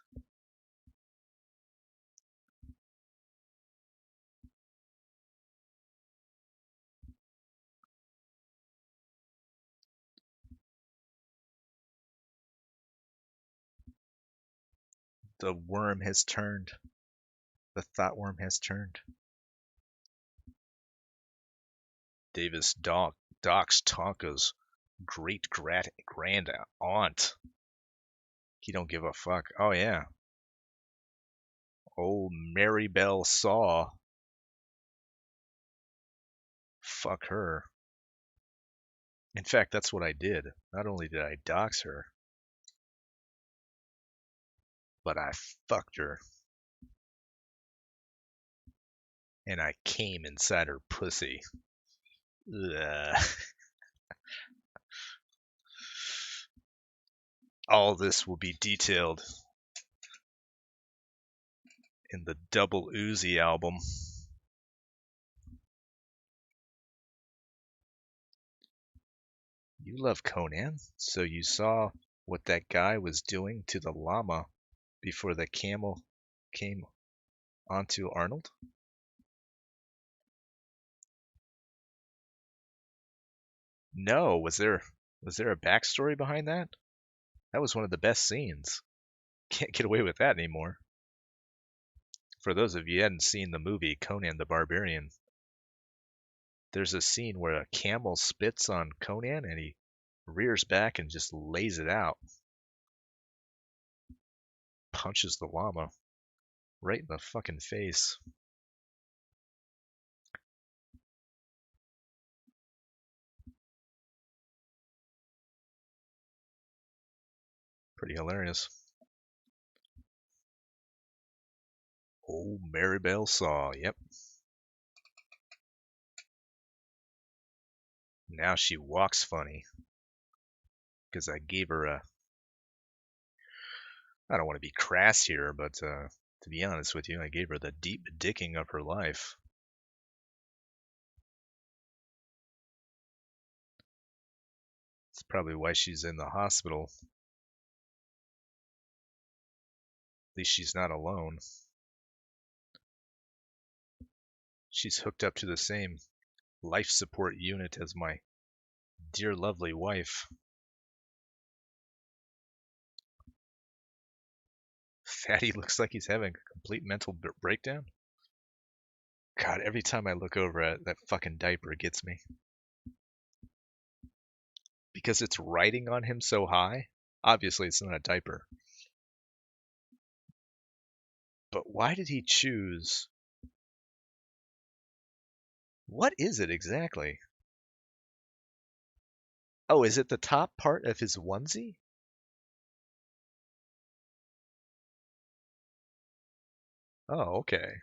The worm has turned. The thought worm has turned. Davis docks Tonka's great grand aunt. He don't give a fuck. Oh yeah. Old Mary Bell Saw. Fuck her. In fact, that's what I did. Not only did I dox her, but I fucked her. And I came inside her pussy. Ugh. All this will be detailed in the Double Oozy album. You love Conan, so you saw what that guy was doing to the llama before the camel came onto Arnold? No, was there a backstory behind that? That was one of the best scenes. Can't get away with that anymore. For those of you who hadn't seen the movie Conan the Barbarian, there's a scene where a camel spits on Conan and he rears back and just lays it out. Punches the llama right in the fucking face. Pretty hilarious. Oh, Maribel Saw, yep. Now she walks funny. Because I gave her a... I don't want to be crass here, but to be honest with you, I gave her the deep dicking of her life. It's probably why she's in the hospital. At least she's not alone. She's hooked up to the same life support unit as my dear lovely wife. Fatty looks like he's having a complete mental breakdown. God, every time I look over at that fucking diaper, it gets me. Because it's riding on him so high. Obviously, it's not a diaper. But why did he choose? What is it exactly? Oh, is it the top part of his onesie? Oh, okay.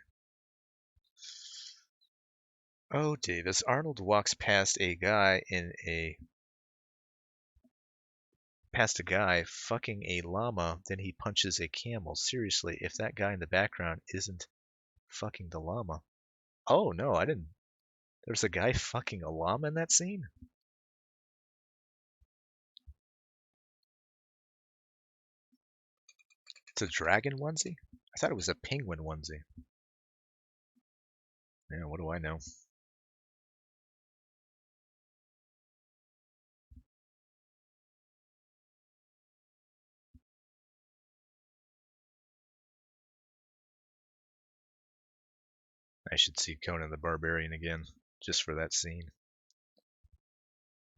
Oh, Davis. Arnold walks past a guy fucking a llama, then he punches a camel. Seriously, if that guy in the background isn't fucking the llama. Oh, no, I didn't. There's a guy fucking a llama in that scene? It's a dragon onesie? I thought it was a penguin onesie. Yeah, what do I know? I should see Conan the Barbarian again, just for that scene.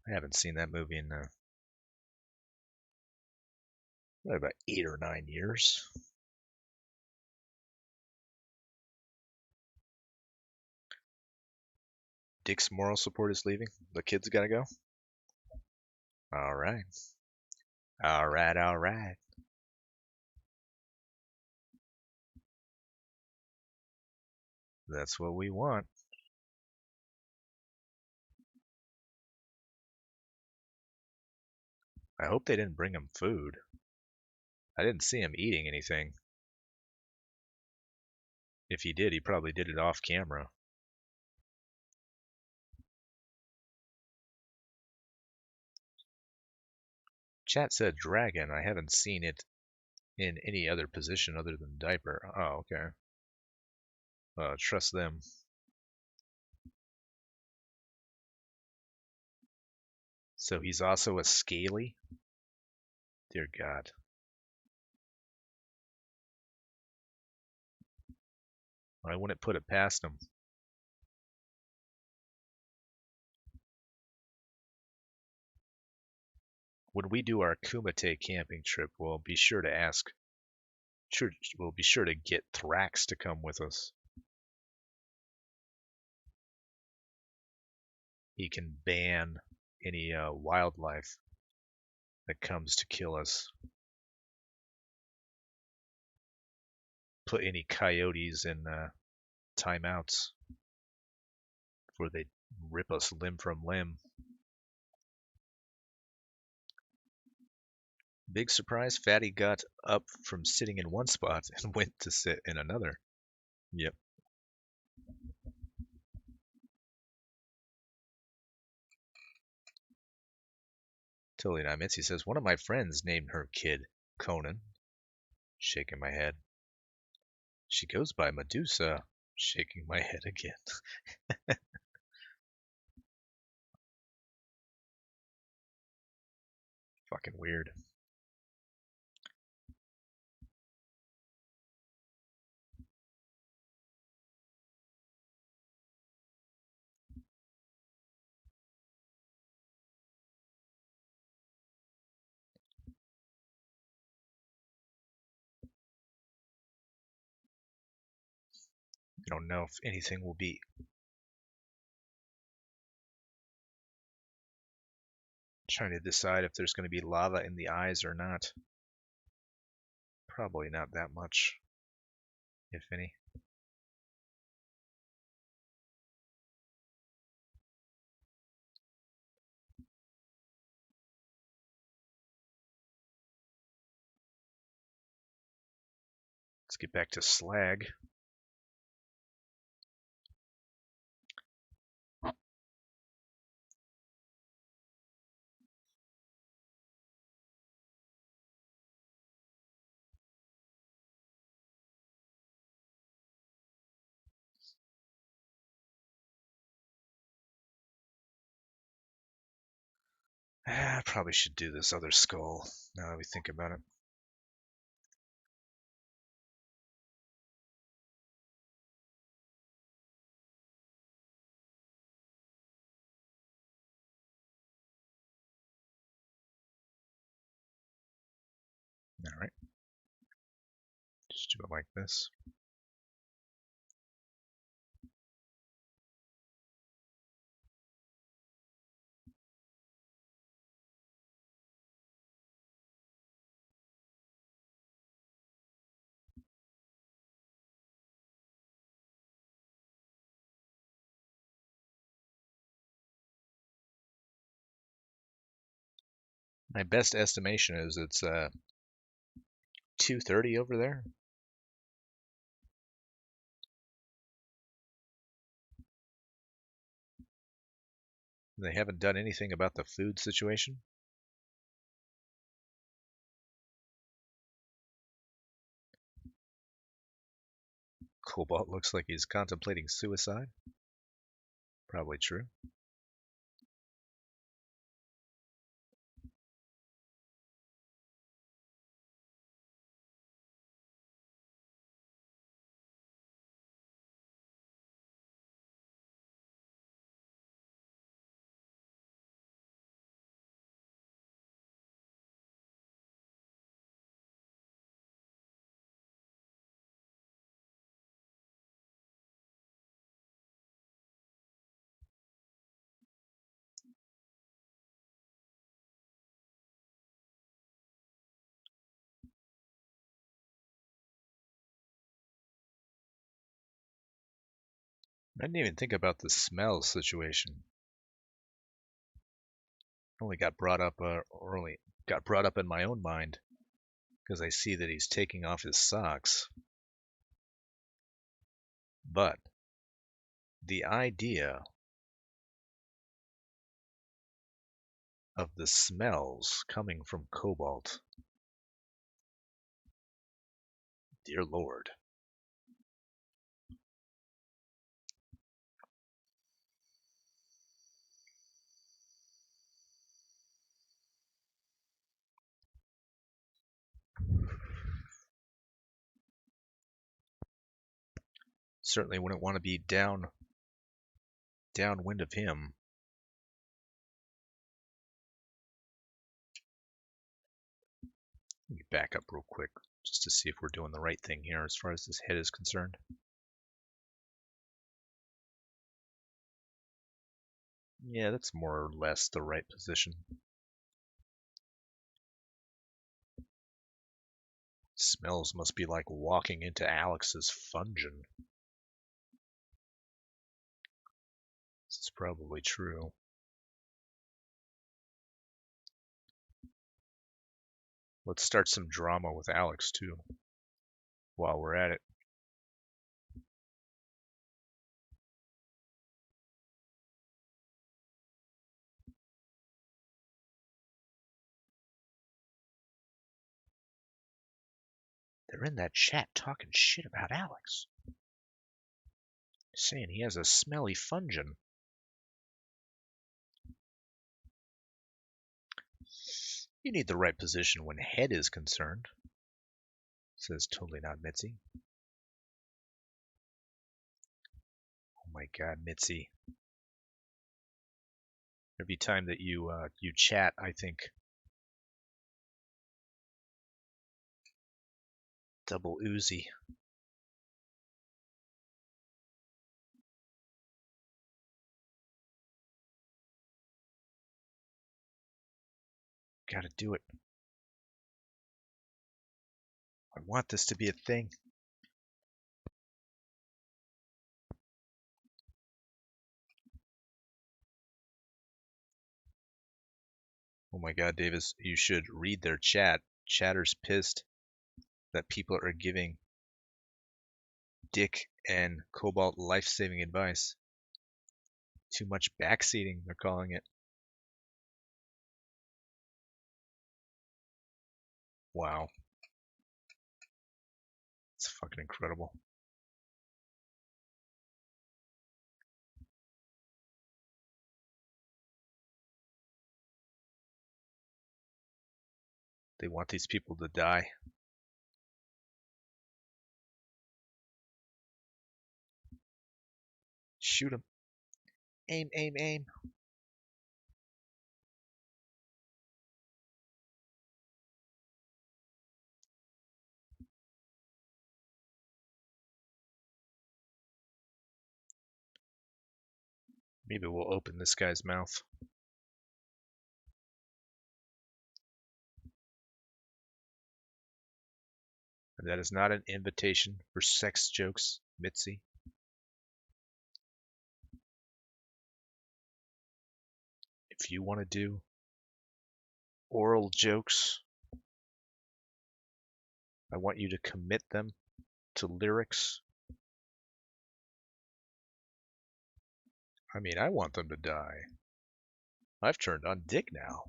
I haven't seen that movie in about 8 or 9 years. Dick's moral support is leaving. The kids gotta go. All right. All right, all right. That's what we want. I hope they didn't bring him food. I didn't see him eating anything. If he did, he probably did it off camera. Chat said dragon. I haven't seen it in any other position other than diaper. Oh, okay. Trust them. So he's also a scaly? Dear God. I wouldn't put it past him. When we do our Kumite camping trip, we'll be sure to ask. We'll be sure to get Thrax to come with us. He can ban any wildlife that comes to kill us. Put any coyotes in timeouts before they rip us limb from limb. Big surprise, Fatty got up from sitting in one spot and went to sit in another. Yep. Totally not. Mitzi says, one of my friends named her kid Conan. Shaking my head. She goes by Medusa. Shaking my head again. Fucking weird. I don't know if anything will be trying to decide if there's going to be lava in the eyes or not. Probably not that much, if any. Let's get back to slag. I probably should do this other skull, now that we think about it. Alright. Just do it like this. My best estimation is it's 2:30 over there. They haven't done anything about the food situation. Cobalt looks like he's contemplating suicide. Probably true. I didn't even think about the smell situation. Only got brought up, or only got brought up in my own mind because I see that he's taking off his socks. But the idea of the smells coming from Cobalt, dear Lord. Certainly wouldn't want to be downwind of him. Let me back up real quick just to see if we're doing the right thing here as far as this head is concerned. Yeah, that's more or less the right position. Smells must be like walking into Alex's fungin. This is probably true. Let's start some drama with Alex, too, while we're at it. They're in that chat talking shit about Alex. Saying he has a smelly fungin. You need the right position when head is concerned, says Totally Not Mitzi. Oh my god, Mitzi. Every time that you chat, I think Double Oozy. Gotta do it. I want this to be a thing. Oh my god, Davis, you should read their chat. Chatter's pissed that people are giving Dick and Cobalt life-saving advice. Too much backseating, they're calling it. Wow. It's fucking incredible. They want these people to die. Shoot them. Aim, aim, aim. Maybe we'll open this guy's mouth. And that is not an invitation for sex jokes, Mitzi. If you want to do oral jokes, I want you to commit them to lyrics. I mean, I want them to die. I've turned on Dick now.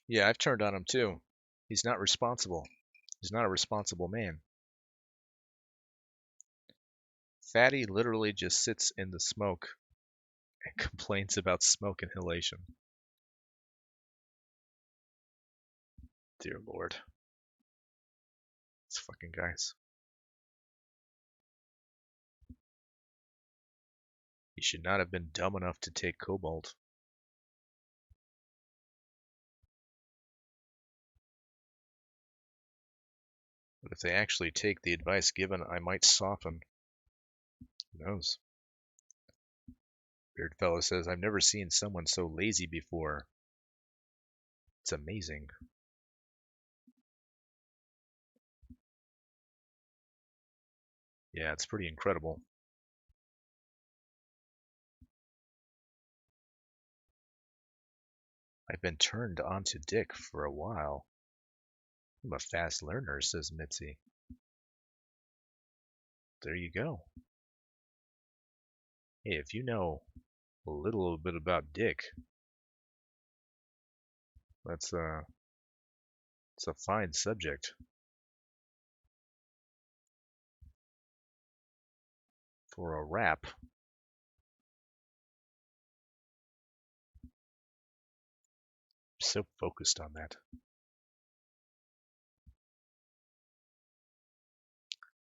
Yeah, I've turned on him too. He's not responsible. He's not a responsible man. Fatty literally just sits in the smoke and complains about smoke inhalation. Dear Lord. These fucking guys. He should not have been dumb enough to take Cobalt. But if they actually take the advice given, I might soften. Who knows? Beardfellow says, I've never seen someone so lazy before. It's amazing. Yeah, it's pretty incredible. I've been turned on to Dick for a while. I'm a fast learner, says Mitzi. There you go. Hey, if you know a little bit about Dick, it's a fine subject for a rap. So focused on that.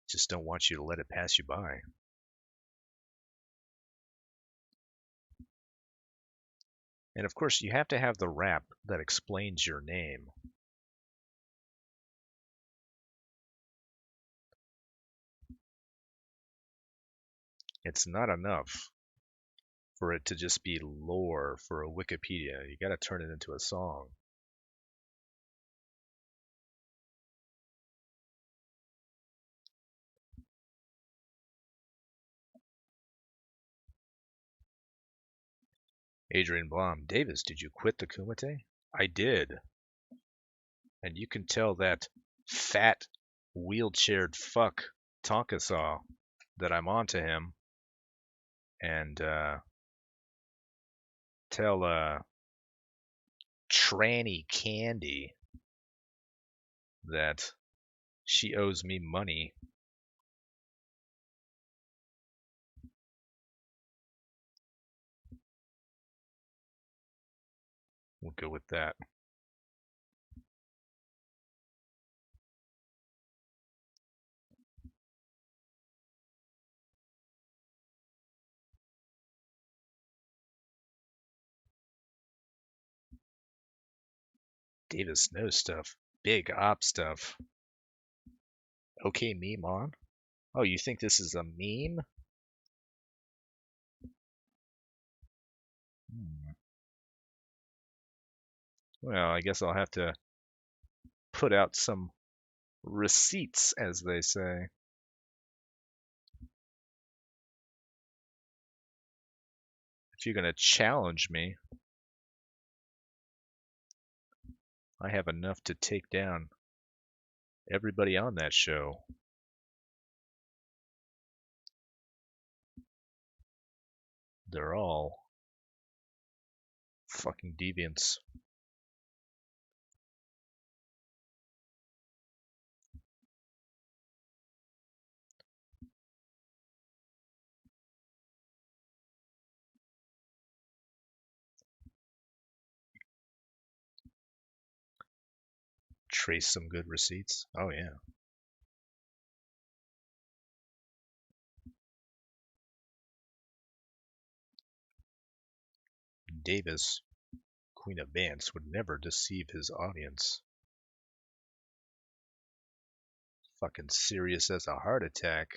Just don't want you to let it pass you by. And of course, you have to have the rap that explains your name. It's not enough for it to just be lore for a Wikipedia. You got to turn it into a song. Adrian Blom, Davis, did you quit the Kumite? I did. And you can tell that fat, wheelchaired fuck Tonka saw that I'm onto him. And tell tranny Candy that she owes me money. We'll go with that. Davis knows stuff. Big op stuff. Okay, meme on. Oh, you think this is a meme? Well, I guess I'll have to put out some receipts, as they say. If you're going to challenge me, I have enough to take down everybody on that show. They're all fucking deviants. Trace some good receipts. Oh, yeah. Davis, Queen of Vance, would never deceive his audience. Fucking serious as a heart attack.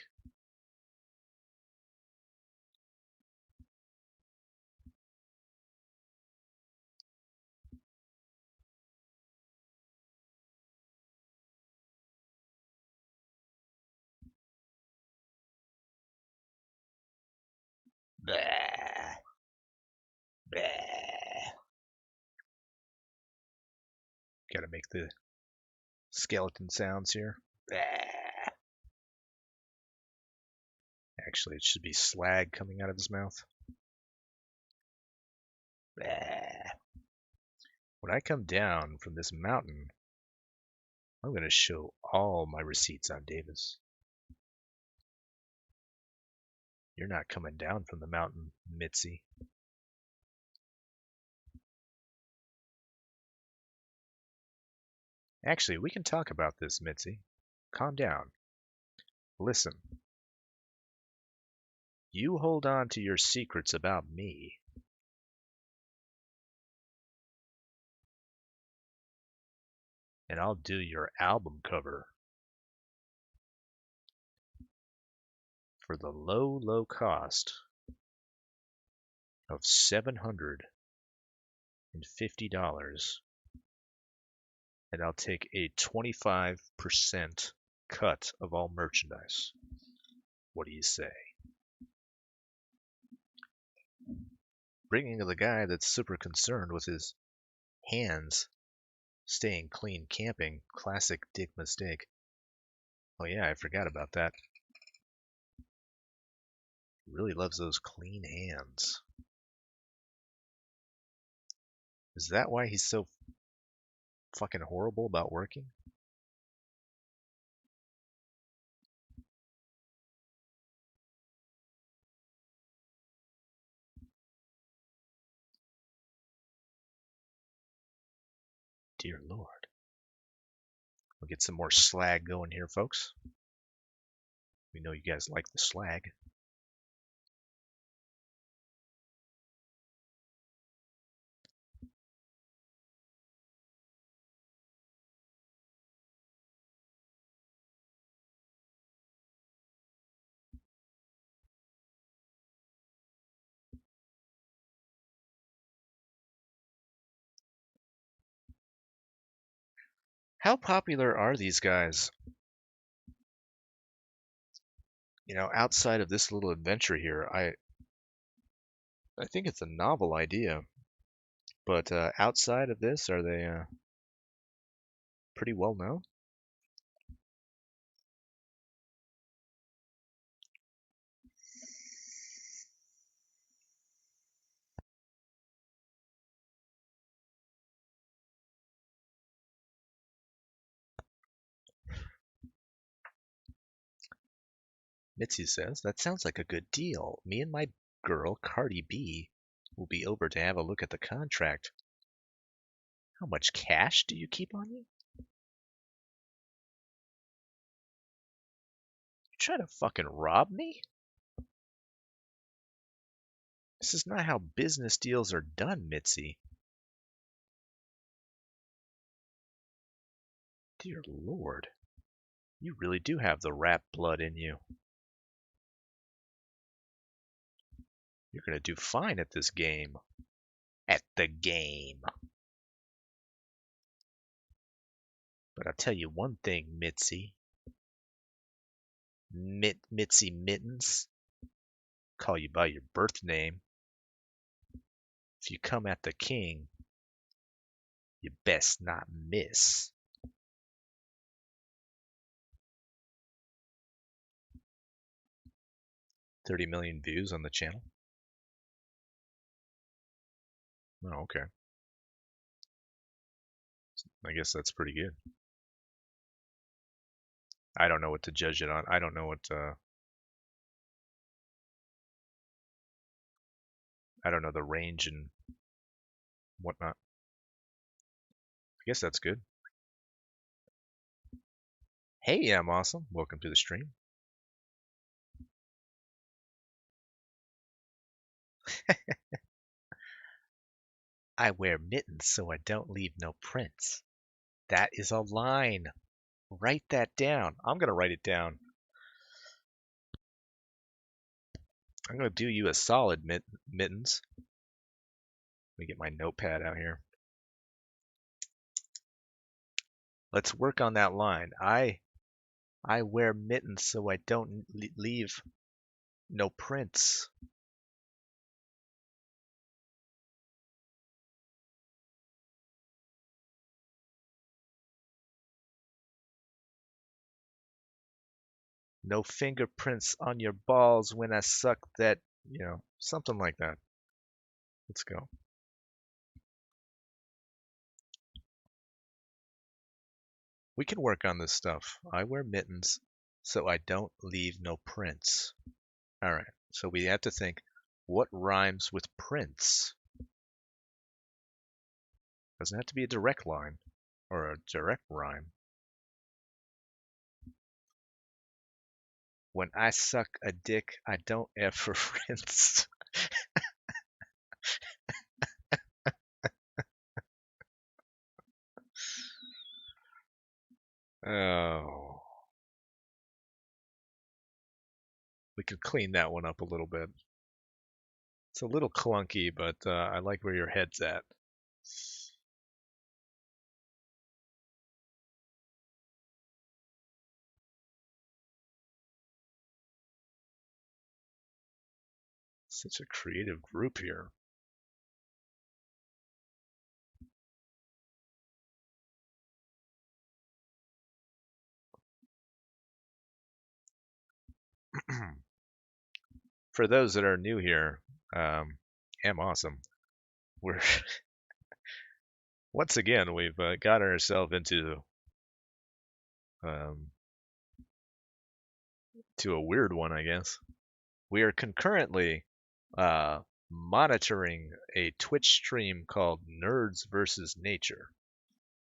Blah. Blah. Gotta make the skeleton sounds here. Blah. Actually, it should be slag coming out of his mouth. Blah. When I come down from this mountain, I'm going to show all my receipts on Davis. You're not coming down from the mountain, Mitzi. Actually, we can talk about this, Mitzi. Calm down. Listen. You hold on to your secrets about me. And I'll do your album cover for the low, low cost of $750. And I'll take a 25% cut of all merchandise. What do you say? Bringing the guy that's super concerned with his hands staying clean camping. Classic dick mistake. Oh yeah, I forgot about that. Really loves those clean hands. Is that why he's so fucking horrible about working? Dear Lord. We'll get some more slag going here, folks. We know you guys like the slag. How popular are these guys? You know, outside of this little adventure here, I think it's a novel idea. But outside of this, are they pretty well known? Mitzi says, that sounds like a good deal. Me and my girl, Cardi B, will be over to have a look at the contract. How much cash do you keep on you? You trying to fucking rob me? This is not how business deals are done, Mitzi. Dear Lord, you really do have the rap blood in you. You're gonna do fine at this game. At the game. But I'll tell you one thing, Mitzi. Mitzi Mittens. Call you by your birth name. If you come at the king, you best not miss. 30 million views on the channel. Oh, okay. I guess that's pretty good. I don't know what to judge it on. I don't know what I don't know the range and whatnot. I guess that's good. Hey, I'm awesome. Welcome to the stream. I wear mittens so I don't leave no prints. That is a line. Write that down. I'm going to write it down. I'm going to do you a solid, Mittens. Let me get my notepad out here. Let's work on that line. I wear mittens so I don't leave no prints. No fingerprints on your balls when I suck that, something like that. Let's go. We can work on this stuff. I wear mittens so I don't leave no prints. All right. So we have to think, what rhymes with prints? Doesn't have to be a direct line or a direct rhyme. When I suck a dick, I don't ever rinse. Oh. We could clean that one up a little bit. It's a little clunky, but I like where your head's at. Such a creative group here. For those that are new here, am awesome. We're once again we've got ourselves into to a weird one, I guess. We are concurrently monitoring a Twitch stream called Nerds versus Nature.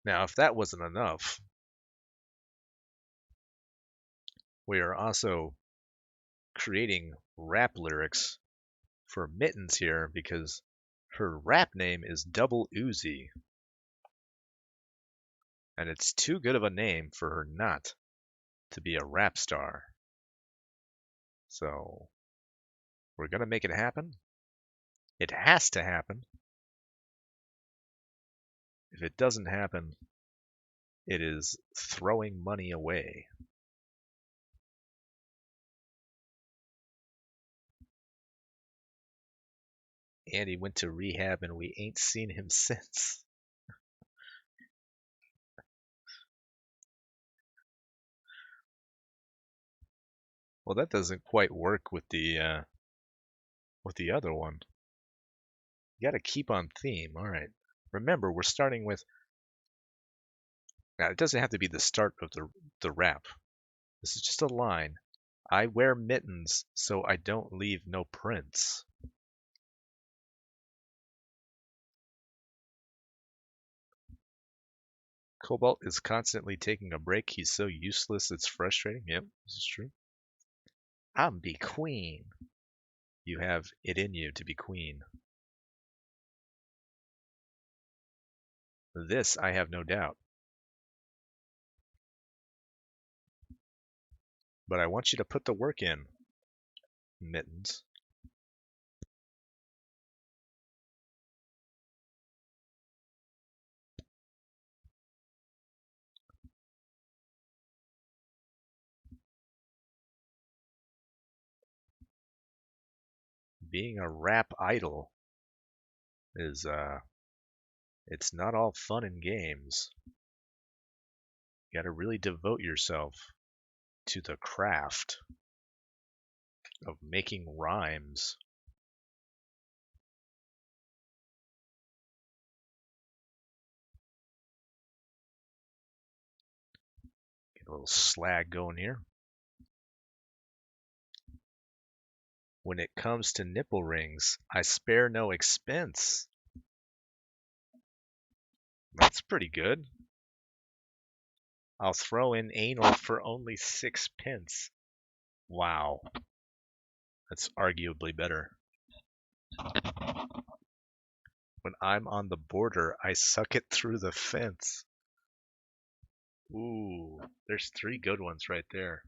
Now, if that wasn't enough, we are also creating rap lyrics for Mittens here because her rap name is Double Oozy. And it's too good of a name for her not to be a rap star. So we're going to make it happen. It has to happen. If it doesn't happen, it is throwing money away. Andy went to rehab and we ain't seen him since. Well, that doesn't quite work with the other one. You got to keep on theme. All right. Remember, we're starting with. Now, it doesn't have to be the start of the rap. This is just a line. I wear mittens so I don't leave no prints. Cobalt is constantly taking a break. He's so useless it's frustrating. Yep, this is true. I'm be queen. You have it in you to be queen. This I have no doubt. But I want you to put the work in, mittens. Being a rap idol is it's not all fun and games. You gotta really devote yourself to the craft of making rhymes. Get a little slag going here. When it comes to nipple rings, I spare no expense. That's pretty good. I'll throw in anal for only 6 pence. Wow, that's arguably better. When I'm on the border, I suck it through the fence. Ooh, there's 3 good ones right there.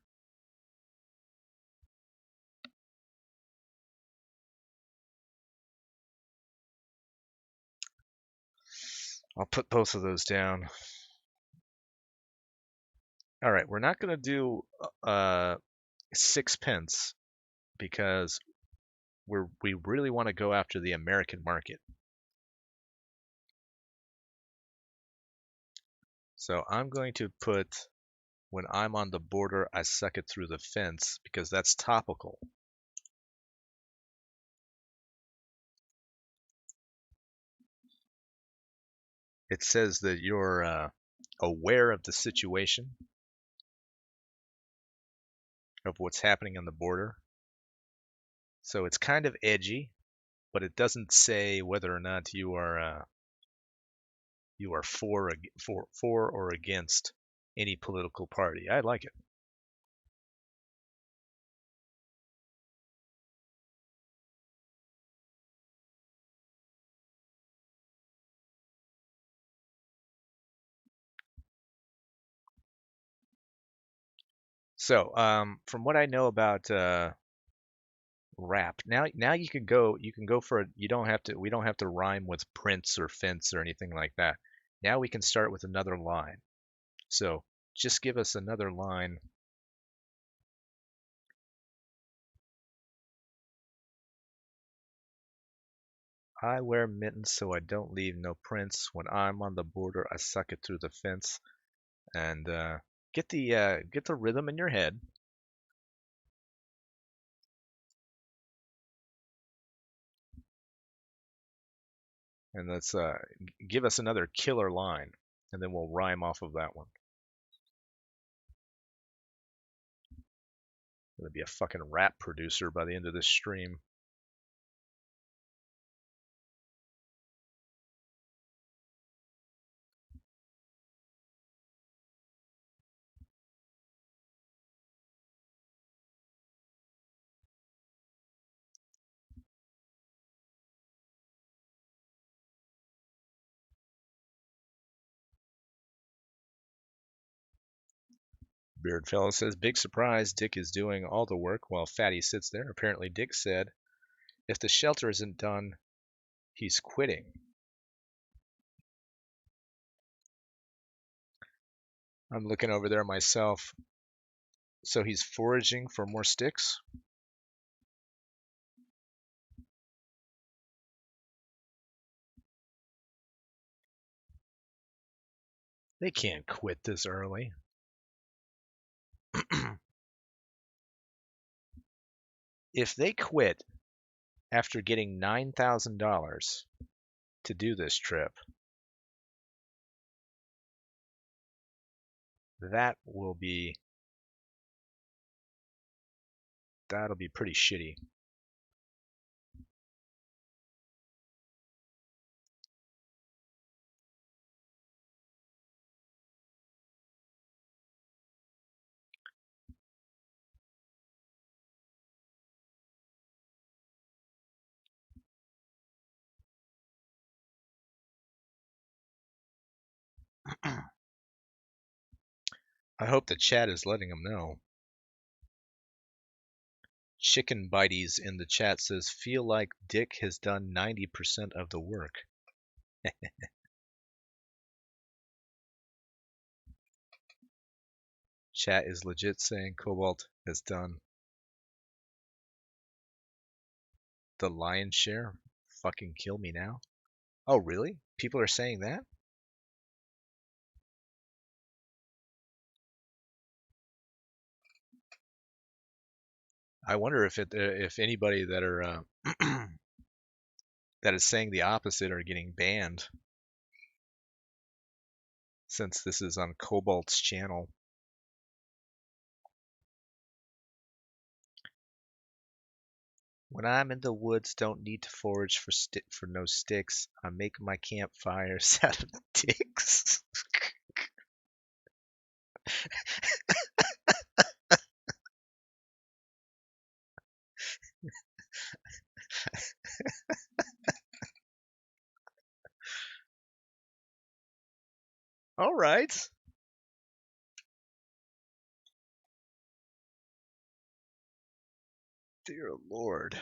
I'll put both of those down. All right, we're not going to do 6 pence because we really want to go after the American market. So I'm going to put when I'm on the border, I suck it through the fence because that's topical. It says that you're aware of the situation, of what's happening on the border. So it's kind of edgy, but it doesn't say whether or not you are for or against any political party. I like it. So, from what I know about rap, now you can go for you don't have to we don't have to rhyme with prince or fence or anything like that. Now we can start with another line. So just give us another line. I wear mittens so I don't leave no prints. When I'm on the border, I suck it through the fence. And get the rhythm in your head. And let's give us another killer line, and then we'll rhyme off of that one. Gonna be a fucking rap producer by the end of this stream. Beardfellow says, big surprise, Dick is doing all the work while Fatty sits there. Apparently Dick said, if the shelter isn't done, he's quitting. I'm looking over there myself. So he's foraging for more sticks? They can't quit this early. If they quit after getting $9,000 to do this trip, that will be That'll be pretty shitty. I hope the chat is letting them know. Chicken Bites in the chat says, feel like Dick has done 90% of the work. Chat is legit saying Cobalt has done the lion's share. Fucking kill me now. Oh, really? People are saying that? I wonder if anybody that are that is saying the opposite are getting banned, since this is on Cobalt's channel. When I'm in the woods, don't need to forage for no sticks. I make my campfires out of dicks. All right. Dear Lord.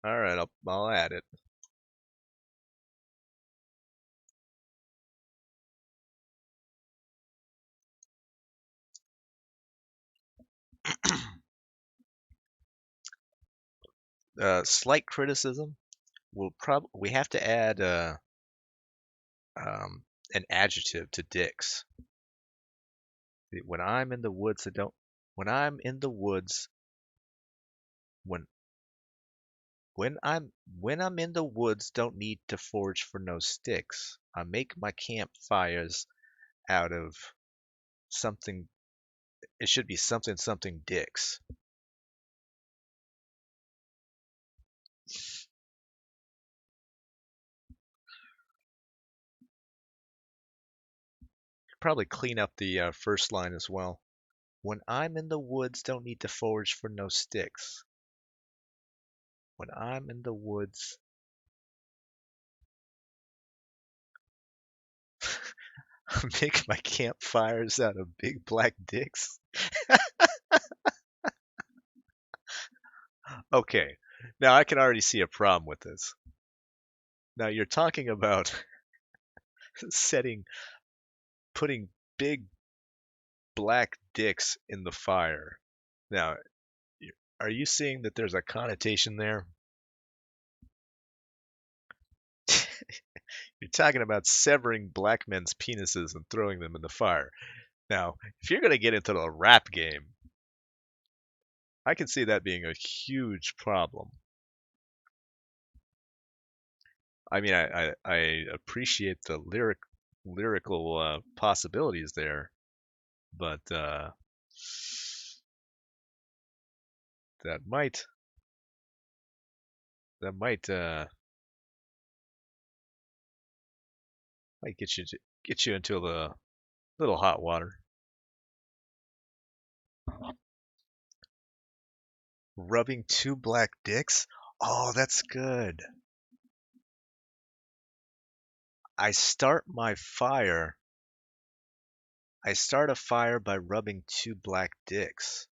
All right, I'll add it. Slight criticism. We have to add an adjective to dicks. When I'm in the woods, I don't. When I'm in the woods, when when I'm in the woods, don't need to forage for no sticks. I make my campfires out of something. It should be something dicks. Probably clean up the first line as well. When I'm in the woods, don't need to forage for no sticks. When I'm in the woods, I make my campfires out of big black dicks. Okay, now I can already see a problem with this. Now you're talking about putting big black dicks in the fire. Now, are you seeing that there's a connotation there? You're talking about severing black men's penises and throwing them in the fire. Now, if you're going to get into the rap game, I can see that being a huge problem. I mean, I appreciate the lyrical possibilities there, but that might might get you into a little hot water. Rubbing two black dicks? Oh, that's good. I start my fire. I start a fire by rubbing two black dicks.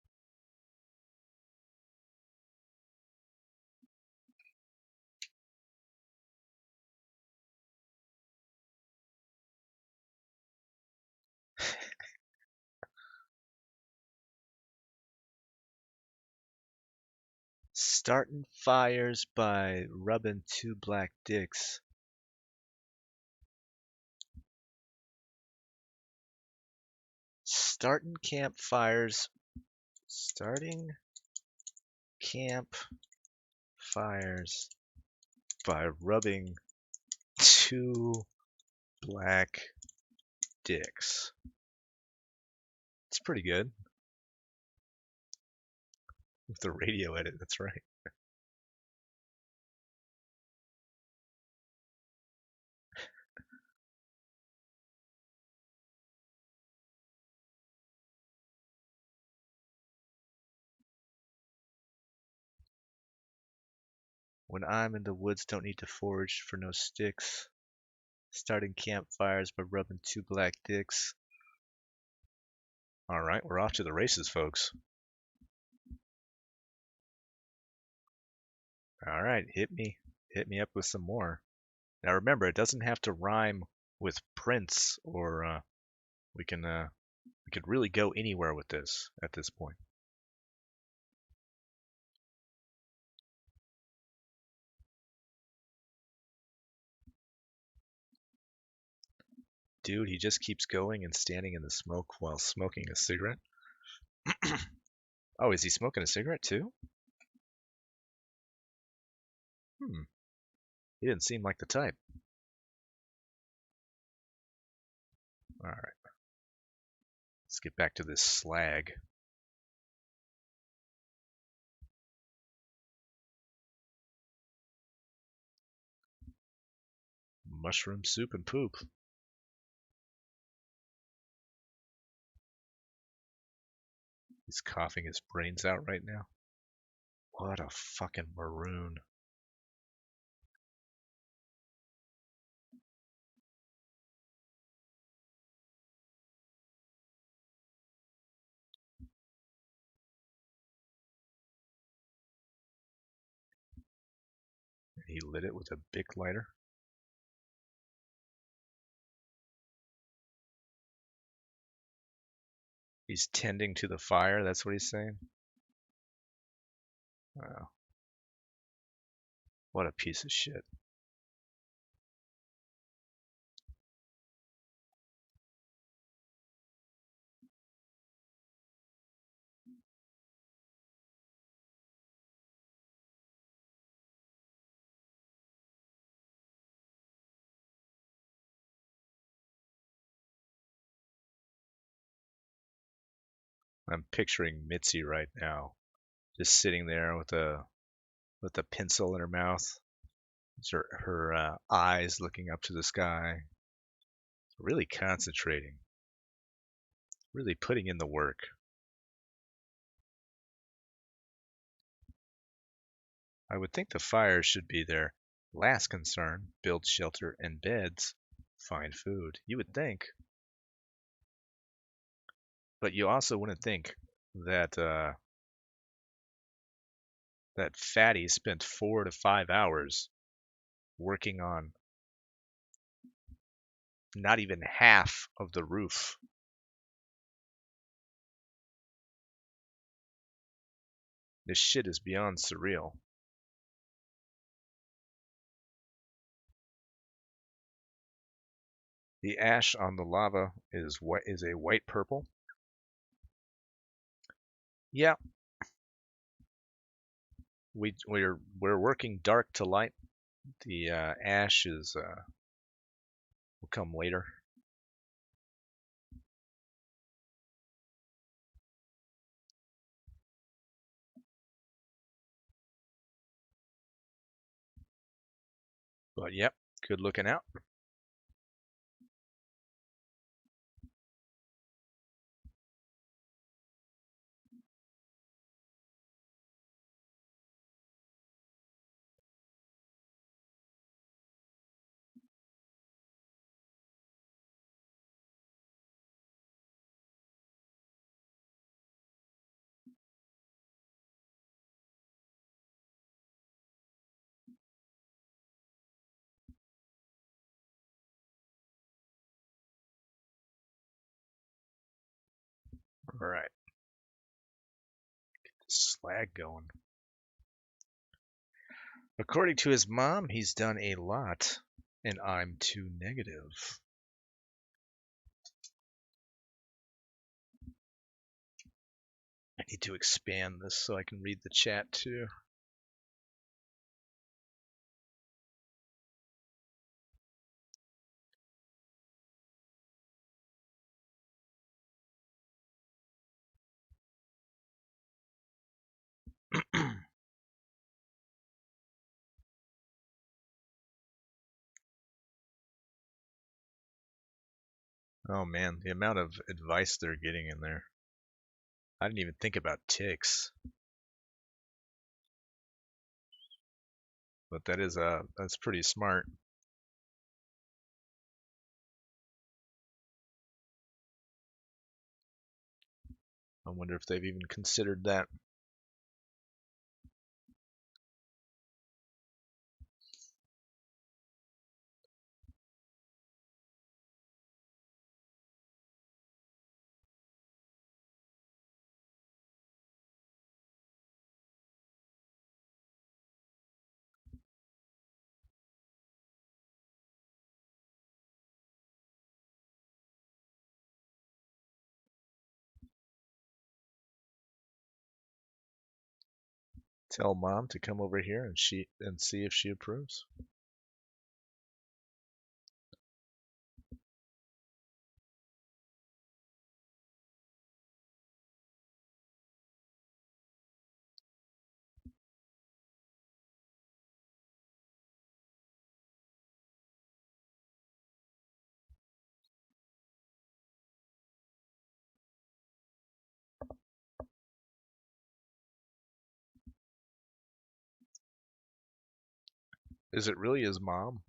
Starting fires by rubbing two black dicks. Starting campfires. Starting campfires by rubbing two black dicks. It's pretty good. With the radio edit, that's right. When I'm in the woods, don't need to forage for no sticks. Starting campfires by rubbing two black dicks. All right, we're off to the races, folks. All right, hit me up with some more. Now remember, it doesn't have to rhyme with Prince, or we could really go anywhere with this at this point. Dude, he just keeps going and standing in the smoke while smoking a cigarette. Oh, is he smoking a cigarette too? He didn't seem like the type. All right, let's get back to this slag. Mushroom soup and poop. He's coughing his brains out right now. What a fucking maroon. He lit it with a Bic lighter. He's tending to the fire, that's what he's saying? Wow. What a piece of shit. I'm picturing Mitzi right now, just sitting there with a pencil in her mouth, her eyes looking up to the sky, really concentrating, really putting in the work. I would think the fire should be their last concern. Build shelter and beds, find food. You would think. But you also wouldn't think that that fatty spent 4 to 5 hours working on not even half of the roof. This shit is beyond surreal. The ash on the lava is a white purple. Yeah, we're working dark to light. The ash is will come later. But yep, good looking out. All right, get the slag going. According to his mom, he's done a lot, and I'm too negative. I need to expand this so I can read the chat too. Oh man, the amount of advice they're getting in there. I didn't even think about ticks, but that's pretty smart. I wonder if they've even considered that. Tell mom to come over here and see if she approves. Is it really his mom?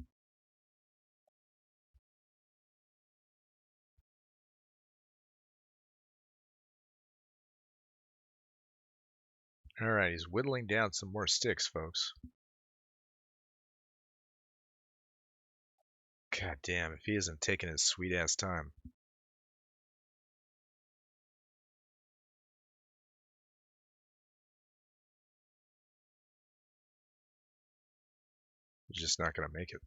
Alright, he's whittling down some more sticks, folks. God damn, if he isn't taking his sweet ass time. He's just not gonna make it.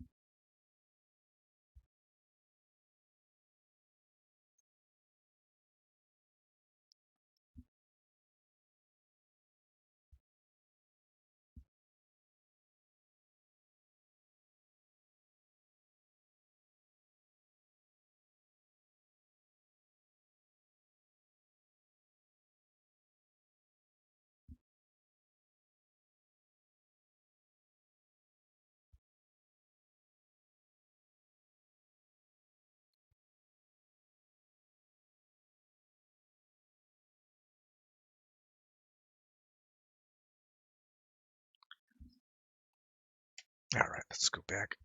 Alright, let's go back.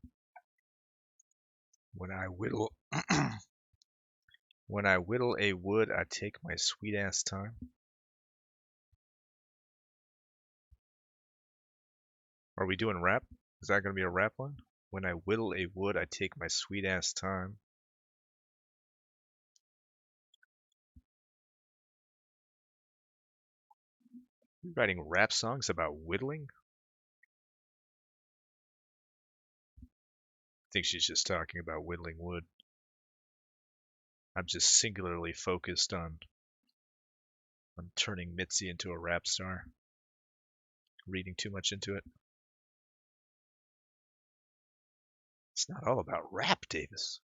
When I whittle when I whittle a wood, I take my sweet ass time. Are we doing rap? Is that gonna be a rap line? When I whittle a wood, I take my sweet ass time. You writing rap songs about whittling? I think she's just talking about whittling wood. I'm just singularly focused on turning Mitzi into a rap star. Reading too much into it. It's not all about rap, Davis.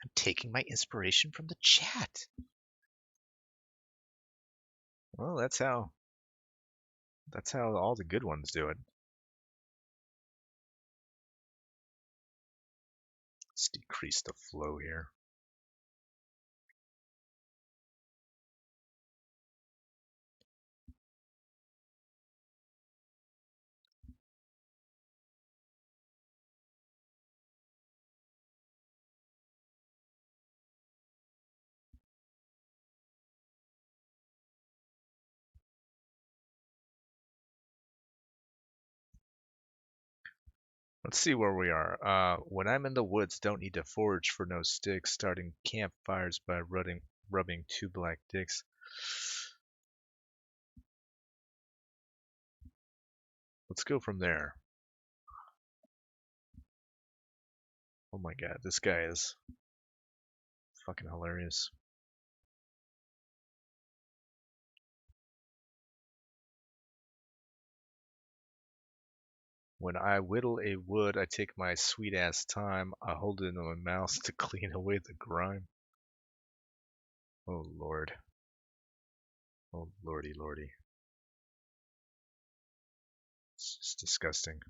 I'm taking my inspiration from the chat. Well, that's how all the good ones do it. Let's decrease the flow here. Let's see where we are. When I'm in the woods, don't need to forage for no sticks. Starting campfires by rubbing two black dicks. Let's go from there. Oh my god, this guy is fucking hilarious. When I whittle a wood, I take my sweet ass time. I hold it in my mouth to clean away the grime. Oh lord. Oh lordy lordy. It's just disgusting.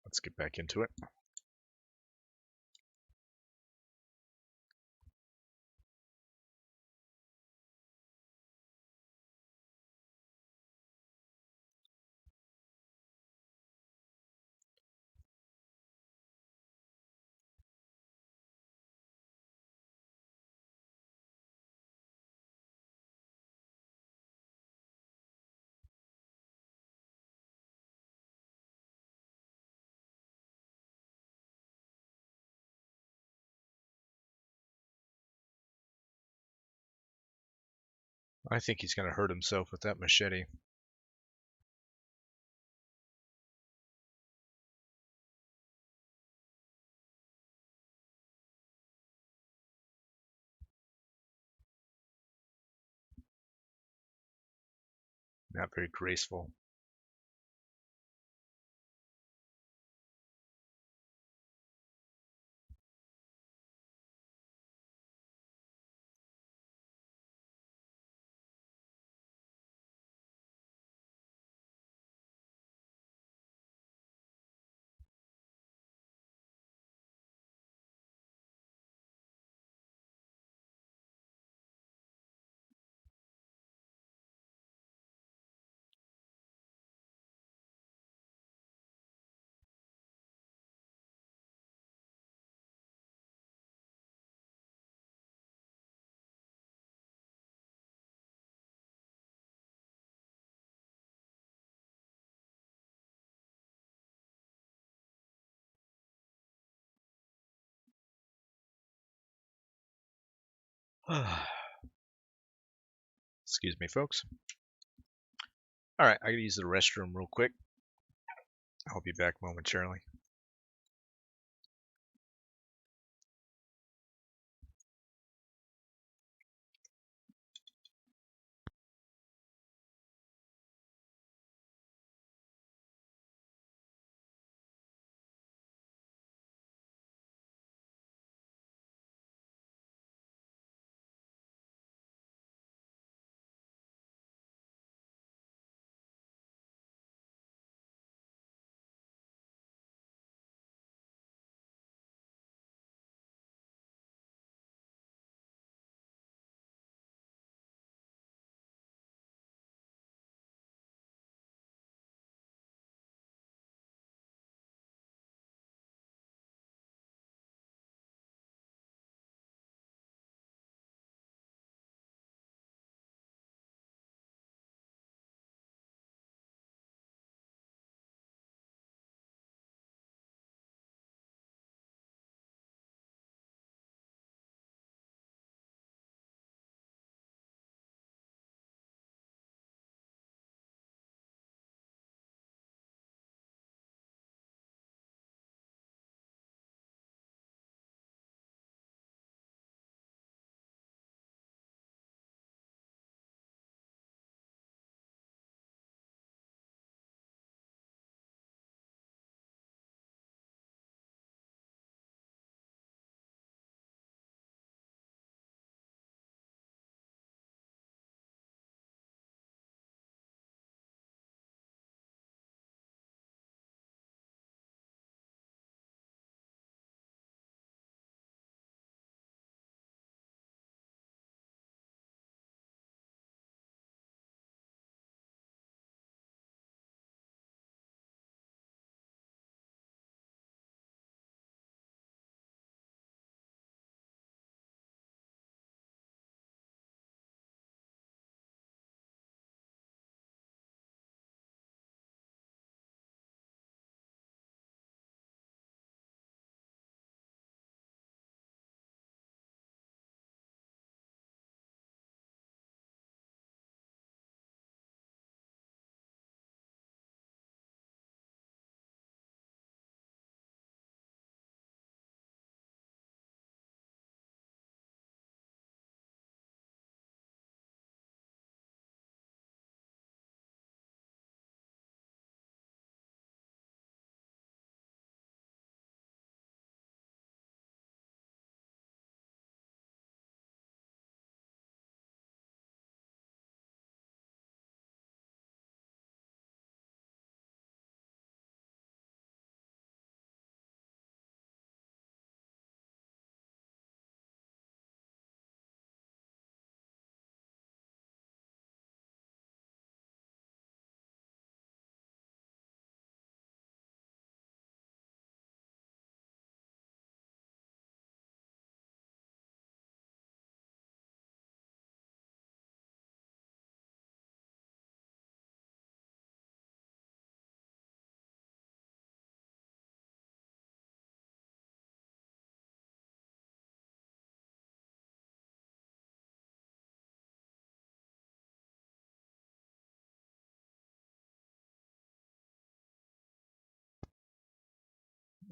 Let's get back into it. I think he's going to hurt himself with that machete. Not very graceful. Excuse me, folks. All right, I gotta use the restroom real quick. I'll be back momentarily.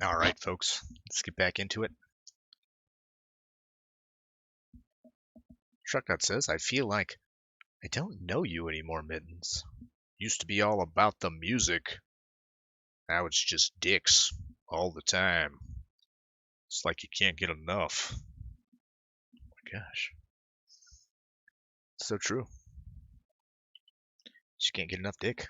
All right, folks, let's get back into it. Trucknut says, I feel like I don't know you anymore, Mittens. Used to be all about the music. Now it's just dicks all the time. It's like you can't get enough. Oh my gosh. It's so true. Just can't get enough dick.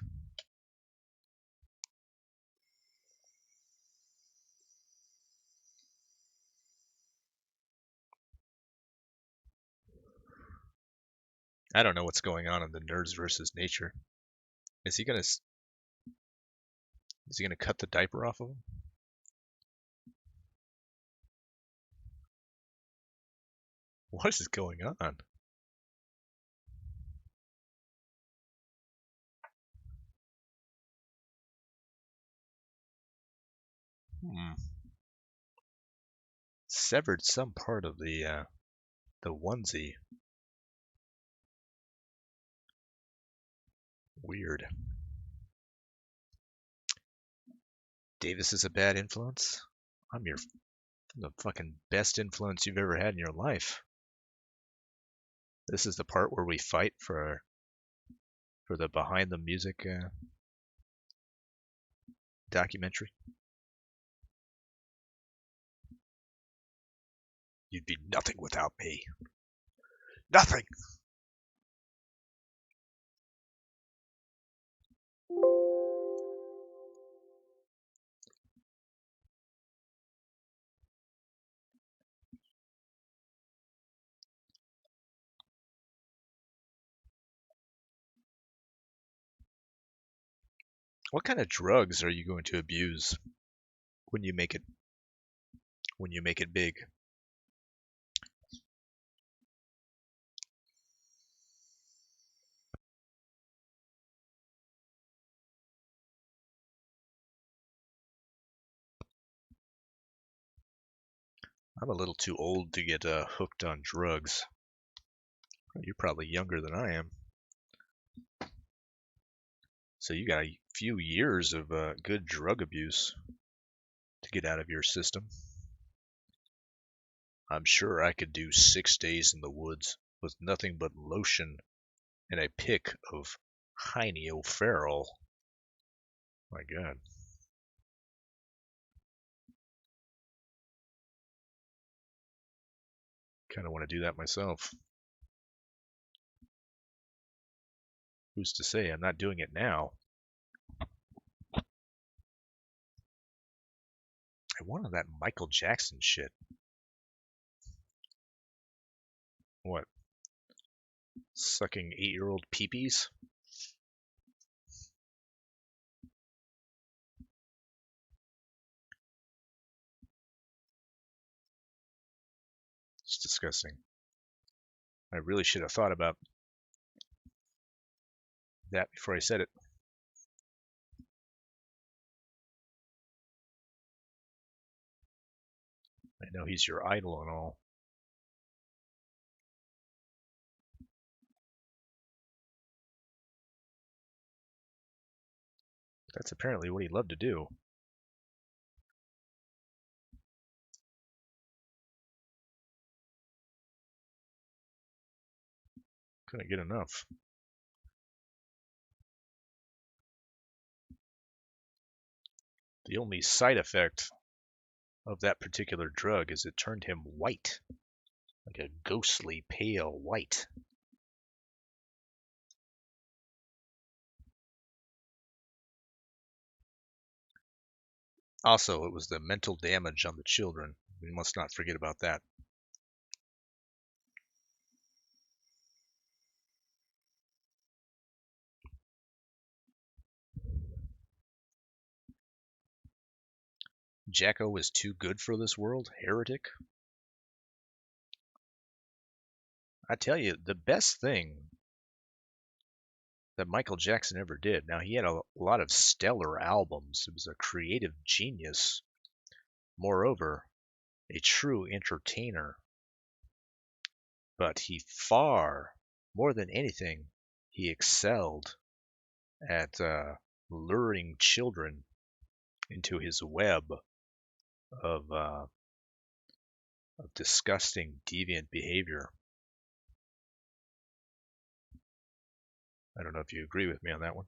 I don't know what's going on in the Nerds versus Nature. Is he gonna cut the diaper off of him? What is going on? Severed some part of the onesie. Weird. Davis is a bad influence? I'm the fucking best influence you've ever had in your life. This is the part where we fight for the behind the music documentary. You'd be nothing without me. Nothing. What kind of drugs are you going to abuse when you make it big? I'm a little too old to get hooked on drugs. You're probably younger than I am. So you got a few years of good drug abuse to get out of your system. I'm sure I could do 6 days in the woods with nothing but lotion and a pick of Heine O'Farrell. My God. Kind of want to do that myself. Who's to say I'm not doing it now? I wanted that Michael Jackson shit. What? Sucking 8-year-old peepees? It's disgusting. I really should have thought about that before I said it. I know he's your idol and all. That's apparently what he loved to do. Couldn't get enough. The only side effect of that particular drug is it turned him white, like a ghostly pale white. Also, it was the mental damage on the children. We must not forget about that. Jacko is too good for this world, heretic. I tell you, the best thing that Michael Jackson ever did. Now, he had a lot of stellar albums. He was a creative genius. Moreover, a true entertainer. But he far more than anything, he excelled at luring children into his web of disgusting, deviant behavior. I don't know if you agree with me on that one.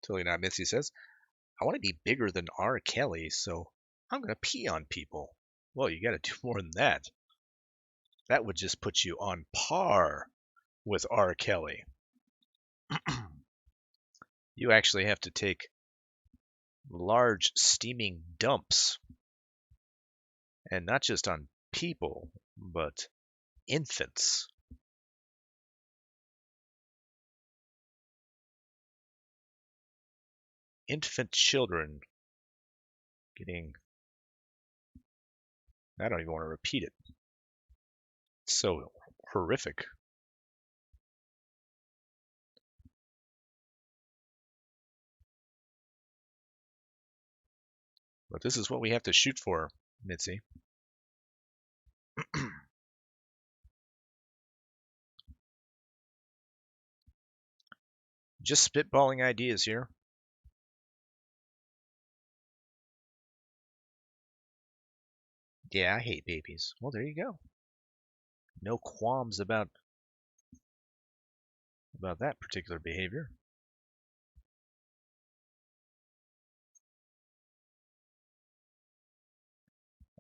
Totally not. Mitzi says, I want to be bigger than R. Kelly, so I'm going to pee on people. Well, you got to do more than that. That would just put you on par with R. Kelly. You actually have to take large steaming dumps, and not just on people, but infants. Infant children getting, I don't even want to repeat it. It's so horrific. But this is what we have to shoot for, Mitzi. Just spitballing ideas here. Yeah, I hate babies. Well, there you go. No qualms about that particular behavior.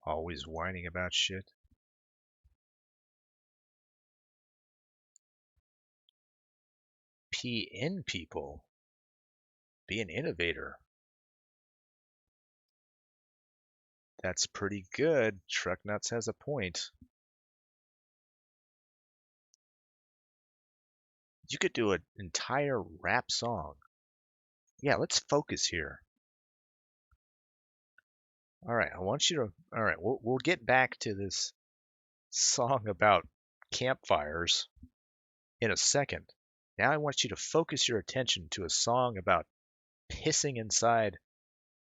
Always whining about shit. Pee in people. Be an innovator. That's pretty good. Truck Nuts has a point. You could do an entire rap song. Yeah, let's focus here. All right, I want you to. All right, we'll get back to this song about campfires in a second. Now I want you to focus your attention to a song about pissing inside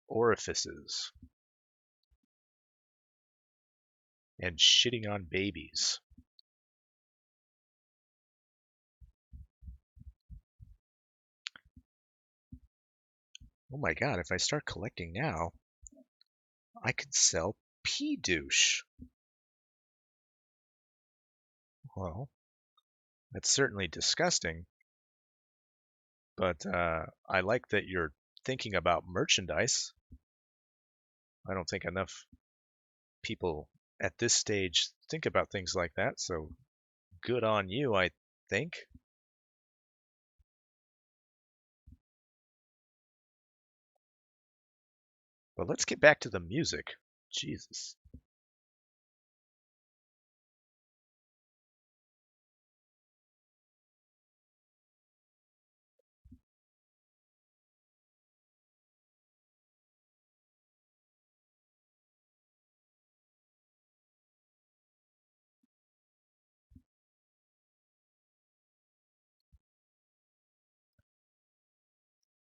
orifices and shitting on babies. Oh my god, if I start collecting now, I could sell pee douche. Well, that's certainly disgusting, but I like that you're thinking about merchandise. I don't think enough people at this stage think about things like that, so good on you, I think. But let's get back to the music. Jesus.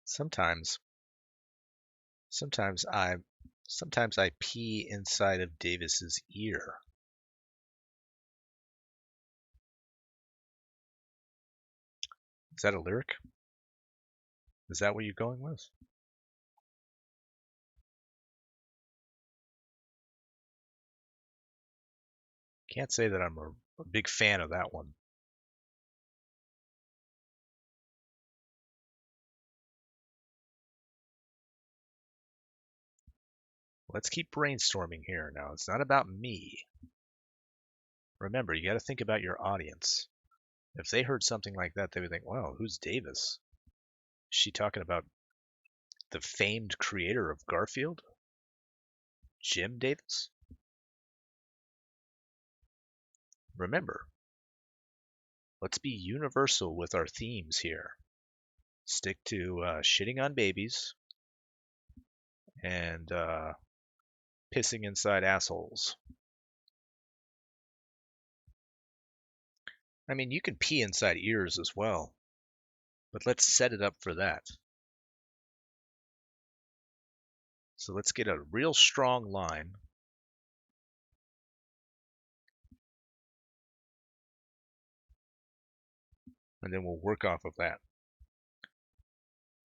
Sometimes, sometimes I, sometimes I pee inside of Davis's ear. Is that a lyric? Is that what you're going with? Can't say that I'm a big fan of that one. Let's keep brainstorming here now. It's not about me. Remember, you got to think about your audience. If they heard something like that, they would think, wow, who's Davis? Is she talking about the famed creator of Garfield? Jim Davis? Remember, let's be universal with our themes here. Stick to shitting on babies and pissing inside assholes. I mean, you can pee inside ears as well, but let's set it up for that. So let's get a real strong line. And then we'll work off of that.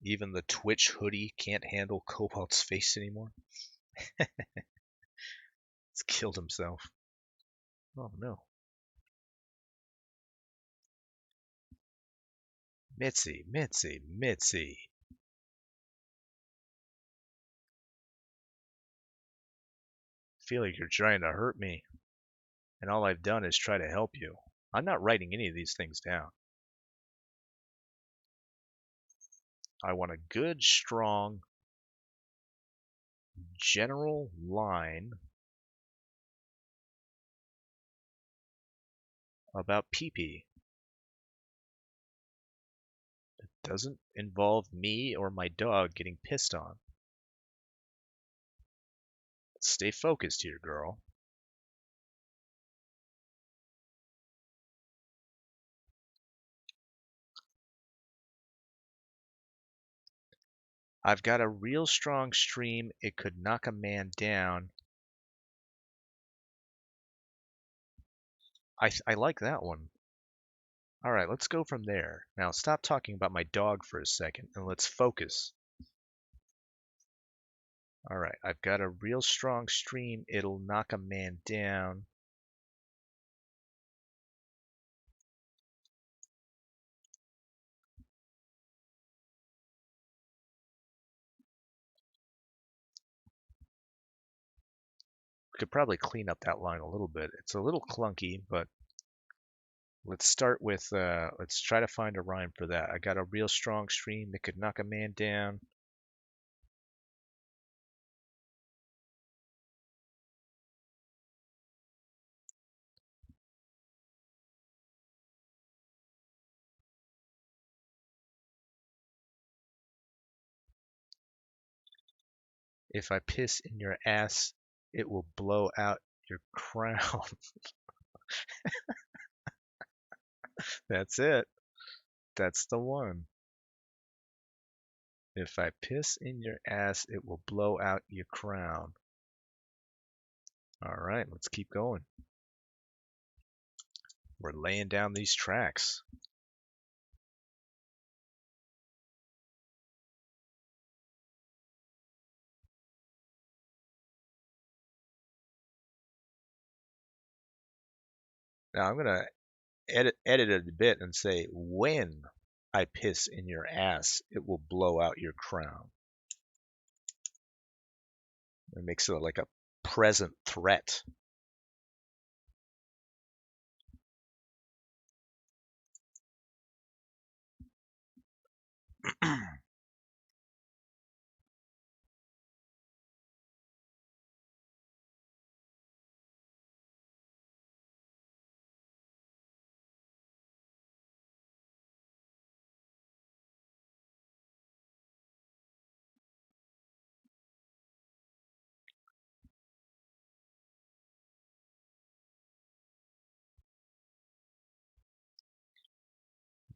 Even the Twitch hoodie can't handle Cobalt's face anymore. He's killed himself. Oh no. Mitzi, Mitzi, Mitzi. I feel like you're trying to hurt me, and all I've done is try to help you. I'm not writing any of these things down. I want a good, strong, general line about pee-pee. It doesn't involve me or my dog getting pissed on. Stay focused here, girl. I've got a real strong stream. It could knock a man down. I like that one. All right, let's go from there. Now stop talking about my dog for a second and let's focus. All right, I've got a real strong stream. It'll knock a man down. We could probably clean up that line a little bit. It's a little clunky, but let's start with, let's try to find a rhyme for that. I got a real strong stream that could knock a man down. If I piss in your ass, it will blow out your crown. That's it. That's the one. If I piss in your ass, it will blow out your crown. All right, let's keep going. We're laying down these tracks. Now I'm gonna edit it a bit and say, when I piss in your ass, it will blow out your crown. It makes it like a present threat.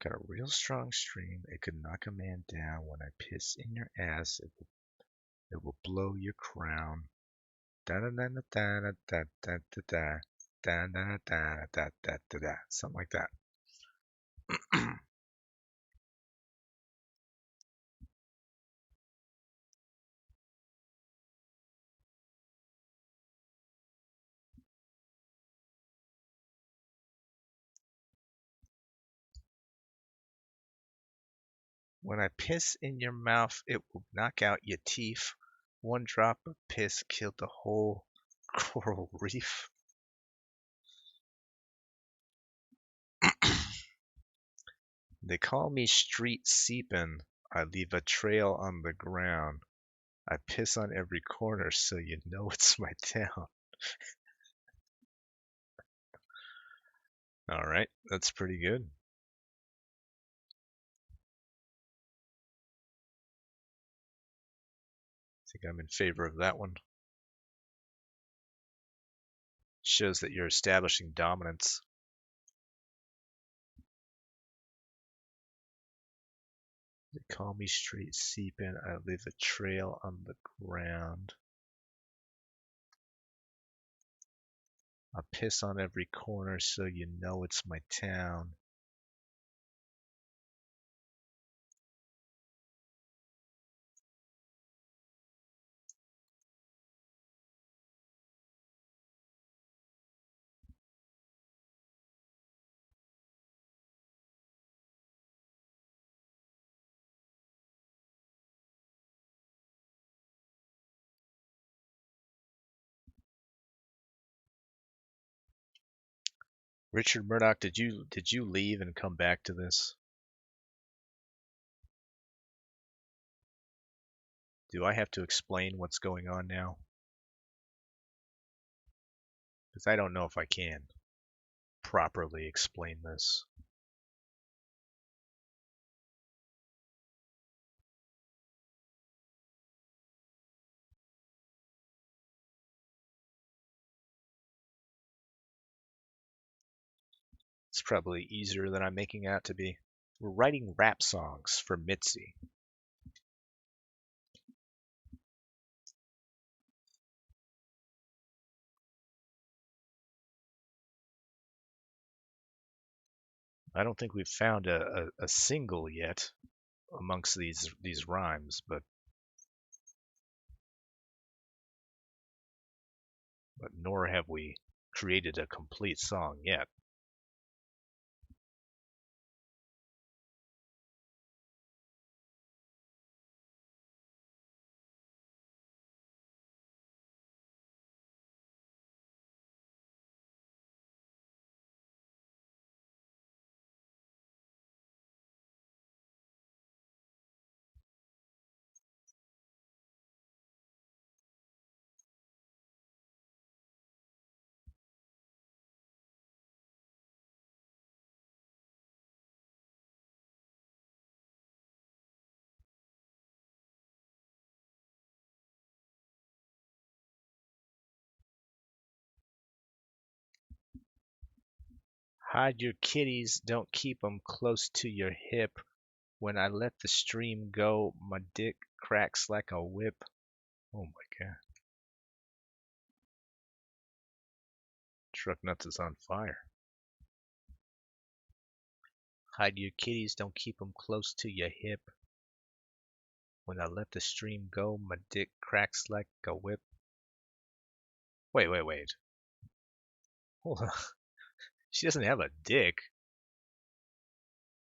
Got a real strong stream. It could knock a man down. When I piss in your ass, it will blow your crown. Da da da da da da da da da da da da da da da. Something like that. When I piss in your mouth, it will knock out your teeth. One drop of piss killed the whole coral reef. They call me street seepin'. I leave a trail on the ground. I piss on every corner so you know it's my town. All right, that's pretty good. I think I'm in favor of that one. Shows that you're establishing dominance. They call me street seepin'. I leave a trail on the ground. I piss on every corner so you know it's my town. Richard Murdoch, did you leave and come back to this? Do I have to explain what's going on now? Because I don't know if I can properly explain this. It's probably easier than I'm making it out to be. We're writing rap songs for Mitzi. I don't think we've found a single yet amongst these rhymes, but nor have we created a complete song yet. Hide your kitties, don't keep 'em close to your hip. When I let the stream go, my dick cracks like a whip. Oh my god. Truck Nuts is on fire. Hide your kitties, don't keep 'em close to your hip. When I let the stream go, my dick cracks like a whip. Wait. Hold on. She doesn't have a dick.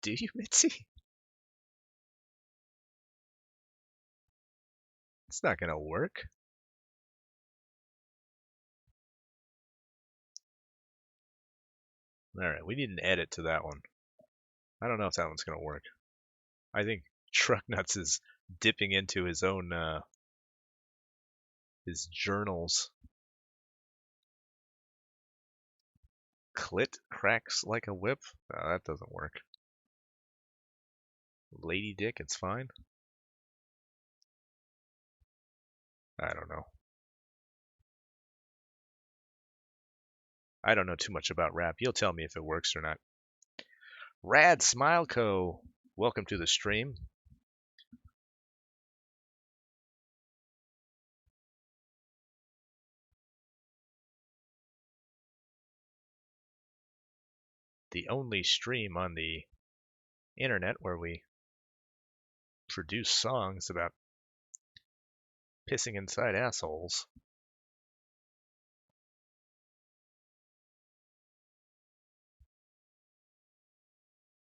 Do you, Mitzi? It's not gonna work. Alright, we need an edit to that one. I don't know if that one's gonna work. I think Truck Nuts is dipping into his own his journals. Clit cracks like a whip? No, that doesn't work. Lady Dick, it's fine. I don't know. I don't know too much about rap. You'll tell me if it works or not. Rad Smile Co. Welcome to the stream. The only stream on the internet where we produce songs about pissing inside assholes.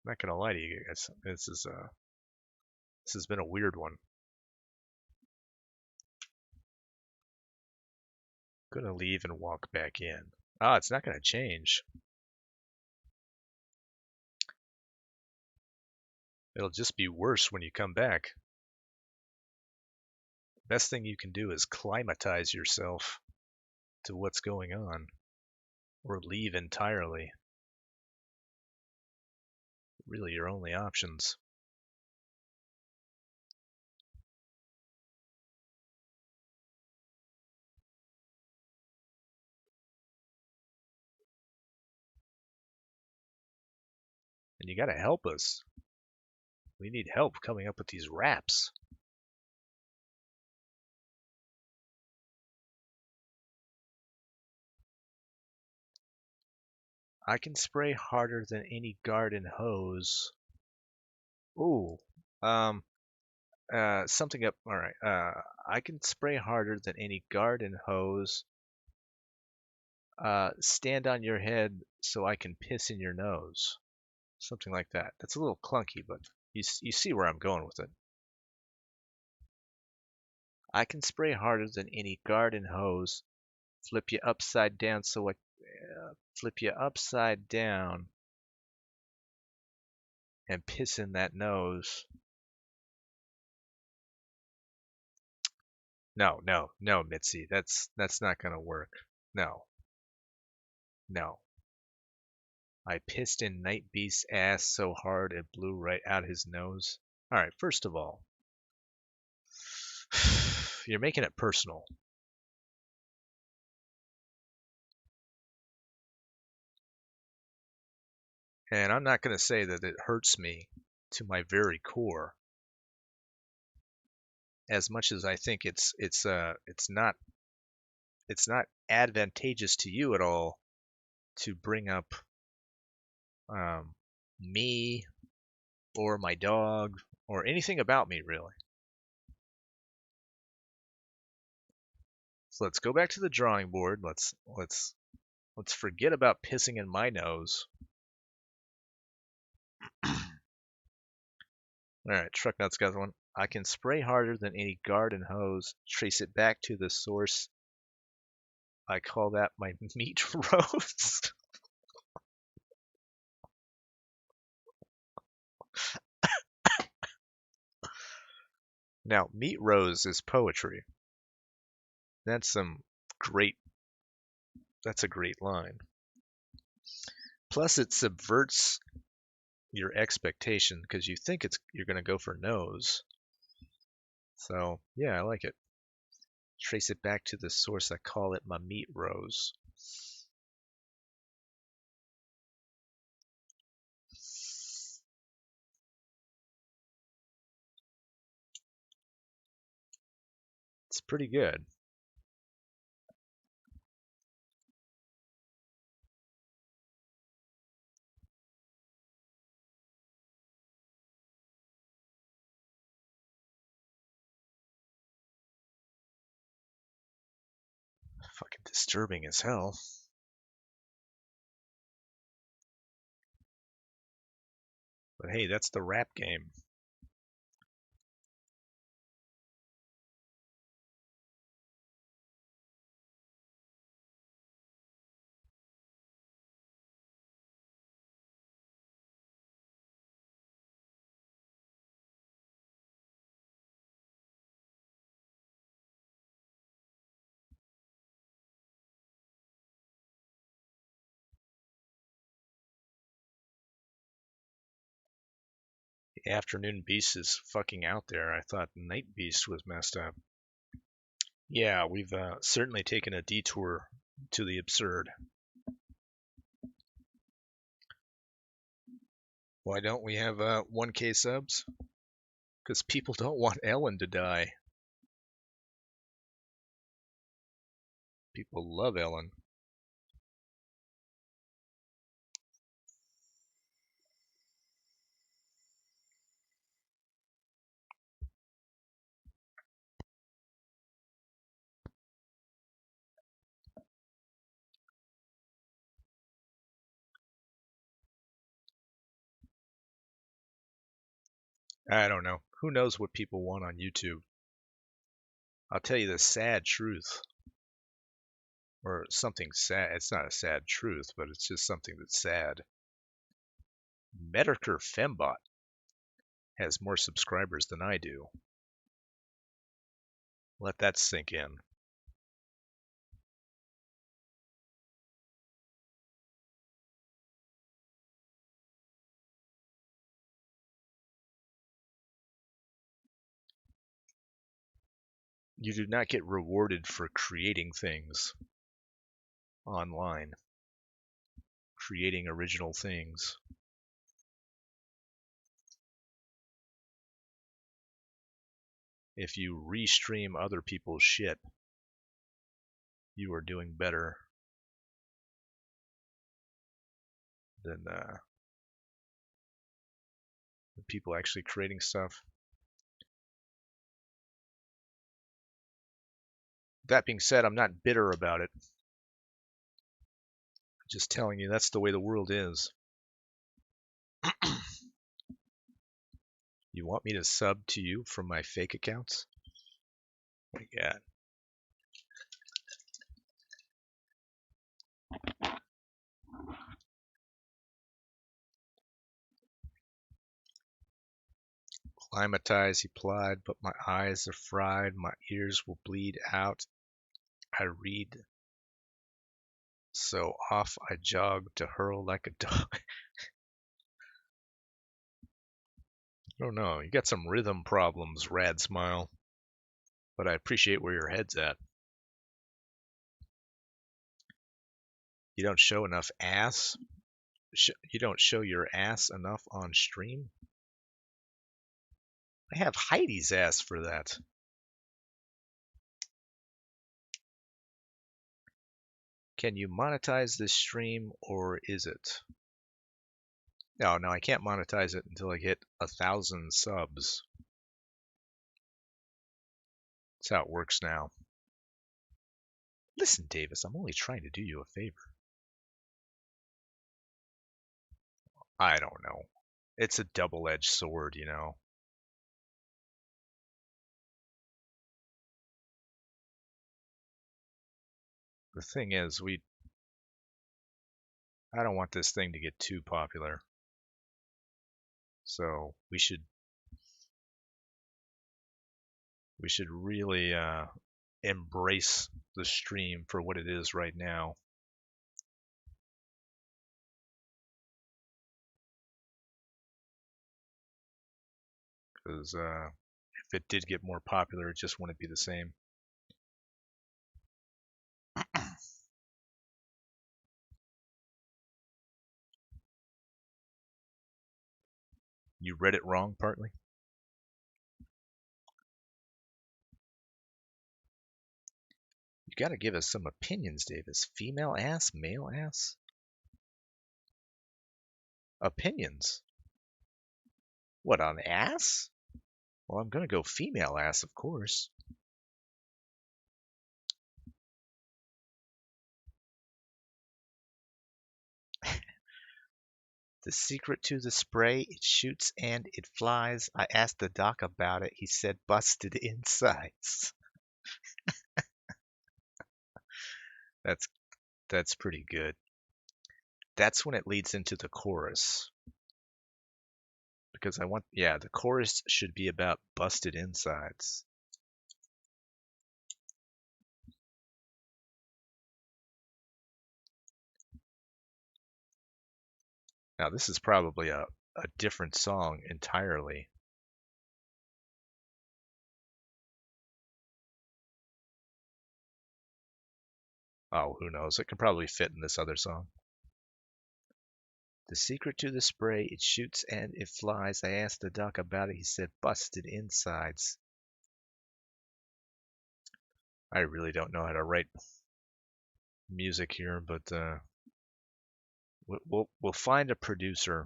I'm not gonna lie to you guys. This has been a weird one. Gonna leave and walk back in. Ah, it's not gonna change. It'll just be worse when you come back. Best thing you can do is climatize yourself to what's going on, or leave entirely. Really, your only options. And you gotta help us. We need help coming up with these raps. I can spray harder than any garden hose. Ooh, something up. All right. I can spray harder than any garden hose. Stand on your head so I can piss in your nose. Something like that. That's a little clunky, but you see where I'm going with it. I can spray harder than any garden hose. Flip you upside down so I. flip you upside down and piss in that nose. No, no, no, Mitzi. That's not gonna work. No, no. I pissed in Night Beast's ass so hard it blew right out his nose. All right, first of all, you're making it personal. And I'm not going to say that it hurts me to my very core as much as I think it's not advantageous to you at all to bring up um, me or my dog or anything about me really. So let's go back to the drawing board. Let's forget about pissing in my nose. All right, Truck Nuts got one. I can spray harder than any garden hose. Trace it back to the source. I call that my meat roast. Now, meat rose is poetry. That's some great. That's a great line. Plus, it subverts your expectation because you think you're going to go for nose. So yeah, I like it. Trace it back to the source. I call it my meat rose. It's pretty good. Fucking disturbing as hell. But hey, that's the rap game. The Afternoon Beast is fucking out there. I thought Night Beast was messed up. Yeah, we've certainly taken a detour to the absurd. Why don't we have 1K subs? Because people don't want Ellen to die. People love Ellen. I don't know. Who knows what people want on YouTube? I'll tell you the sad truth. Or something sad. It's not a sad truth, but it's just something that's sad. Medicare Fembot has more subscribers than I do. Let that sink in. You do not get rewarded for creating things online, creating original things. If you restream other people's shit, you are doing better than people actually creating stuff. That being said, I'm not bitter about it. Just telling you that's the way the world is. You want me to sub to you from my fake accounts? Oh my God. Acclimatize, he plied, but my eyes are fried, my ears will bleed out. I read, so off I jog to hurl like a dog. I don't know, you got some rhythm problems, Rad Smile, but I appreciate where your head's at. You don't show enough ass? You don't show your ass enough on stream? I have Heidi's ass for that. Can you monetize this stream, or is it? No, I can't monetize it until I get 1,000 subs. That's how it works now. Listen, Davis, I'm only trying to do you a favor. I don't know. It's a double-edged sword, you know. The thing is, I don't want this thing to get too popular. So we should really embrace the stream for what it is right now. Because if it did get more popular, it just wouldn't be the same. You read it wrong, partly? You gotta give us some opinions, Davis. Female ass, male ass? Opinions? What, on ass? Well, I'm gonna go female ass, of course. The secret to the spray, it shoots and it flies. I asked the doc about it. He said busted insides. That's pretty good. That's when it leads into the chorus. Because the chorus should be about busted insides. Now, this is probably a different song entirely. Oh, who knows? It could probably fit in this other song. The secret to the spray, it shoots and it flies. I asked the doc about it. He said busted insides. I really don't know how to write music here, but we'll find a producer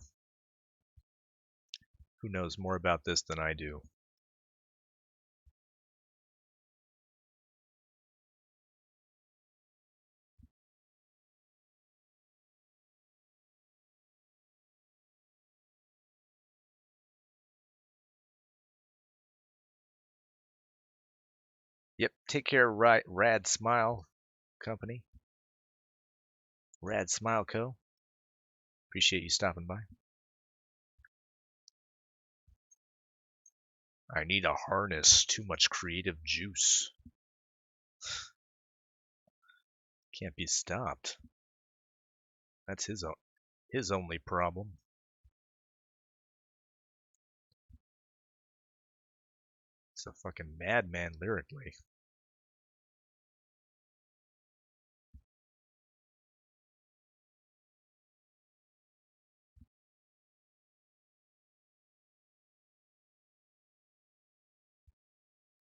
who knows more about this than I do. Yep, take care, Rad Smile Company. Rad Smile Co. Appreciate you stopping by. I need a harness. Too much creative juice. Can't be stopped. That's his only problem. It's a fucking madman lyrically.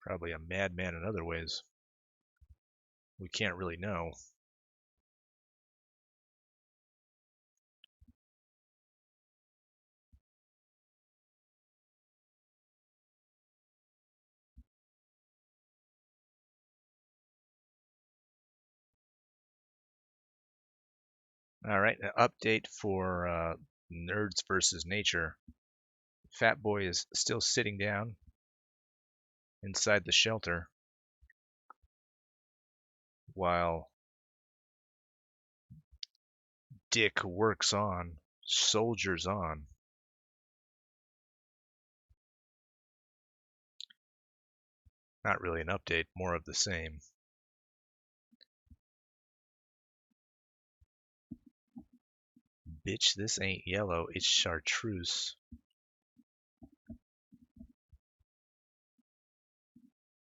Probably a madman in other ways. We can't really know. All right, an update for Nerds versus Nature. Fat Boy is still sitting down inside the shelter while Dick works on, soldiers on. Not really an update, more of the same. Bitch, this ain't yellow, it's chartreuse.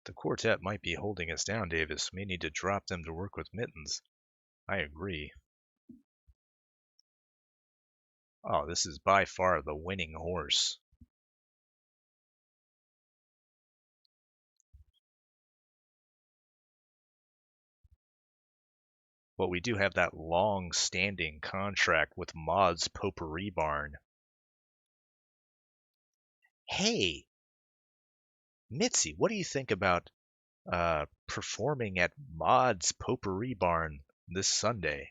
The quartet might be holding us down, Davis. May need to drop them to work with mittens. I agree. Oh, this is by far the winning horse. But we do have that long-standing contract with Maud's Potpourri Barn. Hey, Mitzi, what do you think about performing at Maud's Potpourri Barn this Sunday?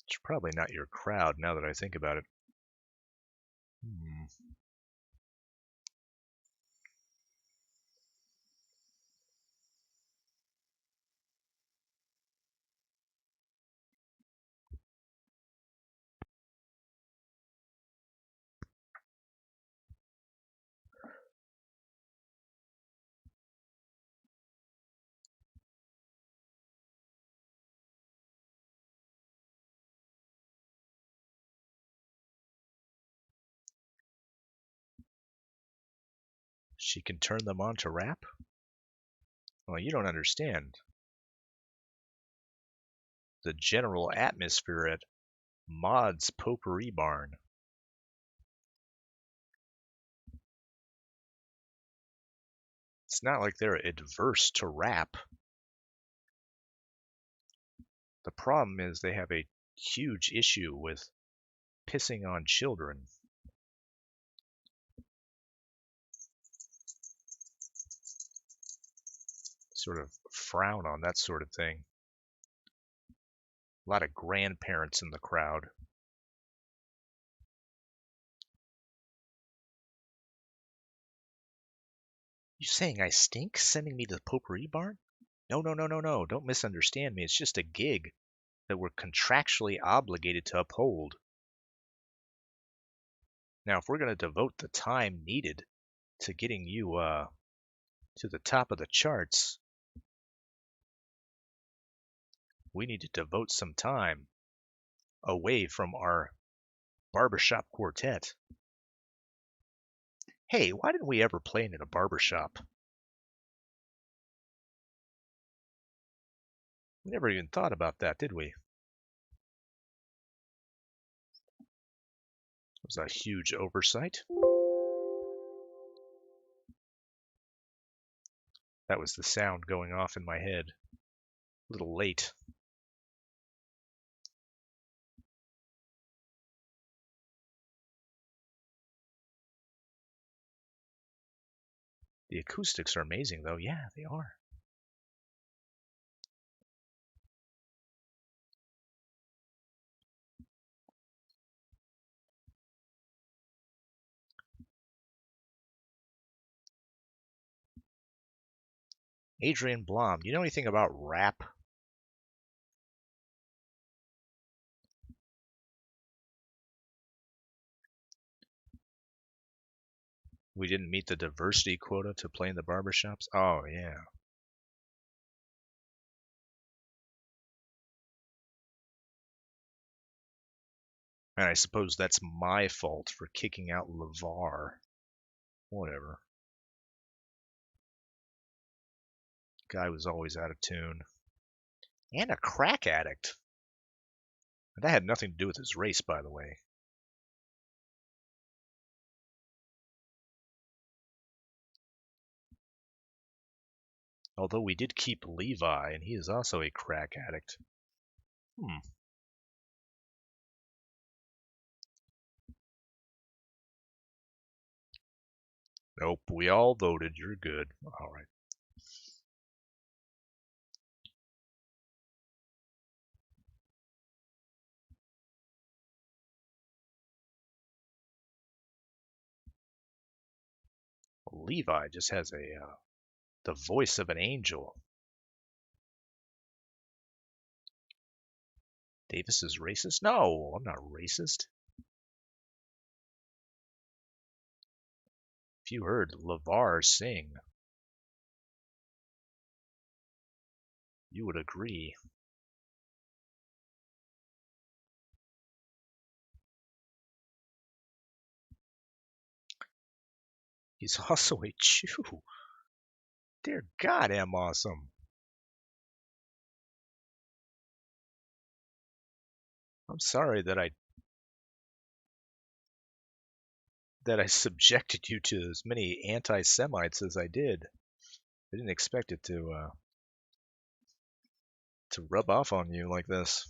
It's probably not your crowd now that I think about it. She can turn them on to rap? Well, you don't understand. The general atmosphere at Maud's Potpourri Barn. It's not like they're adverse to rap. The problem is they have a huge issue with pissing on children. Sort of frown on that sort of thing. A lot of grandparents in the crowd. You saying I stink sending me to the Potpourri Barn? No, no, no, no, no. Don't misunderstand me. It's just a gig that we're contractually obligated to uphold. Now, if we're going to devote the time needed to getting you to the top of the charts, we need to devote some time away from our barbershop quartet. Hey, why didn't we ever play in a barbershop? We never even thought about that, did we? It was a huge oversight. That was the sound going off in my head. A little late. The acoustics are amazing, though. Yeah, they are. Adrian Blom, do you know anything about rap? We didn't meet the diversity quota to play in the barbershops? Oh, yeah. And I suppose that's my fault for kicking out LeVar. Whatever. Guy was always out of tune. And a crack addict. That had nothing to do with his race, by the way. Although we did keep Levi, and he is also a crack addict. Nope, we all voted. You're good. All right. Well, Levi just has the voice of an angel. Davis is racist? No, I'm not racist. If you heard LeVar sing, you would agree. He's also a Jew. Dear God, I'm awesome. I'm sorry that I subjected you to as many anti-Semites as I did. I didn't expect it to rub off on you like this.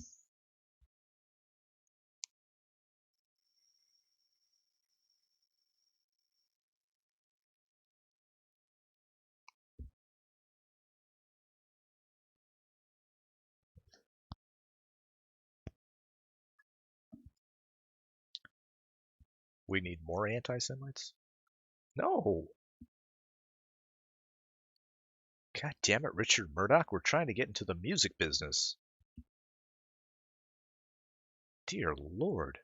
We need more anti-Semites? No. God damn it, Richard Murdoch, we're trying to get into the music business. Dear Lord.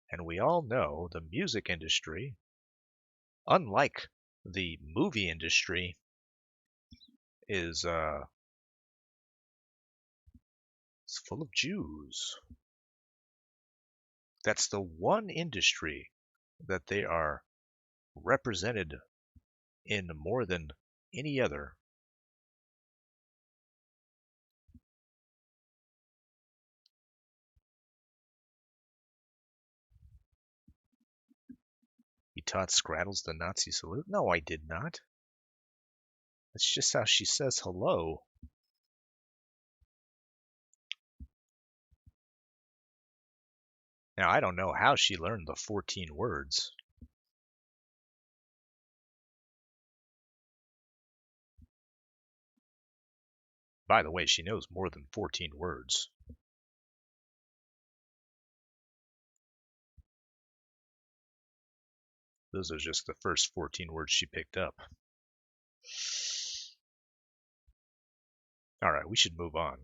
And we all know the music industry, unlike the movie industry, is full of Jews. That's the one industry that they are represented in more than any other. You taught Scrattles the Nazi salute? No, I did not. That's just how she says hello. Now, I don't know how she learned the 14 words. By the way, she knows more than 14 words. Those are just the first 14 words she picked up. All right, we should move on.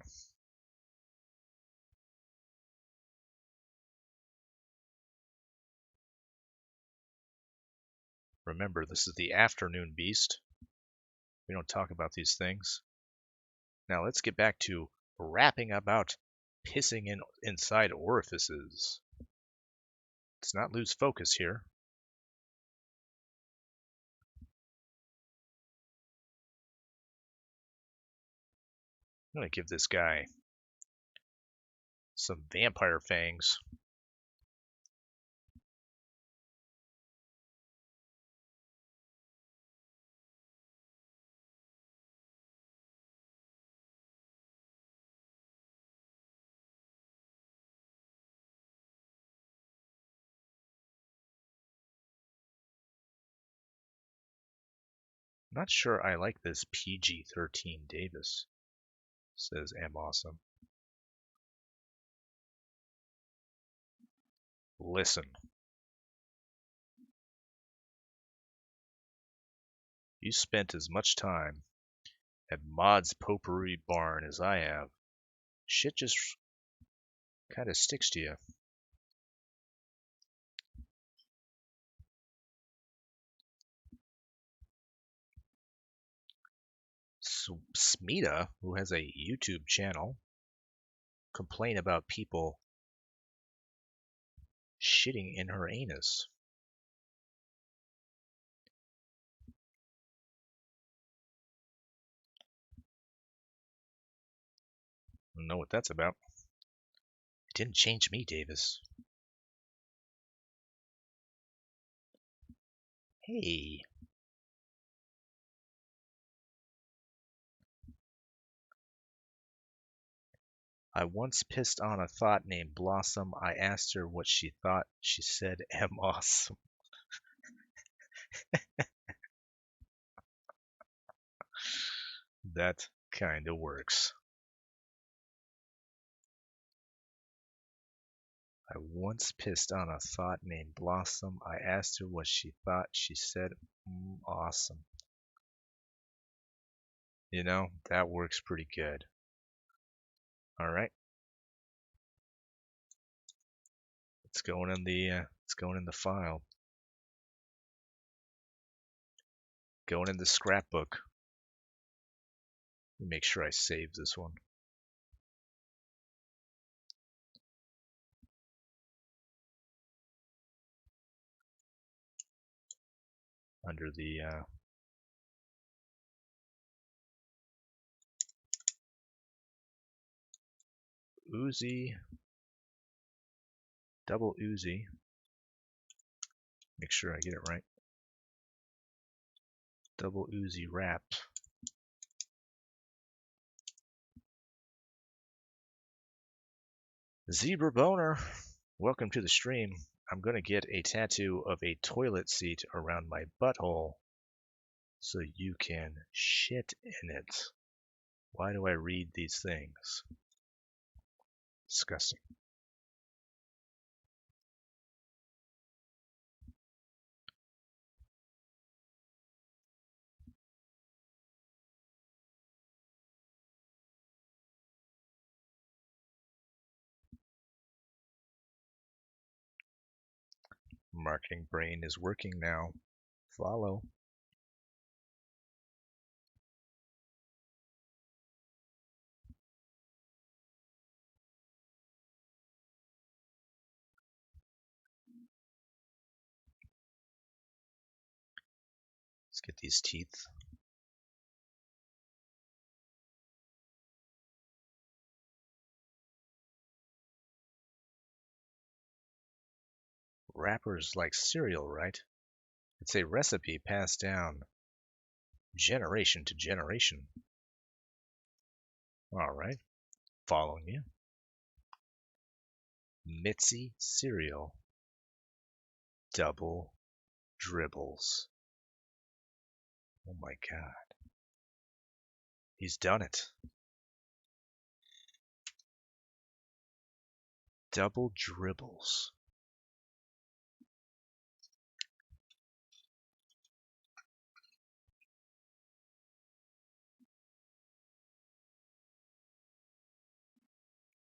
Remember, this is the afternoon beast. We don't talk about these things. Now let's get back to rapping about pissing inside orifices. Let's not lose focus here. I'm going to give this guy some vampire fangs. Not sure I like this PG-13 Davis, says M. Awesome. Listen. You spent as much time at Maud's Potpourri Barn as I have. Shit just kind of sticks to you. Smita, who has a YouTube channel, complain about people shitting in her anus. I don't know what that's about. It didn't change me, Davis. Hey. I once pissed on a thought named Blossom. I asked her what she thought. She said, "I'm awesome." That kind of works. I once pissed on a thought named Blossom. I asked her what she thought. She said, awesome. You know, that works pretty good. All right. It's going in the file. Going in the scrapbook. Let me make sure I save this one. Under the Oozy, Double Oozy. Make sure I get it right. Double Oozy wrap. Zebra Boner, welcome to the stream. I'm gonna get a tattoo of a toilet seat around my butthole so you can shit in it. Why do I read these things? Disgusting. Marketing brain is working now. Follow. Let's get these teeth. Wrappers like cereal, right? It's a recipe passed down generation to generation. All right, following you. Mitzi cereal. Double dribbles. Oh my god. He's done it. Double dribbles.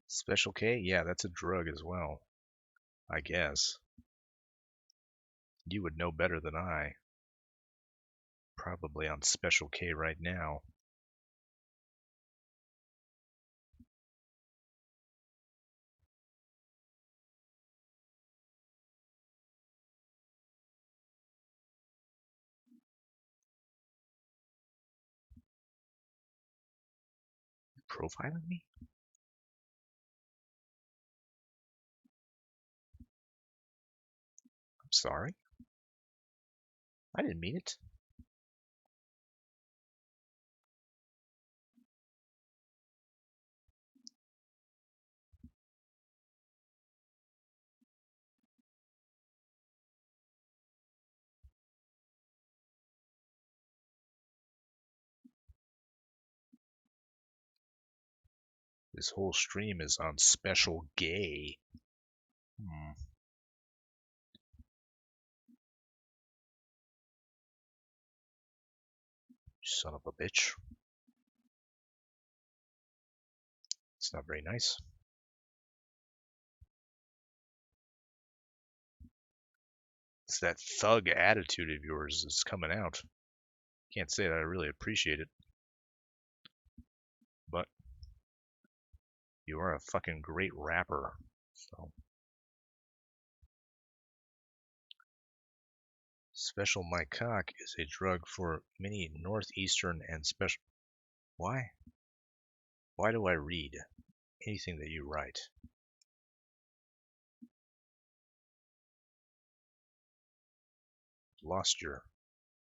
Special K? Yeah, that's a drug as well. I guess. You would know better than I. Probably on Special K right now. Profiling me? I'm sorry. I didn't mean it. This whole stream is on Special Gay. You son of a bitch. It's not very nice. It's that thug attitude of yours that's coming out. Can't say that I really appreciate it. But you are a fucking great rapper. So Special My Cock is a drug for many northeastern and special. Why? Why do I read anything that you write?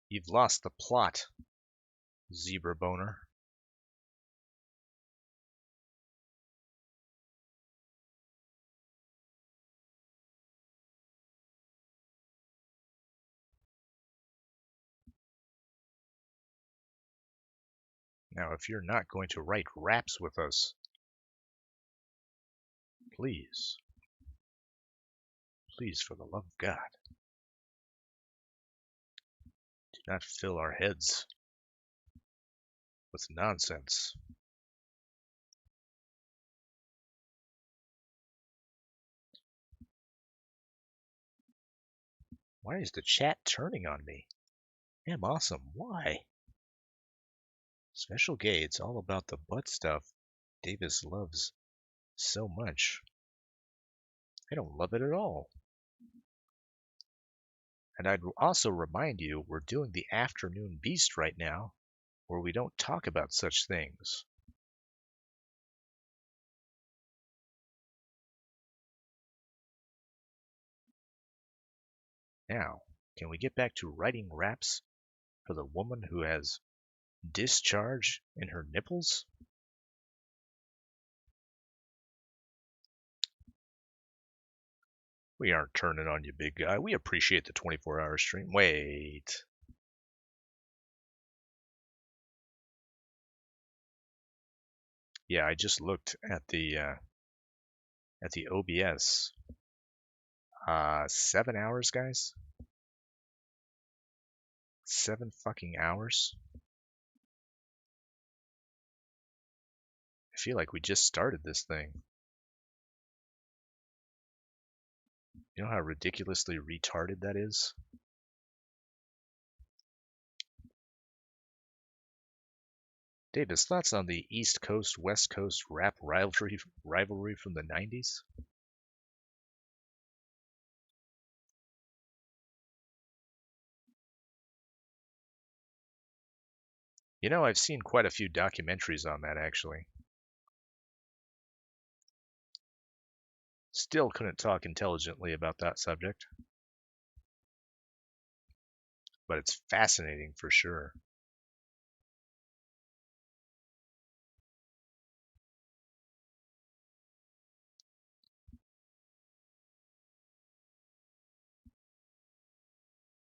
You've lost the plot, Zebra Boner. Now, if you're not going to write raps with us, please, please, for the love of God, do not fill our heads with nonsense. Why is the chat turning on me? Damn awesome. Why? Special gay, it's all about the butt stuff Davis loves so much. I don't love it at all. And I'd also remind you, we're doing the Afternoon Beast right now, where we don't talk about such things. Now, can we get back to writing raps for the woman who has discharge in her nipples? We aren't turning on you, big guy. We appreciate the 24-hour stream. Wait. Yeah, I just looked at the OBS. 7 hours, guys. 7 fucking hours. I feel like we just started this thing. You know how ridiculously retarded that is? Davis, thoughts on the East Coast West Coast rap rivalry from the 90s? You know, I've seen quite a few documentaries on that, actually. Still couldn't talk intelligently about that subject. But it's fascinating for sure.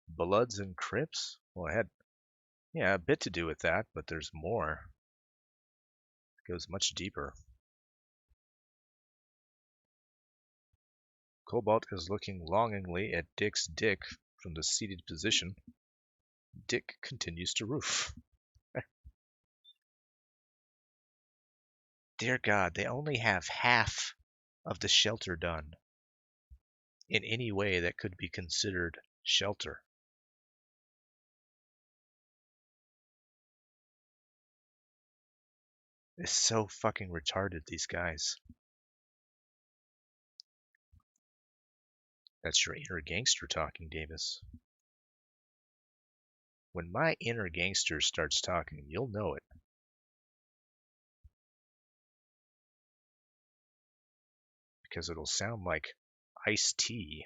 Bloods and Crips? Well, it had, yeah, a bit to do with that, but there's more. It goes much deeper. Cobalt is looking longingly at Dick's dick from the seated position. Dick continues to roof. Dear God, they only have half of the shelter done in any way that could be considered shelter. It's so fucking retarded, these guys. That's your inner gangster talking, Davis. When my inner gangster starts talking, you'll know it. Because it'll sound like iced tea.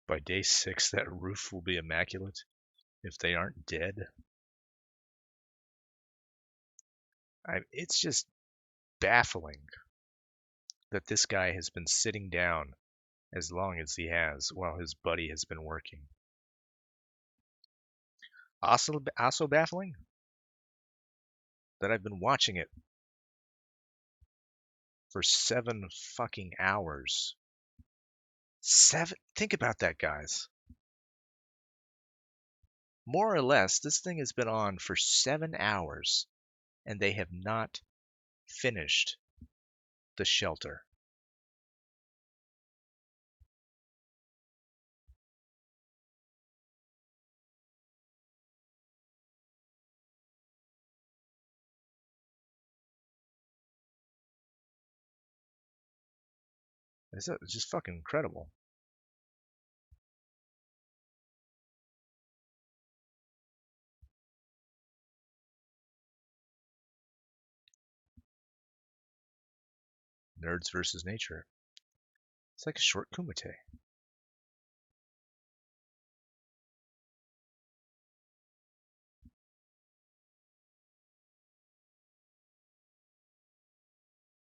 By day 6, that roof will be immaculate if they aren't dead. It's just baffling that this guy has been sitting down as long as he has while his buddy has been working. Also baffling that I've been watching it for 7 fucking hours. 7? Think about that, guys. More or less, this thing has been on for 7 hours, and they have not finished the shelter. It's just fucking incredible. Nerds versus nature. It's like a short kumite.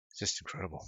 It's just incredible.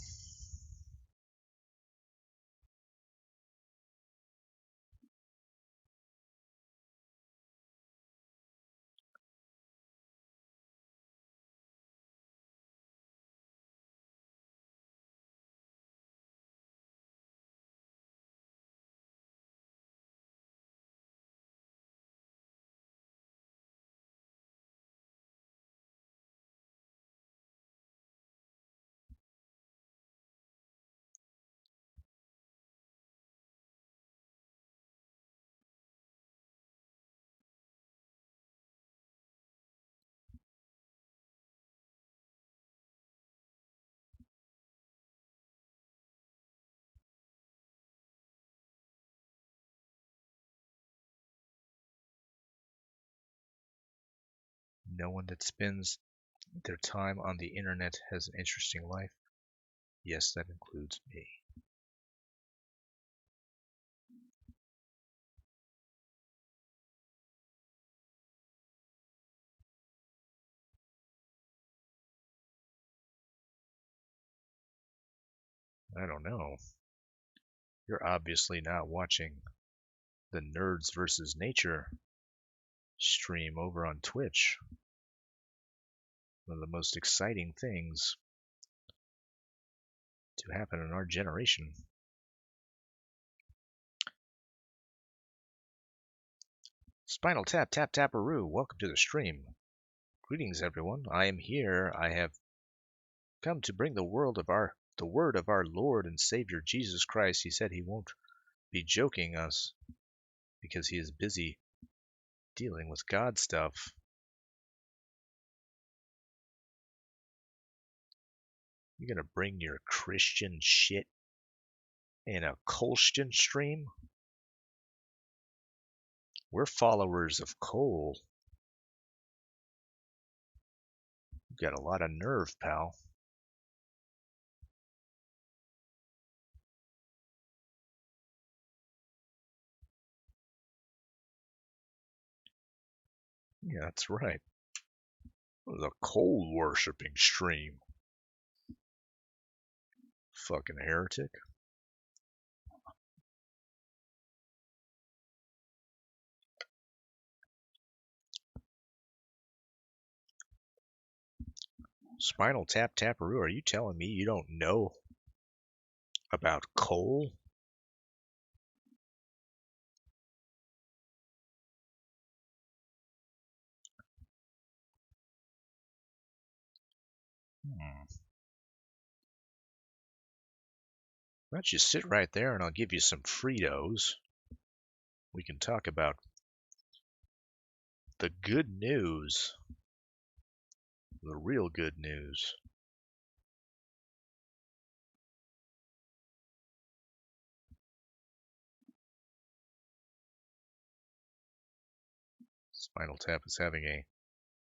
No one that spends their time on the internet has an interesting life. Yes, that includes me. I don't know. You're obviously not watching the Nerds versus Nature stream over on Twitch. One of the most exciting things to happen in our generation. Spinal Tap Tap Taparoo, welcome to the stream. Greetings everyone. I am here. I have come to bring the word of our Lord and Savior Jesus Christ. He said he won't be joking us because he is busy dealing with God stuff. You're gonna bring your Christian shit in a Colston stream? We're followers of Cole. You've got a lot of nerve, pal. Yeah, that's right. It was a Cole worshipping stream. Fucking heretic. Spinal Tap Taparoo, are you telling me you don't know about Cole? Why don't you sit right there and I'll give you some Fritos. We can talk about the good news. The real good news. Spinal Tap is having a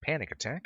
panic attack.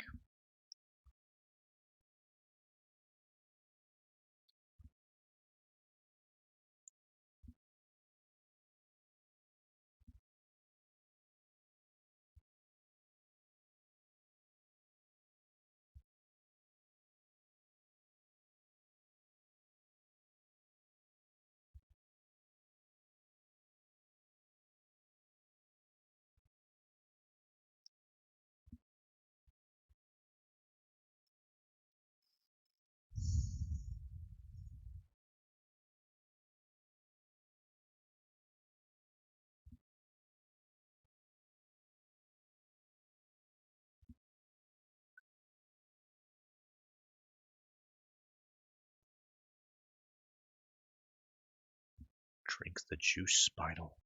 Drink the juice, Spinal.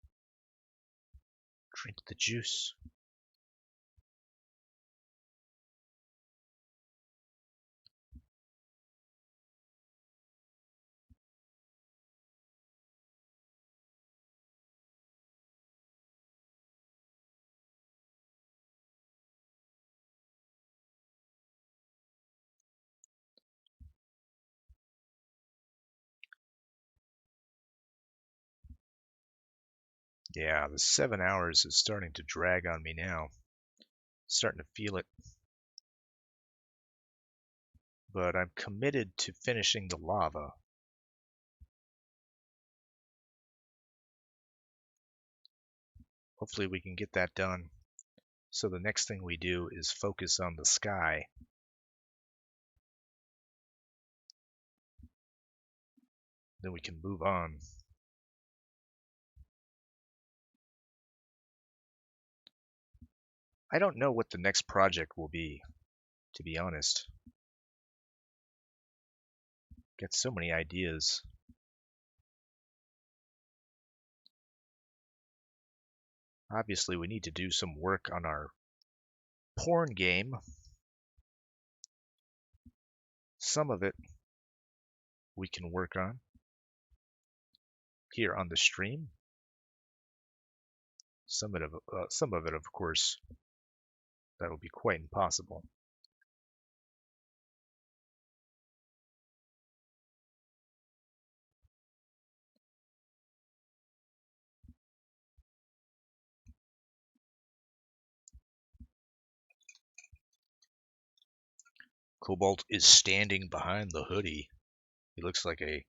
Drink the juice. Yeah, the 7 hours is starting to drag on me now. Starting to feel it. But I'm committed to finishing the lava. Hopefully we can get that done. So the next thing we do is focus on the sky. Then we can move on. I don't know what the next project will be, to be honest. Got so many ideas. Obviously, we need to do some work on our porn game. Some of it we can work on here on the stream. Some of it, of course, That'll be quite impossible. Cobalt is standing behind the hoodie. He looks like a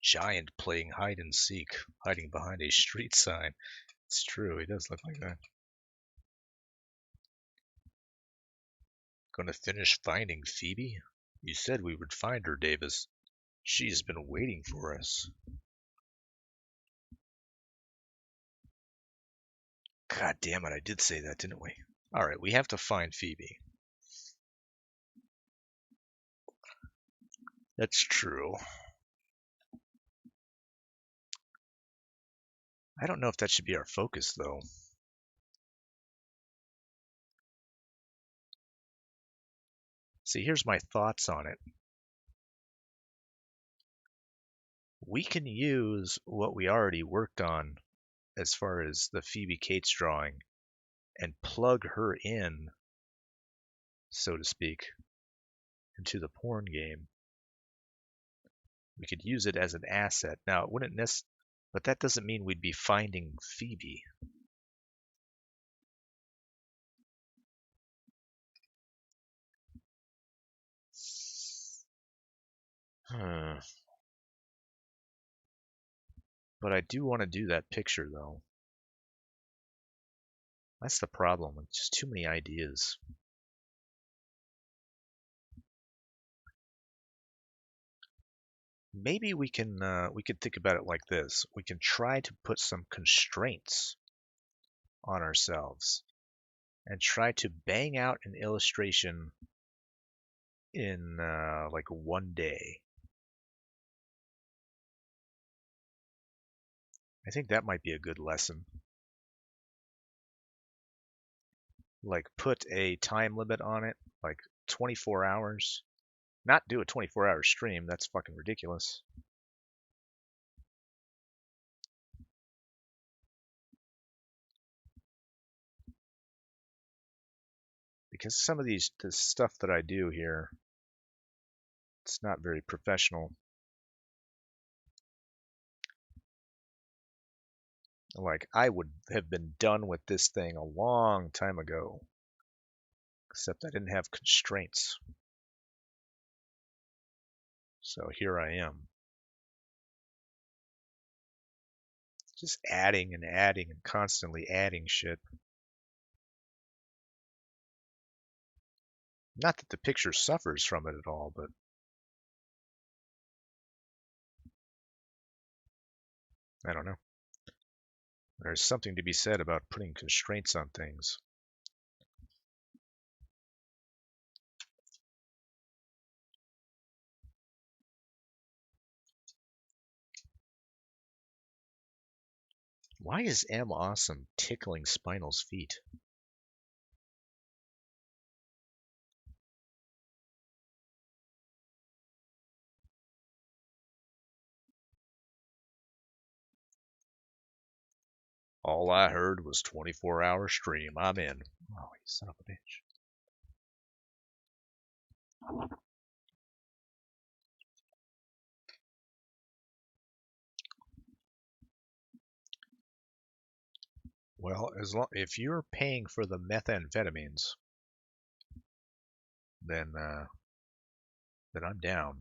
giant playing hide and seek, hiding behind a street sign. It's true, he does look like that. Gonna finish finding Phoebe? You said we would find her, Davis. She's been waiting for us. God damn it, I did say that, didn't we? Alright, we have to find Phoebe. That's true. I don't know if that should be our focus, though. See, here's my thoughts on it. We can use what we already worked on as far as the Phoebe Cates drawing and plug her in, so to speak, into the porn game. We could use it as an asset. Now, it wouldn't necessarily, but that doesn't mean we'd be finding Phoebe. But I do want to do that picture, though. That's the problem. It's just too many ideas. Maybe we could think about it like this. We can try to put some constraints on ourselves and try to bang out an illustration in like one day. I think that might be a good lesson. Like put a time limit on it, like 24 hours. Not do a 24-hour stream, that's fucking ridiculous. Because some of this stuff that I do here, it's not very professional. Like, I would have been done with this thing a long time ago, except I didn't have constraints. So here I am. Just adding and adding and constantly adding shit. Not that the picture suffers from it at all, but I don't know. There's something to be said about putting constraints on things. Why is M Awesome tickling Spinal's feet? All I heard was 24-hour stream. I'm in. Oh, you son of a bitch. Well, if you're paying for the methamphetamines, then I'm down.